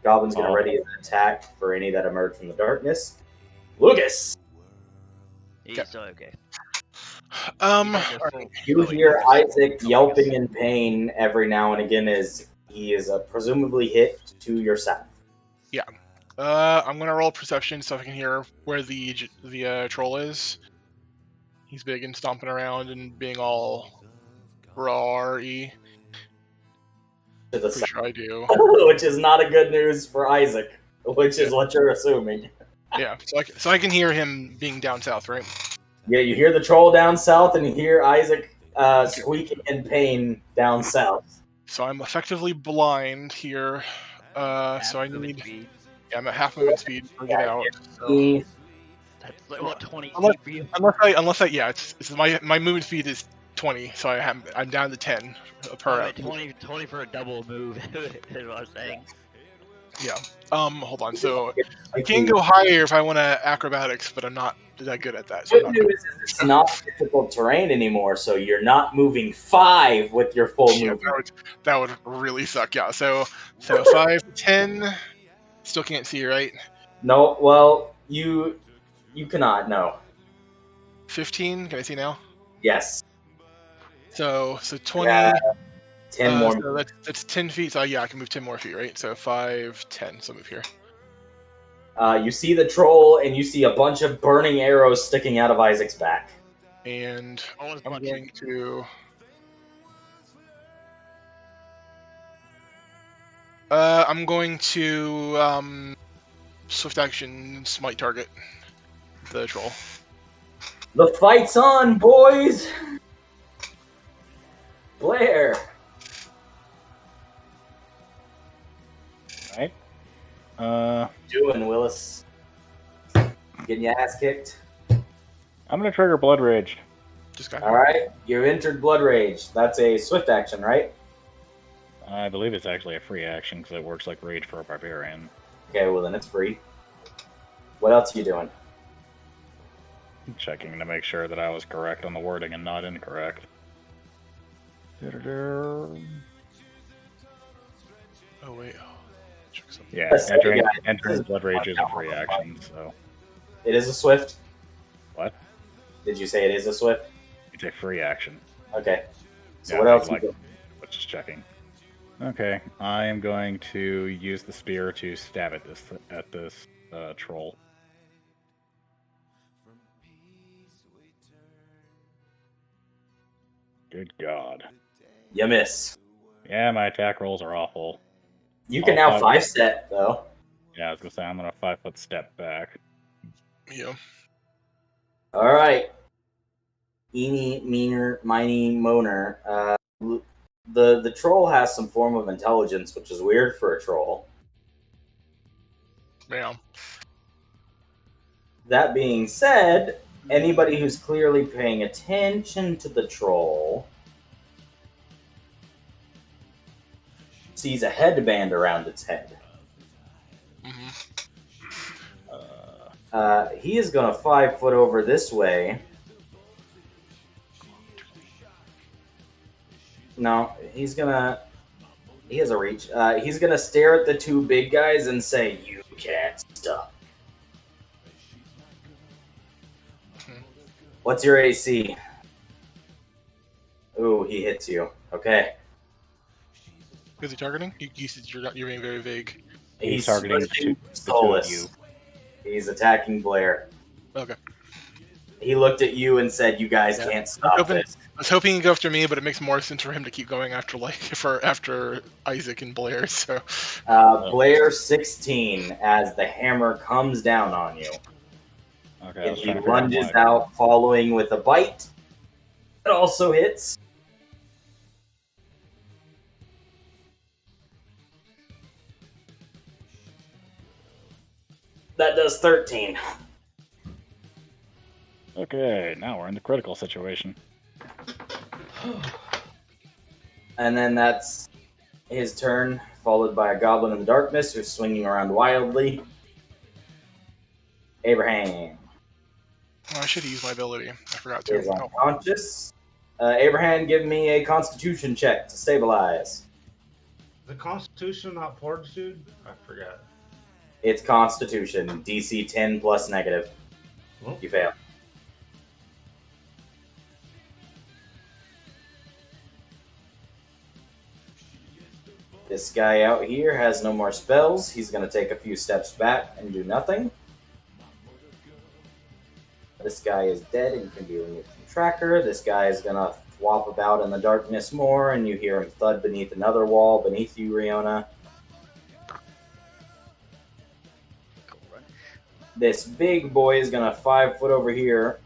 goblin's going to ready his attack for any that emerge from the darkness. Lucas! He's still okay. You hear Isaac yelping in pain every now and again as he is presumably hit to your south. Yeah. I'm gonna roll perception so I can hear where the troll is. He's big and stomping around and being all raw-y. To the Pretty sure I do. Which is not a good news for Isaac, which is what you're assuming. Yeah, so I can hear him being down south, right? Yeah, you hear the troll down south, and you hear Isaac squeaking in pain down south. So I'm effectively blind here. So I need... Yeah, I'm at half movement speed to get out. So. That's like, what, 20 for you? Unless I yeah, it's my movement speed is 20, so I'm down to 10 per Oh, hour. 20 for a double move is what I was saying. Yeah. Hold on. So I can go higher if I want to acrobatics, but I'm not that good at that. So Good news is it's not difficult terrain anymore, so you're not moving 5 with your full movement. That would really suck. Yeah. So 5, 10. Still can't see, right? No. Well, you cannot. No. 15. Can I see now? Yes. So 20. 10 more. So that's 10 feet. So yeah, I can move 10 more feet, right? So 5, 10. So move here. You see the troll, and you see a bunch of burning arrows sticking out of Isaac's back. And I'm going to... I'm going to swift action smite target the troll. The fight's on, boys! Blair. Right? Doing, Willis? Getting your ass kicked? I'm gonna trigger Blood Rage. Just got All right, you've entered Blood Rage. That's a swift action, right? I believe it's actually a free action because it works like Rage for a Barbarian. Okay, well then it's free. What else are you doing? Checking to make sure that I was correct on the wording and not incorrect. Oh wait. Oh, check something. Yeah, Yes, entering, yeah. entering Blood Rage is a free action, so... It is a swift. What? Did you say it is a swift? It's a free action. Okay. So Yeah, what else? like, you doing? just checking. Okay, I am going to use the spear to stab at this troll. Good God. You miss. Yeah, my attack rolls are awful. You can All now five. 5-step though. Yeah, I was gonna say I'm gonna 5-foot step back. Yeah. All right. Eeny, meaner, miny, moaner. The troll has some form of intelligence, which is weird for a troll. Yeah. That being said, anybody who's clearly paying attention to the troll sees a headband around its head. Mm-hmm. He is going to 5 foot over this way. No, he's gonna. He has a reach. He's gonna stare at the two big guys and say, "You can't stop." What's your AC? Ooh, he hits you. Okay. Who's he targeting? You said you're being very vague. He's targeting switching the two of Solus. you. He's attacking Blair. Okay. He looked at you and said, "You guys Yeah. can't stop this." I was hoping he'd go after me, but it makes more sense for him to keep going after after Isaac and Blair. So Blair 16 as the hammer comes down on you. Okay, I And was he trying to figure out lunges why. out, following with a bite. It also hits. That does 13. Okay, now we're in the critical situation. And then that's his turn, followed by a goblin in the darkness who's swinging around wildly. Abraham I should have used my ability. I forgot to. is Oh, unconscious. Abraham, give me a constitution check to stabilize. The Constitution, not Fortitude? I forgot. It's constitution, DC 10 plus negative. Well, You fail. This guy out here has no more spells. He's going to take a few steps back and do nothing. This guy is dead and can be removed from tracker. This guy is going to thwop about in the darkness more, and you hear him thud beneath another wall beneath you, Riona. This big boy is going to 5 foot over here,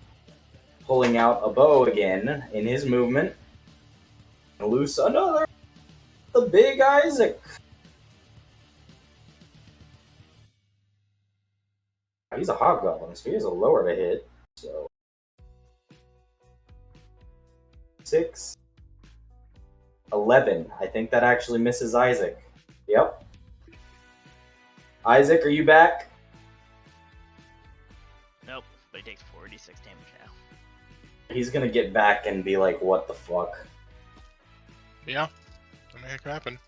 pulling out a bow again in his movement. Loose another. The big Isaac. He's a hobgoblin, so he has a lower to hit. So 6, 11. I think that actually misses Isaac. Yep. Isaac, are you back? Nope, but he takes 46 damage now. He's gonna get back and be like, "What the fuck?" yeah. That may happen.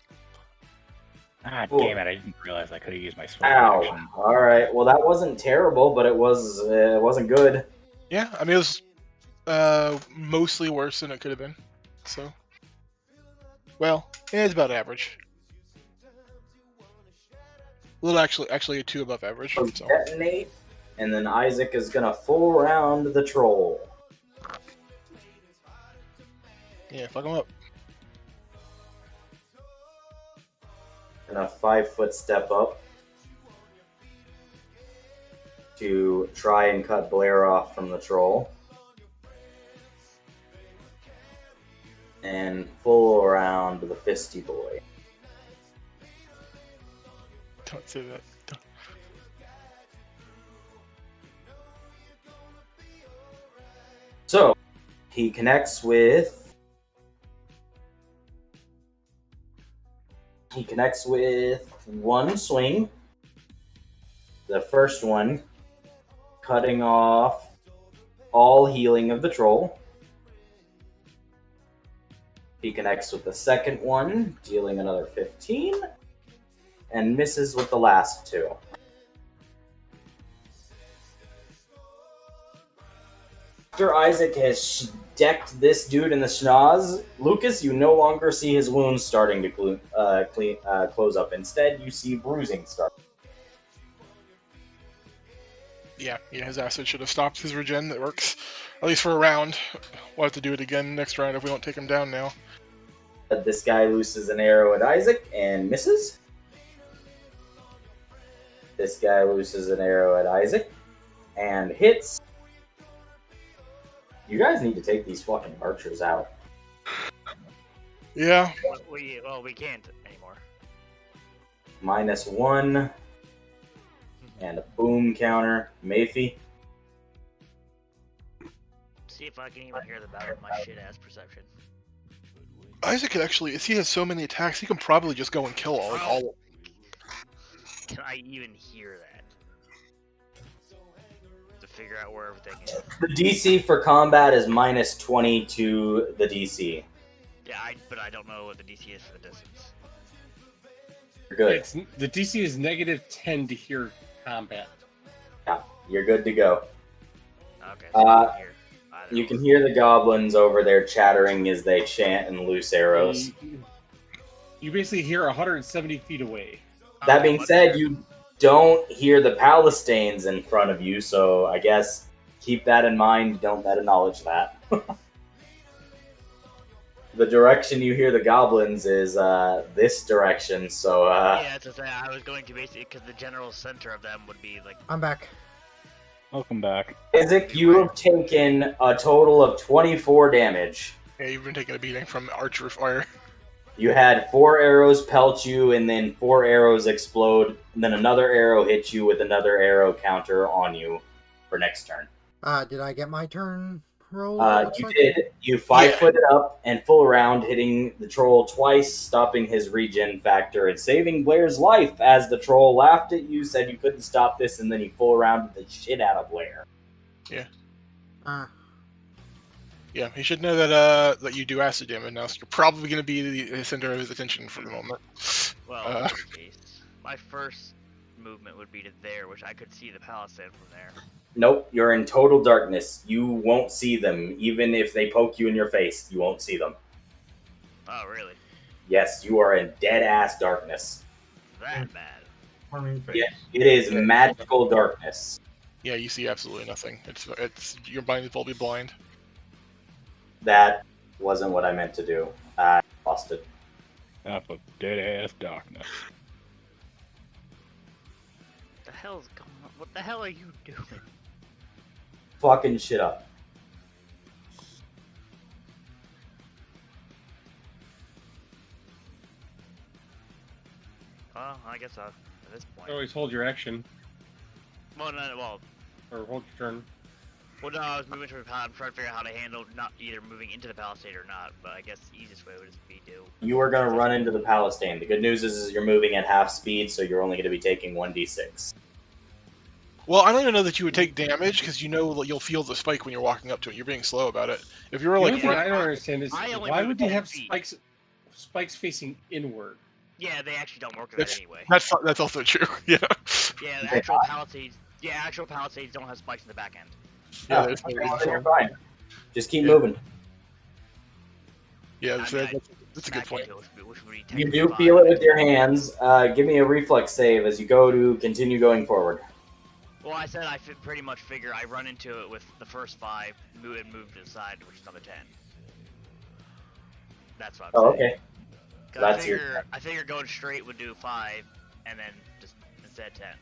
Ah, Cool. damn it! I didn't realize I could have used my sword Ow. action. All right. Well, that wasn't terrible, but it wasn't good. Yeah, I mean it was mostly worse than it could have been. So, well, it's about average. A little actually a 2 above average. So. Detonate, and then Isaac is gonna full round the troll. Yeah, fuck him up. And a 5 foot step up to try and cut Blair off from the troll. and full around the fisty boy. Don't say that. Don't. So he connects with one swing. The first one cutting off all healing of the troll. He connects with the second one, dealing another 15, and misses with the last two. After Isaac has decked this dude in the schnoz, Lucas, you no longer see his wounds starting to close up. Instead, you see bruising start. Yeah, his acid should have stopped his regen. That works, at least for a round. We'll have to do it again next round if we don't take him down now. This guy looses an arrow at Isaac and misses. This guy looses an arrow at Isaac and hits. You guys need to take these fucking archers out. Yeah. We can't anymore. -1. And a boom counter. Mayfi. See if I can even hear the battle with my shit-ass perception. Isaac could actually, if he has so many attacks, he can probably just go and kill all of them. Can I even hear that? To figure out where everything is. The DC for combat is -20 to the DC. Yeah, but I don't know what the DC is for the distance. You're good. The DC is -10 to hear combat. Yeah, you're good to go. Okay. So You can hear the goblins over there chattering as they chant and loose arrows. You basically hear 170 feet away. That being said, you don't hear the Palestines in front of you, so I guess keep that in mind. Don't meta-knowledge that. The direction you hear the goblins is this direction, so... yeah, to say, I was going to basically, because the general center of them would be like... I'm back. Welcome back. Isaac, you have taken a total of 24 damage. Yeah, you've been taking a beating from archer fire. You had 4 arrows pelt you, and then 4 arrows explode, and then another arrow hits you with another arrow counter on you for next turn. Did I get my turn roll? You did. You 5-footed up and full round, hitting the troll twice, stopping his regen factor and saving Blair's life as the troll laughed at you, said you couldn't stop this, and then he full rounded the shit out of Blair. Yeah. Uh, Yeah, he should know that that you do acid damage now, so you're probably going to be the center of his attention for the moment. Well, in this case, my first movement would be to there, which I could see the palisade from there. Nope, you're in total darkness. You won't see them. Even if they poke you in your face, you won't see them. Oh, really? Yes, you are in dead-ass darkness. That bad. Yeah, it is magical darkness. Yeah, you see absolutely nothing. It's your mind will be blind. That wasn't what I meant to do. I lost it. Up of dead-ass darkness. What the hell's going on? What the hell are you doing? Fucking shit up. Well, I guess at this point. Always hold your action, Well, no, well, or hold your turn. no, I was moving to the palisade. I'm trying to figure out how to handle not either moving into the palisade or not. But I guess the easiest way would just be to. You are going to run into the Palestine. The good news is you're moving at half speed, so you're only going to be taking 1d6. Well, I don't even know that you would take damage because you know that you'll feel the spike when you're walking up to it. You're being slow about it. If you were The like, only thing I don't understand is I only why move would you 10 have feet. spikes facing inward? Yeah, they actually don't work with that anyway. that's also true. Yeah. Yeah, the actual palisades. Yeah, actual palisades don't have spikes in the back end. Yeah, Oh, there's no okay, reason well, for you're it. fine. Just keep Yeah. moving. Yeah, I that's, mean, that's a good Back point. into it, which would be You technically do fine. feel it with your hands. Give me a reflex save as you go to continue going forward. Well, I said I pretty much figure I run into it with the first 5, move to the side, which is another 10. That's what I'm Oh, saying. okay. 'Cause That's your I figure going straight would do 5, and then just instead 10.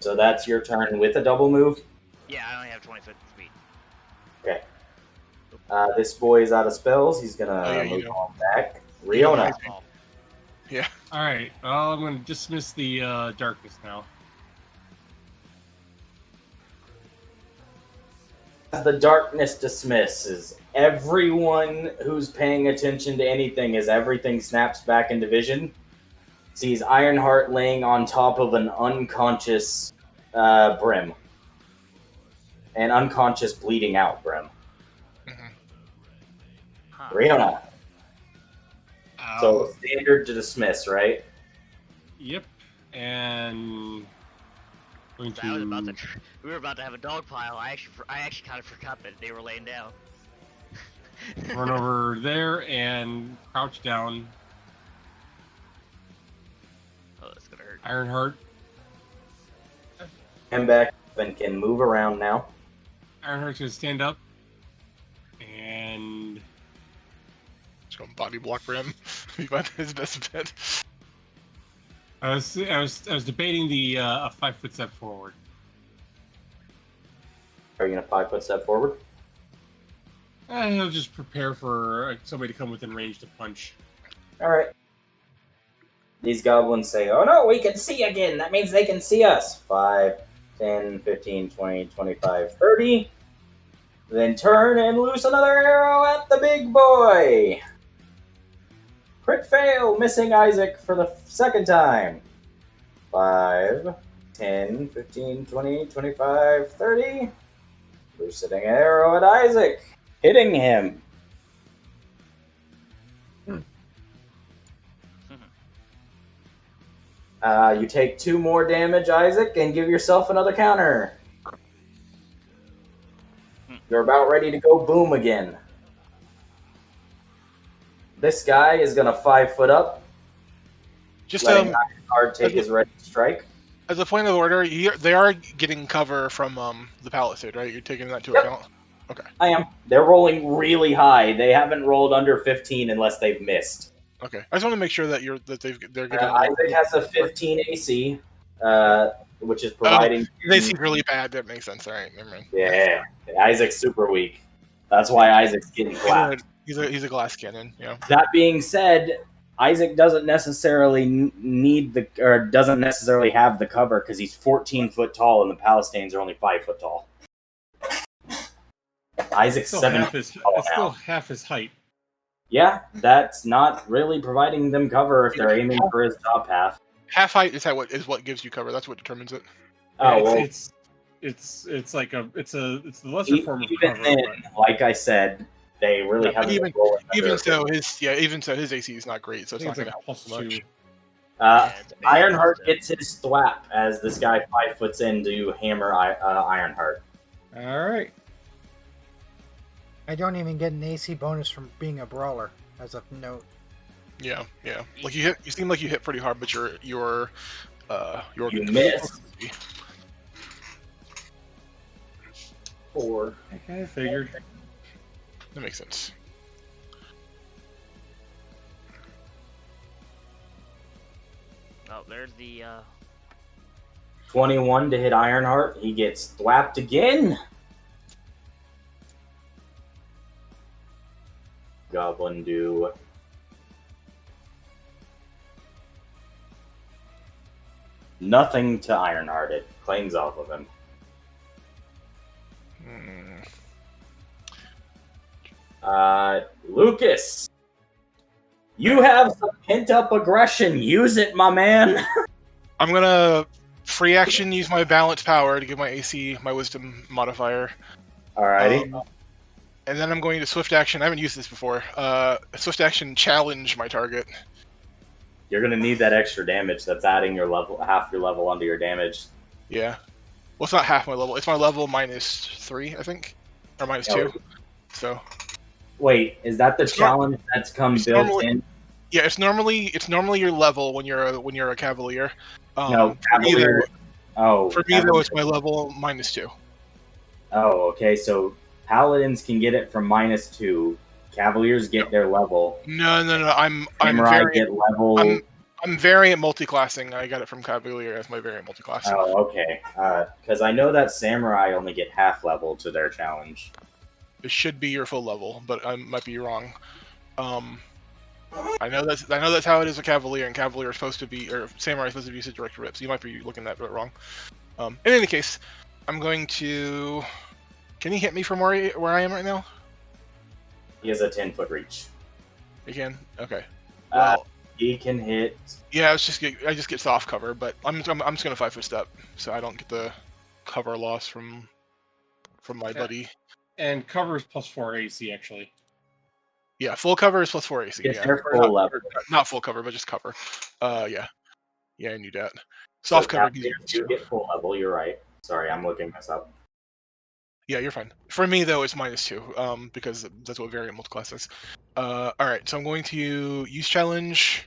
So that's your turn with a double move. Yeah, I only have 20 foot speed. Okay. This boy is out of spells. He's gonna Oh, yeah, you move know. on back. You know, Riona. Ball. Yeah. All right. Well, I'm going to dismiss the darkness now. As the darkness dismisses, everyone who's paying attention to anything as everything snaps back into vision sees Ironheart laying on top of an unconscious Brim. An unconscious bleeding out Brim. Huh. Riona. So Um, standard to dismiss, right? Yep. And going I was about to to. We were about to have a dog pile. I actually kind of forgot that they were laying down. run over there and crouch down. Oh, that's gonna hurt. Ironheart. And back and can move around now. Ironheart's going to stand up and Just going to body block Brim. He might his best bet. I was debating the a 5-foot step forward. Are you gonna 5-foot step forward? I'll just prepare for somebody to come within range to punch. Alright. These goblins say, oh no, we can see again. That means they can see us. 5, 10, 15, 20, 25, 30. Then turn and loose another arrow at the big boy. Crit fail, missing Isaac for the second time. 5, 10, 15, 20, 25, 30. Loosening arrow at Isaac. Hitting him. You take 2 more damage, Isaac, and give yourself another counter. You're about ready to go boom again. This guy is gonna 5-foot up, Just letting Ironheart take his ready strike. as a point of order, they are getting cover from the palisade, right? You're taking that into Yep. account. Okay. I am. They're rolling really high. They haven't rolled under 15 unless they've missed. Okay. I just want to make sure that they're getting. Isaac has a 15 AC, which is providing. They seem really bad. That makes sense. All right. Never mind. Yeah, Isaac's super weak. That's why Isaac's getting clapped. He's a glass cannon. Yeah. That being said, Isaac doesn't necessarily doesn't necessarily have the cover because he's 14 foot tall and the Palestinians are only 5 foot tall. Isaac's Still 7 half feet his, tall it's now. still half his height. Yeah, that's not really providing them cover if they're aiming for his top half. Half height is what gives you cover. That's what determines it. Oh well, it's the lesser form of even cover. then, but- like I said, they really Yeah, but haven't been rolling Even under. so, his AC is not great, so I it's think not it's going like to a help +2. so much. Ironheart gets his thwap as this guy 5 foots in to hammer Ironheart. All right. I don't even get an AC bonus from being a brawler, as a note. Yeah. Like you seem like you hit pretty hard, but your You miss. 4. I figured. That makes sense. Oh, there's the. 21 to hit Ironheart. He gets thwapped again. Goblin do. Nothing to Ironheart. It clings off of him. Lucas, you have some pent-up aggression. Use it, my man. I'm gonna free action use my balance power to give my AC my wisdom modifier. Alrighty. And then I'm going to swift action. I haven't used this before. Swift action challenge my target. You're gonna need that extra damage. That's adding your level, half your level onto your damage. Yeah. Well, it's not half my level. It's my level minus 3, I think, or minus 2. So. Wait, is that the challenge that's come it's built normally- in? Yeah, it's normally your level when you're a cavalier. No, for me, Cavalier. Oh, For me, though, it's my level minus 2. Oh, okay. So paladins can get it from -2. Cavaliers get their level. No. I'm Samurai variant. get level. I'm variant multiclassing. I got it from cavalier as my variant multiclassing. Oh, okay. Because I know that samurai only get half level to their challenge. It should be your full level, but I might be wrong. I know that's how it is with Cavalier, and Cavalier is supposed to be, or Samurai is supposed to be used as direct rip, so you might be looking at that wrong. In any case, I'm going to... Can you hit me from where I am right now? He has a 10-foot reach. You can? Okay. Well, he can hit... Yeah, I just get soft cover, but I'm just going to 5-foot step, so I don't get the cover loss from my buddy. And cover is +4 AC, actually. Yeah, full cover is +4 AC. Yes, Yeah, they're full level. not full cover, but just cover. Yeah, I knew that. Soft cover. You get full level. You're right. Sorry, I'm looking this up. Yeah, you're fine. For me though, it's -2, because that's what variant multiclass is. All right, so I'm going to use challenge.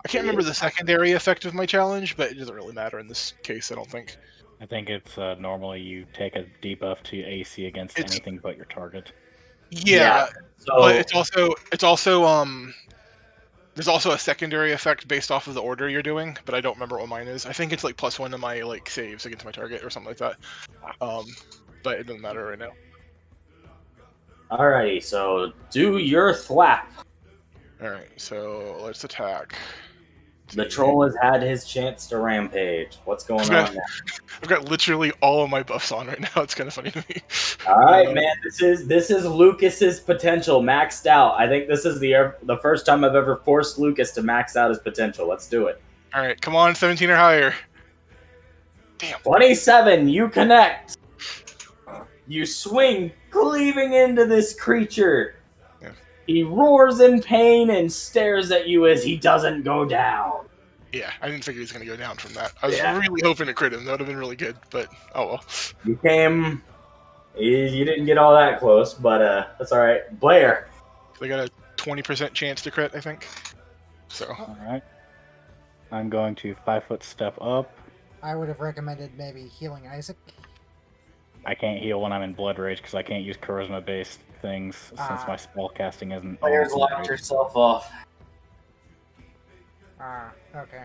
I can't remember the secondary effect of my challenge, but it doesn't really matter in this case, I don't think. I think it's normally you take a debuff to AC against anything but your target. Yeah, but it's also there's also a secondary effect based off of the order you're doing, but I don't remember what mine is. I think it's like +1 to my like saves against my target or something like that. But it doesn't matter right now. Alrighty, so do your thwap. Alright, so let's attack. The troll has had his chance to rampage. What's going on now? I've got literally all of my buffs on right now. It's kind of funny to me. Alright, man, this is Lucas's potential maxed out. I think this is the first time I've ever forced Lucas to max out his potential. Let's do it. Alright, come on, 17 or higher. Damn. 27, you connect. You swing, cleaving into this creature. Yeah. He roars in pain and stares at you as he doesn't go down. Yeah, I didn't figure he was going to go down from that. I was really hoping to crit him. That would have been really good, but oh well. You didn't get all that close, but that's alright. Blair. They got a 20% chance to crit, I think. So. Alright. I'm going to 5-foot step up. I would have recommended maybe healing Isaac. I can't heal when I'm in Blood Rage because I can't use charisma-based things since my spell casting isn't. Blair's locked herself off. Okay.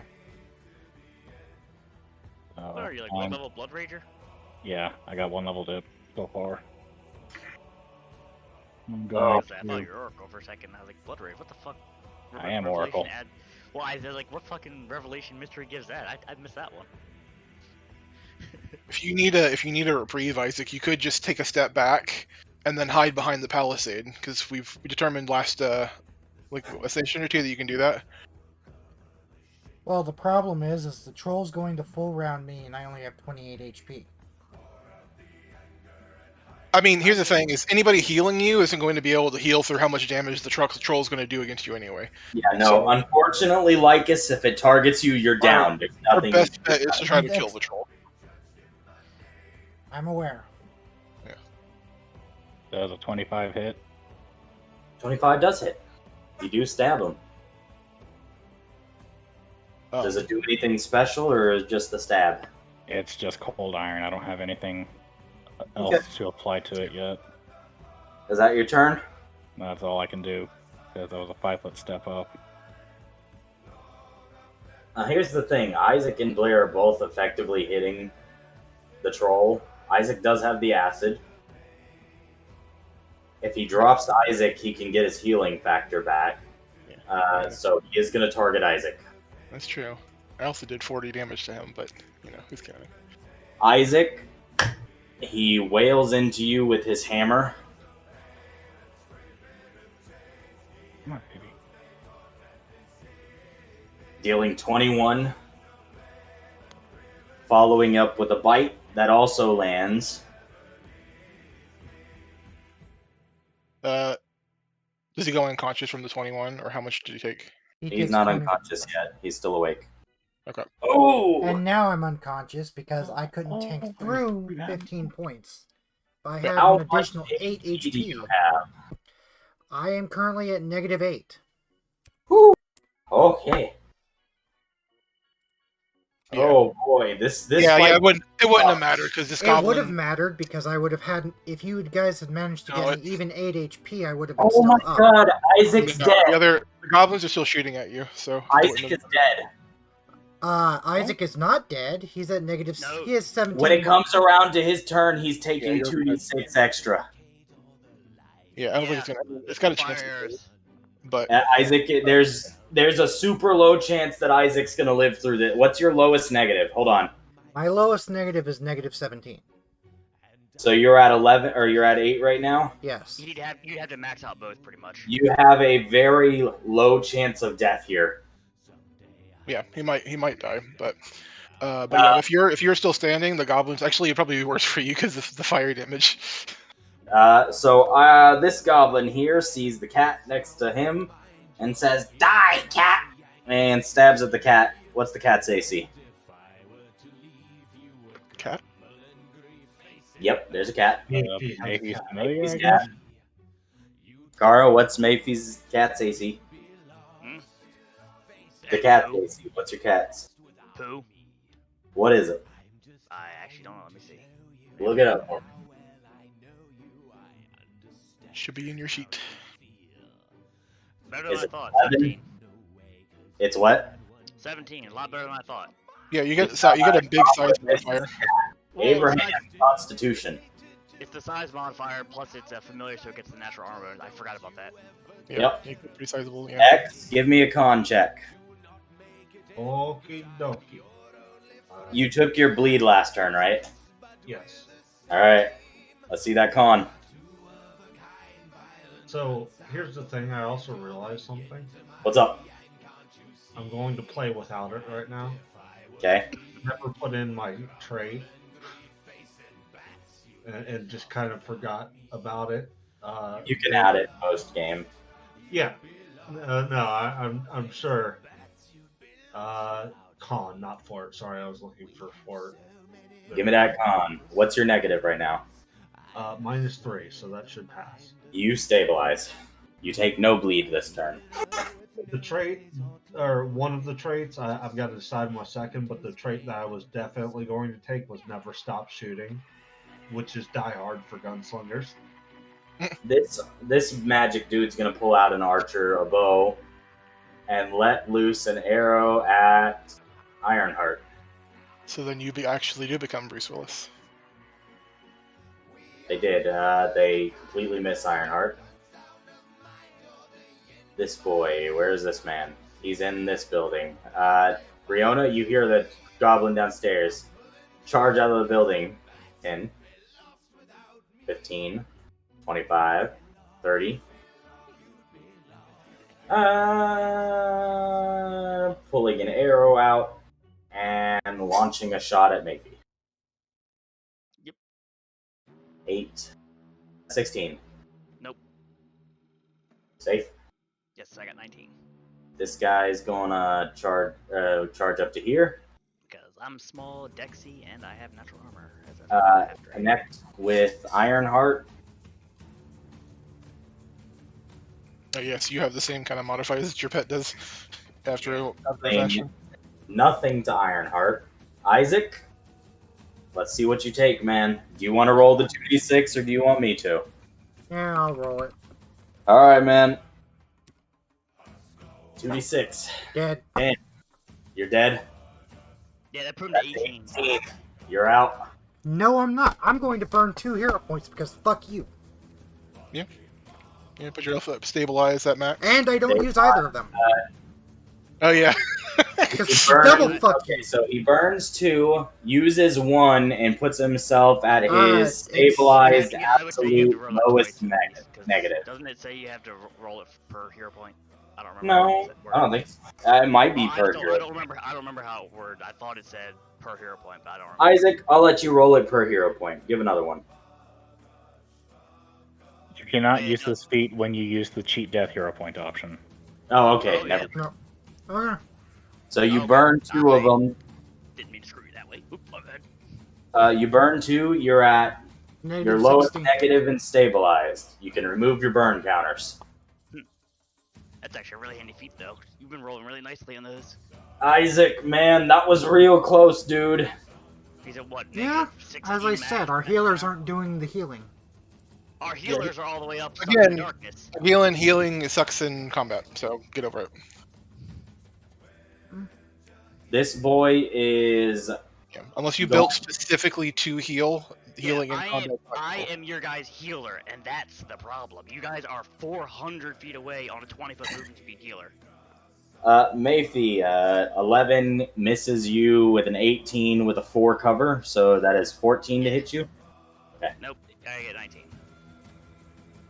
What are you, like 1-level Blood Rager? Yeah, I got 1 level dip so far. I'm I going thought you were Oracle for a second. I was like, Blood Rage, what the fuck? I am Oracle. Well, I was like, what fucking Revelation mystery gives that? I missed that one. If you need a reprieve, Isaac, you could just take a step back and then hide behind the palisade, because we determined last like a session or two that you can do that. Well, the problem is the troll's going to full round me, and I only have 28 HP. I mean, here's the thing: is anybody healing you isn't going to be able to heal through how much damage the troll's going to do against you anyway. Yeah, no. Unfortunately, Lycus, if it targets you, you're down. There's nothing. Our best bet is to try to kill the troll. I'm aware. Yeah. Does a 25 hit? 25 does hit. You do stab him. Oh. Does it do anything special, or is it just the stab? It's just cold iron. I don't have anything else to apply to it yet. Is that your turn? That's all I can do, because that was a 5-foot step up. Here's the thing. Isaac and Blair are both effectively hitting the troll. Isaac does have the acid. If he drops Isaac, he can get his healing factor back. So he is going to target Isaac. That's true. I also did 40 damage to him, but, who's counting? Isaac, he wails into you with his hammer. Come on, baby. Dealing 21. Following up with a bite that also lands. Does he go unconscious from the 21, or how much did he take? He's not unconscious yet. He's still awake. Okay. Oh! And now I'm unconscious because I couldn't tank through 15 points. I have How an additional 8 do HP. you have? I am currently at -8. Whew. Okay. Yeah. Oh boy, this Yeah, fight... it wouldn't have mattered because this It goblin. would have mattered because I would have had. If you guys had managed to get me even 8 HP, I would have been Oh still my up. god, Isaac's dead. The goblins are still shooting at you, so. Isaac is dead. Isaac is not dead. He's at negative. He has 17. When it comes around to his turn, he's taking Yeah, 2d6 extra. Yeah, I don't think it's gonna. It's got a chance to Fires. live, but Isaac, there's a super low chance that Isaac's gonna live through this. What's your lowest negative? Hold on. My lowest negative is negative 17. So you're at 11, or you're at 8 right now. Yes. You have to max out both pretty much. You have a very low chance of death here. yeah, he might die. But yeah, if you're still standing, the goblins actually it'd probably be worse for you because of the fire damage. So this goblin here sees the cat next to him and says, "Die, cat!" and stabs at the cat. What's the cat's AC? Cat. Yep, there's a cat. Maybe Maybe have a familiar, Mayfi's I cat. guess? Kara, what's Mayfi's cat's AC? Hmm? The cat's Poo. AC. What's your cat's? Poo. What is it? I actually don't know. Let me see. Look it up. Should be in your sheet. Better than Is I it thought. 11? 17. It's what? 17. A lot better than I thought. Yeah, you get a big size bonfire. Well, Abraham besides- Constitution. It's the size bonfire, plus it's familiar, so it gets the natural armor. I forgot about that. Yeah, Yep. you get pretty sizable. Yeah. X, give me a con check. Okie dokie. You took your bleed last turn, right? Yes. All right. Let's see that con. So here's the thing. I also realized something. What's up? I'm going to play without it right now. Okay. Never put in my trade, and just kind of forgot about it. You can add it post game. Yeah. No, I'm sure. Con, not fort. Sorry, I was looking for fort. Give me that con. What's your negative right now? -3, so that should pass. You stabilize. You take no bleed this turn. The trait, or one of the traits, I've got to decide my second, but the trait that I was definitely going to take was never stop shooting, which is die hard for gunslingers. This magic dude's gonna pull out an archer, a bow, and let loose an arrow at Ironheart. So then you actually do become Bruce Willis. They did. They completely miss Ironheart. This boy, where is this man? He's in this building. Briona, you hear the goblin downstairs. Charge out of the building. 10, 15, 25, 30. Pulling an arrow out and launching a shot at Mayfi. Yep. 8, 16. Nope. Safe. Yes, I got 19. This guy's gonna charge up to here. Because I'm small, Dexy, and I have natural armor. As I have to. Connect with Ironheart. Oh yes, you have the same kind of modifiers that your pet does after a Nothing, fashion. nothing to Ironheart. Isaac, let's see what you take, man. Do you want to roll the 2d6 or do you want me to? Yeah, I'll roll it. All right, man. 2d6. Dead. You're dead. Yeah, that proved That's 18. 18. You're out. No, I'm not. I'm going to burn 2 hero points because fuck you. Yeah, put yourself up, stabilize that max. And I don't use either of them. Oh yeah. Because Burn- double fuck Okay, so he burns 2, uses 1, and puts himself at his it's- stabilized Yeah, I would say you have absolute to roll it lowest twice, because negative. Doesn't it say you have to roll it per hero point? I don't remember. No, how it I don't think so. It might be I per don't hero. remember. I don't remember how it worded. I thought it said per hero point, but I don't remember. Isaac, I'll let you roll it per hero point. Give another one. You cannot use this feat when you use the cheat death hero point option. Oh, okay. Oh, Never. yeah. Okay. So you Oh, burn 2 of them. Didn't mean to screw you that way. Oop, my bad. You burn 2. You're at Negative your lowest 16. negative and stabilized. You can remove your burn counters. That's actually a really handy feat, though. You've been rolling really nicely on those. Isaac, man, that was real close, dude. He's at what? Yeah, negative 16 as I max? said, our healers aren't doing the healing. Our healers are all the way up stuck Again- in the darkness. Healing sucks in combat, so get over it. This boy is Yeah. Unless you Go built on. specifically to heal, healing in I combat. am your guys' healer, and that's the problem. You guys are 400 feet away on a 20-foot movement speed healer. Mayfi, 11 misses you with an 18 with a 4 cover, so that is 14 to hit you. Nope, I get 19.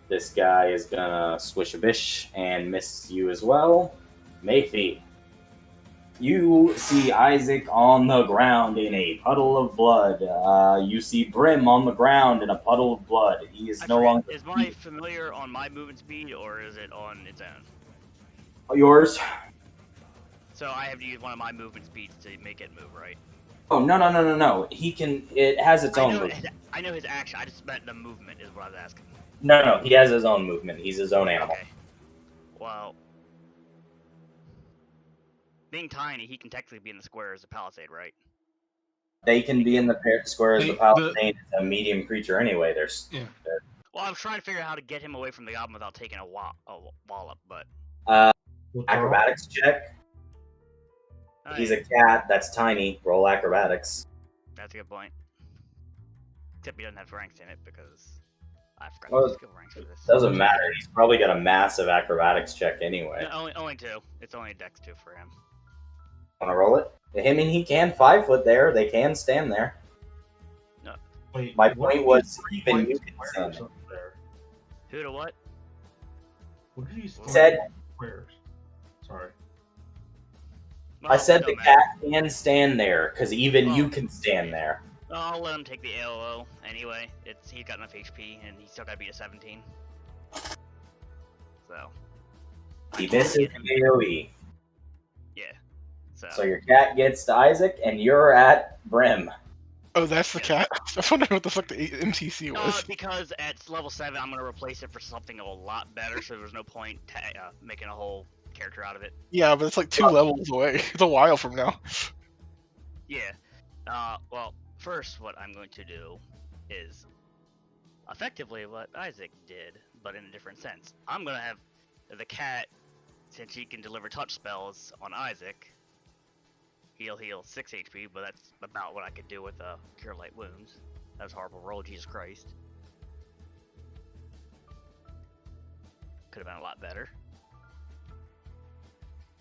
This guy is gonna swish a bish and miss you as well. Mayfi, you see Isaac on the ground in a puddle of blood. You see Brim on the ground in a puddle of blood. He is no longer. Is my familiar on my movement speed, or is it on its own? Yours. So I have to use one of my movement speeds to make it move, right? Oh, no. He can. It has its own movement. I know his action. I just meant the movement is what I was asking. No. He has his own movement. He's his own animal. Okay. Well, being tiny, he can technically be in the square as a palisade, right? They can be in the square as the palisade. It's a medium creature anyway. Well, I was trying to figure out how to get him away from the goblin without taking a wallop, but... Acrobatics check. He's a cat that's tiny. Roll acrobatics. That's a good point. Except he doesn't have ranks in it because I forgot the skill ranks for this. Doesn't matter. He's probably got a massive acrobatics check anyway. No, only 2. It's only a dex 2 for him. Want to roll it? I mean, he can 5 foot there. They can stand there. No. Wait, my point was even you can stand there. Who to what? What did you said? Squares. Sorry. Well, I said the cat can stand there because even you can stand there. I'll let him take the AOO anyway. He's got enough HP and he's still got to beat a 17. So. He misses the AOE. Yeah. So your cat gets to Isaac and you're at Brim. Oh, that's the cat? I was wondering what the fuck the MTC was. Because at level 7, I'm going to replace it for something a lot better, so there's no point making a whole character out of it. Yeah, but it's like 2 levels away. It's a while from now. Yeah. Well, first what I'm going to do is effectively what Isaac did, but in a different sense. I'm going to have the cat, since he can deliver touch spells on Isaac, he'll heal 6 HP, but that's about what I could do with Cure Light Wounds. That was a horrible roll, Jesus Christ. Could have been a lot better.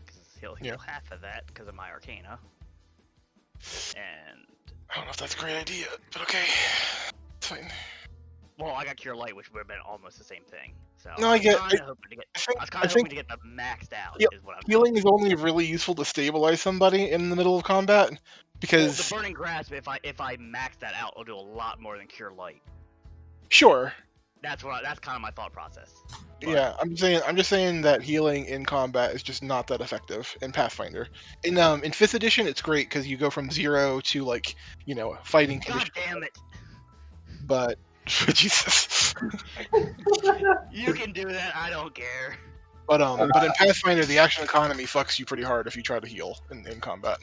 Because he'll heal half of that because of my Arcana. And... I don't know if that's a great idea, but okay. It's fine. Well, I got Cure Light, which would have been almost the same thing. So no, I get. I was kind of hoping to get them maxed out. Yeah, is what I'm healing is only really useful to stabilize somebody in the middle of combat, because the Burning Grasp, if I max that out, will do a lot more than Cure Light. Sure. That's kind of my thought process. But, yeah, I'm just saying that healing in combat is just not that effective in Pathfinder. In 5th edition, it's great because you go from 0 to like fighting. God damn it! But Jesus. You can do that. I don't care. But in Pathfinder, the action economy fucks you pretty hard if you try to heal in combat.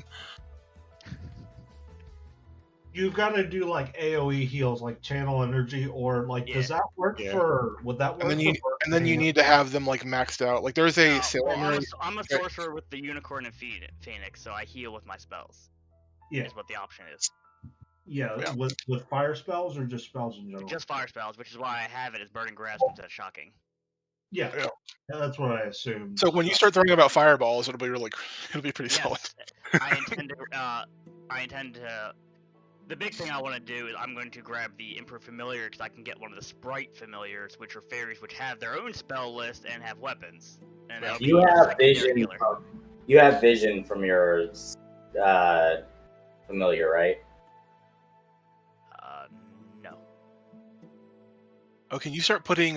You've got to do like AOE heals, like channel energy, or like does that work for? Would that work? And then you need to have them like maxed out. Like there's a I'm a sorcerer with the Unicorn and Phoenix, so I heal with my spells. Yeah, is what the option is. Yeah, with fire spells or just spells in general? Just fire spells, which is why I have it as Burning Grasp instead of Shocking. Yeah, that's what I assumed. So when you start throwing about fireballs, it'll be pretty solid. I intend to. The big thing I want to do is I'm going to grab the Improved Familiar because I can get one of the Sprite Familiars, which are fairies which have their own spell list and have weapons. And you have vision. You have vision from your familiar, right? No. Oh, can you start putting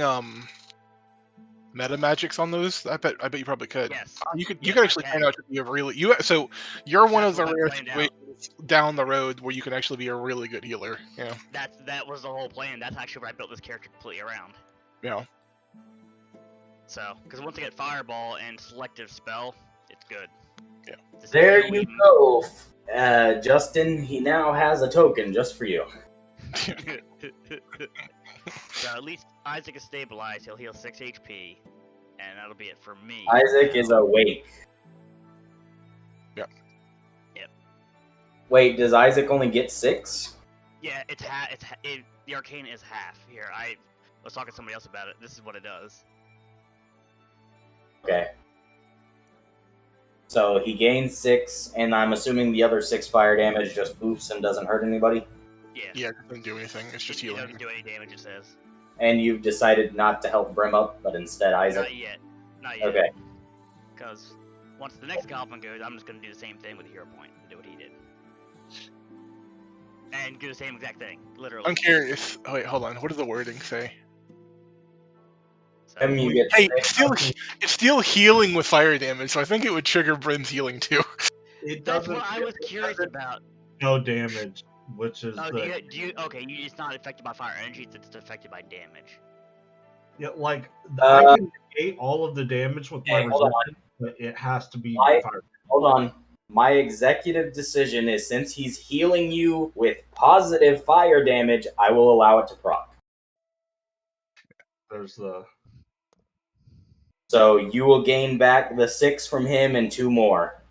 meta magics on those? I bet you probably could. Yes. You could actually turn out to be a really so you're one of the rare situations down the road where you can actually be a really good healer. Yeah. That was the whole plan. That's actually what I built this character completely around. Yeah. So, because once I get Fireball and Selective Spell, it's good. Yeah. There you go, Justin. He now has a token just for you. So at least Isaac is stabilized. He'll heal 6 HP, and that'll be it for me. Isaac is awake. Yep. Yep. Wait, does Isaac only get 6? Yeah, the arcane is half. Here, I was talking to somebody else about it. This is what it does. Okay. So he gains 6, and I'm assuming the other 6 fire damage just poofs and doesn't hurt anybody. Yeah. Yeah, it doesn't do anything. It's just It healing. doesn't do any damage. It says. And you've decided not to help Brim up, but instead Isaac. Not yet. Not yet. Okay. Because once the next goblin goes, I'm just gonna do the same thing with a hero point and do what he did. And do the same exact thing, literally. I'm curious. Oh wait, hold on. What does the wording say? So, I mean, you get Hey, 6. it's still healing with fire damage, so I think it would trigger Brim's healing too. It that's doesn't. what I was curious about. No damage, which is Oh, the okay, it's not affected by fire energy, it's affected by damage. yeah. Like I can negate all of the damage with my Hey, hold on. resistance, but it has to be I- fire. Hold on. My executive decision is since he's healing you with positive fire damage, I will allow it to proc. There's the So you will gain back the 6 from him and 2 more.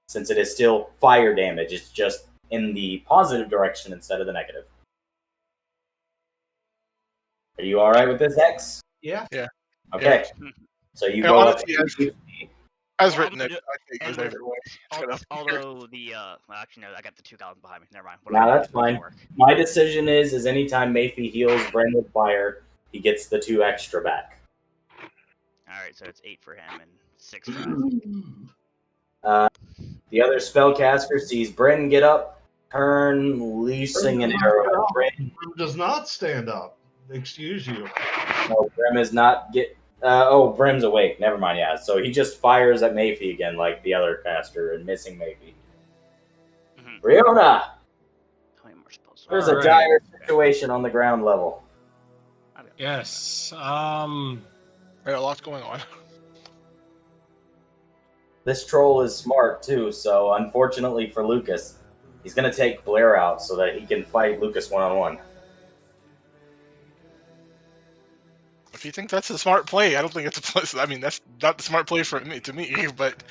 Since it is still fire damage, it's just in the positive direction instead of the negative. Are you alright with this, X? yeah. Okay. So you Yeah, go honestly, up. As Well, written, I'm I gonna think it and goes with- either way. Shut up. Although well, actually no, I got the 2 goblins behind me. Never mind. Nah, Whatever, that's fine. work. My decision is anytime Mayfi heals Bren with fire, he gets the 2 extra back. Alright, so it's 8 for him and 6 for Isaac. The other spellcaster sees Bren get up, turn, releasing an arrow at Bren. Does not stand up. Excuse you. No, Brim is not get. Brim's awake. Never mind. Yeah, so he just fires at Mayfi again, like the other caster, and missing Mayfi. Mhm. Riona, How many more spells? there's Alright. a dire situation on the ground level. Yes. There are lots going on. This troll is smart too, so unfortunately for Lucas, he's gonna take Blair out so that he can fight Lucas one-on-one. If you think that's a smart play, I don't think it's a play. I mean, that's not the smart play for me to me, but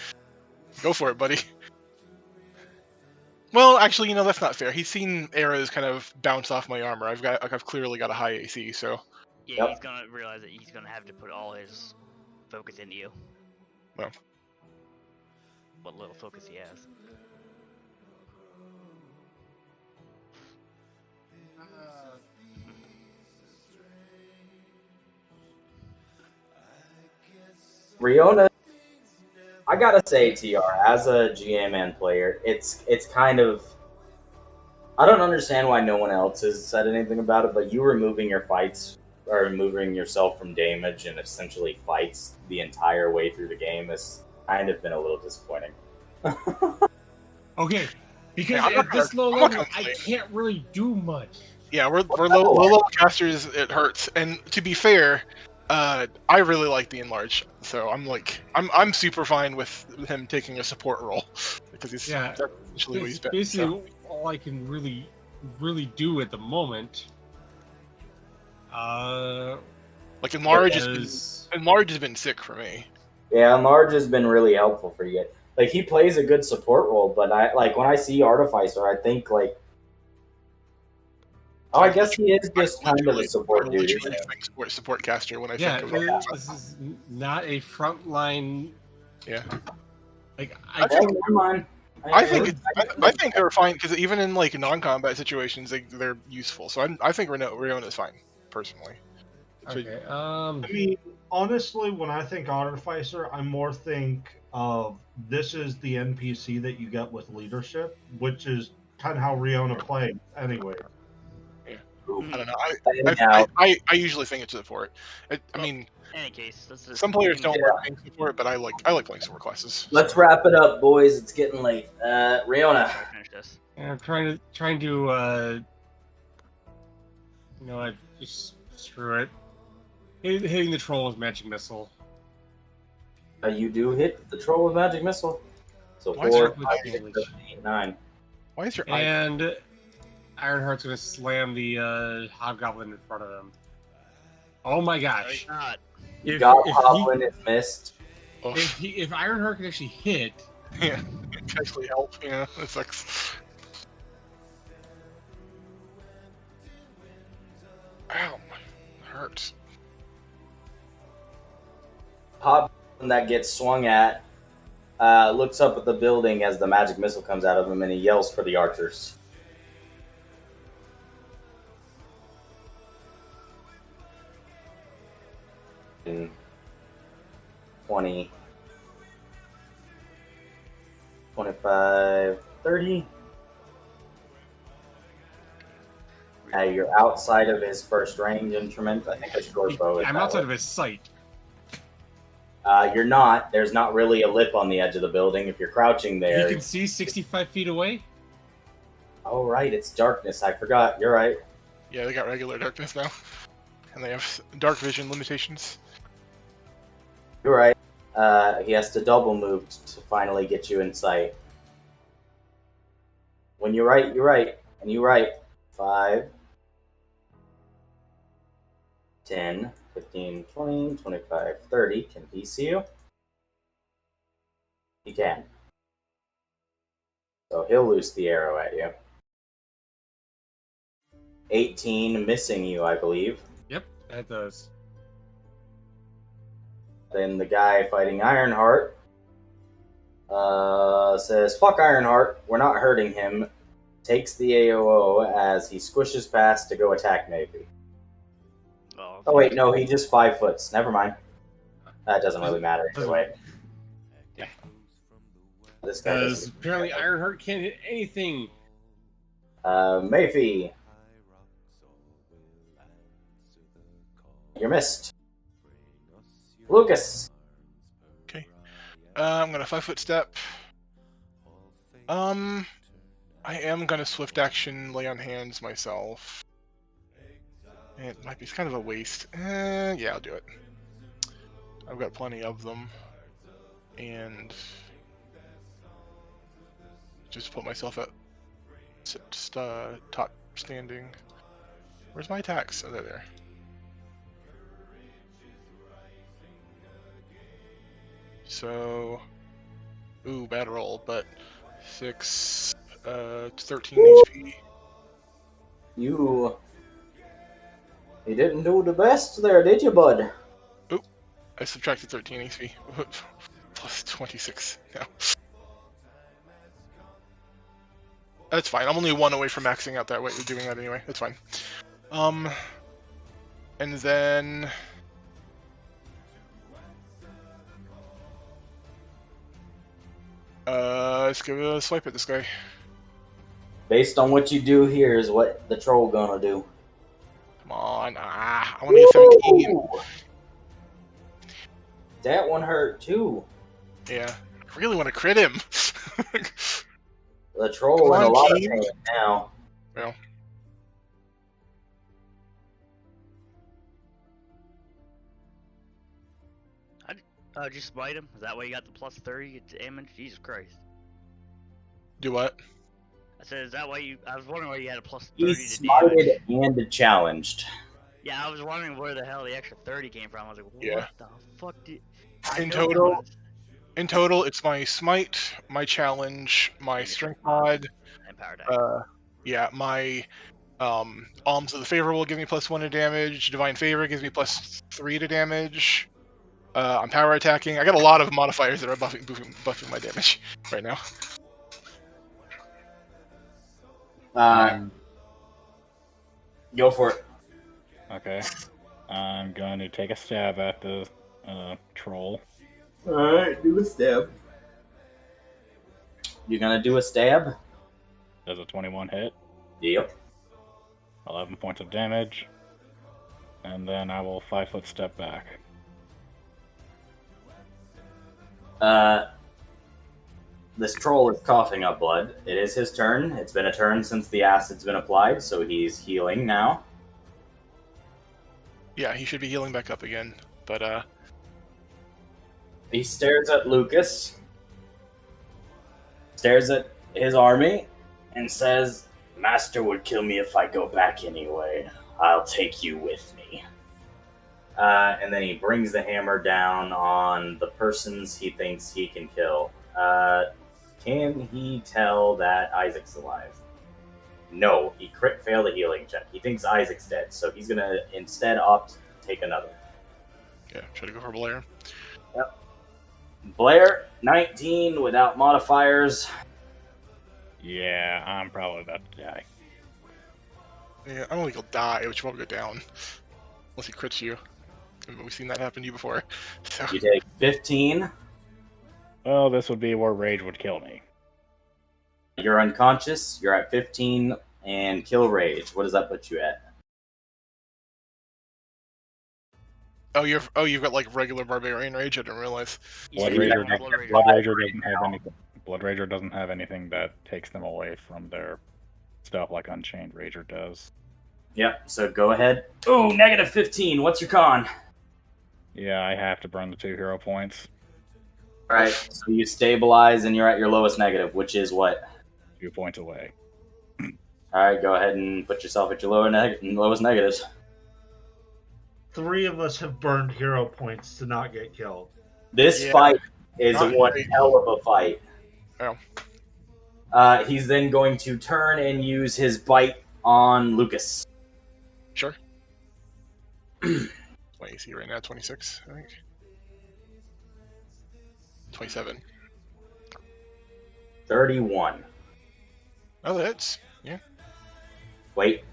go for it, buddy. Well, actually, that's not fair. He's seen arrows kind of bounce off my armor. I've clearly got a high AC, so Yeah, Yep. he's gonna realize that he's gonna have to put all his focus into you. Well. What little focus he has. Riona, I gotta say, TR, as a GM and player, it's kind of. I don't understand why no one else has said anything about it, but you removing your fights or removing yourself from damage and essentially fights the entire way through the game has kind of been a little disappointing. Okay. Because Yeah, I'm not at this gonna- low I'm not level, gonna I play. can't really do much. yeah, we're low level casters. It hurts, and to be fair, I really like the enlarge. So I'm super fine with him taking a support role because he's Yeah, that's essentially what he's It's been. basically So. all I can really do at the moment. Like enlarge is has been sick for me. Yeah, Enlarge has been really helpful for you. Like he plays a good support role, but I like when I see Artificer, I think like, oh, I guess he is just kind of a support dude. Literally think support caster when I yeah, think of it. this is not a frontline. Yeah. Like Yeah, never mind. I think they're fine because even in like non-combat situations, they're useful. So I think Riona's fine personally. So- Okay. I mean, honestly, when I think Artificer, I more think of this is the NPC that you get with leadership, which is kind of how Riona plays anyway. I don't know. Anyhow, I usually think it's support. I mean, In any case, this is some players don't Yeah. like playing support, but I like playing support classes. let's wrap it up, boys. It's getting late. Riona. Try to finish this. And I'm trying to I just screw it. Hitting the troll with magic missile. You do hit the troll with magic missile. So Why is 4, there 5, like 6, damage? 7, 8, 9. Why is your eye? And Ironheart's gonna slam the hobgoblin in front of him. Oh my No, gosh! he's not. If, Goblin is missed. Oh, if Ironheart can actually hit, yeah, it can actually help. Yeah, it sucks. Ow, hurts. Hobgoblin that gets swung at looks up at the building as the magic missile comes out of him, and he yells for the archers. In 20, 25, 30. You're outside of his first range instrument. I think a short bow is I'm that outside way. of his sight. You're not. There's not really a lip on the edge of the building. If you're crouching there... You can see 65 feet away? Oh, right. It's darkness. I forgot. You're right. Yeah, they got regular darkness now. And they have dark vision limitations. You're right. He has to double move to finally get you in sight. When you're right, you're right. And you're right. 5, 10, 15, 20, 25, 30. Can he see you? He can. So he'll loose the arrow at you. 18 missing you, I believe. Yep, that does. Then the guy fighting Ironheart says, "Fuck Ironheart, we're not hurting him." Takes the AOO as he squishes past to go attack Navy. Oh wait, no, he just 5 foots. Never mind. That doesn't really matter either way. Yeah. This guy Because doesn't- apparently Ironheart can't hit anything. Mayfie. You're missed. Lucas. Okay. I'm gonna 5-foot step. I am gonna swift action lay on hands myself. It might be kind of a waste. Yeah, I'll do it. I've got plenty of them. And just put myself at top standing. Where's my attacks? Oh, they're there. So, ooh, bad roll, but 6, 13 HP. You didn't do the best there, did you, bud? Oop, I subtracted 13 HP. Plus 26 now. That's fine. I'm only 1 away from maxing out that way. You're doing that anyway. That's fine. And then let's give it a swipe at this guy. Based on what you do here is what the troll gonna do. Come on. I want to get 17. Ooh. That one hurt too. Yeah. I really want to crit him. The troll in a Come on, lot of team. pain now. Well. Did you smite him? Is that why you got the plus 30 damage? Jesus Christ. Do what? I said, is that why you... I was wondering why you had a plus 30 He's to damage. smited and challenged. Yeah, I was wondering where the hell the extra 30 came from. I was like, what Yeah. the fuck did... In total, it's my smite, my challenge, my strength mod, And power attack. yeah, my alms of the favor will give me +1 to damage. Divine favor gives me +3 to damage. I'm power attacking. I got a lot of modifiers that are buffing my damage right now. Go for it. Okay. I'm going to take a stab at the troll. Alright, do a stab. You gonna do a stab? Does a 21 hit? Yep. 11 points of damage. And then I will 5-foot step back. This troll is coughing up blood. It is his turn. It's been a turn since the acid's been applied, so he's healing now. Yeah, he should be healing back up again. But He stares at Lucas, stares at his army, and says, "Master would kill me if I go back anyway. I'll take you with me." And then he brings the hammer down on the persons he thinks he can kill. Can he tell that Isaac's alive? No, he crit failed a healing check. He thinks Isaac's dead, so he's gonna instead opt to take another. Yeah, try to go for Blair. Yep. Blair, 19 without modifiers. Yeah, I'm probably about to die. Yeah, I don't think he'll die, but you won't go down. Unless he crits you. We've seen that happen to you before. So. You take 15. Well, this would be where rage would kill me. You're unconscious. You're at 15 and kill rage. What does that put you at? You've got like regular barbarian rage. I didn't realize. Blood Yeah, Rager, Blood Rager. Blood Rager doesn't have anything. Blood Rager doesn't have anything that takes them away from their stuff like Unchained Rager does. Yep, so go ahead. Ooh, negative 15. What's your con? Yeah, I have to burn the 2 hero points. Alright, so you stabilize and you're at your lowest negative, which is what? 2 points away. Alright, go ahead and put yourself at your lowest negatives. 3 of us have burned hero points to not get killed. This Yeah. fight is Not one great. hell of a fight. Oh. He's then going to turn and use his bite on Lucas. Sure. What AC right now? 26, I think. 27. 31. Oh, that hits. Yeah. Wait,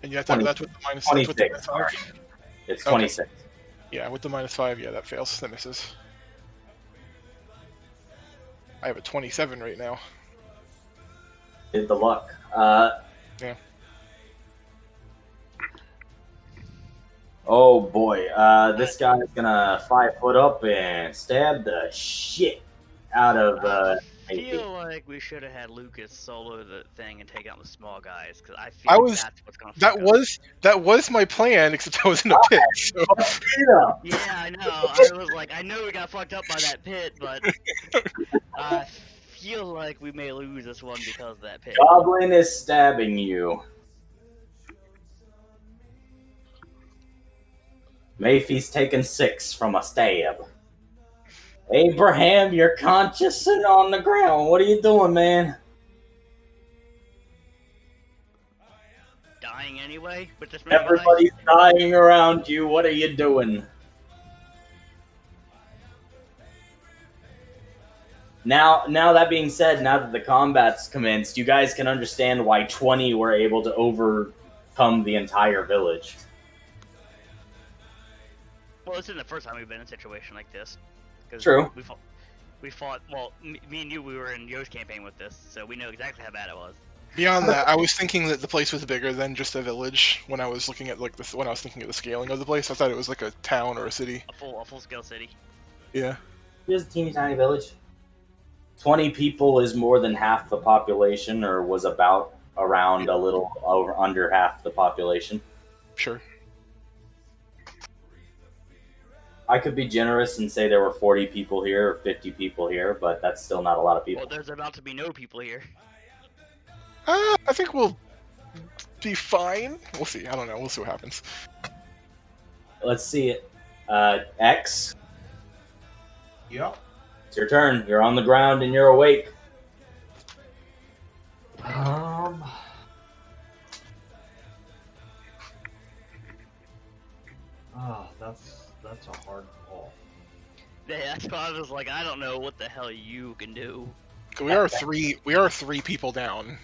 And yeah, 20 that's with the minus. That's with the 26. minus 5. It's Okay. 26. Yeah, with the minus 5, yeah, that fails. That misses. I have a 27 right now. Did the luck. Yeah. Oh boy, this guy's gonna 5 foot up and stab the shit out of. I feel like we should have had Lucas solo the thing and take out the small guys, because I feel I like was- that's what's gonna That fuck up. was my plan, except I was in a pit. So. Yeah, I know. I was like, I know we got fucked up by that pit, but I feel like we may lose this one because of that pit. Goblin is stabbing you. Mayfie's taken 6 from a stab. Abraham, you're conscious and on the ground. What are you doing, man? Dying anyway, with this many guys? Everybody's dying around you. What are you doing? Now that being said, now that the combat's commenced, you guys can understand why 20 were able to overcome the entire village. Well, this isn't the first time we've been in a situation like this. 'Cause True. We fought. Well, me and you, we were in Yo's campaign with this, so we know exactly how bad it was. Beyond that, I was thinking that the place was bigger than just a village. When I was looking at when I was thinking of the scaling of the place, I thought it was like a town or a city. A full scale city. Yeah. Here's a teeny tiny village. 20 people is more than half the population, or was about around a little over under half the population. Sure. I could be generous and say there were 40 people here or 50 people here, but that's still not a lot of people. Well, there's about to be no people here. I think we'll be fine. We'll see. I don't know. We'll see what happens. Let's see it. X, Yep. it's your turn. You're on the ground and you're awake. Oh, that's a hard call. Yeah, that's why I was like, I don't know what the hell you can do. We are three people down,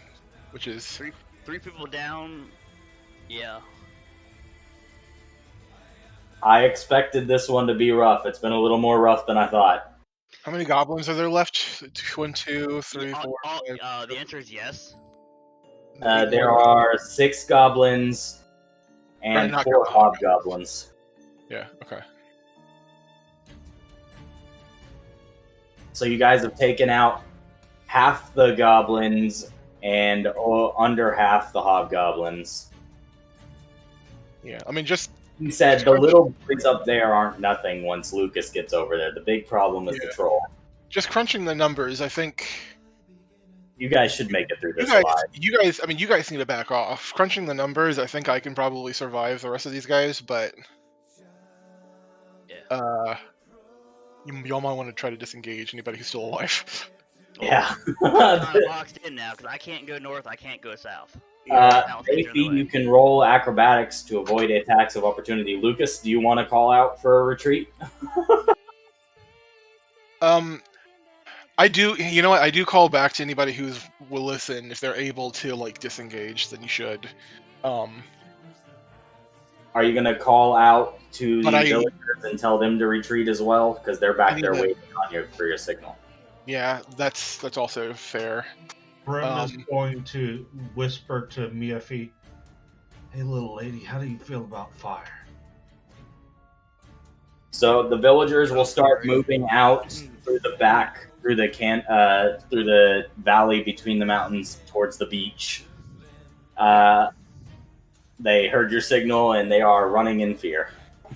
which is Three people down. Yeah. I expected this one to be rough. It's been a little more rough than I thought. how many goblins are there left? 1, 2, 3, 4, 5. The answer is yes. There are 6 goblins and Right, not 4 goblins. hobgoblins. Yeah. Okay. So you guys have taken out half the goblins and under half the hobgoblins. Yeah. I mean, just He said the little boys up there aren't nothing once Lucas gets over there. The big problem is the Yeah. troll. crunching the numbers. I think You guys should make it through you this guys, alive. you guys need to back off. Crunching the numbers. I think I can probably survive the rest of these guys, but Yeah. y'all might want to try to disengage anybody who's still alive. Yeah. I'm not boxed in now because I can't go north. I can't go south. South is Maybe the way. you can roll acrobatics to avoid attacks of opportunity. Lucas, do you want to call out for a retreat? I do. You know what? I do call back to anybody who will listen. If they're able to like disengage, then you should. Are you going to call out to the But villagers and tell them to retreat as well? Because they're back I there need to- waiting on you for your signal. Yeah, that's also fair. Brim is going to whisper to Miafi, "Hey, little lady, how do you feel about fire?" So the villagers will start moving out through the back, through the valley between the mountains towards the beach. They heard your signal and they are running in fear.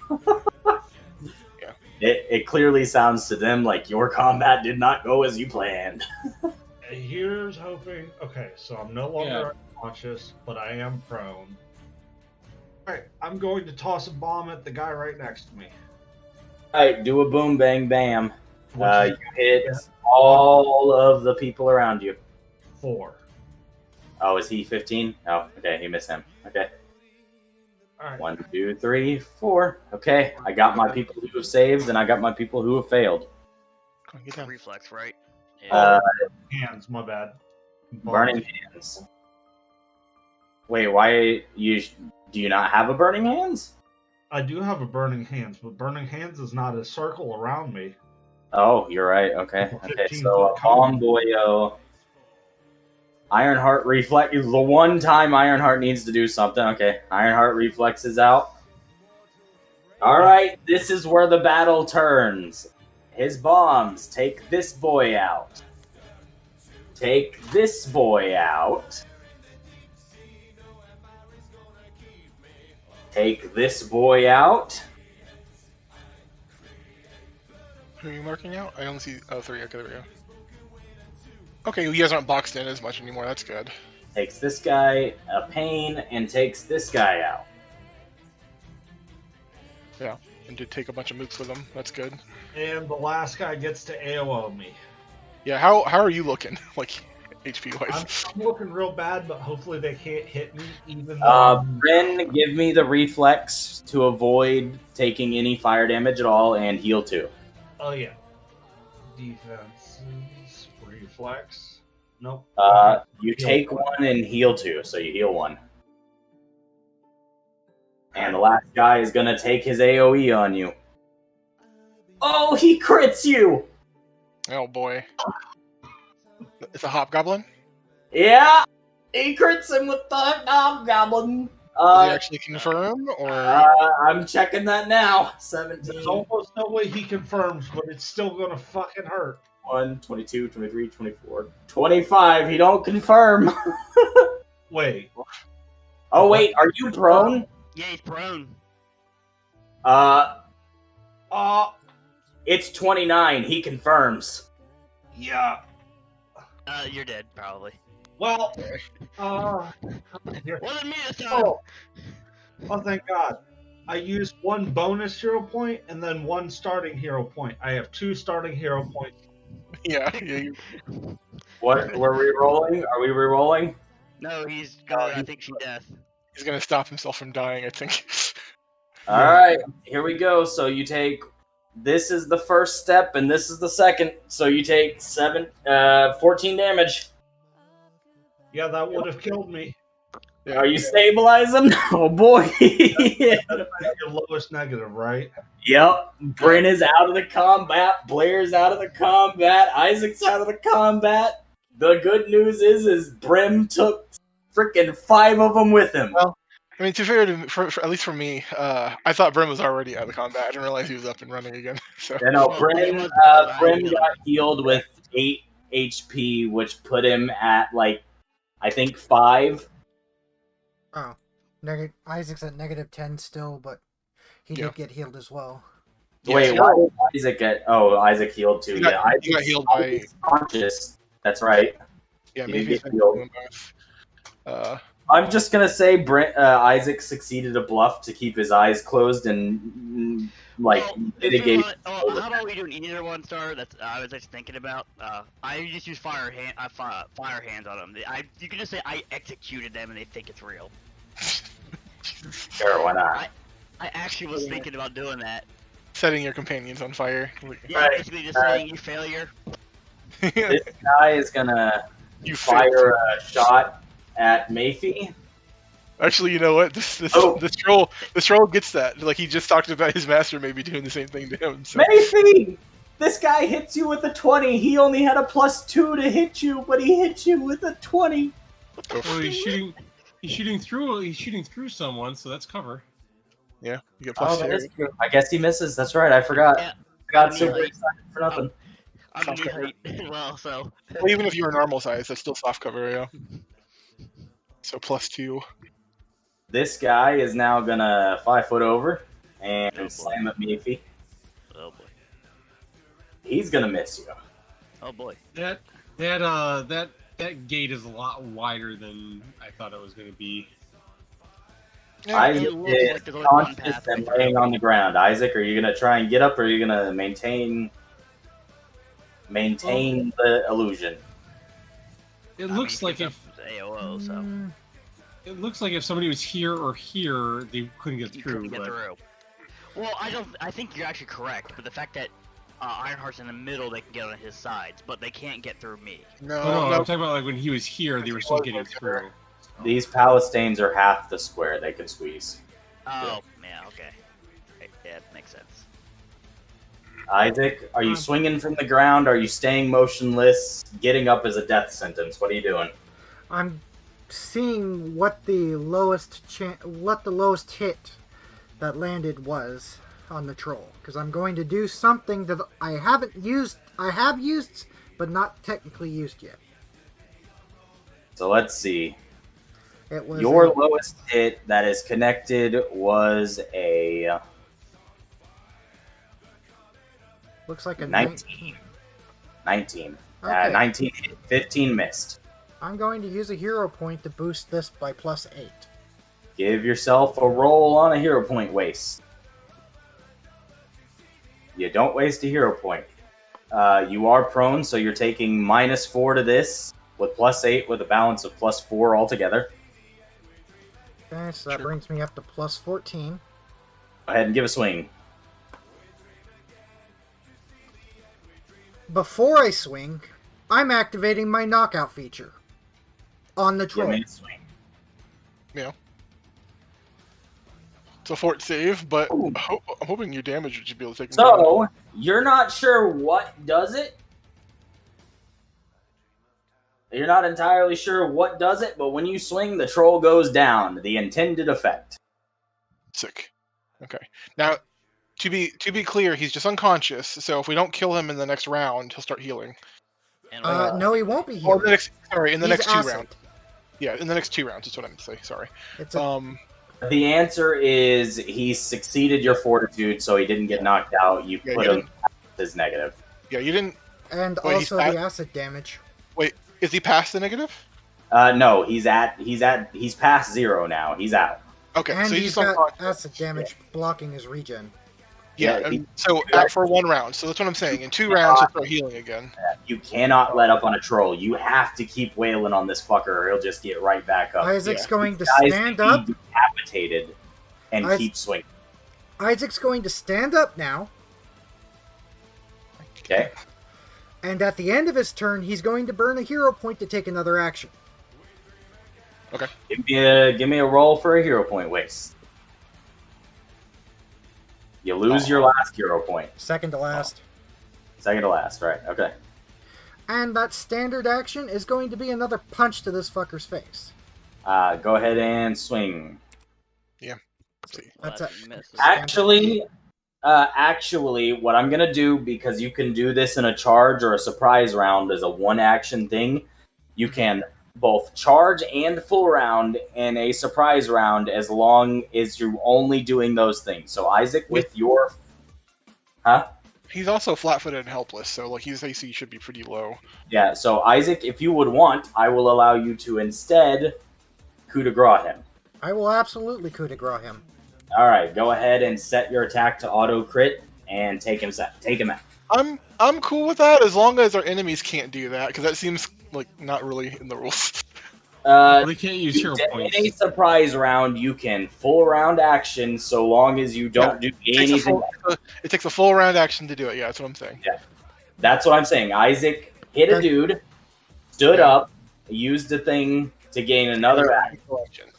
Yeah. It clearly sounds to them like your combat did not go as you planned. Here's hoping. Okay, so I'm no longer unconscious, but I am prone. Alright, I'm going to toss a bomb at the guy right next to me. Alright, do a boom, bang, bam. Which You hit all of the people around you. 4. Oh, is he 15? Oh, okay, you miss him. Okay. Alright. 1, 2, 3, 4. Okay, I got my people who have saved, and I got my people who have failed. Get down. Reflex, right? Hands, my bad. Burning hands. Wait, why do you not have a burning hands? I do have a burning hands, but burning hands is not a circle around me. Oh, you're right. Okay. Okay. 15 So Bomb Boyo, Ironheart reflex. The one time Ironheart needs to do something. Okay. Ironheart reflexes out. All right. This is where the battle turns. His bombs take this boy out. Take this boy out. Take this boy out. Who are you marking out? I only see 3. Okay, there we go. Okay, you guys aren't boxed in as much anymore. That's good. Takes this guy a pain and takes this guy out. Yeah, and did take a bunch of mooks with them. That's good. And the last guy gets to AOO me. Yeah, how are you looking? Like, HP wise? I'm looking real bad, but hopefully they can't hit me even though... Bryn, give me the reflex to avoid taking any fire damage at all and heal 2. Oh, yeah. Defenses, reflex. Nope. You take 1 and heal 2, so you heal 1. And the last guy is gonna take his AoE on you. Oh, he crits you! Oh boy. It's a hobgoblin? Yeah! He crits him with the hobgoblin. Did he actually confirm, or...? I'm checking that now. 17. There's almost no way he confirms, but it's still gonna fucking hurt. 1, 22, 23, 24, 25. He don't confirm. Wait. Oh, wait. Are you prone? Yeah, he's prone. It's 29. He confirms. Yeah. You're dead, probably. Well, Wasn't me this time. Oh, thank God. I used 1 bonus hero point and then 1 starting hero point. I have 2 starting hero points. Yeah. What? Were we rolling? Are we re-rolling? No, he's going, I think, to death. He's gonna stop himself from dying, I think. Alright, here we go. So you take... This is the first step, and this is the second. So you take 14 damage. Yeah, that would have killed me. Yeah. Are you stabilizing? Oh, boy. Yeah. That's your lowest negative, right? Yep. Bryn is out of the combat. Blair's out of the combat. Isaac's out of the combat. The good news is Brim took freaking 5 of them with him. Well, I mean, to be fair, at least for me, I thought Brim was already out of the combat. I didn't realize he was up and running again. So. Yeah, no, Brim got healed with 8 HP, which put him at, like, I think 5. Oh, Isaac's at -10 still, but he did get healed as well. Wait, why did Isaac get... Oh, Isaac healed too. He got healed by... Conscious. That's right. Yeah, He maybe did he's get been healed. doing both. I'm just gonna say Isaac succeeded a bluff to keep his eyes closed and mitigate. How about we do an either one star? That's I was just thinking about. I just use fire hands on them. You can just say I executed them and they think it's real. Sure, why not? I actually was thinking about doing that. Setting your companions on fire. Yeah, Right. basically just saying you failure. This guy is gonna fire a shot at Mayfi. Actually, you know what? This troll gets that. Like he just talked about his master maybe doing the same thing to him. So. Mayfi! This guy hits you with a 20. He only had a +2 to hit you, but he hit you with a 20. Well, he's shooting through someone, so that's cover. Yeah, you get Oh, +2. that is true. I guess he misses. That's right. I forgot. Yeah. I got I super mean, excited for nothing. I'm Soft knee cover. height. Well, so. Well, even if you were normal size, that's still soft cover, yeah. So +2. This guy is now gonna 5 foot over and Oh, boy. slam at Mayfi. Oh boy. He's gonna miss you. Oh boy. That gate is a lot wider than I thought it was going to be. Isaac it looks is like there's only one conscious pathway and through. laying on the ground. Isaac, are you gonna try and get up, or are you gonna maintain the illusion? It I looks mean, like he's if up to AOO, so it looks like if somebody was here or here, they couldn't get you through. couldn't get but- through. Well, I think you're actually correct, but the fact that Ironheart's in the middle, they can get on his sides, but they can't get through me. No, Oh, no, no. I'm talking about like when he was here, they were still getting through. These Palestines are half the square they can squeeze. Oh, yeah, okay. Yeah, that makes sense. Isaac, are you swinging from the ground? Are you staying motionless? Getting up is a death sentence. What are you doing? I'm seeing what the lowest hit that landed was on the troll, because I'm going to do something that I have used, but not technically used yet. So let's see. It was Your lowest hit that is connected was a looks like a 19. 19. Okay. 19 hit, 15 missed. I'm going to use a hero point to boost this by +8. Give yourself a roll on a hero point waste. You don't waste a hero point. You are prone, so you're taking -4 to this, with +8 with a balance of +4 altogether. Okay, so that brings me up to +14. Go ahead and give a swing. Before I swing, I'm activating my knockout feature on the Give troll. me a swing. Yeah. It's a fort save, but Ooh. I'm hoping your damage should be able to take him down. So, you're not sure what does it? You're not entirely sure what does it, but when you swing, the troll goes down. The intended effect. Sick. Okay. Now, to be clear, he's just unconscious. So if we don't kill him in the next round, he'll start healing. And No, he won't be Or here. in the He's next 2 acid. rounds. Yeah, in the next 2 rounds is what I meant to say. Sorry. It's a, The answer is he succeeded your fortitude, so he didn't get knocked out. You Yeah, put you him as negative. Yeah, you didn't. and Wait, he's also the at- acid damage. Wait, is he past the negative? No, he's past 0 now. He's out. Okay, And so he's he's got unconscious. acid damage blocking his regen. Yeah, Yeah, he- so out for 1 round. So that's what I'm saying. In 2 rounds, he'll start healing again. You cannot let up on a troll. You have to keep wailing on this fucker, or he'll just get right back up. Isaac's yeah. going to Guys stand be up. decapitated and Is- keep swinging. Isaac's going to stand up now, Okay. and at the end of his turn, he's going to burn a hero point to take another action. Give me a roll for a hero point waste. You lose your last hero point. Second to last. Second to last, right? Okay. And that standard action is going to be another punch to this fucker's face. Go ahead and swing. That's that it. misses. Actually, what I'm gonna do, because you can do this in a charge or a surprise round as a one-action thing, you can both charge and full round in a surprise round as long as you're only doing those things. So Isaac, with your... Huh? He's also flat-footed and helpless, so like his AC should be pretty low. Yeah, so Isaac, if you would want, I will allow you to instead coup de grace him. I will absolutely coup de grace him. All right, go ahead and set your attack to auto crit and take him out. I'm cool with that as long as our enemies can't do that, because that seems like not really in the rules. Well, they can't use In hero points. a surprise round, you can full round action so long as you don't do anything. It takes a full round action to do it. Yeah, that's what I'm saying. Yeah, that's what I'm saying. Isaac hit a dude, stood up, used the thing to gain another action.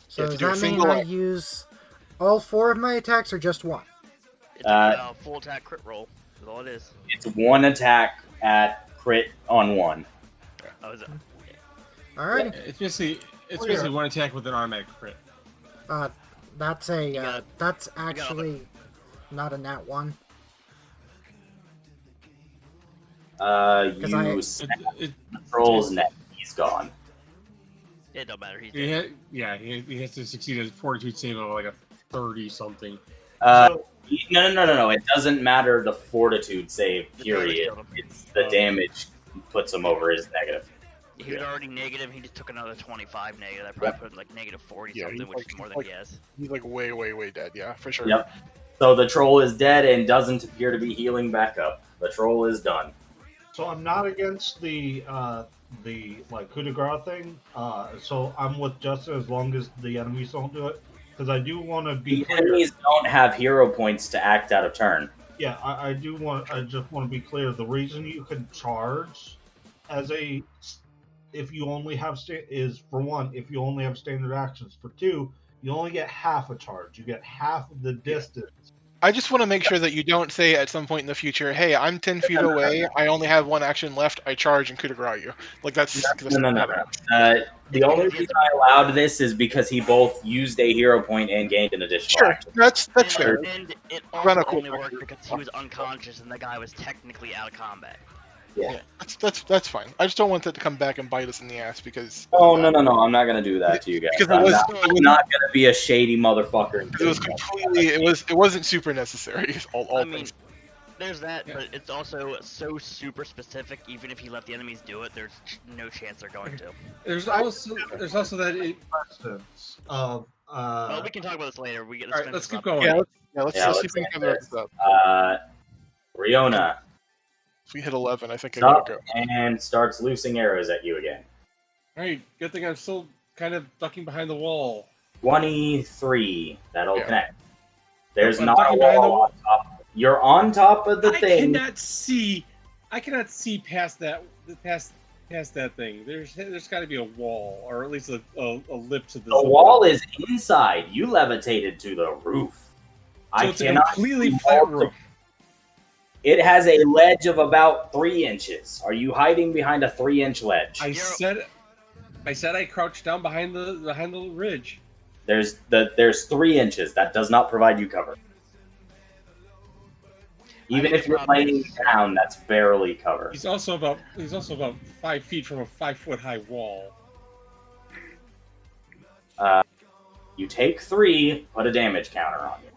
So does that mean I use all 4 of my attacks or just one? It's a full attack crit roll. That's all it is. It's one attack at crit on 1. Oh, is it? Alright. It's basically one attack with an automatic crit. That's a that's actually not a nat 1. Control's net. He's gone. It don't matter. He's he has to succeed at a fortitude save of like a 30 something. No. It doesn't matter the fortitude save. Period. It's the damage puts him over his negative. He was already negative. He just took another 25 negative. That probably put him like negative 40 something, which is more than he has. He's like way dead. Yeah, for sure. Yep. So the troll is dead and doesn't appear to be healing back up. The troll is done. So I'm not against the like coup de grace thing. So I'm with Justin as long as the enemies don't do it, because I do want to be clear. Enemies don't have hero points to act out of turn. Yeah, I do want. I just want to be clear. The reason you can charge as a if you only have is for one, if you only have standard actions. For two, you only get half a charge. You get half of the distance. I just want to make sure that you don't say at some point in the future, "Hey, I'm 10 feet away. I only have one action left. I charge and coup de grace you." Like that's no. The only reason I allowed this is because he both used a hero point and gained an additional action. That's fair. And it also only worked because he was unconscious and the guy was technically out of combat. Yeah. That's fine. I just don't want that to come back and bite us in the ass because. Oh no! I'm not gonna do that to you guys. Because I'm not gonna be a shady motherfucker. It was completely. It wasn't super necessary. All things. There's that, but it's also so super specific. Even if he let the enemies do it, there's no chance they're going to. There's also that. Well, we can talk about this later. Let's keep going. Let's see if we can cover that stuff. Riona. If we hit 11, I think I Stop gotta go. and starts loosing arrows at you again. Alright, good thing I'm still kind of ducking behind the wall. 23. That'll Yeah. connect. There's I'm not a ducking behind the wall on top. You're on top of the thing. I cannot see past that thing. There's got to be a wall, or at least a lip to The wall is inside. You levitated to the roof. So it's a completely flat roof. It has a ledge of about 3 inches. Are you hiding behind a 3-inch ledge? I said I crouched down behind the ridge. There's 3 inches. That does not provide you cover. Even if you're laying down, that's barely cover. He's also about 5 feet from a 5-foot high wall. You take 3, put a damage counter on you.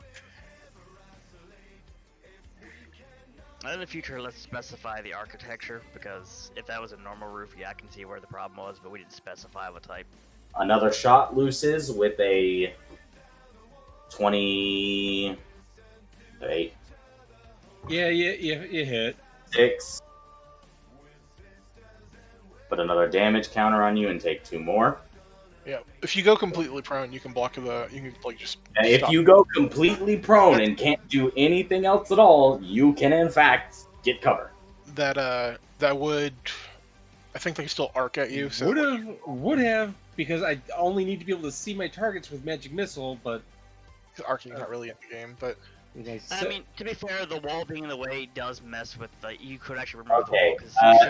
In the future, let's specify the architecture, because if that was a normal roof, I can see where the problem was, but we didn't specify what type. Another shot looses with a 28. Yeah, you hit. 6. Put another damage counter on you and take 2 more. Yeah, if you go completely prone, you can block the. You can like just. If you go completely prone and can't do anything else at all, you can in fact get cover. That would, I think they can still arc at you. So Would have because I only need to be able to see my targets with magic missile, but arcing is not really in the game, but. I mean, to be fair, the wall being in the way does mess with the. You could actually remove the wall.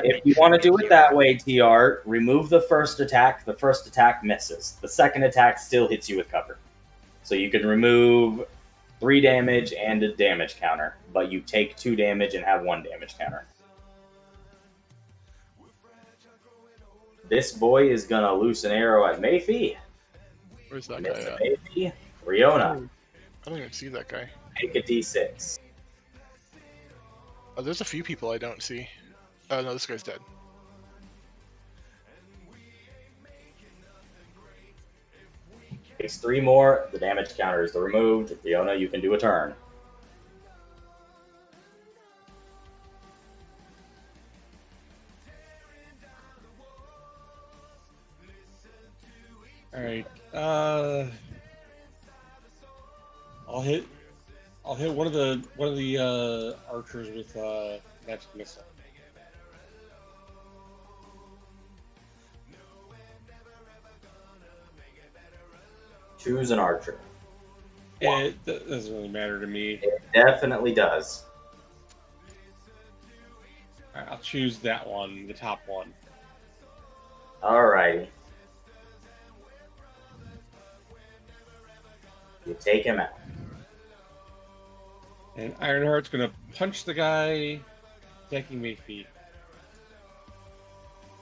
If you want to do it that way, TR, remove the first attack. The first attack misses. The second attack still hits you with cover. So you can remove 3 damage and a damage counter, but you take 2 damage and have 1 damage counter. This boy is gonna loose an arrow at Mayfie. Where's that guy at? Mayfie, Riona. I don't even see that guy. Take a d6. Oh, there's a few people I don't see. Oh no, this guy's dead. takes 3 more. The damage counter is removed. Fiona, you can do a turn. All right. I'll hit one of the archers with magic missile. Choose an archer. It doesn't really matter to me. It definitely does. All right, I'll choose that one, the top one. Alrighty. You take him out. And Ironheart's gonna punch the guy attacking me feet.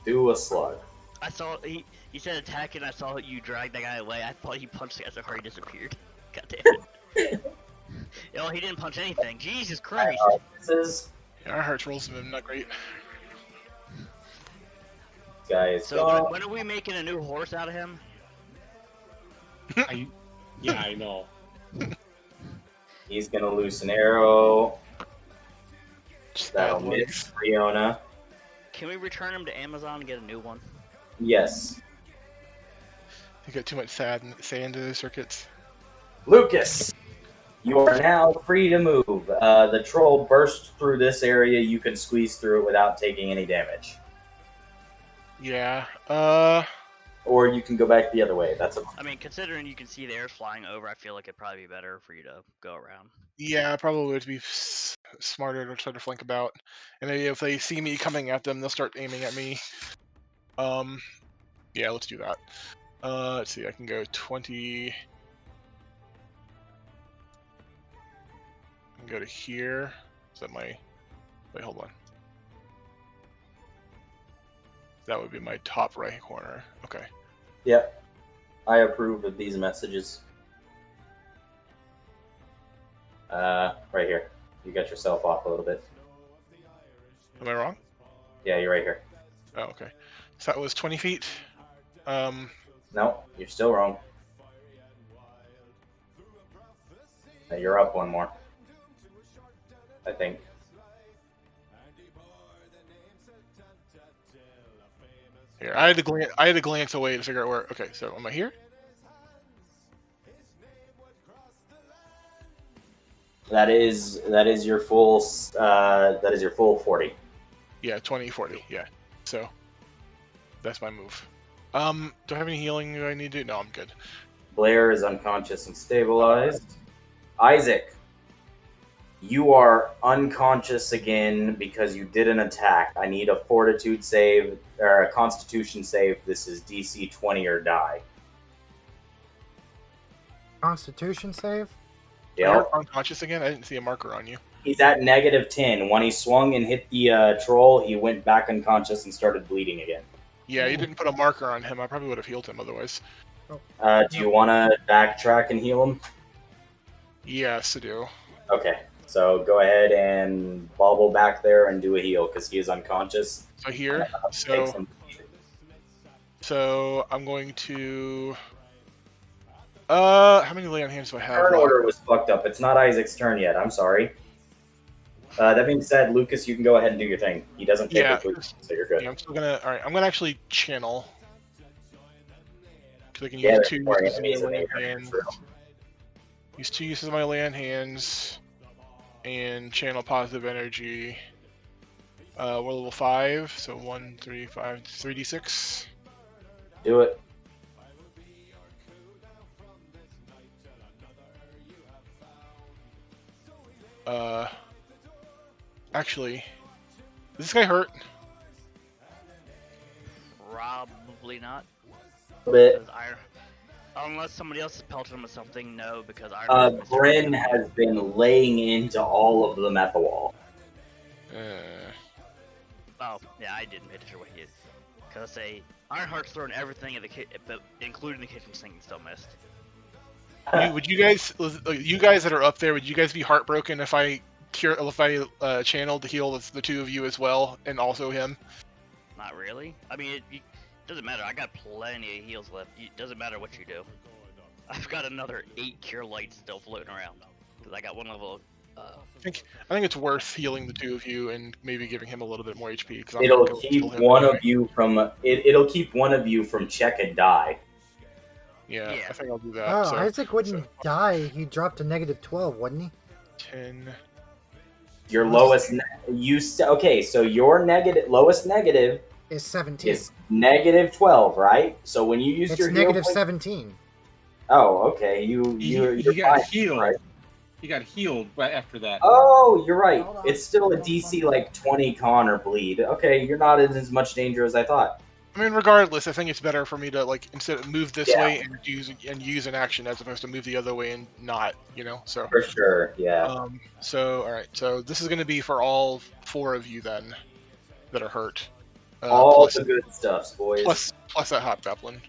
Do a slug. I saw he said attack and I saw you drag that guy away. I thought he punched the guy so hard he disappeared. God damn it. Oh, he didn't punch anything. Jesus Christ. This is Yeah, Ironheart's rolls have been not great. guy is So gone. when are we making a new horse out of him? Yeah, I know. He's gonna loose an arrow. Just That'll bad miss legs. Fiona. Can we return him to Amazon and get a new one? Yes. You got too much sand in the circuits. Lucas, you are now free to move. The troll burst through this area. You can squeeze through it without taking any damage. Yeah. Or you can go back the other way. That's a I mean, considering you can see the air flying over, I feel like it'd probably be better for you to go around. Yeah, probably would be smarter to try to flank about. And maybe if they see me coming at them, they'll start aiming at me. Yeah, let's do that. Let's see, I can go 20. I can go to here. Is that my... Wait, hold on. That would be my top right corner. Okay. Yep. I approve of these messages. Right here. You got yourself off a little bit. Am I wrong? Yeah, you're right here. Oh, okay. So that was 20 feet. No, you're still wrong. You're up one more. I think. Here, I had to glance away to figure out where. Okay, so am I here? That is your full 40. Yeah, 20, 40. Yeah. So that's my move. Do I have any healing I need to do? No, I'm good. Blair is unconscious and stabilized. Isaac, you are unconscious again because you did an attack. I need a fortitude save or a constitution save. This is DC 20 or die. Constitution save? Yeah. You're unconscious again? I didn't see a marker on you. He's at -10. When he swung and hit the troll, he went back unconscious and started bleeding again. Yeah, you didn't put a marker on him. I probably would have healed him otherwise. Do you want to backtrack and heal him? Yes, I do. Okay, so go ahead and bobble back there and do a heal because he is unconscious. So here, Take some- so I'm going to. How many lay on hands do I have? Turn order was fucked up. It's not Isaac's turn yet. I'm sorry. That being said, Lucas, you can go ahead and do your thing. He doesn't take Yeah. the food, so you're good. Yeah, I'm still gonna. All right, I'm gonna actually channel because I can Yeah, use there's 2 more uses of enemies my in the land area. hands. Use 2 uses of my land hands and channel positive energy. We're level 5, so 1, 3, 5, 3d6. Do it. Actually, is this guy hurt? Probably not. A bit. Because unless somebody else has pelted him with something, no, because Iron Man- Bryn has been laying into all of them at the wall. Oh, yeah, I didn't pay attention to what he did. Because I say, Ironheart's throwing everything at the kid, but including the kitchen sink, and still missed. Would you guys that are up there, would you guys be heartbroken if I channeled to heal the 2 of you as well, and also him? Not really. I mean, it doesn't matter. I got plenty of heals left. It doesn't matter what you do. I've got another 8 cure lights still floating around. Because I got one level. I think it's worth healing the two of you and maybe giving him a little bit more HP. Because It'll keep one of you from it'll keep one of you from check and die. Yeah, Yeah. I think I'll do that. Oh, so, Isaac wouldn't die. He dropped to -12, wouldn't he? 10. Your lowest okay, so your lowest negative Is 17. is -12, right? So when you use It's your heal point- -17. Oh, okay. He You're got fine, healed. right? He got healed right after that. Oh, you're right. Hold on. It's still a DC like 20 con or bleed. Okay, you're not in as much danger as I thought. I mean, regardless, I think it's better for me to like instead of move this Yeah. way and use an action as opposed to move the other way and not, So. For sure, yeah. So all right. So this is going to be for all 4 of you then that are hurt. All plus, the good stuffs, boys. plus that hobgoblin.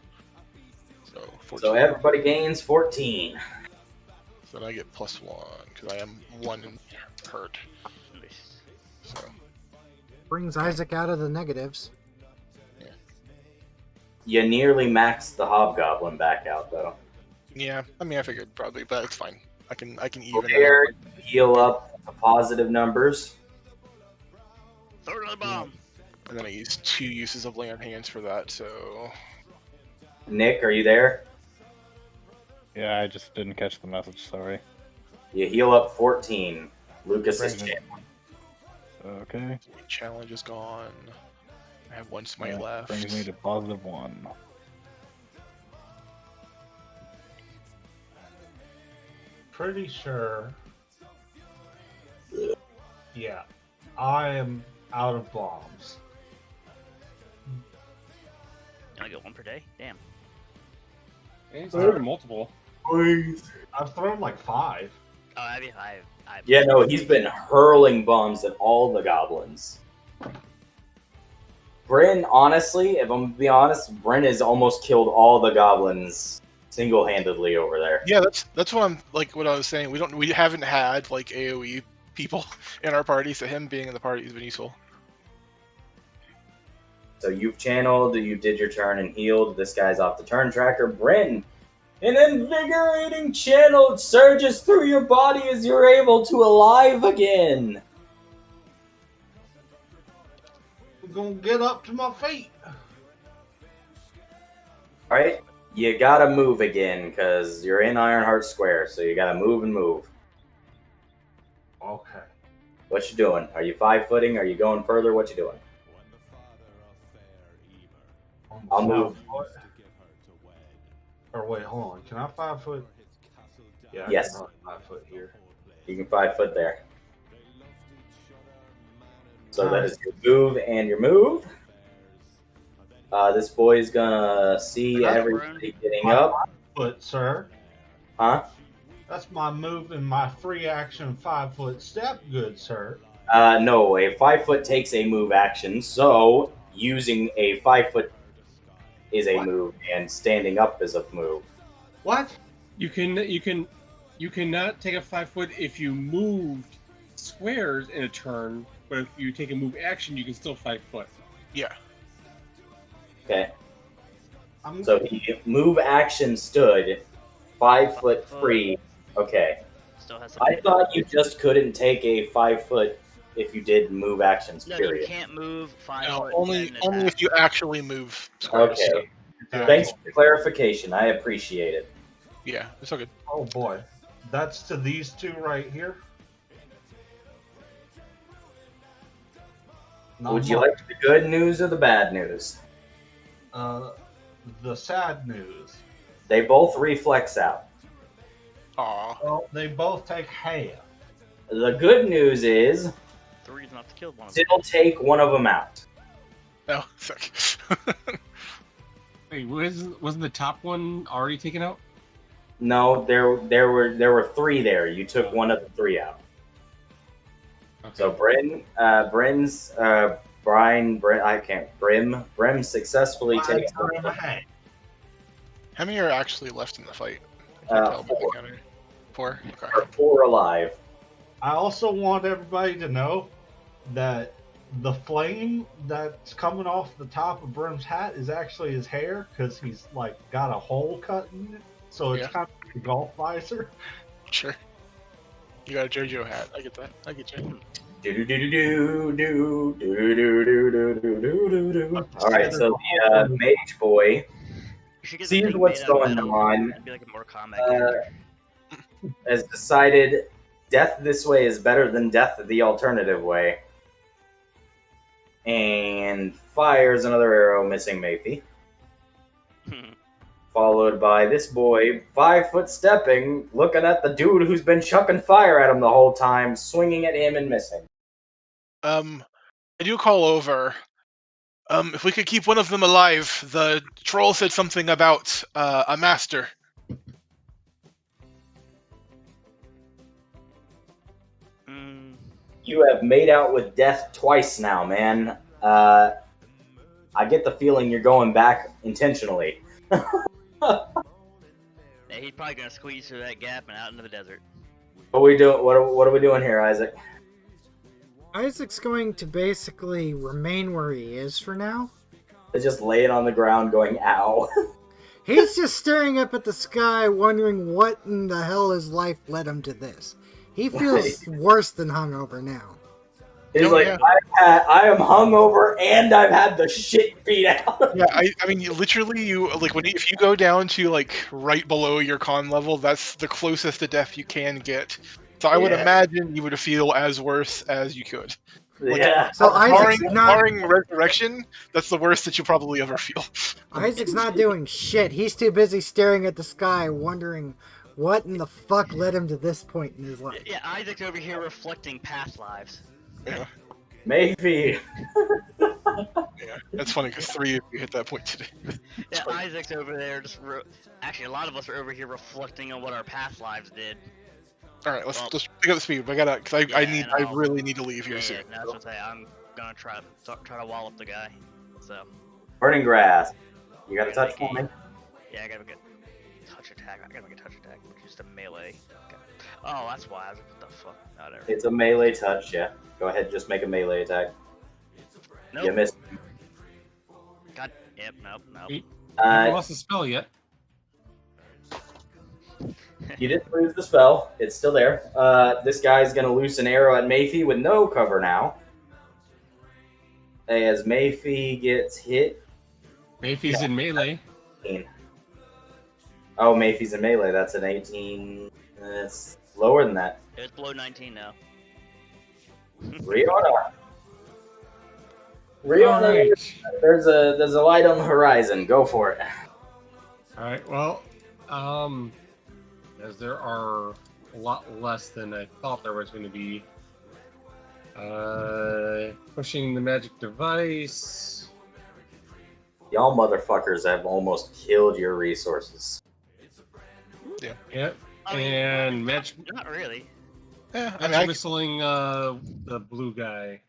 So 14. So everybody gains 14. So then I get +1 because I am 1 hurt. So Brings Isaac out of the negatives. You nearly maxed the hobgoblin back out, though. yeah, I mean I figured probably, but it's fine. I can even Here, it out. heal up the positive numbers. Throw another bomb. And then I use 2 uses of lay on hands for that. So Nick, are you there? Yeah, I just didn't catch the message. Sorry. You heal up 14. Lucas is Brings me- Okay. challenge is gone. I have 1 smite Yeah, left. Brings me to +1. Pretty sure. Yeah, I am out of bombs. I get 1 per day? Damn. He's throwing multiple. I've thrown like 5. Oh, I Yeah, no, he's been hurling bombs at all the goblins. Bryn, honestly, if I'm gonna be honest, Bryn has almost killed all the goblins single-handedly over there. Yeah, that's what I'm like. What I was saying, we haven't had like AOE people in our party, so him being in the party has been useful. So you've channeled, you did your turn and healed. This guy's off the turn tracker. Bryn, an invigorating channel surges through your body as you're able to alive again. I'm gonna get up to my feet. Alright, you gotta move again, because you're in Ironheart Square, so you gotta move and move. Okay. What you doing? Are you 5-footing? Are you going further? What you doing? I'll move. Or wait, hold on. Can I 5 foot? Yeah. I Yes. can probably 5 foot here. You can 5 foot there. So that is your move and your move. This boy's gonna see That's everybody getting up. Foot, sir. Huh? That's my move and my free action 5 foot step, good sir. No, a 5 foot takes a move action, so using a 5 foot is a What? move, and standing up is a move. What? You cannot take a 5 foot if you moved squares in a turn, but if you take a move action, you can still 5 foot. Yeah. Okay. I'm So he move action stood 5 foot free. Okay. Still has I thought you just couldn't take a 5 foot if you did move actions, No, you period. can't move 5 No, foot. only and only attack. if you actually move squares. Okay. Yeah. Thanks for the clarification. I appreciate it. Yeah, it's all good. Oh boy. That's to these 2 right here. Not Would you much. like the good news or the bad news? The sad news? They both reflex out. Aw. Well, they both take half. The good news is 3's enough to kill one of them. still take one of them out. Oh, fuck. Wait, wasn't the top one already taken out? No, there were 3 there. You took one of the 3 out. Okay. So Brim successfully takes How many are actually left in the fight? I can't tell by the counter. 4? Okay. are 4 alive. I also want everybody to know that the flame that's coming off the top of Brim's hat is actually his hair, because he's like got a hole cut in it. So it's Yeah. kind of like a golf visor. Sure. You got a JoJo hat. I get that. I get you. All right, so the mage boy You should get the sees thing what's made out of going metal. on. It'd be like a more combat character. Has decided death this way is better than death the alternative way, and fires another arrow, missing Mayfi. Followed by this boy, 5 foot stepping, looking at the dude who's been chucking fire at him the whole time, swinging at him and missing. I do call over. If we could keep one of them alive, the troll said something about a master. You have made out with death twice now, man. I get the feeling you're going back intentionally. Yeah, he's probably gonna squeeze through that gap and out into the desert. What are we doing? What are we doing here, Isaac? Isaac's going to basically remain where he is for now. Just laying on the ground, going "ow." He's just staring up at the sky, wondering what in the hell his life led him to this. He feels worse than hungover now. He's like, yeah. I am hungover and I've had the shit beat out. Yeah, I mean, you like if you go down to like right below your con level, that's the closest to death you can get. So I would imagine you would feel as worse as you could. Like, Yeah. So Isaac's barring resurrection, that's the worst that you'll probably ever feel. Isaac's not doing shit. He's too busy staring at the sky, wondering what in the fuck led him to this point in his life. Yeah, Isaac's over here reflecting past lives. Yeah, Maybe. yeah. That's funny because 3 of you hit that point today. Yeah, Isaac's over there just. Actually, a lot of us are over here reflecting on what our past lives did. All right, let's pick up the speed. I gotta, because I really need to leave here Yeah, soon. that's what I say. I'm gonna try to wallop the guy. So. Burning grass. You got a touch for me? Yeah, I gotta get touch attack. I gotta make a touch attack, which is the melee. Okay. Oh, that's why. I was like, what the fuck? Whatever. It's a melee touch, yeah. Go ahead, just make a melee attack. Nope. You missed. God. Yep. Nope. You haven't lost the spell yet. You didn't lose the spell. It's still there. This guy's going to loose an arrow at Mayfi with no cover now. As Mayfi gets hit. Mayfi's in melee. 18. Oh, Mayfi's in melee. That's an 18. It's lower than that. It's below 19 now. Rihanna. Alright. There's a light on the horizon. Go for it. Alright, well, as there are a lot less than I thought there was going to be, pushing the magic device. Y'all motherfuckers have almost killed your resources. Yep. I mean, And magic, Not really. Yeah, I mean, magic whistling the blue guy.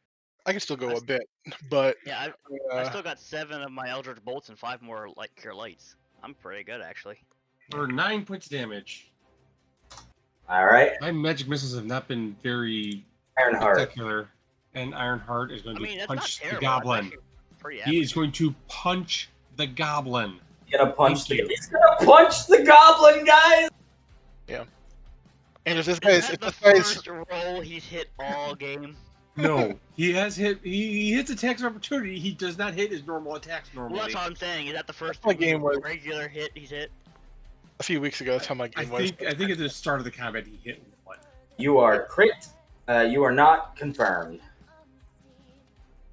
I can still go a bit, but Yeah, I still got 7 of my Eldritch Bolts and 5 more like Cure Lights. I'm pretty good actually. For 9 points of damage. Alright. My magic missiles have not been very Ironheart. spectacular. And Ironheart is going I to mean, that's not punch the terrible. goblin. That's actually pretty He average. is going to punch the goblin. He's gonna punch Thank you. He's gonna punch the goblin, guys! and if this Is guy's that the if this guy's first roll he's hit all game? No, he has hit. He hits attacks of opportunity. He does not hit his normal attacks Well, normally. that's what I'm saying. Is that the first My game was- regular hit he's hit? a few weeks ago, that's how my I game was. think at the start of the combat he hit one. You are crit. You are not confirmed.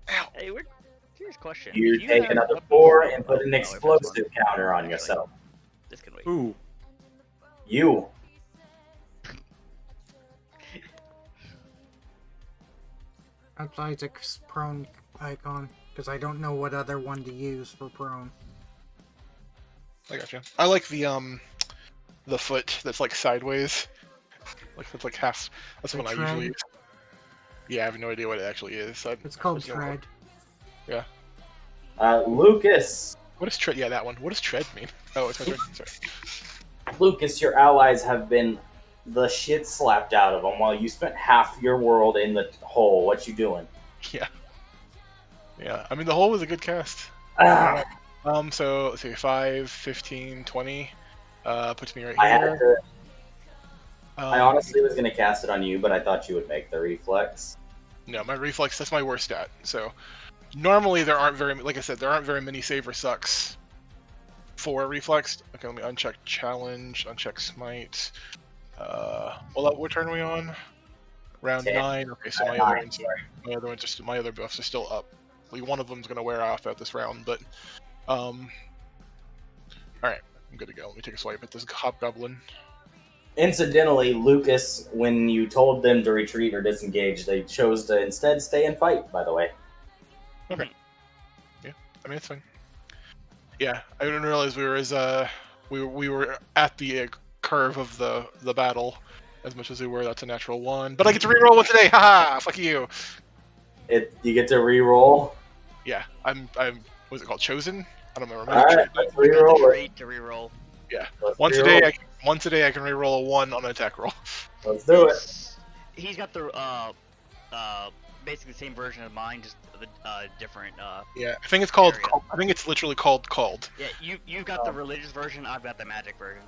Hey, serious question. You If take have another weapons- 4 and put an Oh, if it's explosive one. counter on Actually, yourself. This can wait. Ooh, You. That's Isaac's prone icon, because I don't know what other one to use for prone. I gotcha. I like the foot that's like sideways, like that's like half. That's The what I tread? usually use. Yeah, I have no idea what it actually is. It's called there's no- tread. Lucas. What is tread? Yeah, that one. What does tread mean? Oh, it's my turn. Sorry. Lucas, your allies have been the shit slapped out of them while you spent half your world in the hole. What you doing? Yeah. Yeah, I mean the hole was a good cast. Ah, So let's see, 5, 15, 20. Puts me right I had here. to. I Um, honestly was gonna cast it on you, but I thought you would make the reflex. No, my reflex, that's my worst stat. So normally there aren't very, like I said, there aren't very many save or sucks for reflex. Okay, let me uncheck challenge, uncheck smite. What turn are we on? Round 10. 9. Okay, so my 9, other ones, my other buffs are still up. Like, one of them's gonna wear off at this round, but all right, I'm good to go. Let me take a swipe at this hobgoblin. Incidentally, Lucas, when you told them to retreat or disengage, they chose to instead stay and fight. By the way. Okay. Yeah, I mean it's fine. Yeah, I didn't realize we were as we were at the curve of the battle as much as we were. That's a natural 1, but I get to reroll one today. Haha! Fuck you. You get to re-roll. Yeah, I'm. What's it called? Chosen? I don't remember. All right, let's You got the re-roll it. trait to reroll. Yeah. Let's Once a re-roll day, it. I can reroll a 1 on an attack roll. Let's do it. He's got the basically the same version of mine, just the different. Yeah, I think it's called. Area. I think it's literally called. Yeah, you've got the religious version. I've got the magic version.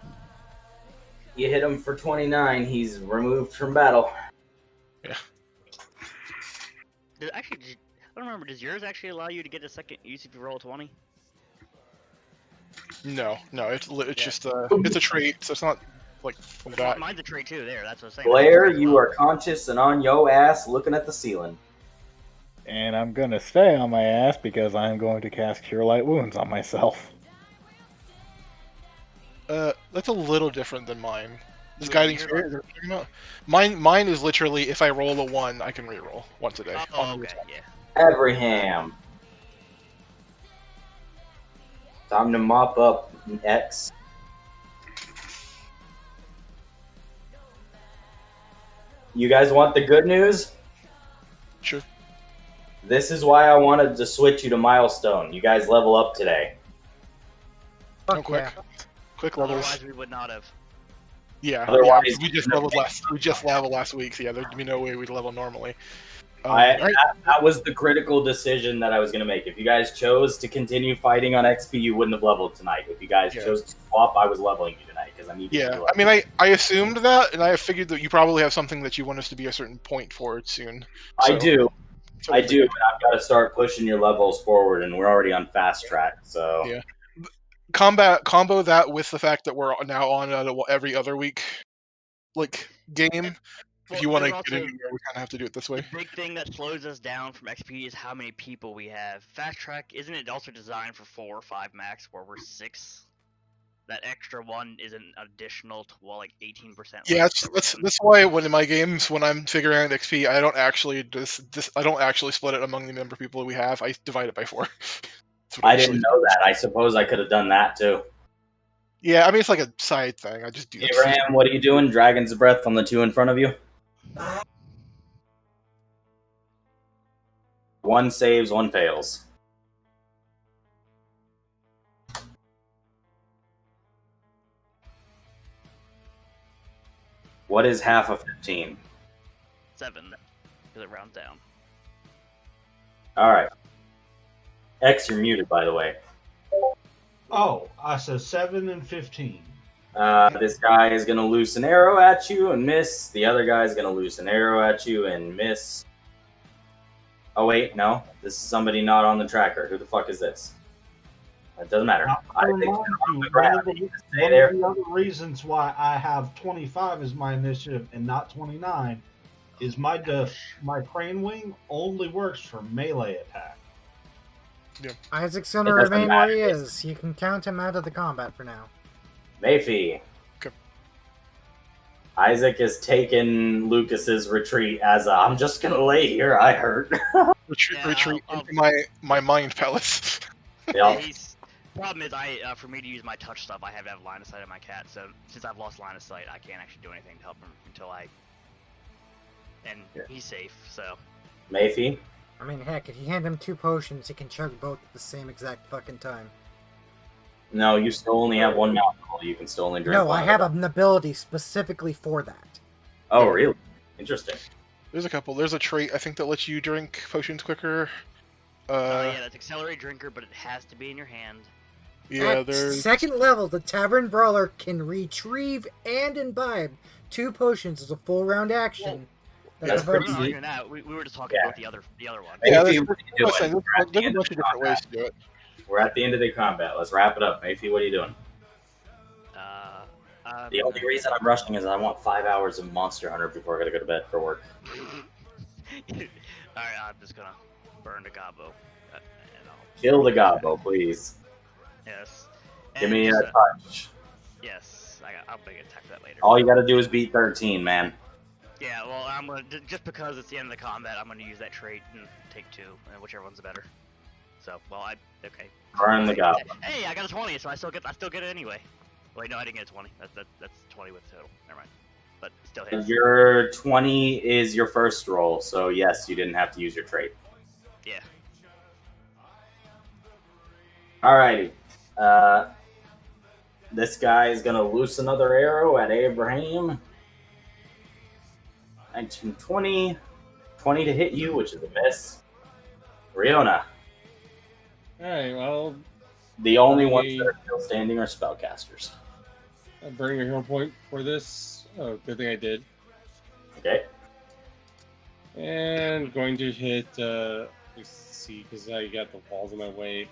You hit him for 29. He's removed from battle. Yeah. Actually, I don't remember. Does yours actually allow you to get a second use if you roll a 20? No, it's Yeah. just it's a trait, so it's not like that. Mine's a trait too. There, that's what I was saying. Blair, you are conscious and on yo ass looking at the ceiling. And I'm gonna stay on my ass because I'm going to cast Cure Light Wounds on myself. That's a little different than mine. This guiding spirit they're talking about. Mine is literally if I roll a 1, I can reroll once a day. Oh, okay, yeah. Abraham. Time to mop up, X. You guys want the good news? Sure. This is why I wanted to switch you to Milestone. You guys level up today. Oh, Fuck quick. yeah. Quick levels. Otherwise, we would not have. Yeah. Otherwise, we just leveled last week. So yeah, there'd be no way we'd level normally. Alright. Alright. That was the critical decision that I was going to make. If you guys chose to continue fighting on XP, you wouldn't have leveled tonight. If you guys chose to swap, I was leveling you tonight because I needed Yeah, to. I mean, I assumed that, and I figured that you probably have something that you want us to be a certain point for soon. I So- do. so I we do, but I've got to start pushing your levels forward, and we're already on fast track. So Yeah. Combo that with the fact that we're now on every other week, like game. If you want to get anywhere, we kind of have to do it this way. The big thing that slows us down from XP is how many people we have. Fast track, isn't it also designed for 4 or 5 max, where we're 6? That extra 1 is an additional, like 18%. Yeah, less that we're getting. that's why when in my games, when I'm figuring out XP, I don't actually I don't actually split it among the number of people we have. I divide it by 4. That's what I actually didn't know that. I suppose I could have done that too. Yeah, I mean it's like a side thing. I just do that. Abraham, what are you doing? Dragon's Breath on the 2 in front of you. 1 saves, 1 fails. What is half of 15? 7, because it rounds down. Alright. X, you're muted, by the way. Oh, I said 7 and 15. This guy is going to loose an arrow at you and miss. The other guy is going to loose an arrow at you and miss. Oh, wait, no. This is somebody not on the tracker. Who the fuck is this? It doesn't matter. I think Remind you, on the ground. one of You the- can stay one there. of the other reasons why I have 25 as my initiative and not 29 is my crane wing only works for melee attack. Isaac's gonna It doesn't remain where he matter. is. You can count him out of the combat for now. Mayfie. Okay. Isaac has taken Lucas's retreat as I'm just going to lay here. I hurt. Retreat I'll- into my mind palace. Yeah. Problem is, for me to use my touch stuff, I have to have line of sight on my cat. So since I've lost line of sight, I can't actually do anything to help him until he's safe. So Mayfie. I mean, heck, if you hand him 2 potions, he can chug both at the same exact fucking time. No, you still only have 1 mouthful. You can still only drink No, one I of have it. an ability specifically for that. Oh, really? Interesting. There's a couple. There's a trait I think that lets you drink potions quicker. yeah, that's accelerate drinker, but it has to be in your hand. Yeah, At there's. second level, the Tavern Brawler can retrieve and imbibe 2 potions as a full round action. That's We're pretty not easy. arguing that. We were just talking Yeah. about the other one. Yeah, Mayfi, there's, what are you listen, doing? We're at the there's a end bunch of different ways to do it. We're at the end of the combat. Let's wrap it up. Mayfi, what are you doing? The only reason I'm rushing is I want 5 hours of Monster Hunter before I gotta go to bed for work. Alright, I'm just gonna burn the gobbo. And I'll... Kill the gobbo, please. Yes. Give And me a just, touch. Yes, I'll make an attack for that later. All you gotta do is beat 13, man. Yeah, well, I'm gonna just because it's the end of the combat, I'm gonna use that trait and take 2, and whichever one's the better. So, well, okay. Burn the gobbo. Hey, I got a 20, so I still get it anyway. Wait, no, I didn't get a 20. That's 20 with total. Never mind. But still hits. Your 20 is your first roll, so yes, you didn't have to use your trait. Yeah. Alrighty. This guy is gonna loose another arrow at Abraham. 19, 20. 20 to hit you, which is a miss. Riona. Alright, well, The only ones that are still standing are spellcasters. I'm burning a hero point for this. Oh, good thing I did. Okay. And going to hit, let's see, because I got the walls in my way.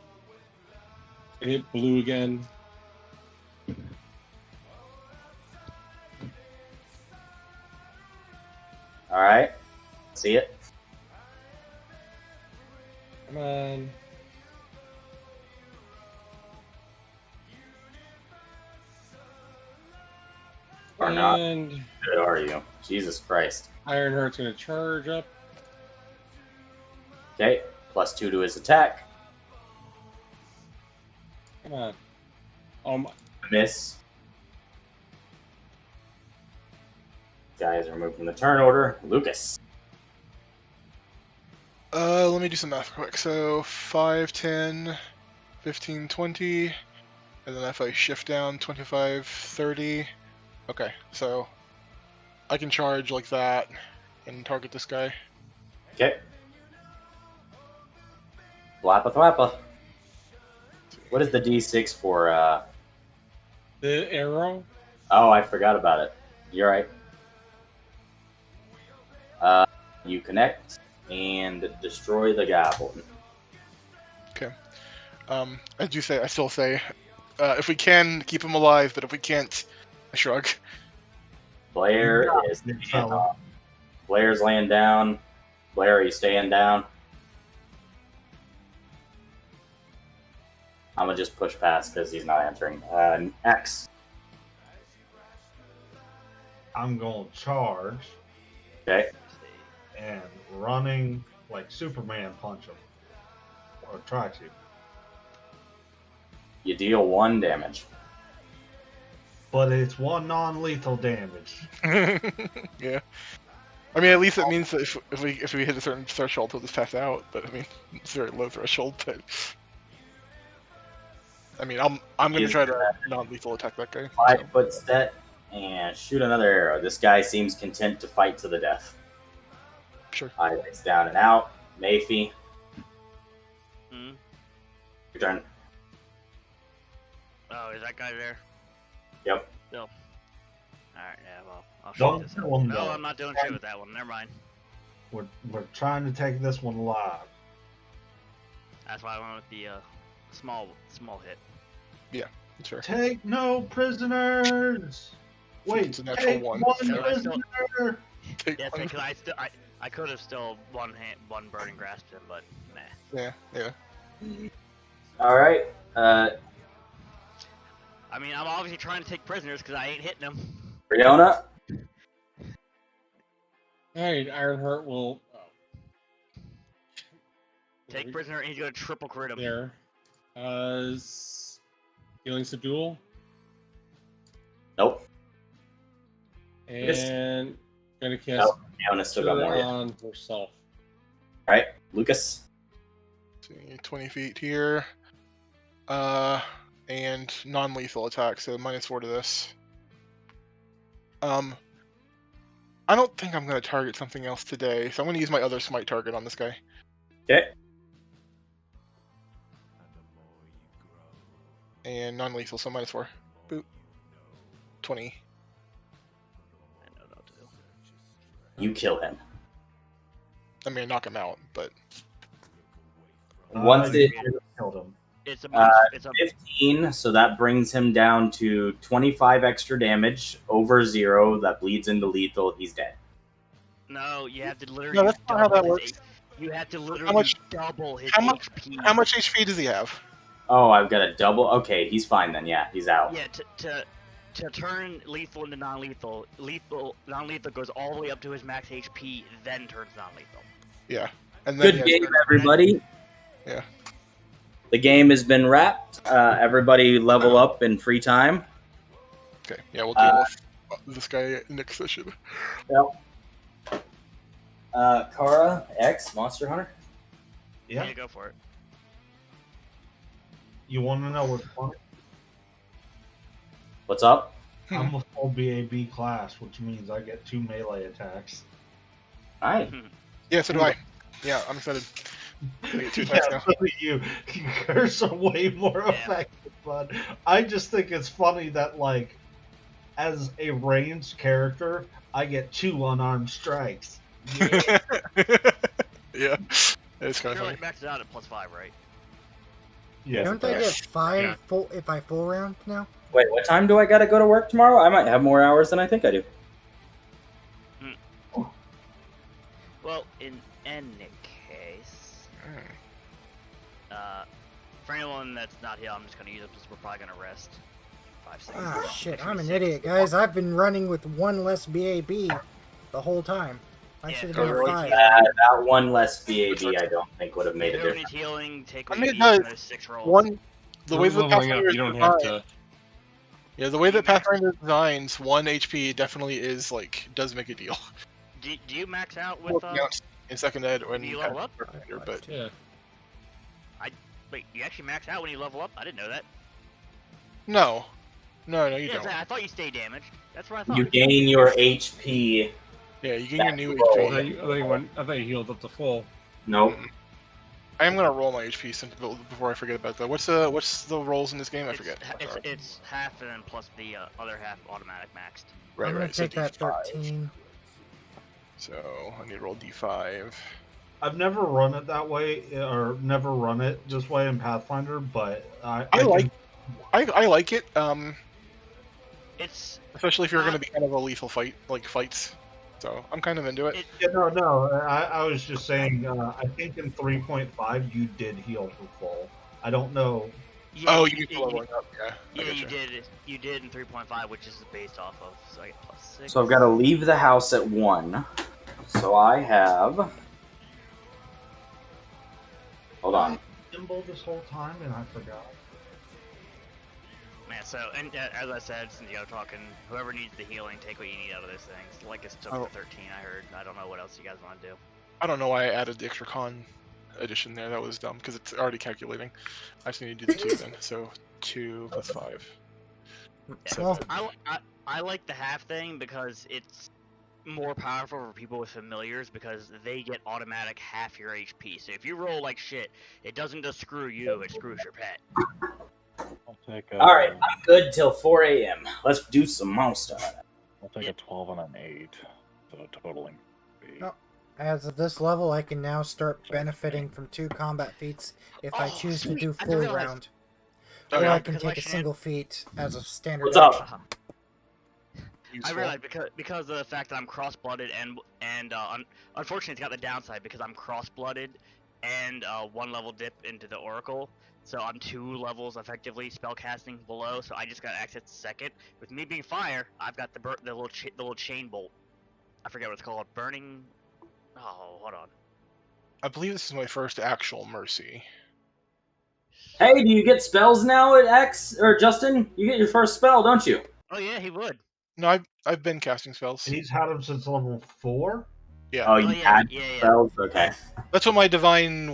I hit blue again. Alright. See it? Come on. Or not. And Good are you? Jesus Christ. Ironheart's going to charge up. Okay. +2 to his attack. Come on. Oh my. Miss. Guys are moving the turn order. Lucas. Let me do some math quick. So 5, 10, 15, 20, and then if I shift down 25, 30. Okay, so I can charge like that and target this guy. Okay. Flappa thwappa. What is the D6 for, The arrow? Oh, I forgot about it. You're right. You connect and destroy the goblin. Okay. I still say, if we can, keep him alive, but if we can't, I shrug. Blair is Big fella. Blair's laying down. Blair, are you staying down? I'm gonna just push past because he's not answering. X. I'm going to charge Okay. and running like Superman punch him. Or try to. You deal 1 damage. But it's 1 non-lethal damage. Yeah. I mean, at least it means that if we hit a certain threshold, he'll just pass out. But I mean, it's a very low threshold. But I mean, I'm gonna He's try to non-lethal attack that guy. 5-foot step and shoot another arrow. This guy seems content to fight to the death. Sure. Isaac's down and out. Mayfi, Hmm? your turn. Oh, is that guy there? Yep. Still. Alright, yeah, well, I'll Don't shoot this kill one. him, No, though. I'm not doing shit with that one. Never mind. We're trying to take this one alive. That's why I went with the small hit. Sure. Take no prisoners! Wait, It's a natural take one. one Yeah, I prisoner! Take Yeah, one. because I could have still one burning grasp him, but nah. Yeah. All right. I mean, I'm obviously trying to take prisoners because I ain't hitting them. Riona. Alright, Ironheart will. Take prisoner, and he's gonna triple crit him. There. Healing Subdual. Nope. And gonna cast Nope. Riona still got more. All on herself. right. Lucas. See, 20 feet here. And non-lethal attack, so -4 to this. I don't think I'm gonna target something else today, so I'm gonna use my other smite target on this guy. Okay. And non-lethal, so -4. Boop. 20. I know what I'll do. You kill him. I mean, knock him out, but Once you it killed him. It's a it's a 15, so that brings him down to 25 extra damage over 0. That bleeds into lethal. He's dead. no. You have to literally. No, that's not how double that his works. You have to literally much- double his how much- HP. how much HP does he have? Oh, I've got a double. Okay, he's fine then. Yeah, he's out. Yeah, to turn lethal into non-lethal, non-lethal goes all the way up to his max HP, then turns non-lethal. Yeah. And then Good he has- game, everybody. Yeah. The game has been wrapped. Everybody level up in free time. Okay, yeah, we'll deal with this guy next session. Kara X Monster Hunter. Yeah. Go for it. You want to know what's funny? What's up? I'm a full BAB class, which means I get 2 melee attacks. Hi. Yeah, so do I. Yeah, I'm excited. I get 2 Yeah, attacks now. so do you. Yours are way more Yeah. effective, but I just think it's funny that, like, as a ranged character, I get 2 unarmed strikes. Yeah. Yeah, it's kind You're of funny. like maxed out at +5, right? Yeah. Don't they get 5 Yeah. full if I full round now? Wait, what time do I gotta go to work tomorrow? I might have more hours than I think I do. Well, in any case, for anyone that's not here, I'm just gonna use it because we're probably gonna rest. 5 seconds. Ah, shit, Actually, I'm an 6. idiot, guys. I've been running with 1 less BAB the whole time. I Yeah, should have go been right. at 5. That one less BAB, I don't think would have made a If everyone difference. needs healing, take I what mean, you it need from does. those 6 rolls. One, the way that Leveling up, Pathfinder is you don't have designed, to. yeah, the way that Pathfinder designs 1 HP definitely is like does make a deal. Do you max out with Working out in second ed when do you level up? Pathfinder, but Yeah. Wait, you actually max out when you level up? I didn't know that. no, you Yeah, don't. I thought you stayed damaged. That's what I thought. You gain your HP. Yeah, you get your new Back roll. HP. I thought you healed up to full. Nope. I am gonna roll my HP since, before I forget about that. What's the rolls in this game? I forget. I'm sorry. It's half and then plus the other half automatic maxed. Right, I'm gonna right. So take that D5. 13. So I need to roll D5. I've never run it that way, or never run it this way in Pathfinder, but I like it. It's Especially if you're gonna be kind of a lethal fights. So I'm kind of into it. Yeah, no. I was just saying. I think in 3.5 you did heal for full. I don't know. yeah, Oh, you can leveling up. Yeah. I yeah, you getcha. did. You did in 3.5, which is based off of. So I get +6. So I've got to leave the house at 1. So I have. Hold on. Symbol this whole time, and I forgot. Man, so and as I said, since you're talking, whoever needs the healing, take what you need out of those things. Like it's took Oh. the 13. I heard. I don't know what else you guys want to do. I don't know why I added the extra con addition there. That was dumb because it's already calculating. I just need to do the 2 then. So 2 plus 5. Well, I like the half thing because it's more powerful for people with familiars because they get automatic half your HP. So if you roll like shit, it doesn't just screw you, it screws your pet. I'll take All right, I'm good till 4 a.m. Let's do some mouse stuff. I'll take a 12 and an 8. So totaling. No. As of this level, I can now start benefiting from 2 combat feats if I Oh, choose to sweet. do I full realized- round. Oh, Or yeah. I can Because take a like single feat as a standard What's up? action. I Useful. realized because of the fact that I'm cross-blooded and unfortunately it's got the downside because I'm cross-blooded and 1 level dip into the Oracle, so I'm 2 levels effectively spellcasting below. So I just got access to second. With me being fire, I've got the little chain bolt. I forget what it's called. Burning. Oh, hold on. I believe this is my first actual mercy. Hey, do you get spells now at X or Justin? You get your first spell, don't you? Oh yeah, he would. No, I've been casting spells. He's had him since level 4. Yeah. Oh, you yeah, had yeah. spells. Okay. That's what my divine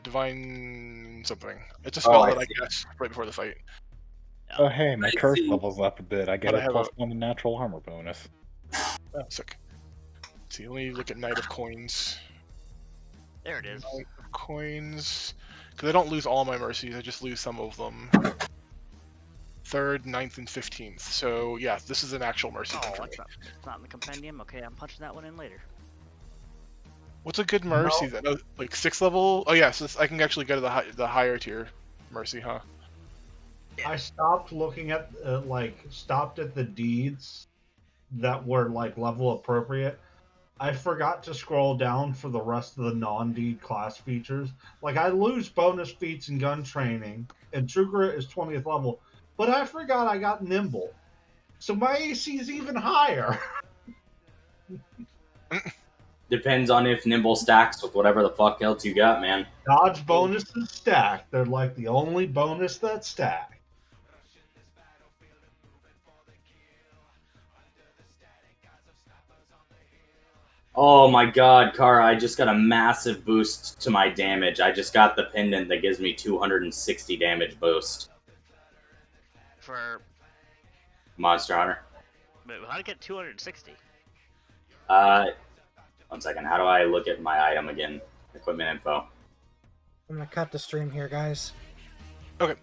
divine something. It's a spell I that I see. cast right before the fight. Oh, hey, my I curse see. level's up a bit. I get But I a have plus 1 natural armor bonus. Oh, sick. Let's see, let me look at Knight of Coins. There it is. Knight of Coins. Because I don't lose all my mercies, I just lose some of them. 3rd, 9th, and 15th. So yeah, this is an actual mercy Oh, thing for me. it's not in the compendium. Okay, I'm punching that one in later. What's a good mercy then? Oh, like 6th level? Oh yeah, so I can actually go to the higher tier mercy, huh? I stopped looking at stopped at the deeds that were like level appropriate. I forgot to scroll down for the rest of the non-deed class features. Like I lose bonus feats in gun training, and True Grit is 20th level, but I forgot I got nimble, so my AC is even higher. Depends on if Nimble stacks with whatever the fuck else you got, man. Dodge bonuses stack. They're like the only bonus that stack. Oh my god, Kara, I just got a massive boost to my damage. I just got the pendant that gives me 260 damage boost. For Monster Hunter. but how to get 260? One second. How do I look at my item again? Equipment info. I'm gonna cut the stream here, guys. Okay.